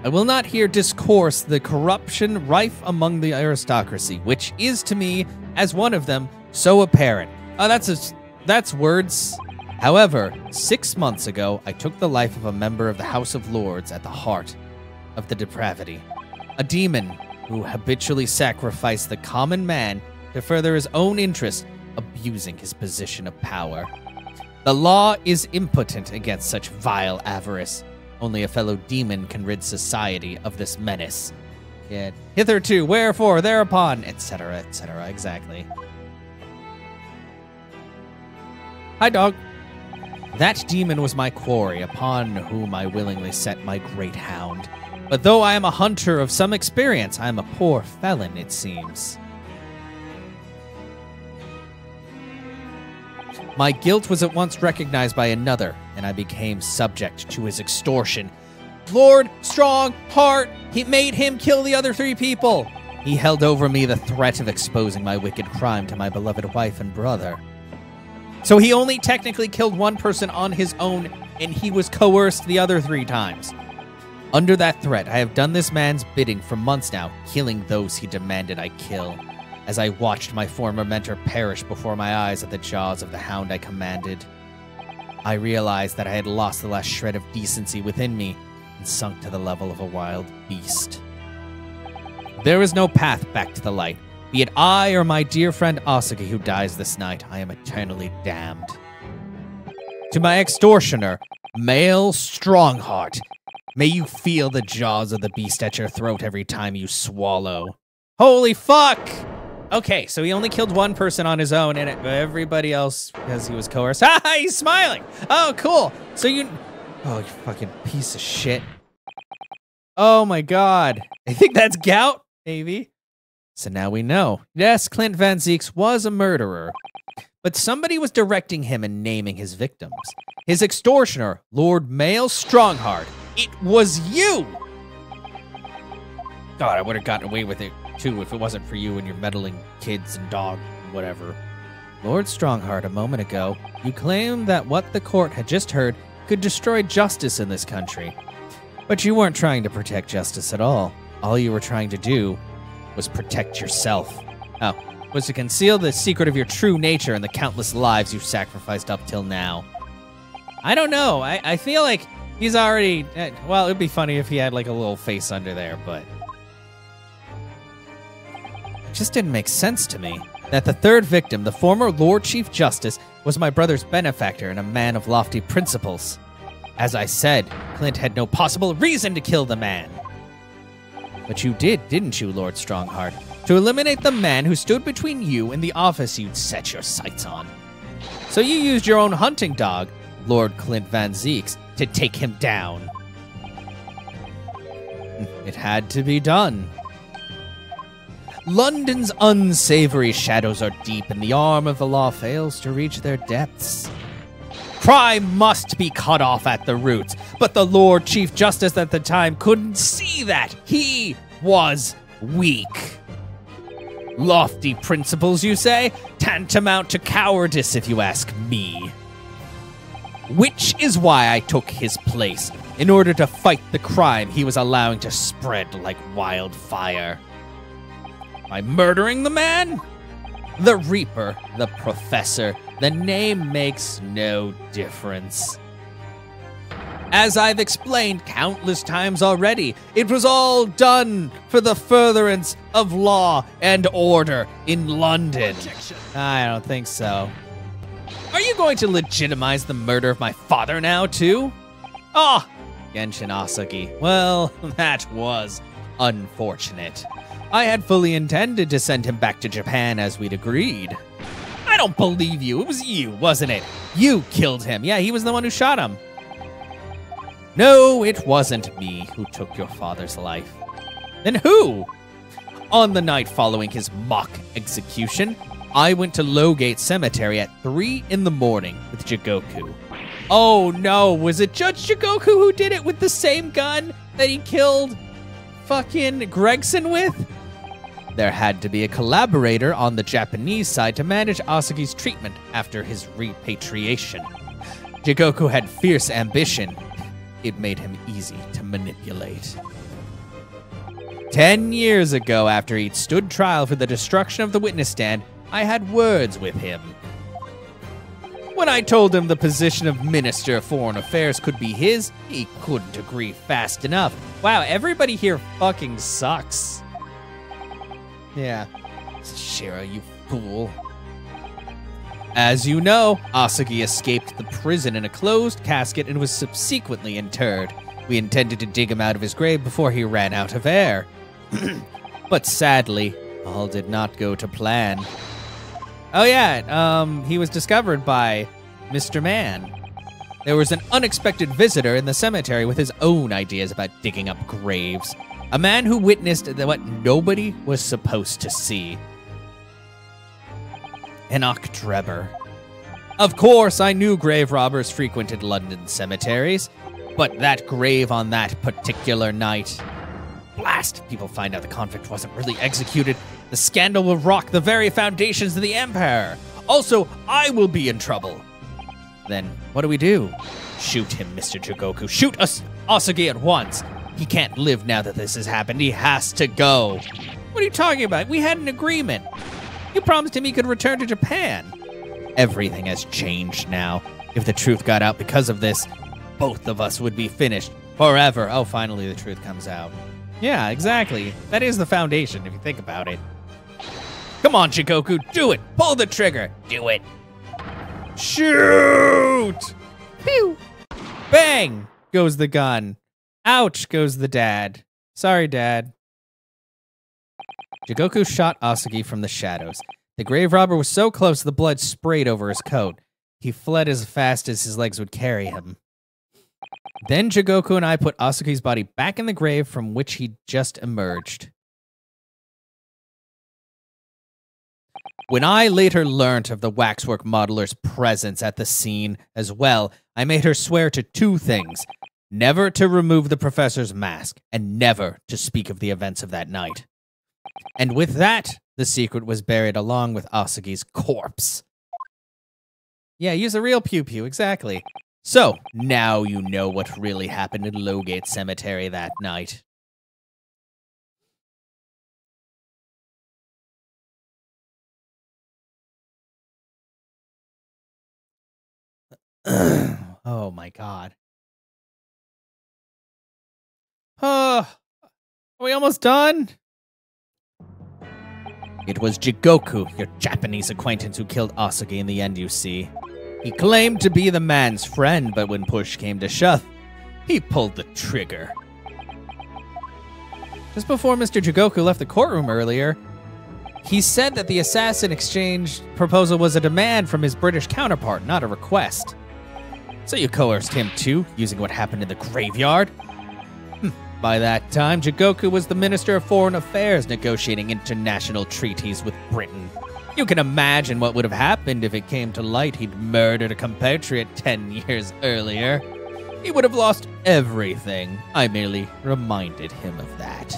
I will not hear discourse the corruption rife among the aristocracy, which is to me, as one of them, so apparent. Oh, that's words. However, 6 months ago, I took the life of a member of the House of Lords at the heart of the depravity. A demon who habitually sacrificed the common man to further his own interest, abusing his position of power. The law is impotent against such vile avarice. Only a fellow demon can rid society of this menace. Yet, hitherto, wherefore, thereupon, etc., etc., exactly. Hi, dog. That demon was my quarry, upon whom I willingly set my great hound. But though I am a hunter of some experience, I am a poor felon, it seems. My guilt was at once recognized by another, and I became subject to his extortion. Lord Strongheart, he made him kill the other 3 people. He held over me the threat of exposing my wicked crime to my beloved wife and brother. So he only technically killed 1 person on his own, and he was coerced the other 3 times. Under that threat, I have done this man's bidding for months now, killing those he demanded I kill. As I watched my former mentor perish before my eyes at the jaws of the hound I commanded, I realized that I had lost the last shred of decency within me and sunk to the level of a wild beast. There is no path back to the light. Be it I or my dear friend Asagi who dies this night, I am eternally damned. To my extortioner, male Strongheart, may you feel the jaws of the beast at your throat every time you swallow. Holy fuck! Okay, so he only killed 1 person on his own, and everybody else, because he was coerced. Ha! He's smiling! Oh, cool! So oh, you fucking piece of shit. Oh my god. I think that's gout, maybe. So now we know. Yes, Clint Van Zieks was a murderer, but somebody was directing him and naming his victims. His extortioner, Lord Male Strongheart. It was you! God, I would have gotten away with it, too, if it wasn't for you and your meddling kids and dog and whatever. Lord Strongheart, a moment ago, you claimed that what the court had just heard could destroy justice in this country. But you weren't trying to protect justice at all. All you were trying to do was protect yourself. Oh, was to conceal the secret of your true nature and the countless lives you've sacrificed up till now. I don't know. I feel like he's already... well, it'd be funny if he had like a little face under there, but... it just didn't make sense to me that the 3rd victim, the former Lord Chief Justice, was my brother's benefactor and a man of lofty principles. As I said, Clint had no possible reason to kill the man. But you did, didn't you, Lord Strongheart? To eliminate the man who stood between you and the office you'd set your sights on. So you used your own hunting dog, Lord Clint Van Zieks, to take him down. It had to be done. London's unsavory shadows are deep, and the arm of the law fails to reach their depths. Crime must be cut off at the roots, but the Lord Chief Justice at the time couldn't see that. He was weak. Lofty principles, you say? Tantamount to cowardice, if you ask me. Which is why I took his place, in order to fight the crime he was allowing to spread like wildfire. By murdering the man? The Reaper, the Professor, the name makes no difference. As I've explained countless times already, it was all done for the furtherance of law and order in London. I don't think so. Are you going to legitimize the murder of my father now, too? Ah, Genshin Asagi. Well, that was unfortunate. I had fully intended to send him back to Japan as we'd agreed. I don't believe you. It was you, wasn't it? You killed him. Yeah, he was the one who shot him. No, it wasn't me who took your father's life. Then who? On the night following his mock execution, I went to Lowgate Cemetery at 3 in the morning with Jigoku. Oh no, was it Judge Jigoku who did it with the same gun that he killed fucking Gregson with? There had to be a collaborator on the Japanese side to manage Asagi's treatment after his repatriation. Jigoku had fierce ambition. It made him easy to manipulate. 10 years ago, after he'd stood trial for the destruction of the witness stand, I had words with him. When I told him the position of Minister of Foreign Affairs could be his, he couldn't agree fast enough. Wow, everybody here fucking sucks. Yeah. Shiro, you fool. As you know, Asagi escaped the prison in a closed casket and was subsequently interred. We intended to dig him out of his grave before he ran out of air. But sadly, all did not go to plan. Oh yeah, he was discovered by Mr. Man. There was an unexpected visitor in the cemetery with his own ideas about digging up graves. A man who witnessed what nobody was supposed to see. Enoch Drebber. Of course, I knew grave robbers frequented London cemeteries, but that grave on that particular night... Blast! People find out the convict wasn't really executed. The scandal will rock the very foundations of the Empire. Also, I will be in trouble. Then, what do we do? Shoot him, Mr. Jigoku. Shoot Asagi at once. He can't live now that this has happened. He has to go. What are you talking about? We had an agreement. You promised him he could return to Japan. Everything has changed now. If the truth got out because of this, both of us would be finished forever. Oh, finally the truth comes out. Yeah, exactly. That is the foundation, if you think about it. Come on, Jigoku, do it. Pull the trigger. Do it. Shoot! Pew! Bang! Goes the gun. Ouch! Goes the dad. Sorry, Dad. Jigoku shot Asagi from the shadows. The grave robber was so close the blood sprayed over his coat. He fled as fast as his legs would carry him. Then Jigoku and I put Asagi's body back in the grave from which he just emerged. When I later learnt of the waxwork modeler's presence at the scene as well, I made her swear to two things. Never to remove the professor's mask, and never to speak of the events of that night. And with that, the secret was buried along with Asagi's corpse. Yeah, use a real pew-pew, exactly. So, now you know what really happened in Lowgate Cemetery that night. Oh my god. Are we almost done? It was Jigoku, your Japanese acquaintance, who killed Asagi in the end, you see. He claimed to be the man's friend, but when push came to shove, he pulled the trigger. Just before Mr. Jigoku left the courtroom earlier, he said that the assassin exchange proposal was a demand from his British counterpart, not a request. So you coerced him too, using what happened in the graveyard? By that time, Jigoku was the Minister of Foreign Affairs negotiating international treaties with Britain. You can imagine what would have happened if it came to light he'd murdered a compatriot 10 years earlier. He would have lost everything. I merely reminded him of that.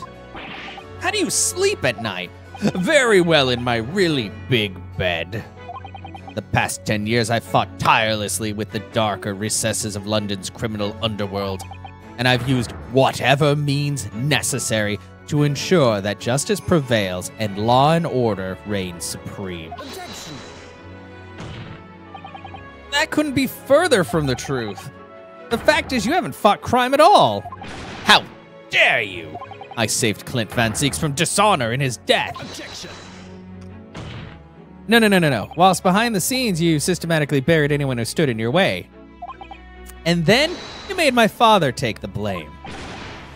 How do you sleep at night? Very well in my really big bed. The past 10 years I've fought tirelessly with the darker recesses of London's criminal underworld, and I've used whatever means necessary to ensure that justice prevails and law and order reigns supreme. Objection. That couldn't be further from the truth. The fact is you haven't fought crime at all. How dare you? I saved Clint Van Zeeks from dishonor in his death. Objection. No. Whilst behind the scenes, you systematically buried anyone who stood in your way. And then you made my father take the blame.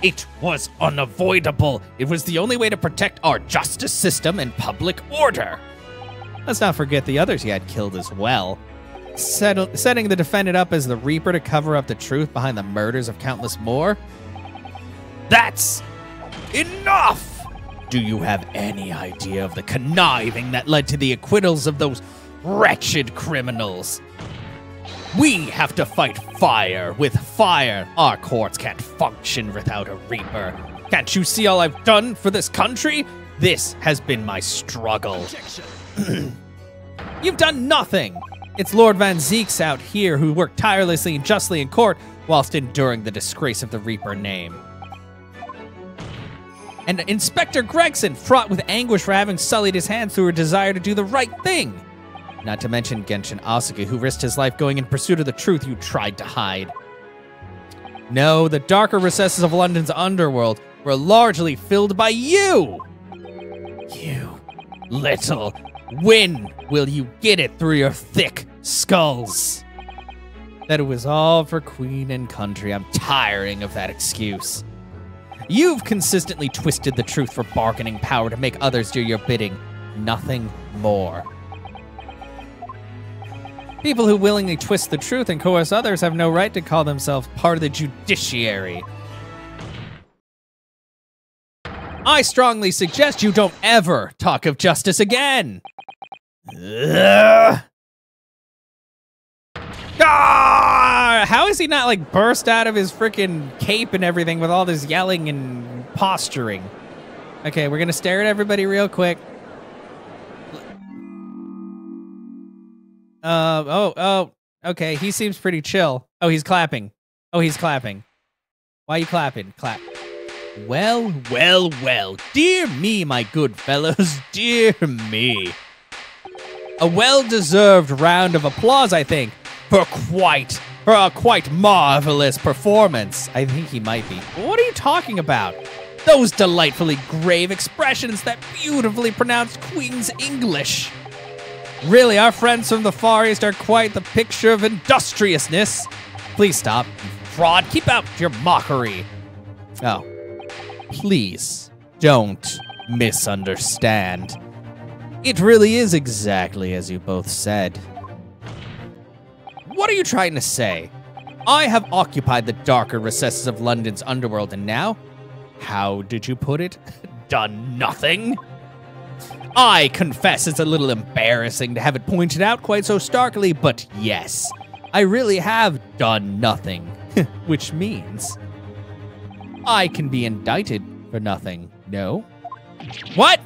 It was unavoidable. It was the only way to protect our justice system and public order. Let's not forget the others he had killed as well. Setting the defendant up as the Reaper to cover up the truth behind the murders of countless more. That's enough! Do you have any idea of the conniving that led to the acquittals of those wretched criminals? We have to fight fire with fire. Our courts can't function without a Reaper. Can't you see all I've done for this country? This has been my struggle. You've done nothing. It's Lord Van Zeeks out here who worked tirelessly and justly in court whilst enduring the disgrace of the Reaper name. And Inspector Gregson, fraught with anguish for having sullied his hands through a desire to do the right thing. Not to mention Genshin Asagi, who risked his life going in pursuit of the truth you tried to hide. No, the darker recesses of London's underworld were largely filled by you! You little... When will you get it through your thick skulls? That it was all for Queen and country. I'm tiring of that excuse. You've consistently twisted the truth for bargaining power to make others do your bidding. Nothing more. People who willingly twist the truth and coerce others have no right to call themselves part of the judiciary. I strongly suggest you don't ever talk of justice again. Ugh. Ah! How is he not like burst out of his freaking cape and everything with all this yelling and posturing? Okay, we're gonna stare at everybody real quick. Okay, he seems pretty chill. Oh, he's clapping. Oh, he's clapping. Why are you clapping? Clap. Well, well, well. Dear me, my good fellows. Dear me. A well-deserved round of applause, I think, for a quite marvelous performance. I think he might be. What are you talking about? Those delightfully grave expressions, that beautifully pronounced Queen's English. Really, our friends from the Far East are quite the picture of industriousness. Please stop, you fraud. Keep out your mockery. Oh, please don't misunderstand. It really is exactly as you both said. What are you trying to say? I have occupied the darker recesses of London's underworld, and now, how did you put it? Done nothing? I confess it's a little embarrassing to have it pointed out quite so starkly, but yes, I really have done nothing, which means I can be indicted for nothing, no? What?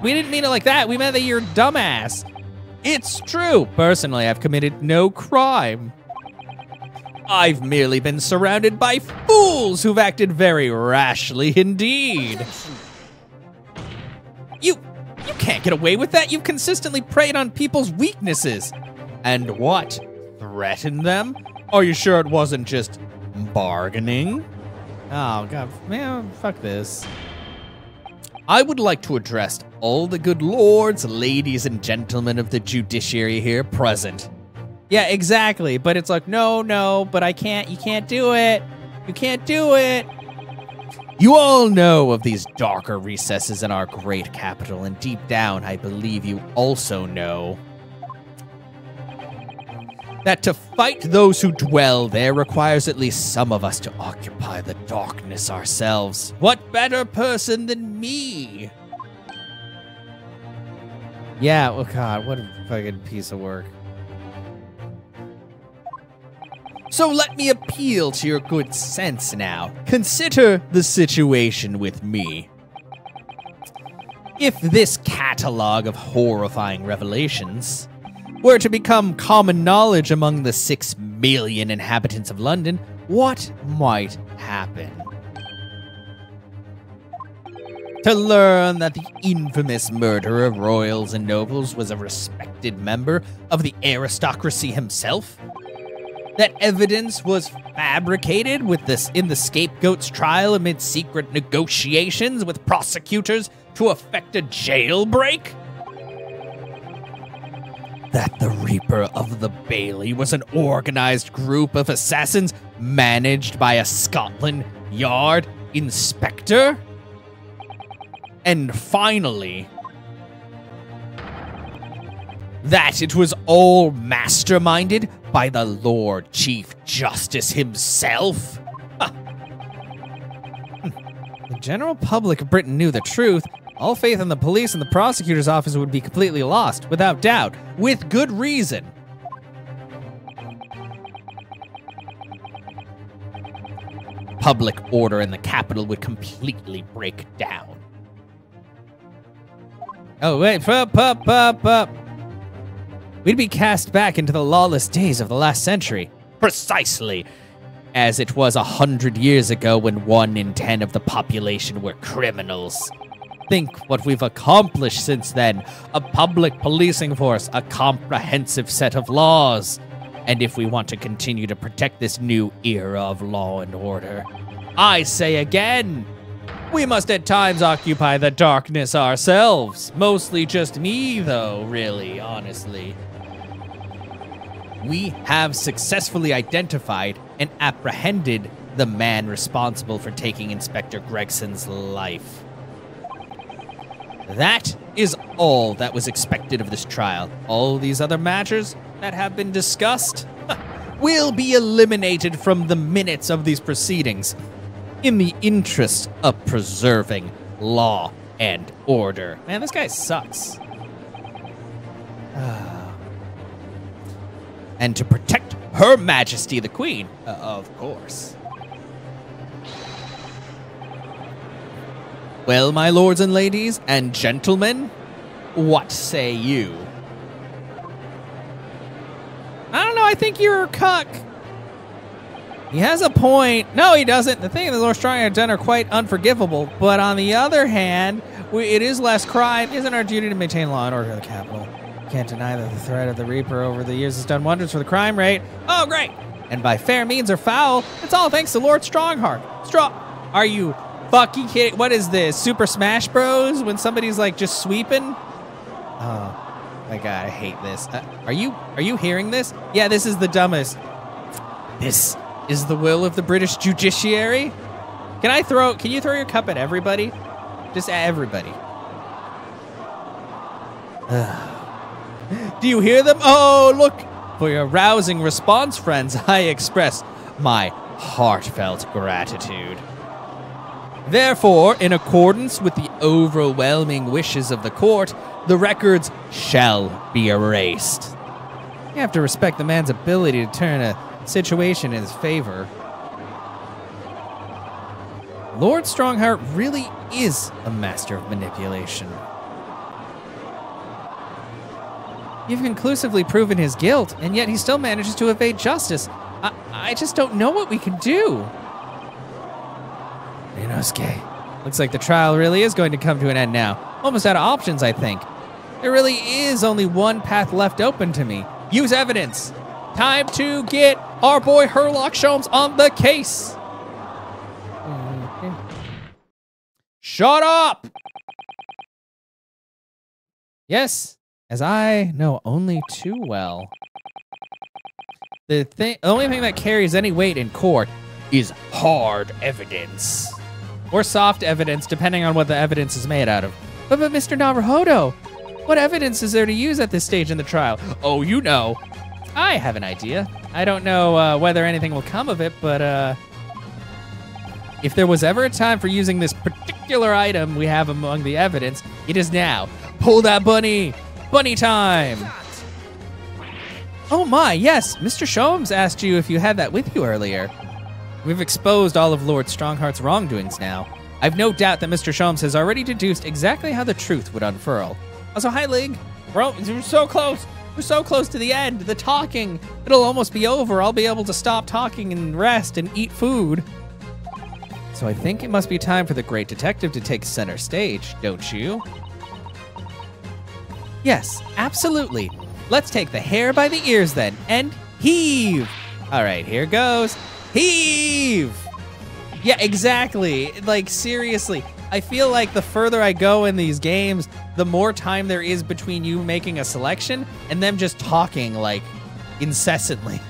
We didn't mean it like that. We meant that you're a dumbass. It's true. Personally, I've committed no crime. I've merely been surrounded by fools who've acted very rashly indeed. You can't get away with that. You've consistently preyed on people's weaknesses. And what? Threatened them? Are you sure it wasn't just bargaining? Oh, God. Man, fuck this. I would like to address all the good lords, ladies, and gentlemen of the judiciary here present. Yeah, exactly. But it's like, no, but I can't. You can't do it. You can't do it. You all know of these darker recesses in our great capital, and deep down, I believe you also know that to fight those who dwell there requires at least some of us to occupy the darkness ourselves. What better person than me? Yeah, oh God, what a fucking piece of work. So let me appeal to your good sense now. Consider the situation with me. If this catalog of horrifying revelations were to become common knowledge among the 6 million inhabitants of London, what might happen? To learn that the infamous murderer of royals and nobles was a respected member of the aristocracy himself? That evidence was fabricated in the scapegoat's trial amid secret negotiations with prosecutors to effect a jailbreak? That the Reaper of the Bailey was an organized group of assassins managed by a Scotland Yard inspector? And finally, that it was all masterminded by the Lord Chief Justice himself? The general public of Britain knew the truth. All faith in the police and the prosecutor's office would be completely lost, without doubt, with good reason. Public order in the capital would completely break down. Oh, wait, up. We'd be cast back into the lawless days of the last century. Precisely. As it was 100 years ago when 1 in 10 of the population were criminals. Think what we've accomplished since then. A public policing force, a comprehensive set of laws. And if we want to continue to protect this new era of law and order, I say again, we must at times occupy the darkness ourselves. Mostly just me, though, really, honestly. We have successfully identified and apprehended the man responsible for taking Inspector Gregson's life. That is all that was expected of this trial. All these other matters that have been discussed will be eliminated from the minutes of these proceedings in the interest of preserving law and order. Man, this guy sucks. And to protect Her Majesty the Queen, of course. Well, my lords and ladies and gentlemen, what say you? I don't know, I think you're a cuck. He has a point. No, he doesn't. The thing the Lord Strong have done are quite unforgivable. But on the other hand, it is less crime. Isn't our duty to maintain law and order in the capital? Can't deny that the threat of the Reaper over the years has done wonders for the crime rate. Oh, great. And by fair means or foul, it's all thanks to Lord Strongheart. Are you fucking kidding? What is this? Super Smash Bros? When somebody's like just sweeping? Oh, my God, I hate this. Are you hearing this? Yeah, this is the dumbest. This is the will of the British judiciary? Can you throw your cup at everybody? Just at everybody. Do you hear them? Oh, look. For your rousing response, friends, I express my heartfelt gratitude. Therefore, in accordance with the overwhelming wishes of the court, the records shall be erased. You have to respect the man's ability to turn a situation in his favor. Lord Strongheart really is a master of manipulation. You've conclusively proven his guilt, and yet he still manages to evade justice. I just don't know what we can do. Inosuke, looks like the trial really is going to come to an end now. Almost out of options, I think. There really is only one path left open to me. Use evidence. Time to get our boy Herlock Sholmes on the case. Shut up! Yes, as I know only too well. The only thing that carries any weight in court is hard evidence. Or soft evidence, depending on what the evidence is made out of. But Mr. Naruhodo, what evidence is there to use at this stage in the trial? Oh, you know. I have an idea. I don't know whether anything will come of it, but if there was ever a time for using this particular item we have among the evidence, it is now. Pull that bunny! Bunny time! Oh my, yes, Mr. Sholmes asked you if you had that with you earlier. We've exposed all of Lord Strongheart's wrongdoings now. I've no doubt that Mr. Sholmes has already deduced exactly how the truth would unfurl. Also, hi, Lig. Bro, we're so close. We're so close to the end. The talking, it'll almost be over. I'll be able to stop talking and rest and eat food. So I think it must be time for the great detective to take center stage, don't you? Yes, absolutely. Let's take the hair by the ears then, and heave. All right, here goes. Heave! Yeah, exactly. Like, seriously. I feel like the further I go in these games, the more time there is between you making a selection and them just talking, like, incessantly.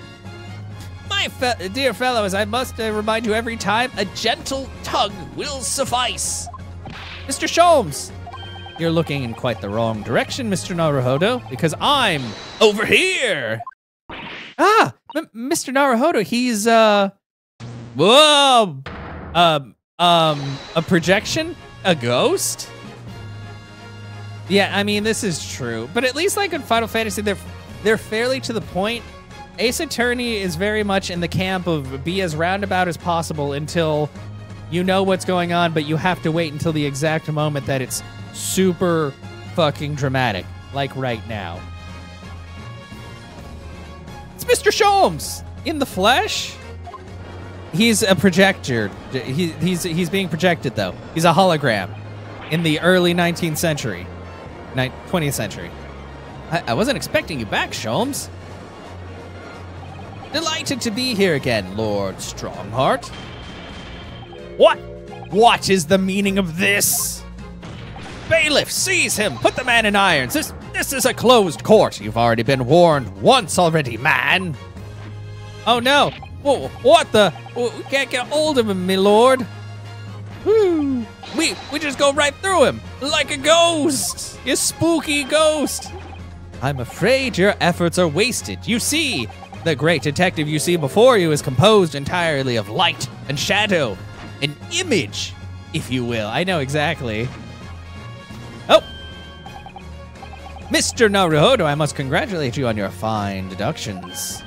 My dear fellows, I must remind you every time, a gentle tug will suffice. Mr. Sholmes, you're looking in quite the wrong direction, Mr. Naruhodo, because I'm over here. Ah, Mr. Naruhodo, he's, whoa, a projection? A ghost? Yeah, I mean, this is true. But at least like in Final Fantasy, they're fairly to the point. Ace Attorney is very much in the camp of be as roundabout as possible until you know what's going on, but you have to wait until the exact moment that it's super fucking dramatic, like right now. It's Mr. Sholmes in the flesh. He's a projector. He's being projected though. He's a hologram in the early 19th century, 20th century. I wasn't expecting you back, Sholmes. Delighted to be here again, Lord Strongheart. What? What is the meaning of this? Bailiff, seize him! Put the man in irons! This is a closed court! You've already been warned once already, man! Oh no! Whoa, what the? We can't get hold of him, my lord! Woo! We just go right through him! Like a ghost! You spooky ghost! I'm afraid your efforts are wasted. You see, the great detective you see before you is composed entirely of light and shadow. An image, if you will. I know exactly. Oh! Mr. Naruhodo, I must congratulate you on your fine deductions.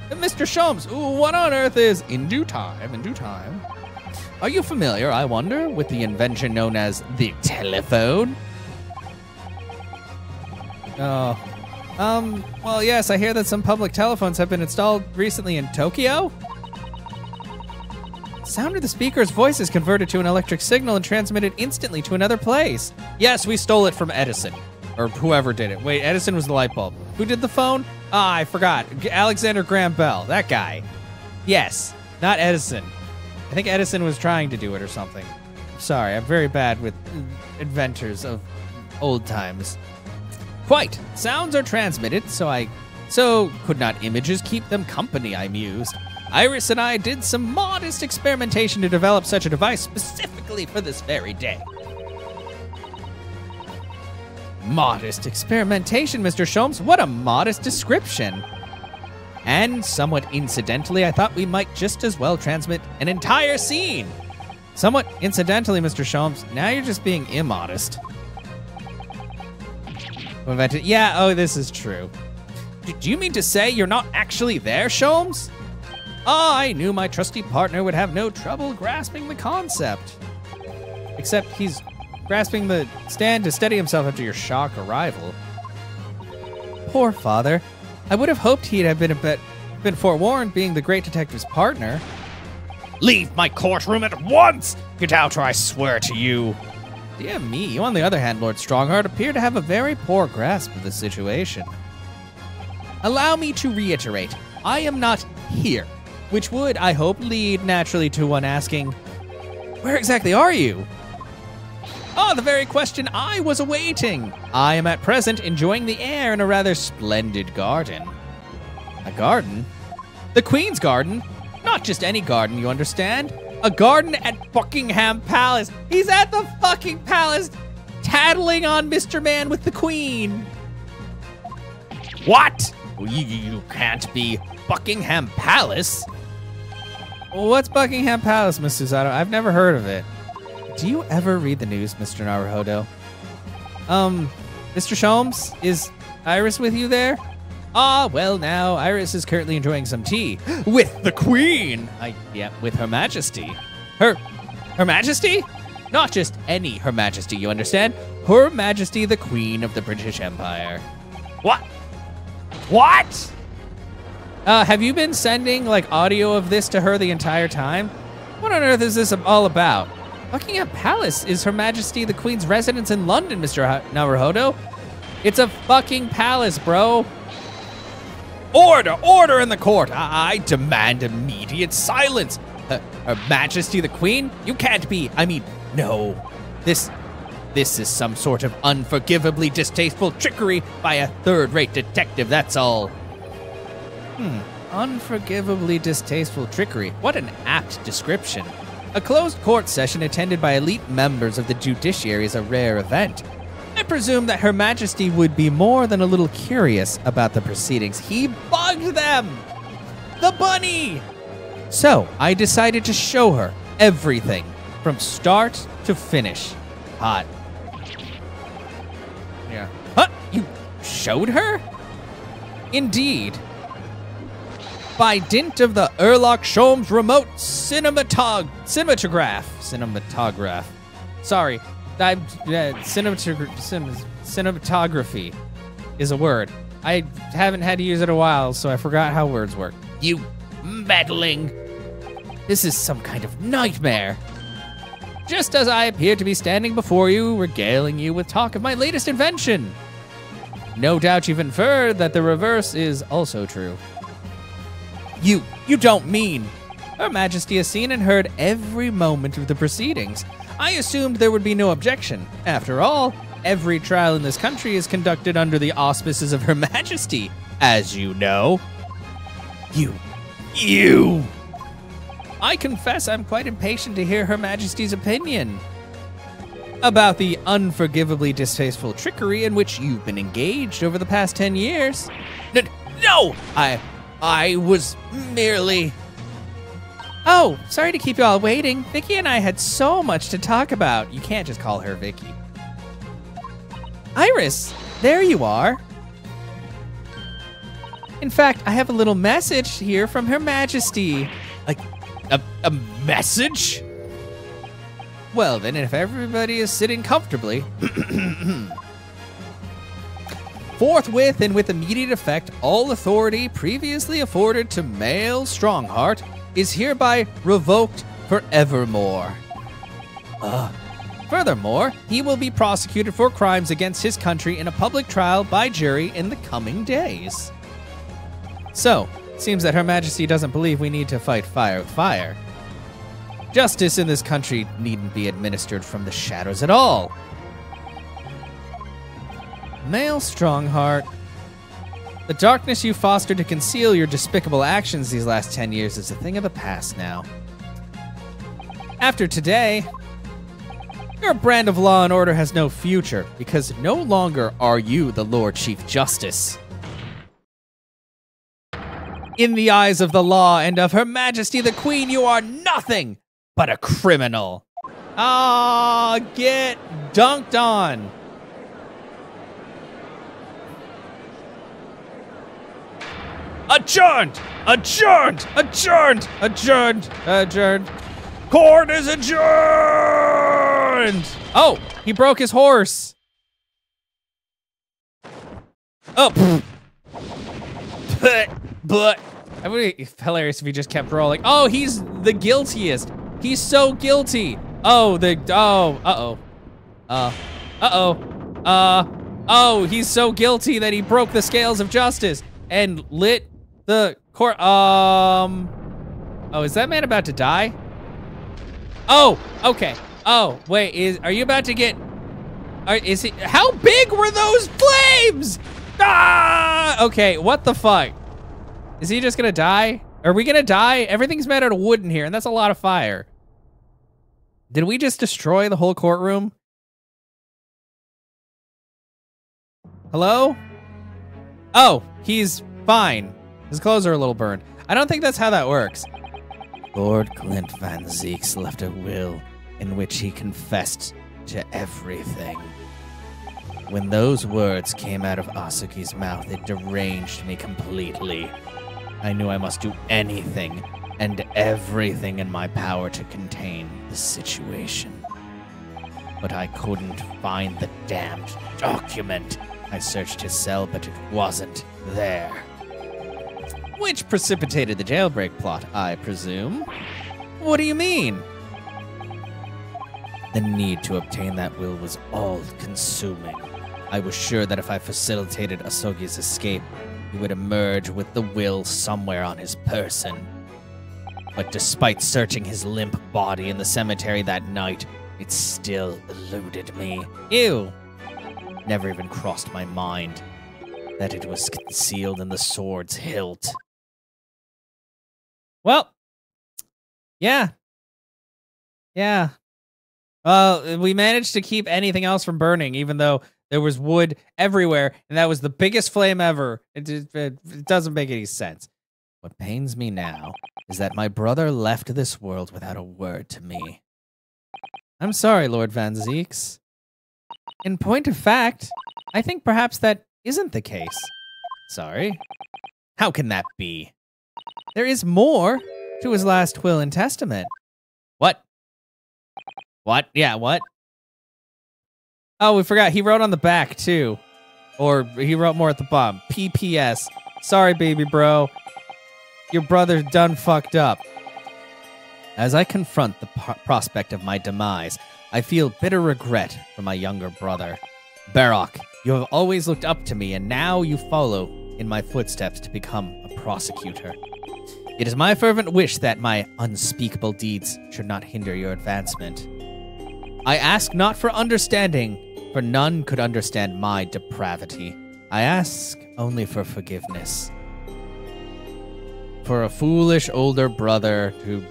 Mr. Sholmes, what on earth is in due time? Are you familiar, I wonder, with the invention known as the telephone? Oh. Well, yes, I hear that some public telephones have been installed recently in Tokyo. Sound of the speaker's voice is converted to an electric signal and transmitted instantly to another place. Yes, we stole it from Edison. Or whoever did it. Wait, Edison was the light bulb. Who did the phone? Ah, I forgot. Alexander Graham Bell. That guy. Yes, not Edison. I think Edison was trying to do it or something. Sorry, I'm very bad with inventors of old times. Quite. Sounds are transmitted, so could not images keep them company, I mused. Iris and I did some modest experimentation to develop such a device specifically for this very day. Modest experimentation, Mr. Sholmes. What a modest description. And somewhat incidentally, I thought we might just as well transmit an entire scene. Somewhat incidentally, Mr. Sholmes, now you're just being immodest. Yeah, oh, this is true. Do you mean to say you're not actually there, Sholmes? Oh, I knew my trusty partner would have no trouble grasping the concept. Except he's grasping the stand to steady himself after your shock arrival. Poor father. I would have hoped he'd have been forewarned, being the great detective's partner. Leave my courtroom at once! Get out or I swear to you. Dear me, you on the other hand, Lord Strongheart, appear to have a very poor grasp of the situation. Allow me to reiterate, I am not here, which would, I hope, lead naturally to one asking, where exactly are you? Oh, the very question I was awaiting. I am at present enjoying the air in a rather splendid garden. A garden? The Queen's garden? Not just any garden, you understand? A garden at Buckingham Palace. He's at the fucking palace, tattling on Mr. Man with the Queen. What? You can't be Buckingham Palace. What's Buckingham Palace, Miss Susato? I've never heard of it. Do you ever read the news, Mr. Naruhodo? Mr. Sholmes, is Iris with you there? Ah, well now, Iris is currently enjoying some tea. With the Queen! Yeah, with Her Majesty. Her Majesty? Not just any Her Majesty, you understand? Her Majesty, the Queen of the British Empire. What? What? Have you been sending, like, audio of this to her the entire time? What on earth is this all about? Buckingham Palace is Her Majesty the Queen's residence in London, Mr. Naruhodo. It's a fucking palace, bro. Order in the court. I demand immediate silence. Her Majesty the Queen? You can't be, no. This is some sort of unforgivably distasteful trickery by a third-rate detective, that's all. Unforgivably distasteful trickery. What an apt description. A closed court session attended by elite members of the judiciary is a rare event. I presume that Her Majesty would be more than a little curious about the proceedings. He bugged them! The bunny! So, I decided to show her everything, from start to finish. Hot. Yeah. Huh? You showed her? Indeed. By dint of the Erlock Sholmes remote cinematograph. Sorry, cinematography is a word. I haven't had to use it in a while, so I forgot how words work. You meddling. This is some kind of nightmare. Just as I appear to be standing before you, regaling you with talk of my latest invention. No doubt you've inferred that the reverse is also true. You don't mean. Her Majesty has seen and heard every moment of the proceedings. I assumed there would be no objection. After all, every trial in this country is conducted under the auspices of Her Majesty, as you know. You! I confess I'm quite impatient to hear Her Majesty's opinion about the unforgivably distasteful trickery in which you've been engaged over the past 10 years. No! I was merely... Oh, sorry to keep you all waiting. Vicky and I had so much to talk about. You can't just call her Vicky. Iris, there you are. In fact, I have a little message here from Her Majesty. A message? Well, then, if everybody is sitting comfortably, forthwith and with immediate effect, all authority previously afforded to male Strongheart is hereby revoked forevermore. Furthermore, he will be prosecuted for crimes against his country in a public trial by jury in the coming days. So, seems that Her Majesty doesn't believe we need to fight fire with fire. Justice in this country needn't be administered from the shadows at all. Male Strongheart, the darkness you fostered to conceal your despicable actions these last 10 years is a thing of the past now. After today, your brand of law and order has no future, because no longer are you the Lord Chief Justice. In the eyes of the law and of Her Majesty the Queen, you are nothing but a criminal. Ah, get dunked on. Adjourned! Adjourned! Adjourned! Adjourned! Adjourned. Court is adjourned! Oh, he broke his horse. Oh, But it would be hilarious if he just kept rolling. Oh, he's the guiltiest. He's so guilty. Oh, oh, he's so guilty that he broke the scales of justice and lit the court. Oh, is that man about to die? Oh, okay. Oh, wait, are you about to get, is he, how big were those flames? Ah, okay, what the fuck? Is he just gonna die? Are we gonna die? Everything's made out of wood in here, and that's a lot of fire. Did we just destroy the whole courtroom? Hello? Oh, he's fine. His clothes are a little burned. I don't think that's how that works. Lord Clint Van Zeeks left a will in which he confessed to everything. When those words came out of Asuki's mouth, it deranged me completely. I knew I must do anything and everything in my power to contain the situation. But I couldn't find the damned document. I searched his cell, but it wasn't there. Which precipitated the jailbreak plot, I presume. What do you mean? The need to obtain that will was all-consuming. I was sure that if I facilitated Asogi's escape, he would emerge with the will somewhere on his person. But despite searching his limp body in the cemetery that night, it still eluded me. Ew. Never even crossed my mind that it was concealed in the sword's hilt. Well, yeah. Yeah. Well, we managed to keep anything else from burning, even though there was wood everywhere, and that was the biggest flame ever. It doesn't make any sense. What pains me now is that my brother left this world without a word to me. I'm sorry, Lord Van Zeeks. In point of fact, I think perhaps that isn't the case. Sorry. How can that be? There is more to his last will and testament. What? What? Yeah, what? Oh, we forgot. He wrote on the back, too. Or he wrote more at the bottom. PPS. Sorry, baby bro. Your brother done fucked up. As I confront the prospect of my demise, I feel bitter regret for my younger brother. Barak, you have always looked up to me, and now you follow in my footsteps to become a prosecutor. It is my fervent wish that my unspeakable deeds should not hinder your advancement. I ask not for understanding, for none could understand my depravity. I ask only for forgiveness. For a foolish older brother who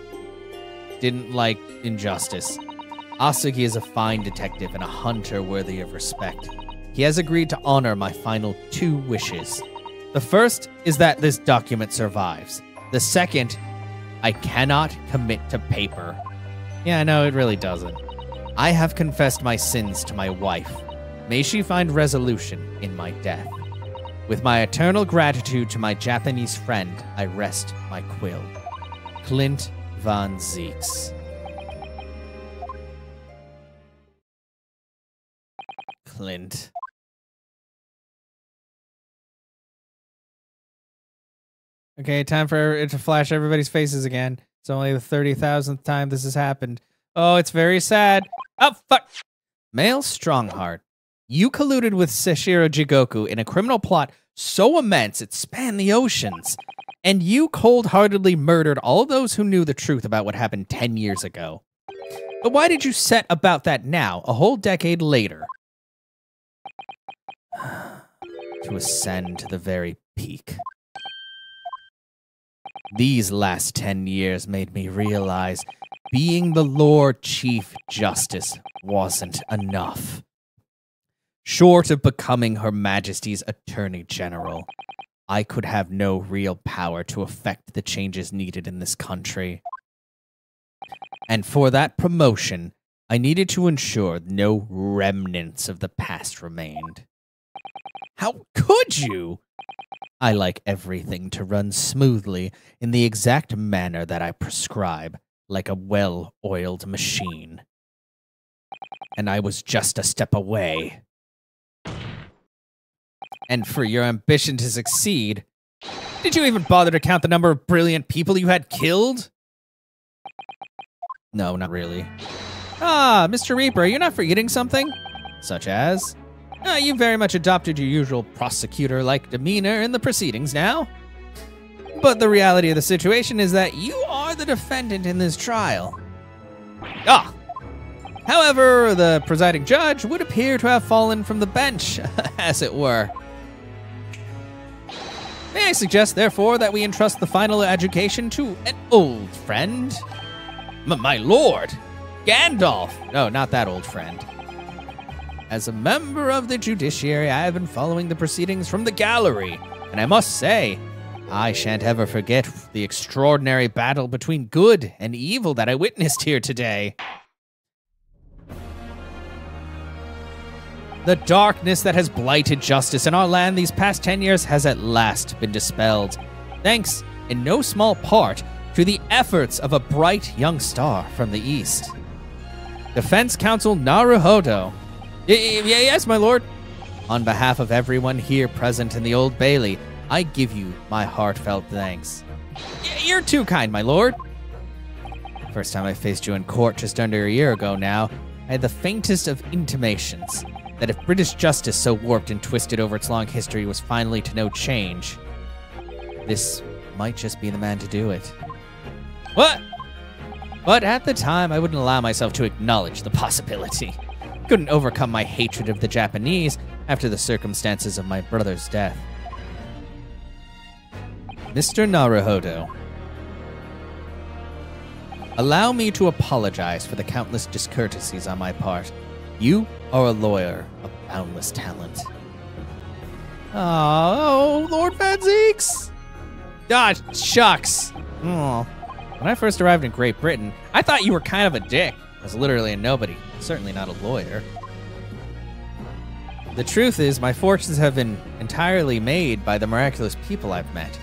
didn't like injustice. Asugi is a fine detective and a hunter worthy of respect. He has agreed to honor my final 2 wishes. The first is that this document survives. The second, I cannot commit to paper. Yeah, no, it really doesn't. I have confessed my sins to my wife. May she find resolution in my death. With my eternal gratitude to my Japanese friend, I rest my quill. Clint Van Zeeks. Clint. Okay, time for it to flash everybody's faces again. It's only the 30,000th time this has happened. Oh, it's very sad. Oh, fuck. Male Strongheart. You colluded with Seshiro Jigoku in a criminal plot so immense it spanned the oceans. And you cold-heartedly murdered all those who knew the truth about what happened 10 years ago. But why did you set about that now, a whole decade later? To ascend to the very peak. These last 10 years made me realize being the Lord Chief Justice wasn't enough. Short of becoming Her Majesty's Attorney General, I could have no real power to effect the changes needed in this country. And for that promotion, I needed to ensure no remnants of the past remained. How could you? I like everything to run smoothly in the exact manner that I prescribe, like a well-oiled machine. And I was just a step away. And for your ambition to succeed, did you even bother to count the number of brilliant people you had killed? No, not really. Ah, Mr. Reaper, you're not forgetting something? Such as? You very much adopted your usual prosecutor-like demeanor in the proceedings now. But the reality of the situation is that you are the defendant in this trial. However, the presiding judge would appear to have fallen from the bench, as it were. May I suggest, therefore, that we entrust the final adjudication to an old friend? My lord! Gandalf! No, not that old friend. As a member of the judiciary, I have been following the proceedings from the gallery, and I must say, I shan't ever forget the extraordinary battle between good and evil that I witnessed here today. The darkness that has blighted justice in our land these past 10 years has at last been dispelled, thanks, in no small part, to the efforts of a bright young star from the East. Defense Counsel Naruhodo. Yes, my lord. On behalf of everyone here present in the Old Bailey, I give you my heartfelt thanks. You're too kind, my lord. First time I faced you in court just under a year ago now, I had the faintest of intimations that if British justice so warped and twisted over its long history was finally to know change, this might just be the man to do it. What? But at the time, I wouldn't allow myself to acknowledge the possibility. Couldn't overcome my hatred of the Japanese after the circumstances of my brother's death. Mr. Naruhodo, allow me to apologize for the countless discourtesies on my part. You are a lawyer of boundless talent. Oh, Lord Van Zeeks! Ah, shucks. Oh. When I first arrived in Great Britain, I thought you were kind of a dick. I was literally a nobody, certainly not a lawyer. The truth is, my fortunes have been entirely made by the miraculous people I've met.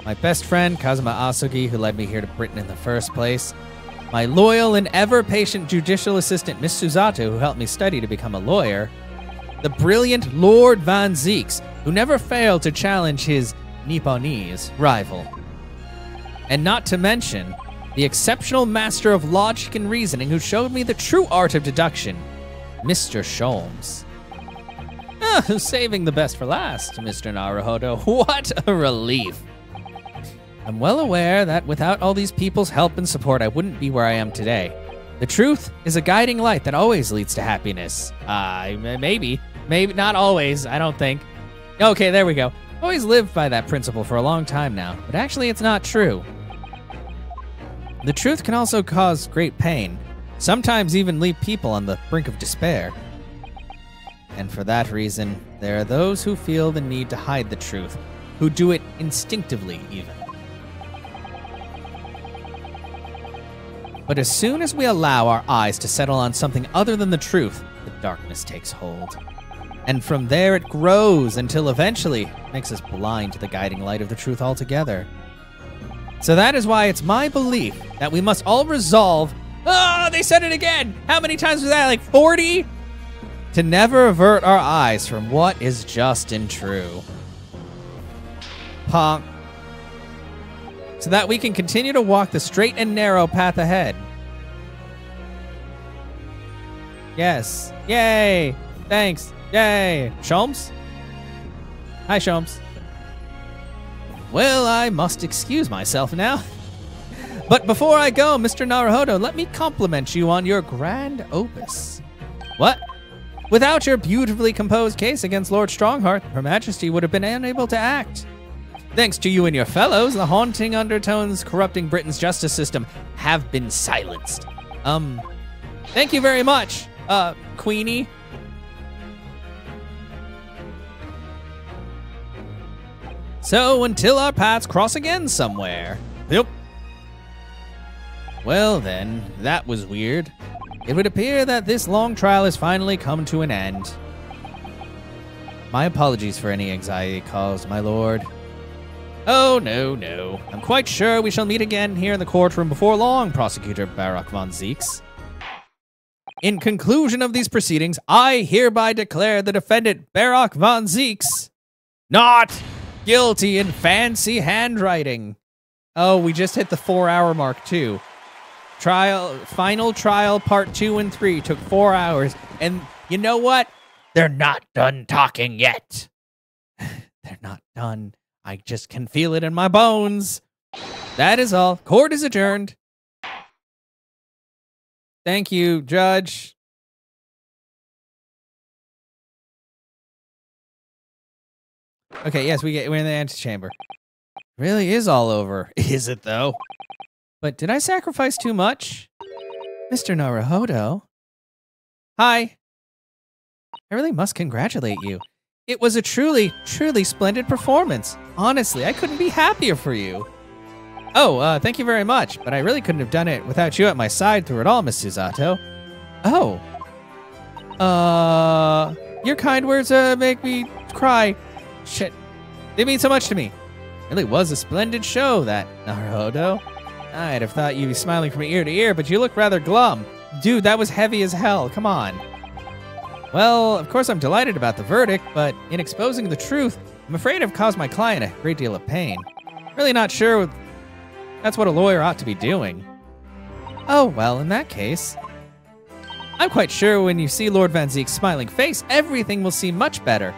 My best friend, Kazuma Asugi, who led me here to Britain in the first place. My loyal and ever-patient judicial assistant, Miss Suzato, who helped me study to become a lawyer. The brilliant Lord Van Zeeks, who never failed to challenge his Nipponese rival. And not to mention, the exceptional master of logic and reasoning who showed me the true art of deduction, Mr. Sholmes. Saving the best for last, Mr. Naruhodo. What a relief. I'm well aware that without all these people's help and support, I wouldn't be where I am today. The truth is a guiding light that always leads to happiness. Maybe not always, I don't think. Okay, there we go. Always lived by that principle for a long time now, but actually it's not true. The truth can also cause great pain, sometimes even leave people on the brink of despair. And for that reason, there are those who feel the need to hide the truth, who do it instinctively even. But as soon as we allow our eyes to settle on something other than the truth, the darkness takes hold. And from there it grows until eventually it makes us blind to the guiding light of the truth altogether. So that is why it's my belief that we must all resolve. Oh, they said it again! How many times was that? Like 40? To never avert our eyes from what is just and true. Honk. So that we can continue to walk the straight and narrow path ahead. Yes. Yay! Thanks. Yay! Sholmes? Hi, Sholmes. Well, I must excuse myself now. But before I go, Mr. Naruhodo, let me compliment you on your grand opus. What? Without your beautifully composed case against Lord Strongheart, Her Majesty would have been unable to act. Thanks to you and your fellows, the haunting undertones corrupting Britain's justice system have been silenced. Thank you very much, Queenie. So, until our paths cross again somewhere. Yep. Well then, that was weird. It would appear that this long trial has finally come to an end. My apologies for any anxiety caused, my lord. Oh, no. I'm quite sure we shall meet again here in the courtroom before long, Prosecutor Barak von Zeeks. In conclusion of these proceedings, I hereby declare the defendant Barak von Zeeks not guilty in fancy handwriting. Oh, we just hit the 4-hour mark too. Final trial part 2 and 3 took 4 hours. And you know what? They're not done talking yet. They're not done. I just can feel it in my bones. That is all. Court is adjourned. Thank you, Judge. Okay, yes, we're in the antechamber. Really is all over. Is it, though? But did I sacrifice too much? Mr. Naruhodo? Hi. I really must congratulate you. It was a truly, truly splendid performance. Honestly, I couldn't be happier for you. Oh, thank you very much, but I really couldn't have done it without you at my side through it all, Miss Susato. Oh. Your kind words make me cry. Shit. They mean so much to me. It really was a splendid show, that, Naruhodo. I'd have thought you'd be smiling from ear to ear, but you look rather glum. Dude, that was heavy as hell. Come on. Well, of course I'm delighted about the verdict, but in exposing the truth, I'm afraid I've caused my client a great deal of pain. Really not sure that's what a lawyer ought to be doing. Oh, well, in that case, I'm quite sure when you see Lord Van Zeek's smiling face, everything will seem much better.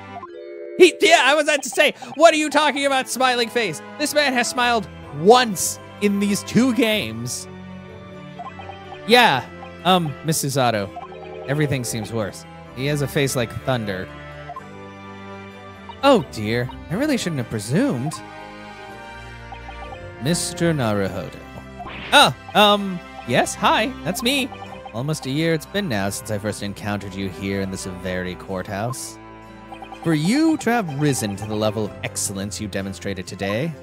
Yeah, I was about to say, what are you talking about, smiling face? This man has smiled once in these 2 games. Yeah, Miss Susato, everything seems worse. He has a face like thunder. Oh dear, I really shouldn't have presumed. Mr. Naruhodo. Oh, yes, hi, that's me. Almost a year it's been now since I first encountered you here in this very courthouse. For you to have risen to the level of excellence you demonstrated today,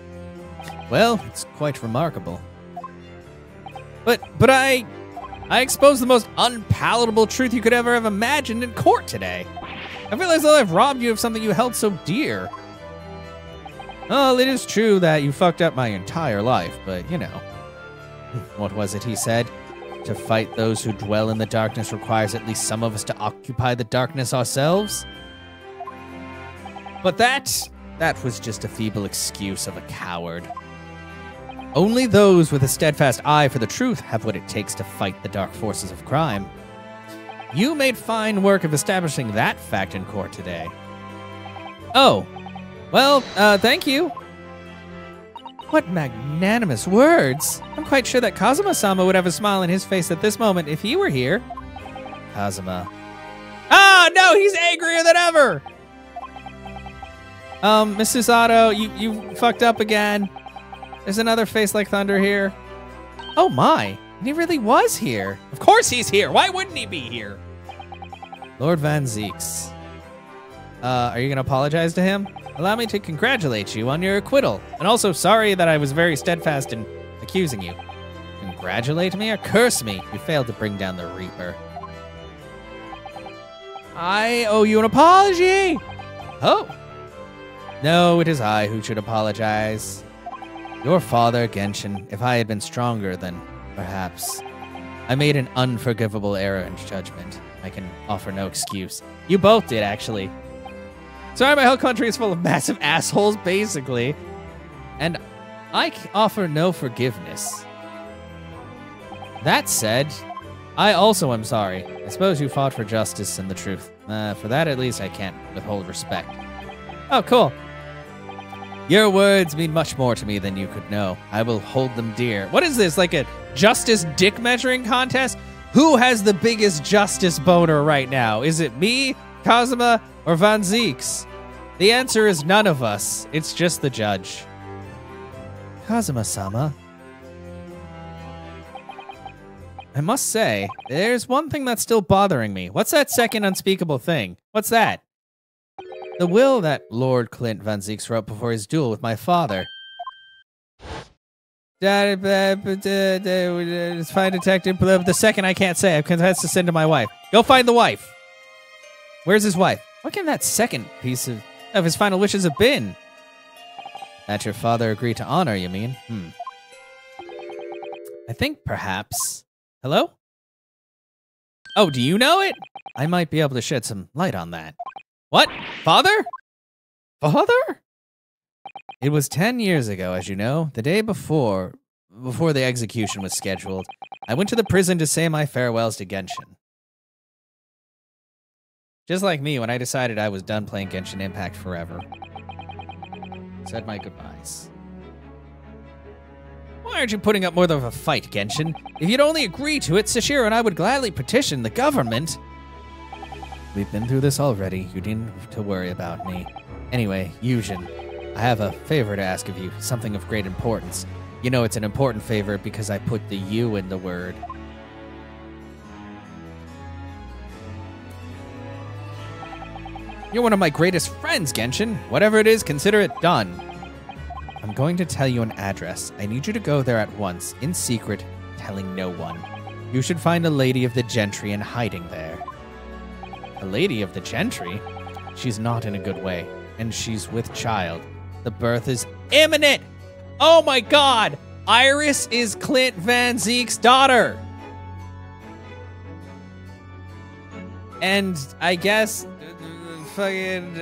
well, it's quite remarkable. But I exposed the most unpalatable truth you could ever have imagined in court today. I feel as though I've robbed you of something you held so dear. Well, it is true that you fucked up my entire life, but you know. What was it he said? To fight those who dwell in the darkness requires at least some of us to occupy the darkness ourselves? But that was just a feeble excuse of a coward. Only those with a steadfast eye for the truth have what it takes to fight the dark forces of crime. You made fine work of establishing that fact in court today. Oh, well, thank you. What magnanimous words. I'm quite sure that Kazuma-sama would have a smile on his face at this moment if he were here. Kazuma. Ah, no, he's angrier than ever. Miss Susato, you fucked up again. There's another face like thunder here. Oh my, and he really was here. Of course he's here. Why wouldn't he be here? Lord Van Zeeks. Are you gonna apologize to him? Allow me to congratulate you on your acquittal. And also sorry that I was very steadfast in accusing you. Congratulate me or curse me? You failed to bring down the Reaper. I owe you an apology. Oh. No, it is I who should apologize. Your father, Genshin, if I had been stronger, then perhaps. I made an unforgivable error in judgment. I can offer no excuse. You both did, actually. Sorry, my whole country is full of massive assholes, basically. And I offer no forgiveness. That said, I also am sorry. I suppose you fought for justice and the truth. For that, at least, I can't withhold respect. Oh, cool. Your words mean much more to me than you could know. I will hold them dear. What is this, like a justice dick measuring contest? Who has the biggest justice boner right now? Is it me, Kazuma, or Van Zieks? The answer is none of us. It's just the judge. Kazuma-sama. I must say, there's one thing that's still bothering me. What's that second unspeakable thing? What's that? The will that Lord Clint Van Zieks wrote before his duel with my father. It's fine, detective. The second I can't say, I has to send to my wife. Go find the wife. Where's his wife? What can that second piece of his final wishes have been? That your father agreed to honor, you mean? I think perhaps... Hello? Oh, do you know it? I might be able to shed some light on that. What? Father? Father? It was 10 years ago, as you know, the day before the execution was scheduled. I went to the prison to say my farewells to Genshin. Just like me when I decided I was done playing Genshin Impact forever. Said my goodbyes. Why aren't you putting up more of a fight, Genshin? If you'd only agree to it, Sashiro and I would gladly petition the government. We've been through this already. You needn't have to worry about me. Anyway, Yujin, I have a favor to ask of you, something of great importance. You know it's an important favor because I put the U in the word. You're one of my greatest friends, Genshin. Whatever it is, consider it done. I'm going to tell you an address. I need you to go there at once, in secret, telling no one. You should find a lady of the gentry in hiding there. A lady of the gentry? She's not in a good way, and she's with child. The birth is imminent! Oh my god! Iris is Clint Van Zieks' daughter! And I guess fucking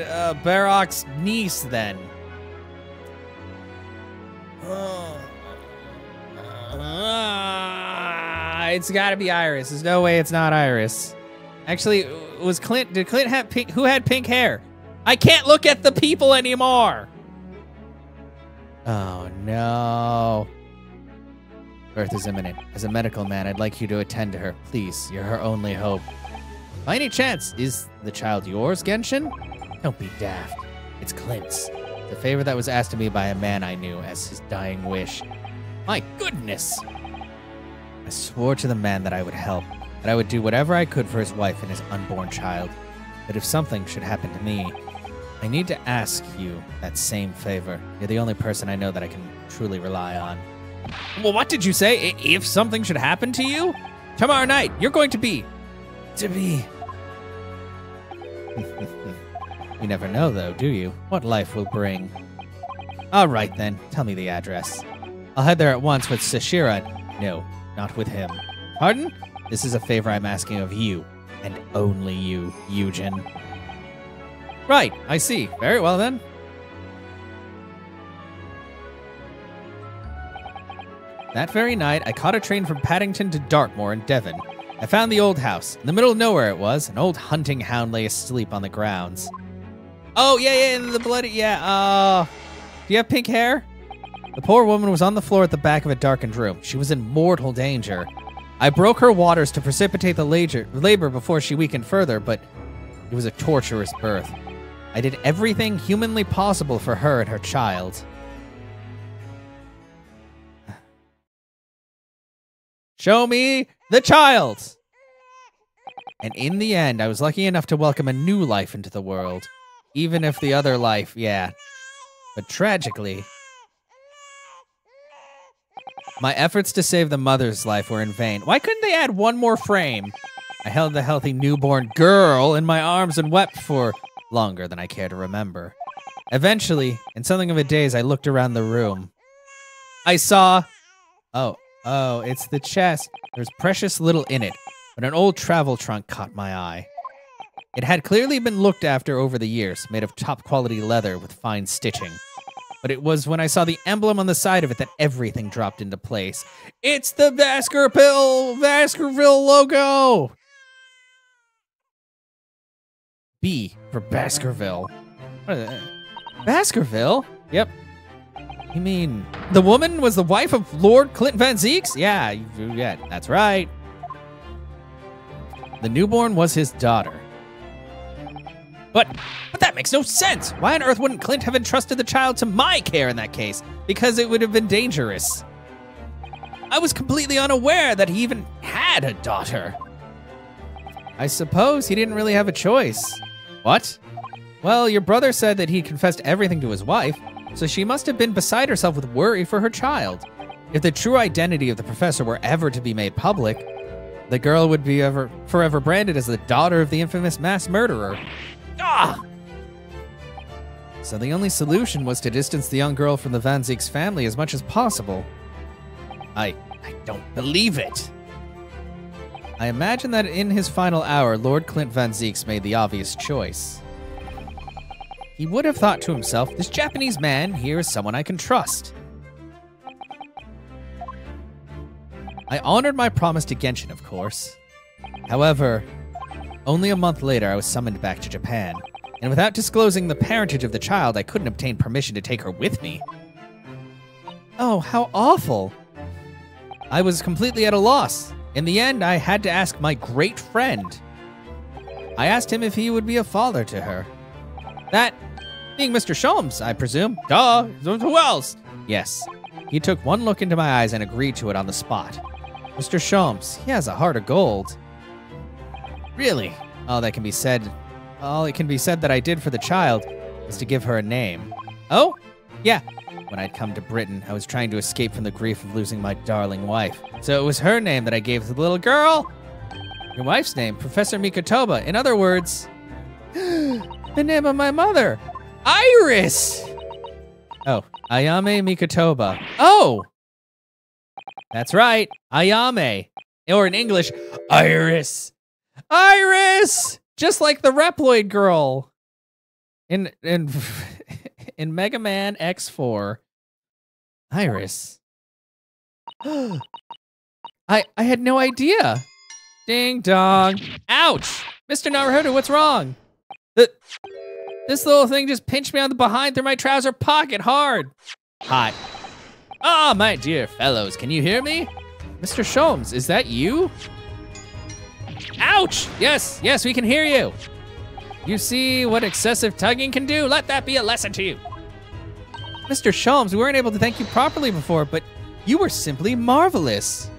Barrock's niece then. It's gotta be Iris. There's no way it's not Iris. Actually, did Clint have pink? Who had pink hair? I can't look at the people anymore. Oh no. Birth is imminent. As a medical man, I'd like you to attend to her. Please, you're her only hope. By any chance, is the child yours, Genshin? Don't be daft. It's Clint's. The favor that was asked of me by a man I knew as his dying wish. My goodness! I swore to the man that I would help, that I would do whatever I could for his wife and his unborn child. But if something should happen to me, I need to ask you that same favor. You're the only person I know that I can truly rely on. Well, what did you say? If something should happen to you? Tomorrow night, you're going to be... You never know, though, do you? What life will bring. All right, then. Tell me the address. I'll head there at once with Sashira. No, not with him. Pardon? This is a favor I'm asking of you, and only you, Yujin. Right, I see. Very well, then. That very night, I caught a train from Paddington to Dartmoor in Devon. I found the old house. In the middle of nowhere it was. An old hunting hound lay asleep on the grounds. Oh, yeah, the bloody, yeah, do you have pink hair? The poor woman was on the floor at the back of a darkened room. She was in mortal danger. I broke her waters to precipitate the labor before she weakened further, but it was a torturous birth. I did everything humanly possible for her and her child. Show me the child! And in the end, I was lucky enough to welcome a new life into the world. Even if the other life, yeah. But tragically, my efforts to save the mother's life were in vain. Why couldn't they add one more frame? I held the healthy newborn girl in my arms and wept for longer than I care to remember. Eventually, in something of a daze, I looked around the room. I saw... Oh, it's the chest. There's precious little in it, but an old travel trunk caught my eye. It had clearly been looked after over the years, made of top-quality leather with fine stitching. But it was when I saw the emblem on the side of it that everything dropped into place. It's the Baskerville logo! B for Baskerville. What is that? Baskerville? Yep. You mean the woman was the wife of Lord Clint Van Zeeks? Yeah, that's right. The newborn was his daughter. But that makes no sense. Why on earth wouldn't Clint have entrusted the child to my care in that case? Because it would have been dangerous. I was completely unaware that he even had a daughter. I suppose he didn't really have a choice. What? Well, your brother said that he confessed everything to his wife, so she must have been beside herself with worry for her child. If the true identity of the professor were ever to be made public, the girl would be forever branded as the daughter of the infamous mass murderer. Ah! So the only solution was to distance the young girl from the Van Zeeks family as much as possible. I don't believe it. I imagine that in his final hour, Lord Clint Van Zeeks made the obvious choice. He would have thought to himself, this Japanese man here is someone I can trust. I honored my promise to Genshin, of course. However, only a month later I was summoned back to Japan, and without disclosing the parentage of the child, I couldn't obtain permission to take her with me. Oh, how awful. I was completely at a loss. In the end, I had to ask my great friend. I asked him if he would be a father to her. That being Mr. Sholmes, I presume. Duh, who else? Yes. He took one look into my eyes and agreed to it on the spot. Mr. Sholmes, he has a heart of gold. Really? All it can be said that I did for the child is to give her a name. Oh? Yeah. When I'd come to Britain, I was trying to escape from the grief of losing my darling wife. So it was her name that I gave to the little girl. Your wife's name, Professor Mikotoba. In other words, the name of my mother, Iris. Oh, Ayame Mikotoba. Oh! That's right, Ayame. Or in English, Iris. Iris! Just like the Reploid girl in Mega Man X4. Iris. I had no idea. Ding dong. Ouch! Mr. Naruhodo, what's wrong? This little thing just pinched me on the behind through my trouser pocket hard. Hot. Ah, my dear fellows, can you hear me? Mr. Sholmes, is that you? Ouch! Yes, we can hear you. You see what excessive tugging can do? Let that be a lesson to you. Mr. Sholmes, we weren't able to thank you properly before, but you were simply marvelous.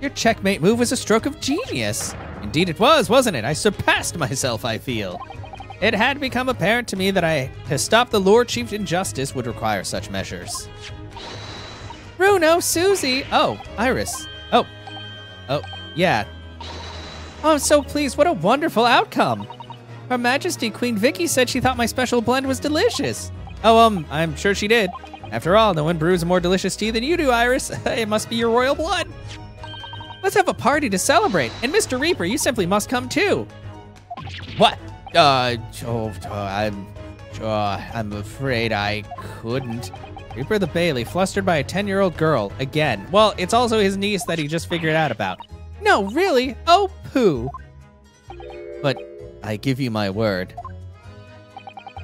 Your checkmate move was a stroke of genius. Indeed it was, wasn't it? I surpassed myself, I feel. It had become apparent to me that to stop the Lord Chief's injustice would require such measures. Bruno, Susie. Oh, Iris. Oh, yeah. Oh, I'm so pleased. What a wonderful outcome. Her Majesty, Queen Vicky, said she thought my special blend was delicious. Oh, I'm sure she did. After all, no one brews a more delicious tea than you do, Iris. It must be your royal blood. Let's have a party to celebrate. And Mr. Reaper, you simply must come too. What? I'm afraid I couldn't. Reaper the Bailey, flustered by a 10-year-old girl, again. Well, it's also his niece that he just figured out about. No, really? Oh, pooh. But I give you my word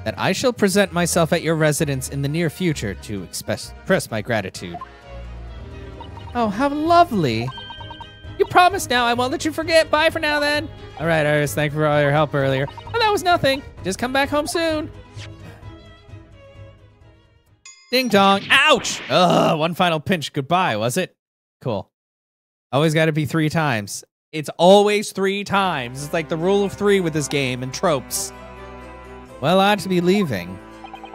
that I shall present myself at your residence in the near future to express my gratitude. Oh, how lovely. You promise now, I won't let you forget. Bye for now, then. All right, Iris, thank you for all your help earlier. Oh, that was nothing. Just come back home soon. Ding dong. Ouch! Ugh, one final pinch. Goodbye, was it? Cool. Always got to be 3 times. It's always 3 times. It's like the rule of 3 with this game and tropes. Well, I ought to be leaving.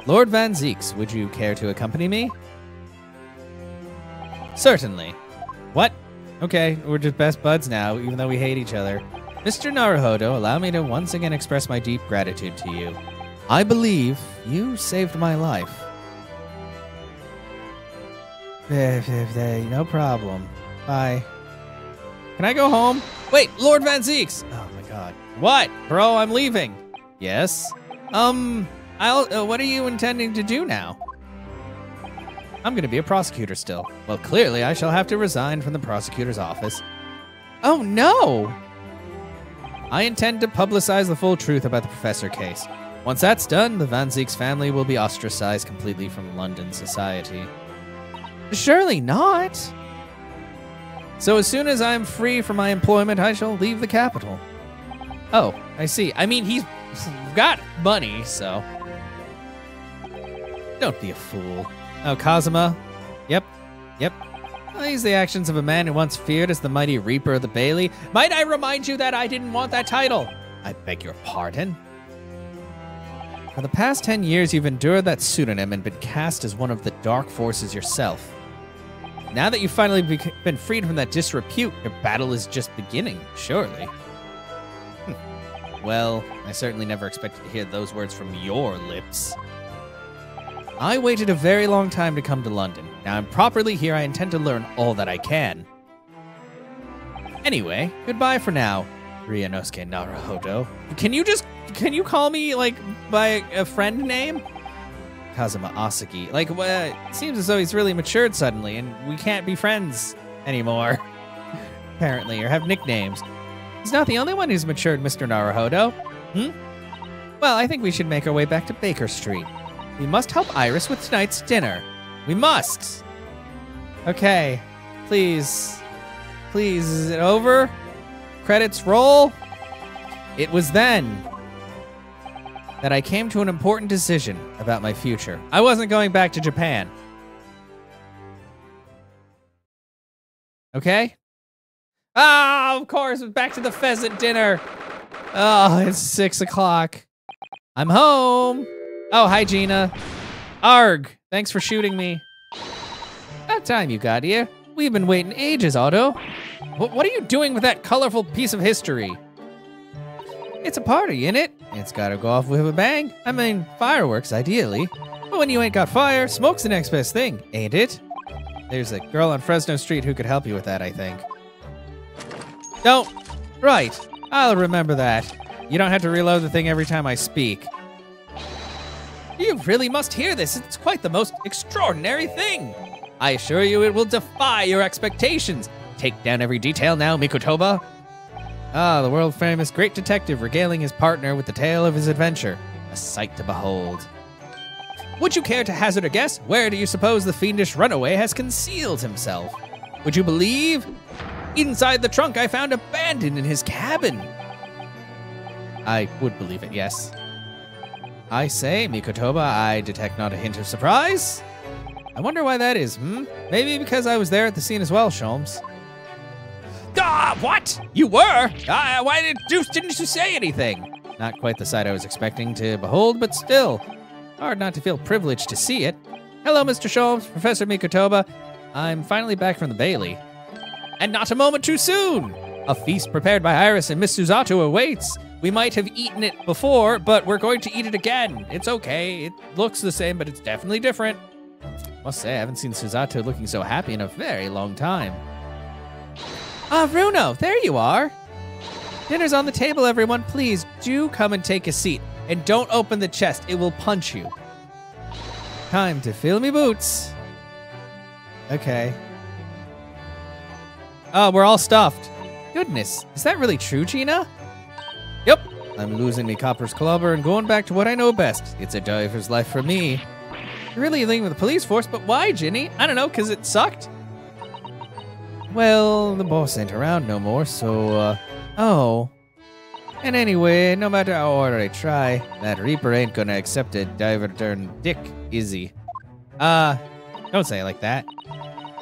Lord Van Zeeks, would you care to accompany me? Certainly. What? Okay, we're just best buds now, even though we hate each other. Mr. Naruhodo, allow me to once again express my deep gratitude to you. I believe you saved my life. No problem. Bye. Can I go home? Wait, Lord Van Zeeks! Oh my god. What? Bro, I'm leaving. Yes? What are you intending to do now? I'm gonna be a prosecutor still. Well, clearly I shall have to resign from the prosecutor's office. Oh no! I intend to publicize the full truth about the professor case. Once that's done, the Van Zeeks family will be ostracized completely from London society. Surely not! So as soon as I'm free from my employment, I shall leave the capital. Oh, I see. I mean, he's got money, so... Don't be a fool. Oh, Kazuma. Yep. Well, these are the actions of a man who once feared as the mighty Reaper of the Bailey. Might I remind you that I didn't want that title? I beg your pardon? For the past 10 years, you've endured that pseudonym and been cast as one of the dark forces yourself. Now that you've finally been freed from that disrepute, your battle is just beginning, surely. Well, I certainly never expected to hear those words from your lips. I waited a very long time to come to London. Now I'm properly here, I intend to learn all that I can. Anyway, goodbye for now, Ryunosuke Naruhodo. Can you call me, like, by a friend name? Kazuma Asagi. Like, it seems as though he's really matured suddenly, and we can't be friends anymore. Apparently, or have nicknames. He's not the only one who's matured, Mr. Naruhodo. Well, I think we should make our way back to Baker Street. We must help Iris with tonight's dinner. We must. Okay. Please, is it over? Credits roll. It was then that I came to an important decision about my future. I wasn't going back to Japan. Okay? Of course, back to the pheasant dinner. Oh, it's 6 o'clock. I'm home. Oh, hi, Gina. Arg, thanks for shooting me. About time you got here. We've been waiting ages, Otto. What are you doing with that colorful piece of history? It's a party, ain't it? It's gotta go off with a bang. I mean, fireworks, ideally. But when you ain't got fire, smoke's the next best thing, ain't it? There's a girl on Fresno Street who could help you with that, I think. Don't. Right. I'll remember that. You don't have to reload the thing every time I speak. You really must hear this. It's quite the most extraordinary thing. I assure you it will defy your expectations. Take down every detail now, Mikotoba. Ah, the world-famous great detective regaling his partner with the tale of his adventure. A sight to behold. Would you care to hazard a guess? Where do you suppose the fiendish runaway has concealed himself? Would you believe? Inside the trunk I found abandoned in his cabin. I would believe it, yes. I say, Mikotoba, I detect not a hint of surprise. I wonder why that is, Maybe because I was there at the scene as well, Sholmes. What? You were? Why didn't you say anything? Not quite the sight I was expecting to behold, but still. Hard not to feel privileged to see it. Hello, Mr. Sholmes, Professor Mikotoba. I'm finally back from the Bailey. And not a moment too soon! A feast prepared by Iris and Miss Susato awaits. We might have eaten it before, but we're going to eat it again. It's okay. It looks the same, but it's definitely different. Must say, I haven't seen Susato looking so happy in a very long time. Ah, Bruno, there you are. Dinner's on the table, everyone. Please do come and take a seat. And don't open the chest. It will punch you. Time to fill me boots. Okay. Oh, we're all stuffed. Goodness, is that really true, Gina? Yep, I'm losing me copper's clobber and going back to what I know best. It's a diver's life for me. You're really leaving with the police force, but why, Ginny? I don't know, 'cause it sucked? Well, the boss ain't around no more, so, oh. And anyway, no matter how hard I try, that Reaper ain't gonna accept a diver turn dick, is he? Don't say it like that.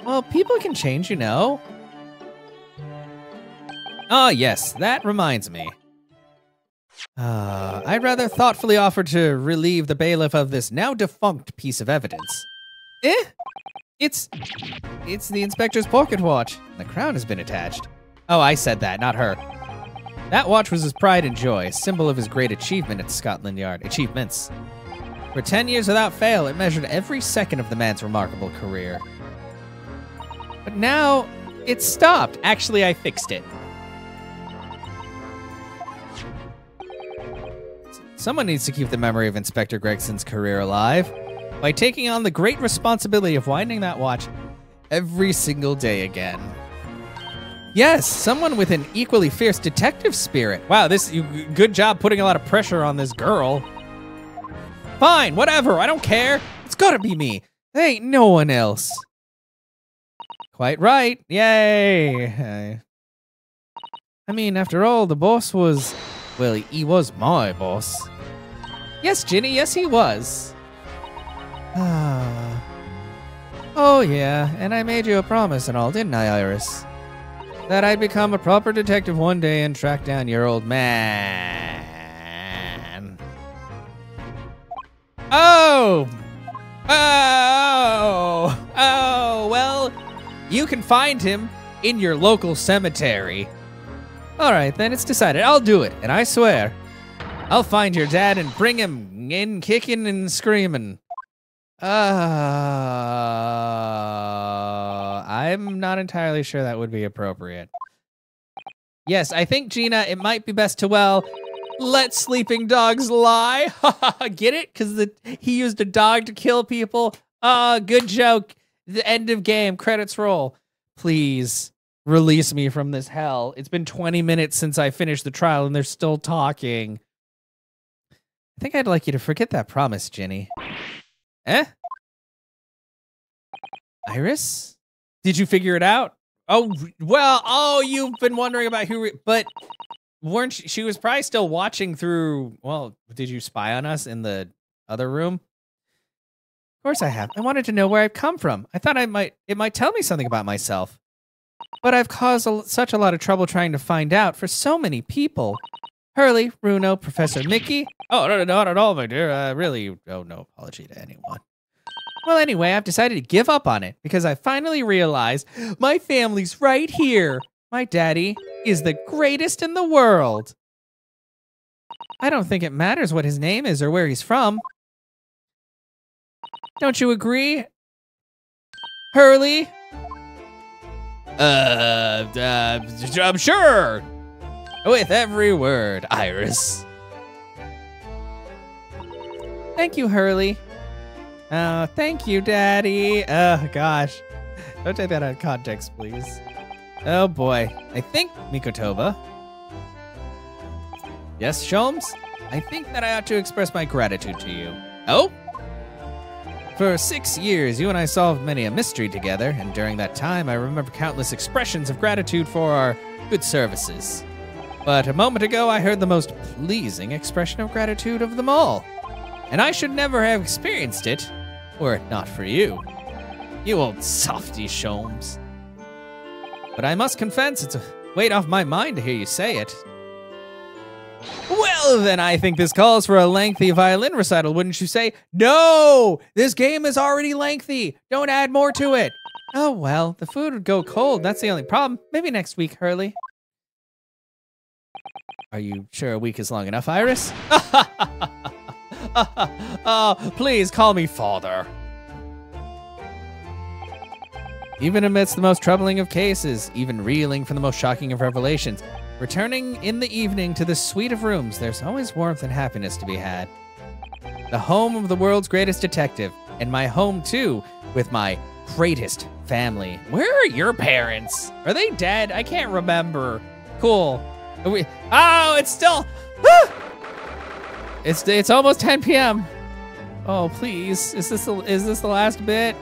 Well, people can change, you know. Oh, yes, that reminds me. I'd rather thoughtfully offer to relieve the bailiff of this now defunct piece of evidence. Eh? It's the inspector's pocket watch. The crown has been attached. Oh, I said that, not her. That watch was his pride and joy, a symbol of his great achievement at Scotland Yard. Achievements. For 10 years without fail, it measured every second of the man's remarkable career. But now, it's stopped. Actually, I fixed it. Someone needs to keep the memory of Inspector Gregson's career alive by taking on the great responsibility of winding that watch every single day again. Yes, someone with an equally fierce detective spirit. Wow, good job putting a lot of pressure on this girl. Fine, whatever, I don't care. It's gotta be me. There ain't no one else. Quite right, yay. I mean, after all, the boss was, well, he was my boss. Yes, Ginny, yes he was. Oh yeah, and I made you a promise and all, didn't I, Iris? That I'd become a proper detective one day and track down your old man. Oh, well, you can find him in your local cemetery. All right, then it's decided. I'll do it, and I swear, I'll find your dad and bring him in kicking and screaming. I'm not entirely sure that would be appropriate. Yes, I think, Gina, it might be best to, well, let sleeping dogs lie. Get it? Because he used a dog to kill people. Good joke. The end of game. Credits roll. Please release me from this hell. It's been 20 minutes since I finished the trial, and they're still talking. I think I'd like you to forget that promise, Ginny. Eh? Iris? Did you figure it out? Oh, well, you've been wondering about but weren't she was probably still watching through, well, did you spy on us in the other room? Of course I have. I wanted to know where I've come from. I thought it might tell me something about myself. But I've caused such a lot of trouble trying to find out for so many people. Hurley, Bruno, Professor Mickey. Oh, no, not at all, my dear. Really, no apology to anyone. Well, anyway, I've decided to give up on it because I finally realized my family's right here. My daddy is the greatest in the world. I don't think it matters what his name is or where he's from. Don't you agree, Hurley? I'm sure. With every word, Iris. Thank you, Hurley. Oh, thank you, Daddy. Oh, gosh. Don't take that out of context, please. Oh, boy. I think, Mikotoba. Yes, Sholmes? I think that I ought to express my gratitude to you. Oh? For 6 years, you and I solved many a mystery together, and during that time, I remember countless expressions of gratitude for our good services. But a moment ago, I heard the most pleasing expression of gratitude of them all. And I should never have experienced it, were it not for you. You old softy, Sholmes. But I must confess, it's a weight off my mind to hear you say it. Well, then I think this calls for a lengthy violin recital, wouldn't you say? No! This game is already lengthy! Don't add more to it! Oh, well, the food would go cold, that's the only problem. Maybe next week, Hurley. Are you sure a week is long enough, Iris? Please call me father. Even amidst the most troubling of cases, even reeling from the most shocking of revelations, returning in the evening to this suite of rooms, there's always warmth and happiness to be had. The home of the world's greatest detective, and my home too, with my greatest family. Where are your parents? Are they dead? I can't remember. Cool. Oh, it's still... It's almost 10 p.m. Oh, please. Is this the last bit?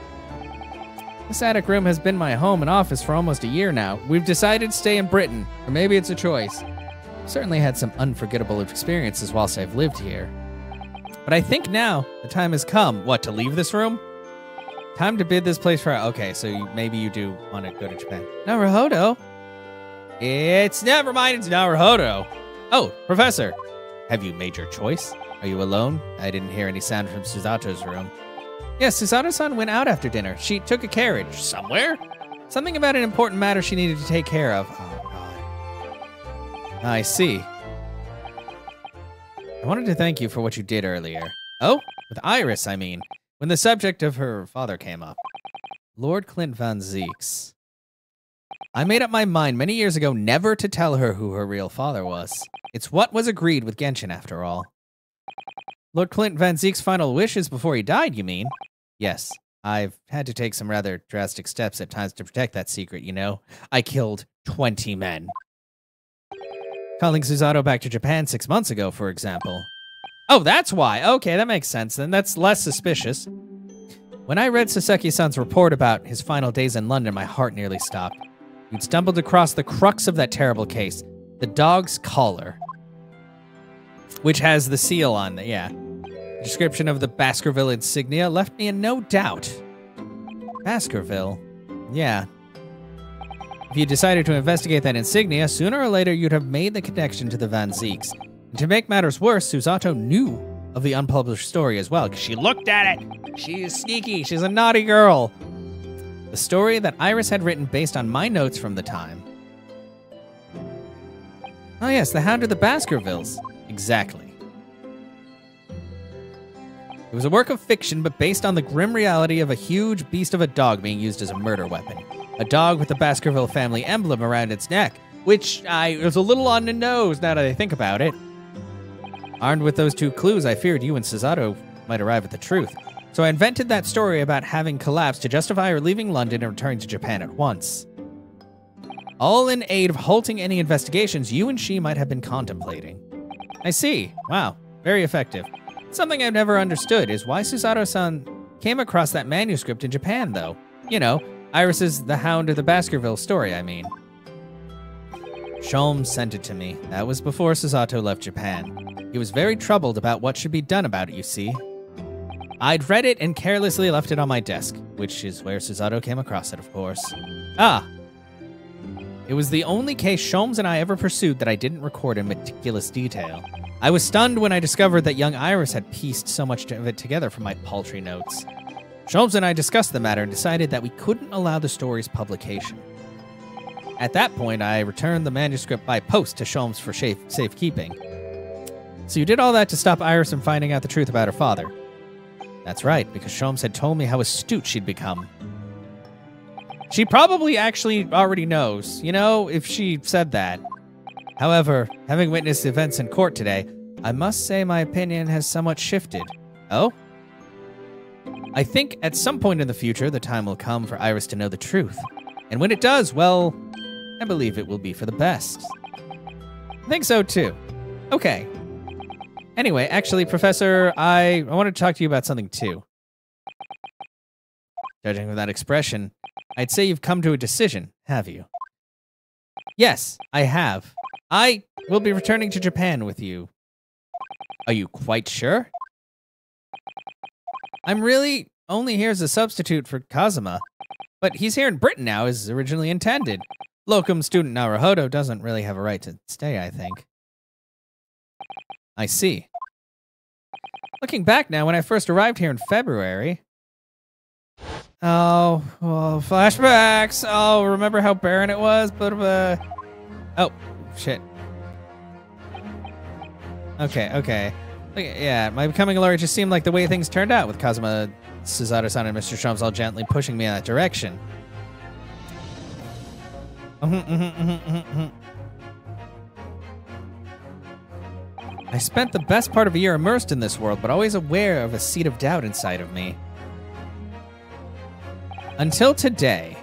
This attic room has been my home and office for almost a year now. We've decided to stay in Britain, or maybe it's a choice. I've certainly had some unforgettable experiences whilst I've lived here. But I think now the time has come. What, to leave this room? Time to bid this place for... Okay, so maybe you do want to go to Japan. Naruhodo? Never mind, it's Naruhodo. Oh, Professor. Have you made your choice? Are you alone? I didn't hear any sound from Suzato's room. Yes, Susato-san went out after dinner. She took a carriage. Somewhere? Something about an important matter she needed to take care of. Oh, God. I see. I wanted to thank you for what you did earlier. Oh? With Iris, I mean. When the subject of her father came up. Lord Clint Van Zeeks. I made up my mind many years ago never to tell her who her real father was. It's what was agreed with Genshin, after all. Lord Clint Van Zeek's final wishes before he died, you mean? Yes. I've had to take some rather drastic steps at times to protect that secret, you know? I killed 20 men. Calling Susato back to Japan 6 months ago, for example. Oh, that's why. Okay, that makes sense then. That's less suspicious. When I read Saseki-san's report about his final days in London, my heart nearly stopped. You'd stumbled across the crux of that terrible case, the dog's collar, which has the seal on it, yeah. The description of the Baskerville insignia left me in no doubt. Baskerville? Yeah. If you decided to investigate that insignia, sooner or later you'd have made the connection to the Van Zeeks. And to make matters worse, Susato knew of the unpublished story as well, because she looked at it. She is sneaky. She's a naughty girl. The story that Iris had written based on my notes from the time. Oh yes, the Hound of the Baskervilles. Exactly. It was a work of fiction, but based on the grim reality of a huge beast of a dog being used as a murder weapon. A dog with the Baskerville family emblem around its neck, which was a little on the nose now that I think about it. Armed with those two clues, I feared you and Susato might arrive at the truth. So I invented that story about having collapsed to justify her leaving London and returning to Japan at once. All in aid of halting any investigations you and she might have been contemplating. I see. Wow. Very effective. Something I've never understood is why Susato-san came across that manuscript in Japan, though. You know, Iris's The Hound of the Baskerville story, I mean. Sholmes sent it to me. That was before Susato left Japan. He was very troubled about what should be done about it, you see. I'd read it and carelessly left it on my desk, which is where Susato came across it, of course. Ah! It was the only case Sholmes and I ever pursued that I didn't record in meticulous detail. I was stunned when I discovered that young Iris had pieced so much of it together from my paltry notes. Sholmes and I discussed the matter and decided that we couldn't allow the story's publication. At that point, I returned the manuscript by post to Sholmes for safekeeping. So you did all that to stop Iris from finding out the truth about her father. That's right, because Sholmes had told me how astute she'd become. She probably actually already knows, you know, if she said that. However, having witnessed events in court today, I must say my opinion has somewhat shifted. Oh? I think at some point in the future, the time will come for Iris to know the truth. And when it does, well, I believe it will be for the best. I think so, too. Okay. Anyway, actually, Professor, I want to talk to you about something, too. Judging from that expression, I'd say you've come to a decision, have you? Yes, I have. I will be returning to Japan with you. Are you quite sure? I'm really only here as a substitute for Kazuma, but he's here in Britain now as originally intended. Locum student Naruhodo doesn't really have a right to stay, I think. I see. Looking back now, when I first arrived here in February... Oh, flashbacks! Oh, remember how barren it was? Oh, shit. Okay. Yeah, my becoming a lawyer just seemed like the way things turned out with Kazuma, Susato-san, and Mr. Sholmes all gently pushing me in that direction. I spent the best part of a year immersed in this world, but always aware of a seed of doubt inside of me. Until today.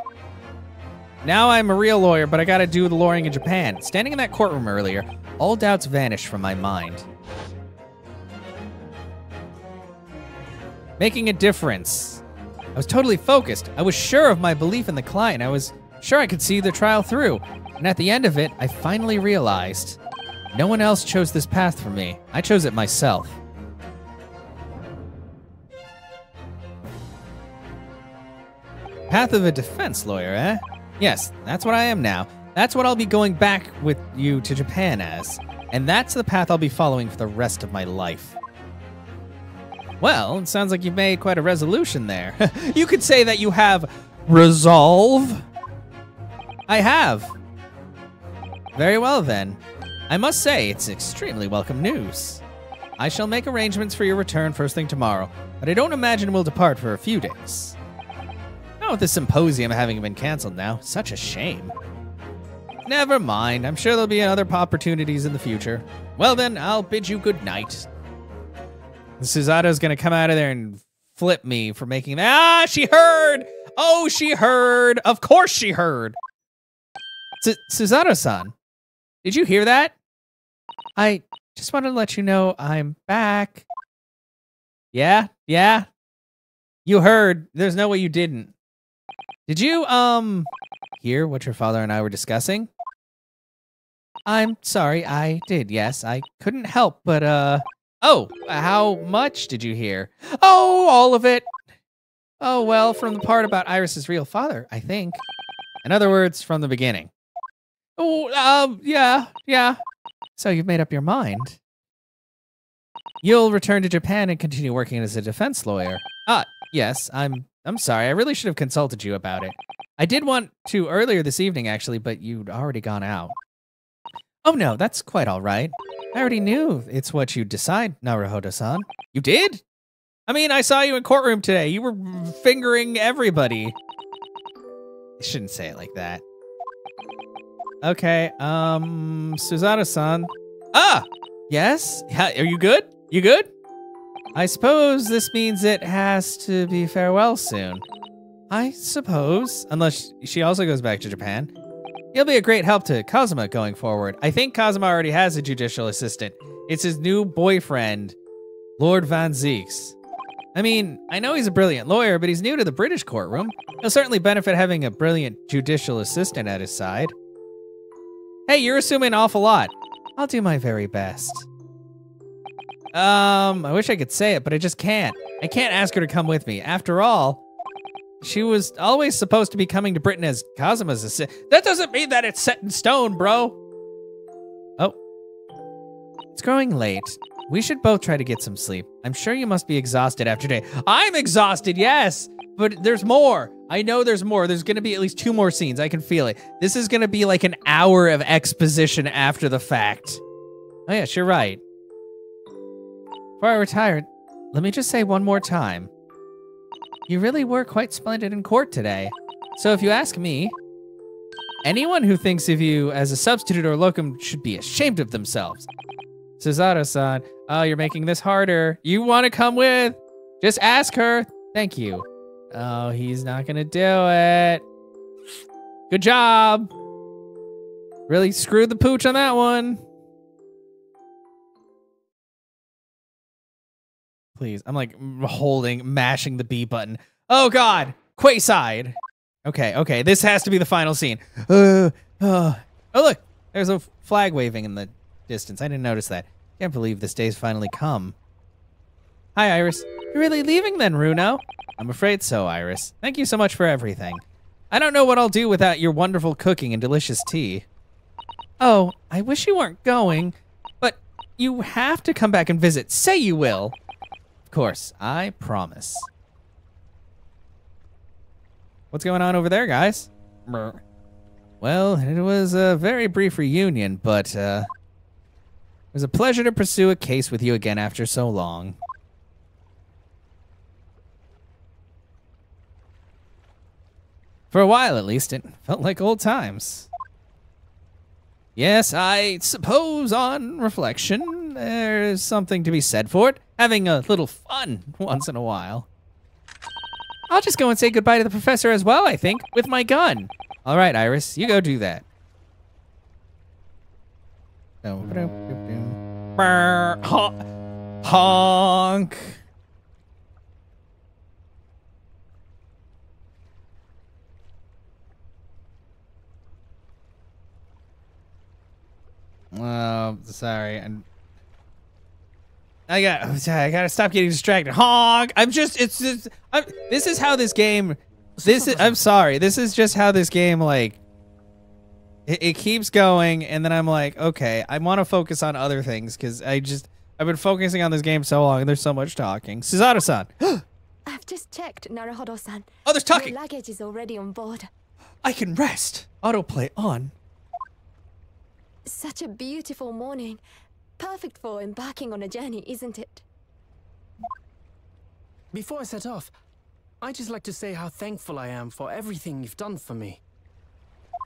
Now I'm a real lawyer, but I gotta do the lawyering in Japan. Standing in that courtroom earlier, all doubts vanished from my mind. Making a difference. I was totally focused. I was sure of my belief in the client. I was sure I could see the trial through. And at the end of it, I finally realized no one else chose this path for me. I chose it myself. Path of a defense lawyer, eh? Yes, that's what I am now. That's what I'll be going back with you to Japan as. And that's the path I'll be following for the rest of my life. Well, it sounds like you've made quite a resolution there. You could say that you have resolve. I have. Very well, then. I must say, it's extremely welcome news. I shall make arrangements for your return first thing tomorrow, but I don't imagine we'll depart for a few days. Not with the symposium having been canceled now. Such a shame. Never mind. I'm sure there'll be other opportunities in the future. Well then, I'll bid you good night. Susato's gonna come out of there and flip me for making that. Ah, she heard! Oh, she heard! Of course she heard! Susato-san, did you hear that? I just wanted to let you know I'm back. Yeah? Yeah? You heard. There's no way you didn't. Did you, hear what your father and I were discussing? I'm sorry, I did, yes. I couldn't help, but, oh, how much did you hear? Oh, all of it. Oh, well, from the part about Iris's real father, I think. In other words, from the beginning. Oh, yeah. So you've made up your mind. You'll return to Japan and continue working as a defense lawyer. Yes, I'm sorry. I really should have consulted you about it. I did want to earlier this evening, actually, but you'd already gone out. Oh, no, that's quite all right. I already knew it's what you'd decide, Naruhodo-san. You did? I mean, I saw you in courtroom today. You were fingering everybody. I shouldn't say it like that. Okay, Susato-san. Ah! Yes? Are you good? You good? I suppose this means it has to be farewell soon. I suppose. Unless she also goes back to Japan. He'll be a great help to Kazuma going forward. I think Kazuma already has a judicial assistant. It's his new boyfriend, Lord Van Zeeks. I mean, I know he's a brilliant lawyer, but he's new to the British courtroom. He'll certainly benefit having a brilliant judicial assistant at his side. Hey, you're assuming an awful lot. I'll do my very best. I wish I could say it, but I just can't. I can't ask her to come with me. After all, she was always supposed to be coming to Britain as Kazuma's assistant. That doesn't mean that it's set in stone, bro. Oh. It's growing late. We should both try to get some sleep. I'm sure you must be exhausted after today. I'm exhausted, yes! But there's more. I know there's more. There's gonna be at least 2 more scenes. I can feel it. This is gonna be like an hour of exposition after the fact. Oh yes, you're right. Before I retire, let me just say one more time. You really were quite splendid in court today. So if you ask me, anyone who thinks of you as a substitute or locum should be ashamed of themselves. Susato-san, oh, you're making this harder. You want to come with? Just ask her. Thank you. Oh, he's not gonna do it. Good job. Really screwed the pooch on that one. Please, I'm like mashing the B button. Oh God, Quayside. Okay, this has to be the final scene. Oh look, there's a flag waving in the distance. I didn't notice that. Can't believe this day's finally come. Hi, Iris. You're really leaving then, Runo? I'm afraid so, Iris. Thank you so much for everything. I don't know what I'll do without your wonderful cooking and delicious tea. Oh, I wish you weren't going, but you have to come back and visit. Say you will. Of course, I promise. What's going on over there, guys? Well, it was a very brief reunion, but it was a pleasure to pursue a case with you again after so long. For a while, at least, it felt like old times. Yes, I suppose on reflection, there's something to be said for it. Having a little fun once in a while. I'll just go and say goodbye to the professor as well, I think, with my gun. All right, Iris, you go do that. Honk. Oh, sorry. I gotta stop getting distracted. Honk! This is how this game, I'm sorry. This is just how this game, like, it keeps going, and then I'm like, okay, I want to focus on other things, because I I've been focusing on this game so long, and there's so much talking. Suzaru-san. I've just checked, Naruhodo-san. Oh, there's talking. Your luggage is already on board. I can rest. Autoplay on. Such a beautiful morning. Perfect for embarking on a journey, isn't it? Before I set off, I'd just like to say how thankful I am for everything you've done for me.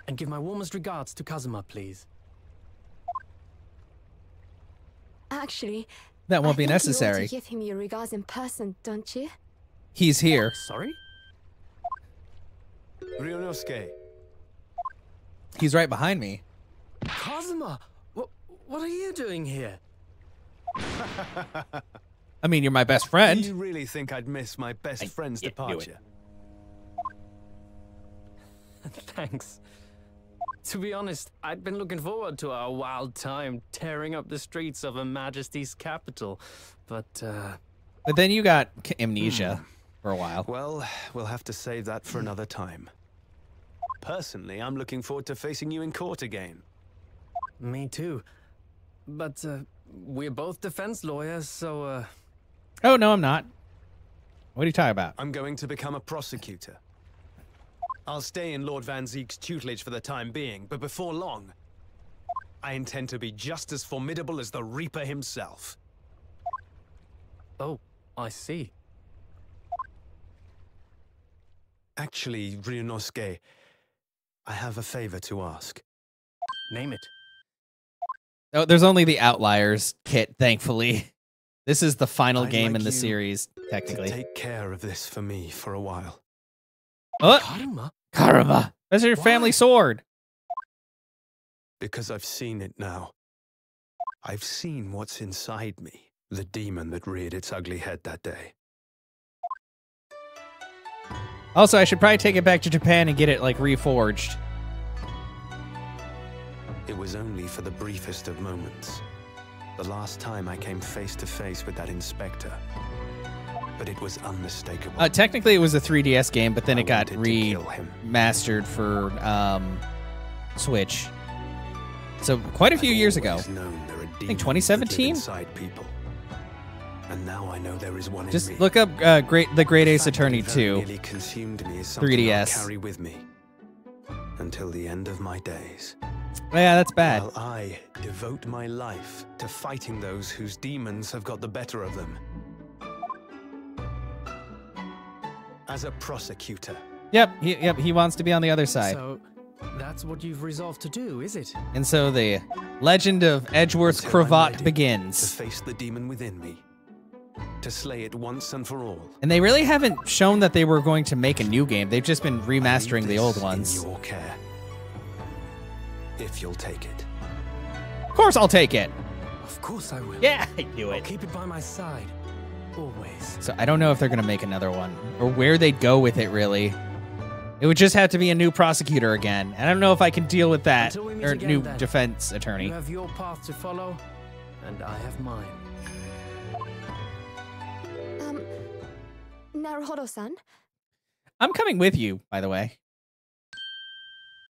And give my warmest regards to Kazuma, please. Actually, That won't I be think necessary. You ought to give him your regards in person, don't you? He's here. Sorry? Ryunosuke, He's right behind me. Kazuma! What are you doing here? I mean, you're my best do friend. you really think I'd miss my best friend's knew it. departure? Thanks. To be honest, I'd been looking forward to our wild time tearing up the streets of Her Majesty's capital, but But then you got amnesia for a while. Well, we'll have to save that for another time. Personally, I'm looking forward to facing you in court again. me too. But we're both defense lawyers, so Oh, no, I'm not. What are you talking about? I'm going to become a prosecutor. I'll stay in Lord Van Zeek's tutelage for the time being, but before long, I intend to be just as formidable as the Reaper himself. oh, I see. Actually, Ryunosuke, I have a favor to ask. Name it. Oh, there's only the Outliers kit, thankfully. This is the final I'd game like in the you series, To technically. take care of this for me for a while. Oh, Karma? Karma. That's your family Why? sword. Because I've seen it now. I've seen what's inside me, the demon that reared its ugly head that day. Also, I should probably take it back to Japan and get it, like, reforged. It was only for the briefest of moments. The last time I came face to face with that inspector. But it was unmistakable. Technically, it was a 3DS game, but then I it got wanted to kill him. remastered for Switch. So quite a few years ago. I've always known there are I think demons that 2017? live inside people. And now I know there is one in Just me. look up the Great Ace The fact Attorney that it very 2. nearly consumed me is something 3DS. I'll carry with me until the end of my days. Yeah, that's bad. While I devote my life to fighting those whose demons have got the better of them. As a prosecutor, Yep, he wants to be on the other side. So, that's what you've resolved to do, is it? And so the legend of Edgeworth's Until I'm cravat ready to begins. face the demon within me, to slay it once and for all. And they really haven't shown that they were going to make a new game. They've just been I leave remastering the old this ones. in your care, if you'll take it. Of course I'll take it. Of course I will. Yeah, I knew I'll it. keep it by my side. Always. So I don't know if they're going to make another one or where they'd go with it, really. It would just have to be a new prosecutor again. And I don't know if I can deal with that. Until we meet Or again, new then. defense attorney. You have your path to follow, and I have mine. Naruhodo-san, I'm coming with you, by the way.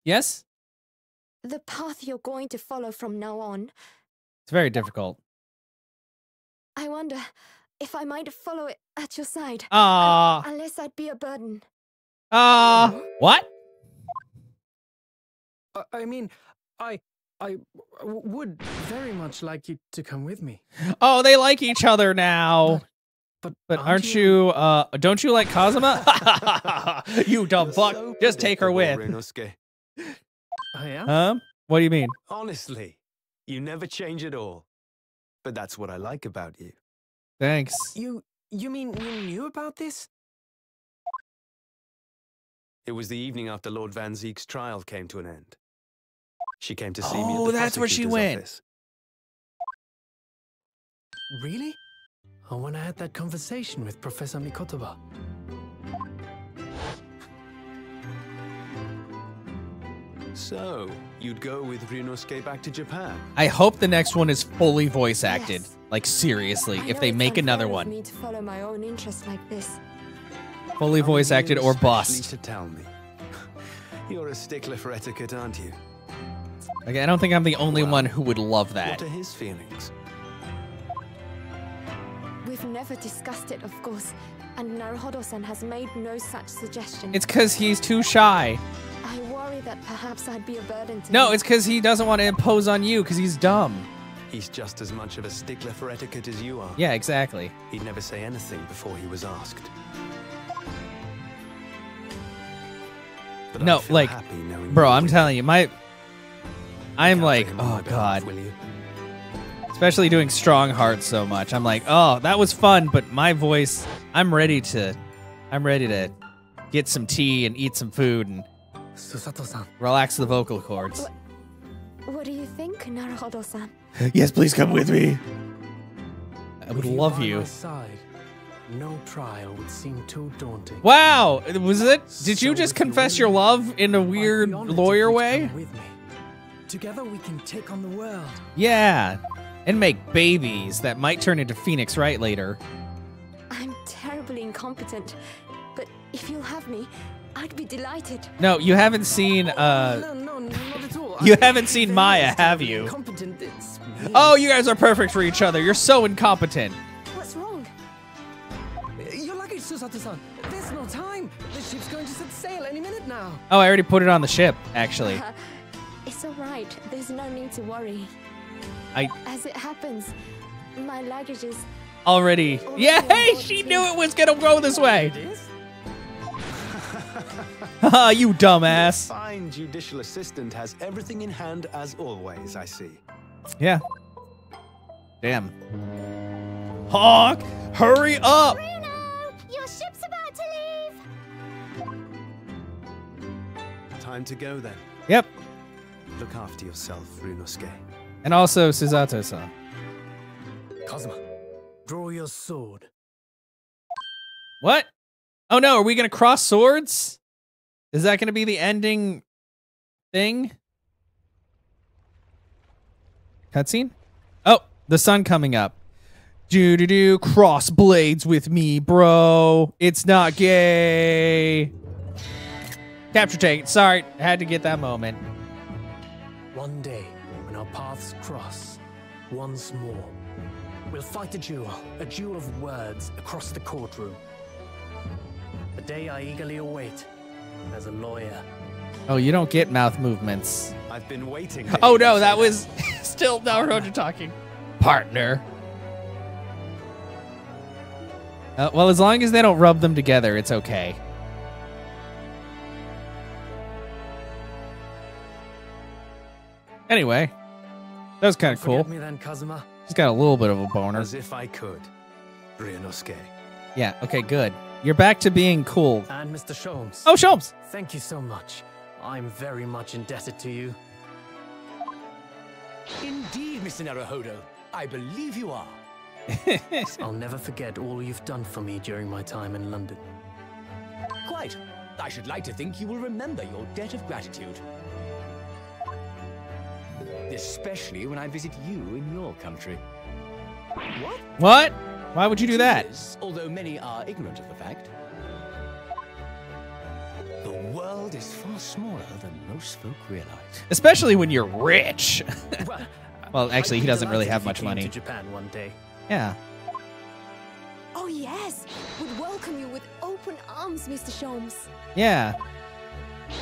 Yes? the path you're going to follow from now on, It's very difficult. I wonder if I might follow it at your side. Ah. Unless I'd be a burden. What? I mean, I would very much like you to come with me. Oh, they like each other now. But aren't you, don't you like Kazuma? You dumb fuck. So Just take her with. predictable, Ryunosuke. I am? What do you mean? Honestly, you never change at all. But that's what I like about you. Thanks. You mean you knew about this? It was the evening after Lord Van Zeek's trial came to an end. She came to see me at Oh, the that's where she prosecutor's went. office. Really? Oh, when I had that conversation with Professor Mikotoba. So, you'd go with Ryunosuke back to Japan? I hope the next one is fully voice acted. Yes. Like, seriously, I if know they it's make another unfair of one. me to follow my own interests like this. Fully voice Are acted you or especially bust. to tell me. You're a stickler for etiquette, aren't you? Like, I don't think I'm the only Well, one who would love that. What are his feelings? We've never discussed it, of course, and Naruhodo-san has made no such suggestion. It's because he's too shy. I worry that perhaps I'd be a burden to No, him. it's because he doesn't want to impose on you because he's dumb. He's just as much of a stickler for etiquette as you are. Yeah, exactly. He'd never say anything before he was asked. But No, I'd feel like, happy knowing bro, you I'm would. telling you, I'm Count like, him on oh my behalf, god. will you? Especially doing Strong Hearts so much. I'm like, oh, that was fun, but my voice, I'm ready to get some tea and eat some food and Susato-san. relax the vocal cords. What do you think, Naruhodo-san? Yes, please come with me. I would With love by you. my side, no trial would seem too daunting. Wow, was it? Did you So just if you confess will, your love in a I'd be weird honored if lawyer you'd way? come with me. Together we can take on the world. Yeah, and make babies that might turn into Phoenix Wright later. I'm terribly incompetent, but if you'll have me, I'd be delighted. No, you haven't seen, No, not at all. you haven't seen Maya, have you? Incompetent, it's me. Oh, you guys are perfect for each other. You're so incompetent. What's wrong? Your luggage, Susato-san. There's no time. The ship's going to set sail any minute now. Oh, I already put it on the ship, actually. It's all right. There's no need to worry. I As it happens, my luggage is... already. Yeah, hey, she knew it was gonna go this way. It is? Haha, you dumbass. Fine judicial assistant has everything in hand as always, I see. Yeah. Damn. Honk! Hurry up! Bruno! Your ship's about to leave! Time to go then. Yep. Look after yourself, Runosuke. And also Susato-san. Kazuma, draw your sword. What? Oh no, are we gonna cross swords? Is that gonna be the ending thing? Cutscene? Oh, the sun coming up. Do cross blades with me, bro. It's not gay. Capture take. Sorry, I had to get that moment. One day, when our paths cross, once more, we'll fight a duel of words across the courtroom. A day I eagerly await as a lawyer. Oh, you don't get mouth movements. I've been waiting. Oh no, that was still Naruto talking. Partner. Well, as long as they don't rub them together, it's okay. Anyway, that was kind of cool. Forget me then, Kazuma. She's got a little bit of a boner. As if I could. Ryunosuke. Yeah, okay, good. You're back to being cool. And Mr. Sholmes. Oh, Sholmes. Thank you so much. I'm very much indebted to you. Indeed, Mr. Naruhodo. I believe you are. I'll never forget all you've done for me during my time in London. Quite. I should like to think you will remember your debt of gratitude. Especially when I visit you in your country. What? What? Why would you do that? Yes, although many are ignorant of the fact. The world is far smaller than most folk realize. Especially when you're rich. Well, Well, actually, I'd he be doesn't really delighted have if you much came money. to Japan one day. Yeah. Oh yes! Would welcome you with open arms, Mr. Sholmes. Yeah.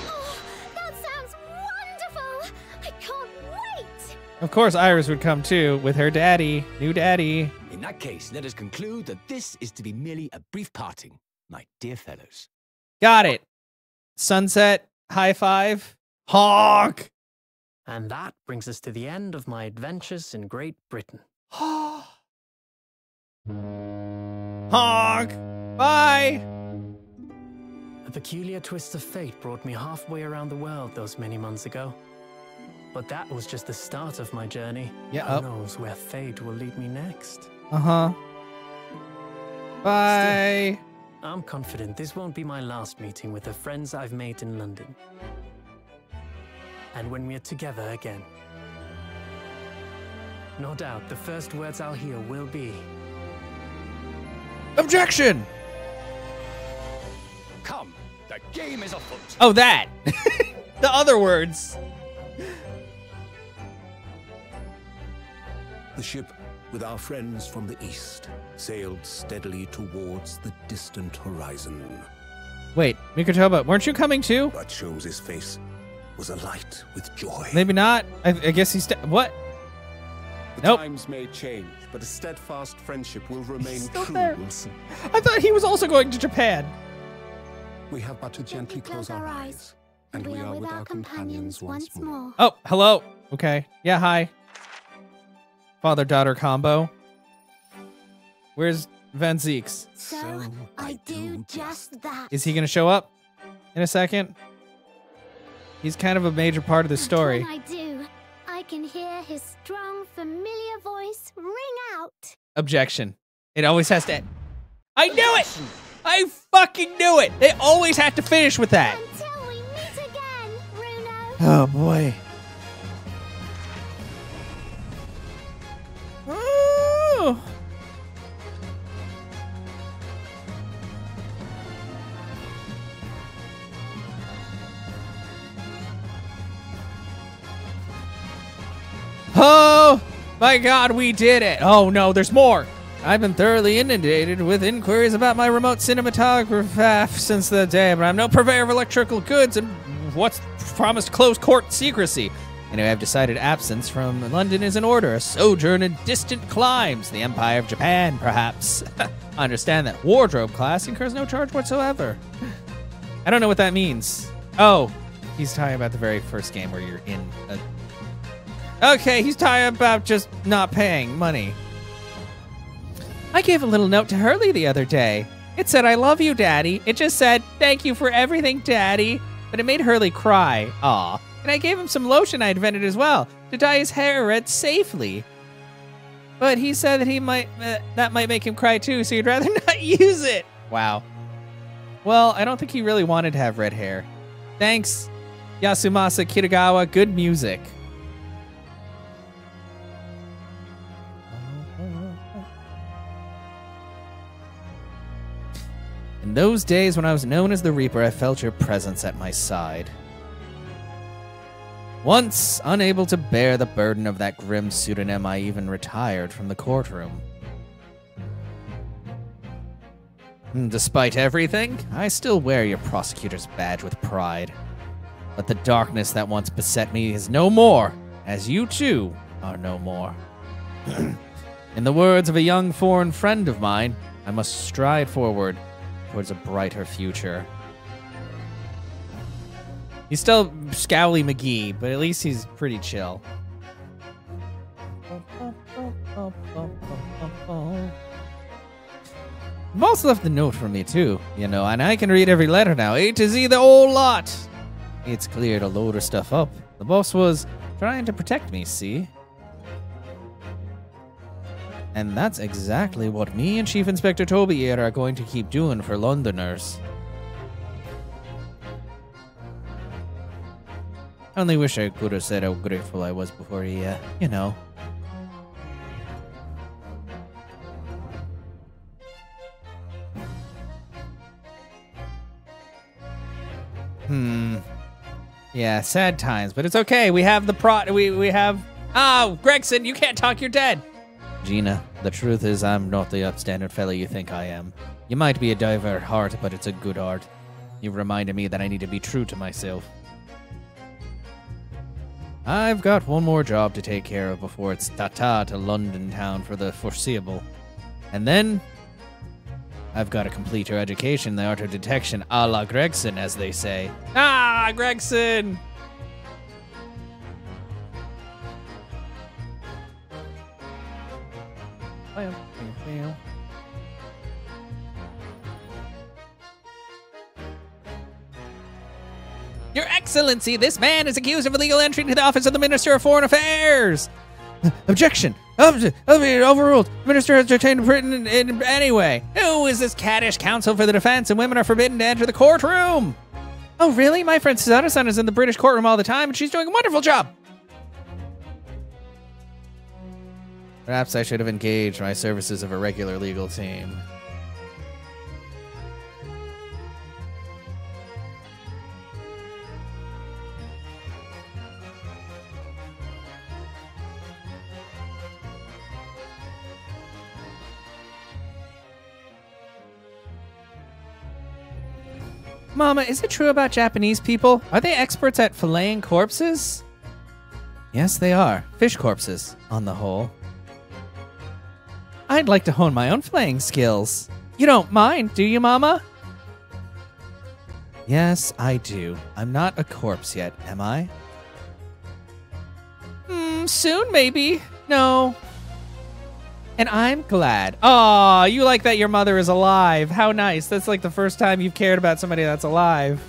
Oh, that sounds wonderful! I can't wait! Of course, Iris would come too with her daddy, new daddy. In that case, let us conclude that this is to be merely a brief parting, my dear fellows. Got it. Sunset, high five, honk. And that brings us to the end of my adventures in Great Britain. Honk. Bye. A peculiar twist of fate brought me halfway around the world those many months ago. But that was just the start of my journey. Yeah, Who knows where fate will lead me next? Uh-huh. Bye. I'm confident this won't be my last meeting with the friends I've made in London. And when we're together again, no doubt the first words I'll hear will be, Objection. Come, the game is afoot. Oh, that. The other words. The ship with our friends from the east, sailed steadily towards the distant horizon. Wait, Mikotoba, weren't you coming too? But Sholmes' face was alight with joy. Maybe not. I guess he's... What? The Nope. times may change, but a steadfast friendship will remain still true, there. Wilson. I thought he was also going to Japan. We have but to gently close our eyes, and we are with our companions once more. Oh, hello. Okay. Yeah, hi. Father-daughter combo. Where's Van Zeeks? So I do just that. Is he going to show up in a second? He's kind of a major part of the story. When I do, I can hear his strong, familiar voice ring out. Objection. It always has to... I knew it! I fucking knew it! They always have to finish with that. Until we meet again, Bruno. Oh, boy. Oh. Oh, my God, we did it. Oh, no, there's more. I've been thoroughly inundated with inquiries about my remote cinematograph since the day, but I'm no purveyor of electrical goods and what's promised close court secrecy. Anyway, I've decided absence from London is in order, a sojourn in distant climes, the Empire of Japan, perhaps. I understand that wardrobe class incurs no charge whatsoever. I don't know what that means. Oh, he's talking about the very first game where you're in a... Okay, he's talking about just not paying money. I gave a little note to Hurley the other day. It said, I love you, Daddy. It just said, thank you for everything, Daddy. But it made Hurley cry. Aw. And I gave him some lotion I invented as well to dye his hair red safely. But he said that he might that might make him cry too, so he'd rather not use it. Wow. Well, I don't think he really wanted to have red hair. Thanks, Yasumasa Kitagawa. Good music. In those days when I was known as the Reaper, I felt your presence at my side. Once, unable to bear the burden of that grim pseudonym, I even retired from the courtroom. Despite everything, I still wear your prosecutor's badge with pride. But the darkness that once beset me is no more, as you too are no more. In the words of a young foreign friend of mine, I must stride forward towards a brighter future. He's still Scowly McGee, but at least he's pretty chill. Boss left the note for me too, you know, and I can read every letter now, A to Z, the whole lot. It's clear to load her stuff up. The boss was trying to protect me, see? And that's exactly what me and Chief Inspector Toby here are going to keep doing for Londoners. I only wish I could have said how grateful I was before he, you know. Yeah, sad times, but it's okay. We have the we have... Oh, Gregson, you can't talk, you're dead. Gina, the truth is I'm not the upstanding fellow you think I am. You might be a diver at heart, but it's a good heart. You've reminded me that I need to be true to myself. I've got one more job to take care of before it's ta-ta to London town for the foreseeable. And then, I've got to complete your education in the art of detection a la Gregson, as they say. Ah, Gregson! Your Excellency, this man is accused of illegal entry into the office of the Minister of Foreign Affairs. Objection. Overruled. The minister has detained Britain in anyway. Who is this caddish counsel for the defense, and women are forbidden to enter the courtroom? Oh, really? My friend Suzuda-san is in the British courtroom all the time, and she's doing a wonderful job. Perhaps I should have engaged my services of a regular legal team. Mama, is it true about Japanese people? Are they experts at filleting corpses? Yes, they are. Fish corpses, on the whole. I'd like to hone my own filleting skills. You don't mind, do you, Mama? Yes, I do. I'm not a corpse yet, am I? Soon, maybe. No. And I'm glad. Aw, you like that your mother is alive. How nice. That's like the first time you've cared about somebody that's alive.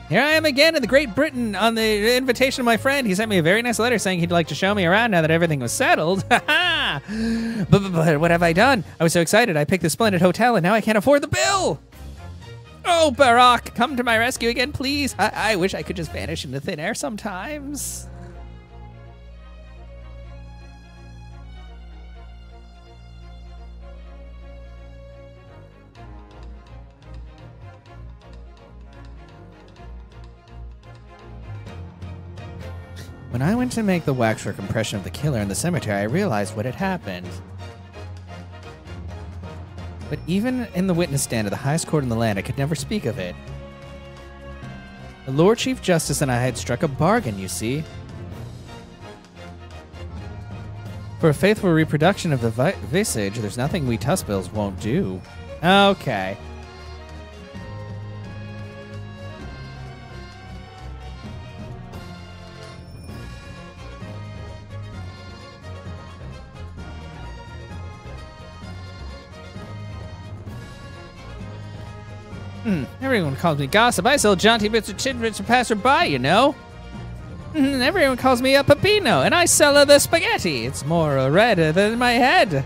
Here I am again in the Great Britain on the invitation of my friend. He sent me a very nice letter saying he'd like to show me around now that everything was settled. But what have I done? I was so excited. I picked this splendid hotel and now I can't afford the bill. Oh, Barack, come to my rescue again, please. I wish I could just vanish into thin air sometimes. When I went to make the waxwork impression of the killer in the cemetery, I realized what had happened. But even in the witness stand of the highest court in the land, I could never speak of it. The Lord Chief Justice and I had struck a bargain, you see. For a faithful reproduction of the visage, there's nothing we Tussbills won't do. Okay. Everyone calls me gossip. I sell jaunty bits of tidbits to passerby, you know. Everyone calls me a Peppino, and I sell the spaghetti. It's more red than my head.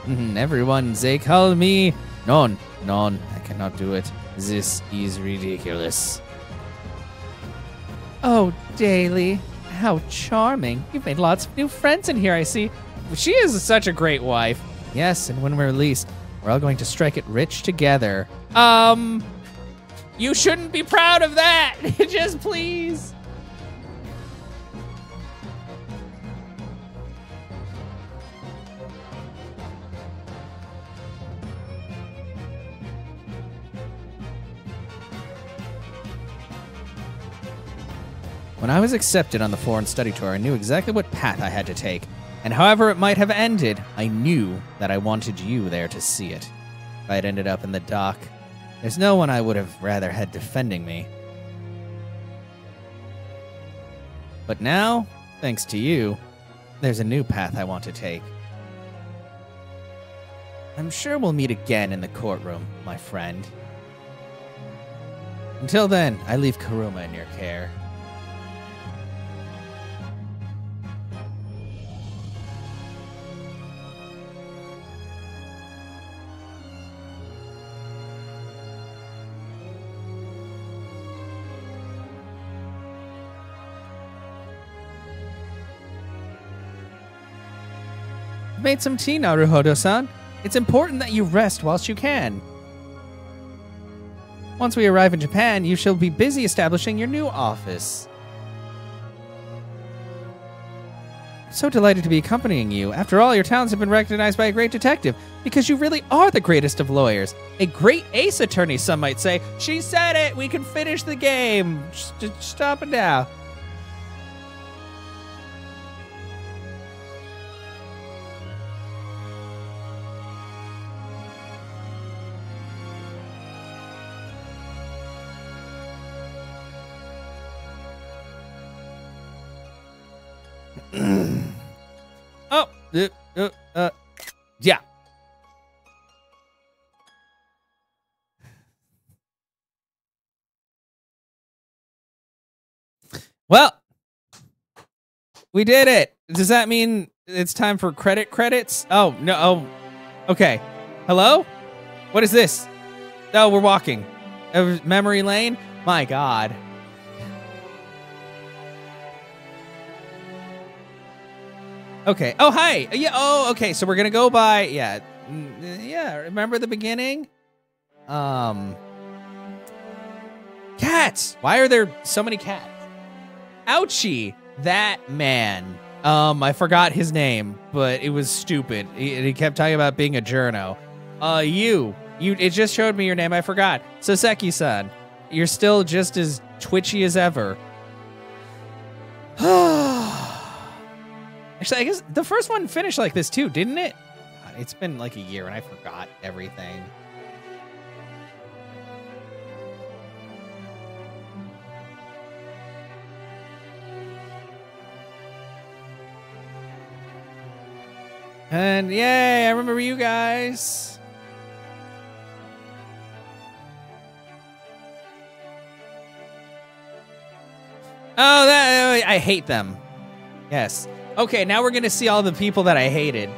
Everyone, they call me... Non, I cannot do it. This is ridiculous. Oh, Daly, how charming. You've made lots of new friends in here, I see. She is such a great wife. Yes, and when we're released, we're all going to strike it rich together. You shouldn't be proud of that. Just please. When I was accepted on the foreign study tour, I knew exactly what path I had to take. And however it might have ended, I knew that I wanted you there to see it. If I had ended up in the dock, there's no one I would have rather had defending me. But now, thanks to you, there's a new path I want to take. I'm sure we'll meet again in the courtroom, my friend. Until then, I leave Karuma in your care. Made some tea, Naruhodo-san. It's important that you rest whilst you can. Once we arrive in Japan, you shall be busy establishing your new office. I'm so delighted to be accompanying you. After all, your talents have been recognized by a great detective, because you really are the greatest of lawyers. A great ace attorney, some might say. She said it! We can finish the game. Just stop it now. Yeah. Well, we did it. Does that mean it's time for credits? Oh, no. Oh, okay. Hello? What is this? Oh, we're walking. Memory lane? My God. Okay. Oh, hi. Yeah. Oh, okay. So we're gonna go by. Yeah. Yeah. Remember the beginning? Cats! Why are there so many cats? Ouchie! That man. I forgot his name, but it was stupid. He kept talking about being a journo. It just showed me your name. I forgot. Soseki-san, you're still just as twitchy as ever. Actually, I guess the first one finished like this too, didn't it? God, it's been like a year and I forgot everything. And yay, I remember you guys. Oh, I hate them. Yes. Okay, now we're going to see all the people that I hated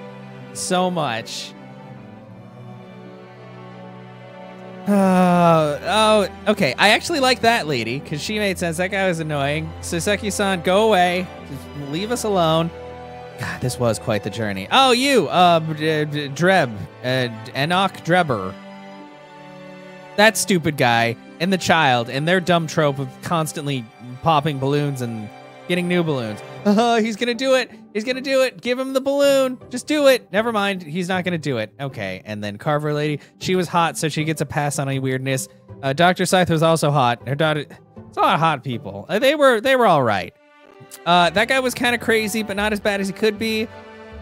so much. Oh, okay. I actually like that lady because she made sense. That guy was annoying. Soseki-san, go away. Just leave us alone. God, this was quite the journey. Oh, you, Dreb, Enoch Drebber. That stupid guy and the child and their dumb trope of constantly popping balloons and getting new balloons. He's gonna do it. He's gonna do it. Give him the balloon. Just do it. Never mind. He's not gonna do it. Okay. And then Carver lady, she was hot, so she gets a pass on any weirdness. Dr. Scythe was also hot. Her daughter, it's a lot of hot people. They were all right. That guy was kind of crazy, but not as bad as he could be.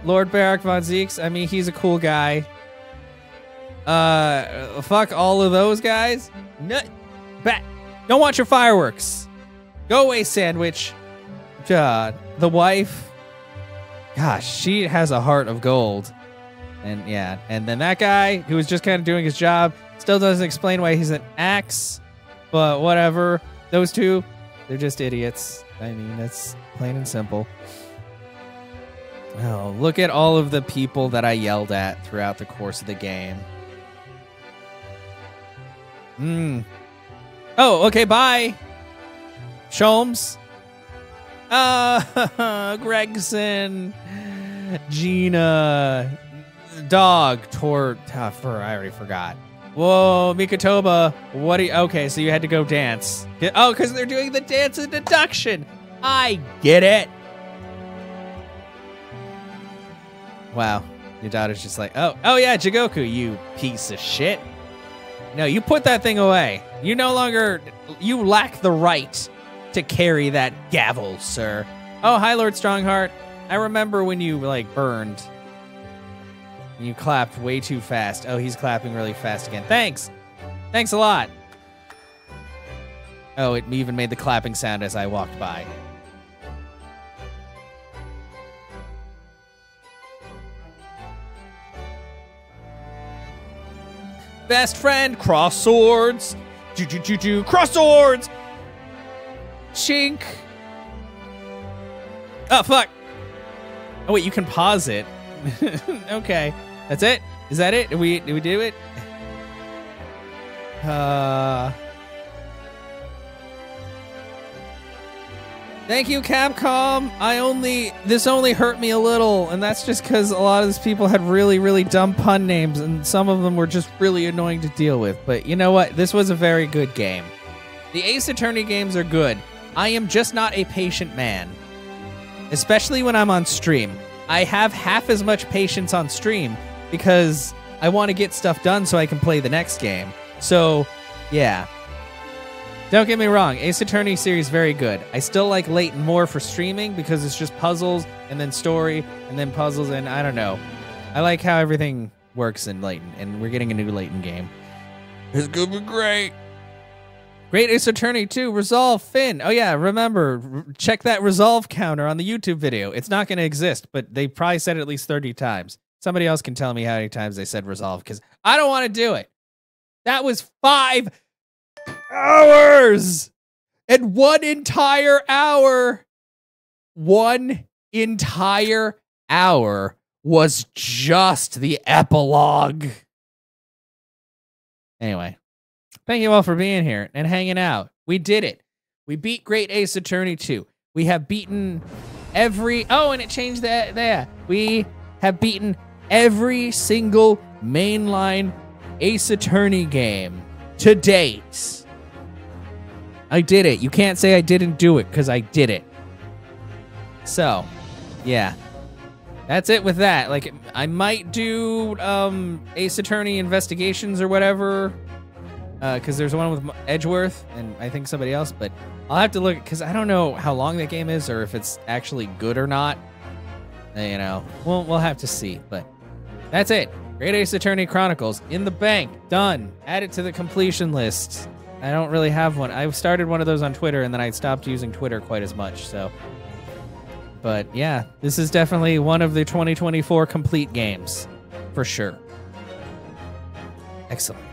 Lord Barak von Zeeks, I mean, he's a cool guy. Fuck all of those guys. Don't watch your fireworks. Go away, sandwich. The wife. Gosh, she has a heart of gold. And yeah, and then that guy who was just kind of doing his job still doesn't explain why he's an axe, but whatever. Those two, they're just idiots. I mean, that's plain and simple. Oh, look at all of the people that I yelled at throughout the course of the game. Oh, okay, bye. Sholmes. Gregson. Gina. Dog. Tor. I already forgot. Whoa, Mikotoba. What are you? Okay, so you had to go dance. Oh, because they're doing the dance of deduction. I get it. Wow. Your daughter's just like, oh yeah, Jigoku, you piece of shit. No, you put that thing away. You lack the right to carry that gavel, sir. Oh, hi, Lord Strongheart. I remember when you, burned. You clapped way too fast. Oh, he's clapping really fast again. Thanks. Thanks a lot. Oh, it even made the clapping sound as I walked by. Best friend, cross swords. Cross swords. Chink. Oh, fuck. Oh, wait, you can pause it. Okay. That's it? Is that it? Did we do it? Thank you, Capcom. This only hurt me a little, and that's just because a lot of these people had really, really dumb pun names, and some of them were just really annoying to deal with. But you know what? This was a very good game. The Ace Attorney games are good. I am just not a patient man, especially when I'm on stream. I have half as much patience on stream because I want to get stuff done so I can play the next game. So, yeah. Don't get me wrong, Ace Attorney series very good. I still like Layton more for streaming because it's just puzzles and then story and then puzzles and I don't know. I like how everything works in Layton, and we're getting a new Layton game. It's gonna be great. Great Ace Attorney 2, Resolve Finn. Oh yeah, remember, check that Resolve counter on the YouTube video. It's not gonna exist, but they probably said it at least 30 times. Somebody else can tell me how many times they said Resolve, because I don't want to do it. That was 5 hours and 1 entire hour. 1 entire hour was just the epilogue. Anyway, thank you all for being here and hanging out. We did it. We beat Great Ace Attorney 2. We have beaten every... Oh, and it changed that there. We have beaten every single mainline Ace Attorney game to date. I did it. You can't say I didn't do it because I did it. So, yeah. That's it with that. Like, I might do Ace Attorney Investigations or whatever. Because there's one with Edgeworth and I think somebody else. But I'll have to look because I don't know how long that game is or if it's actually good or not. You know, we'll have to see. But that's it. Great Ace Attorney Chronicles in the bank. Done. Add it to the completion list. I don't really have one. I started one of those on Twitter, and then I stopped using Twitter quite as much, so. But, yeah, this is definitely one of the 2024 complete games, for sure. Excellent.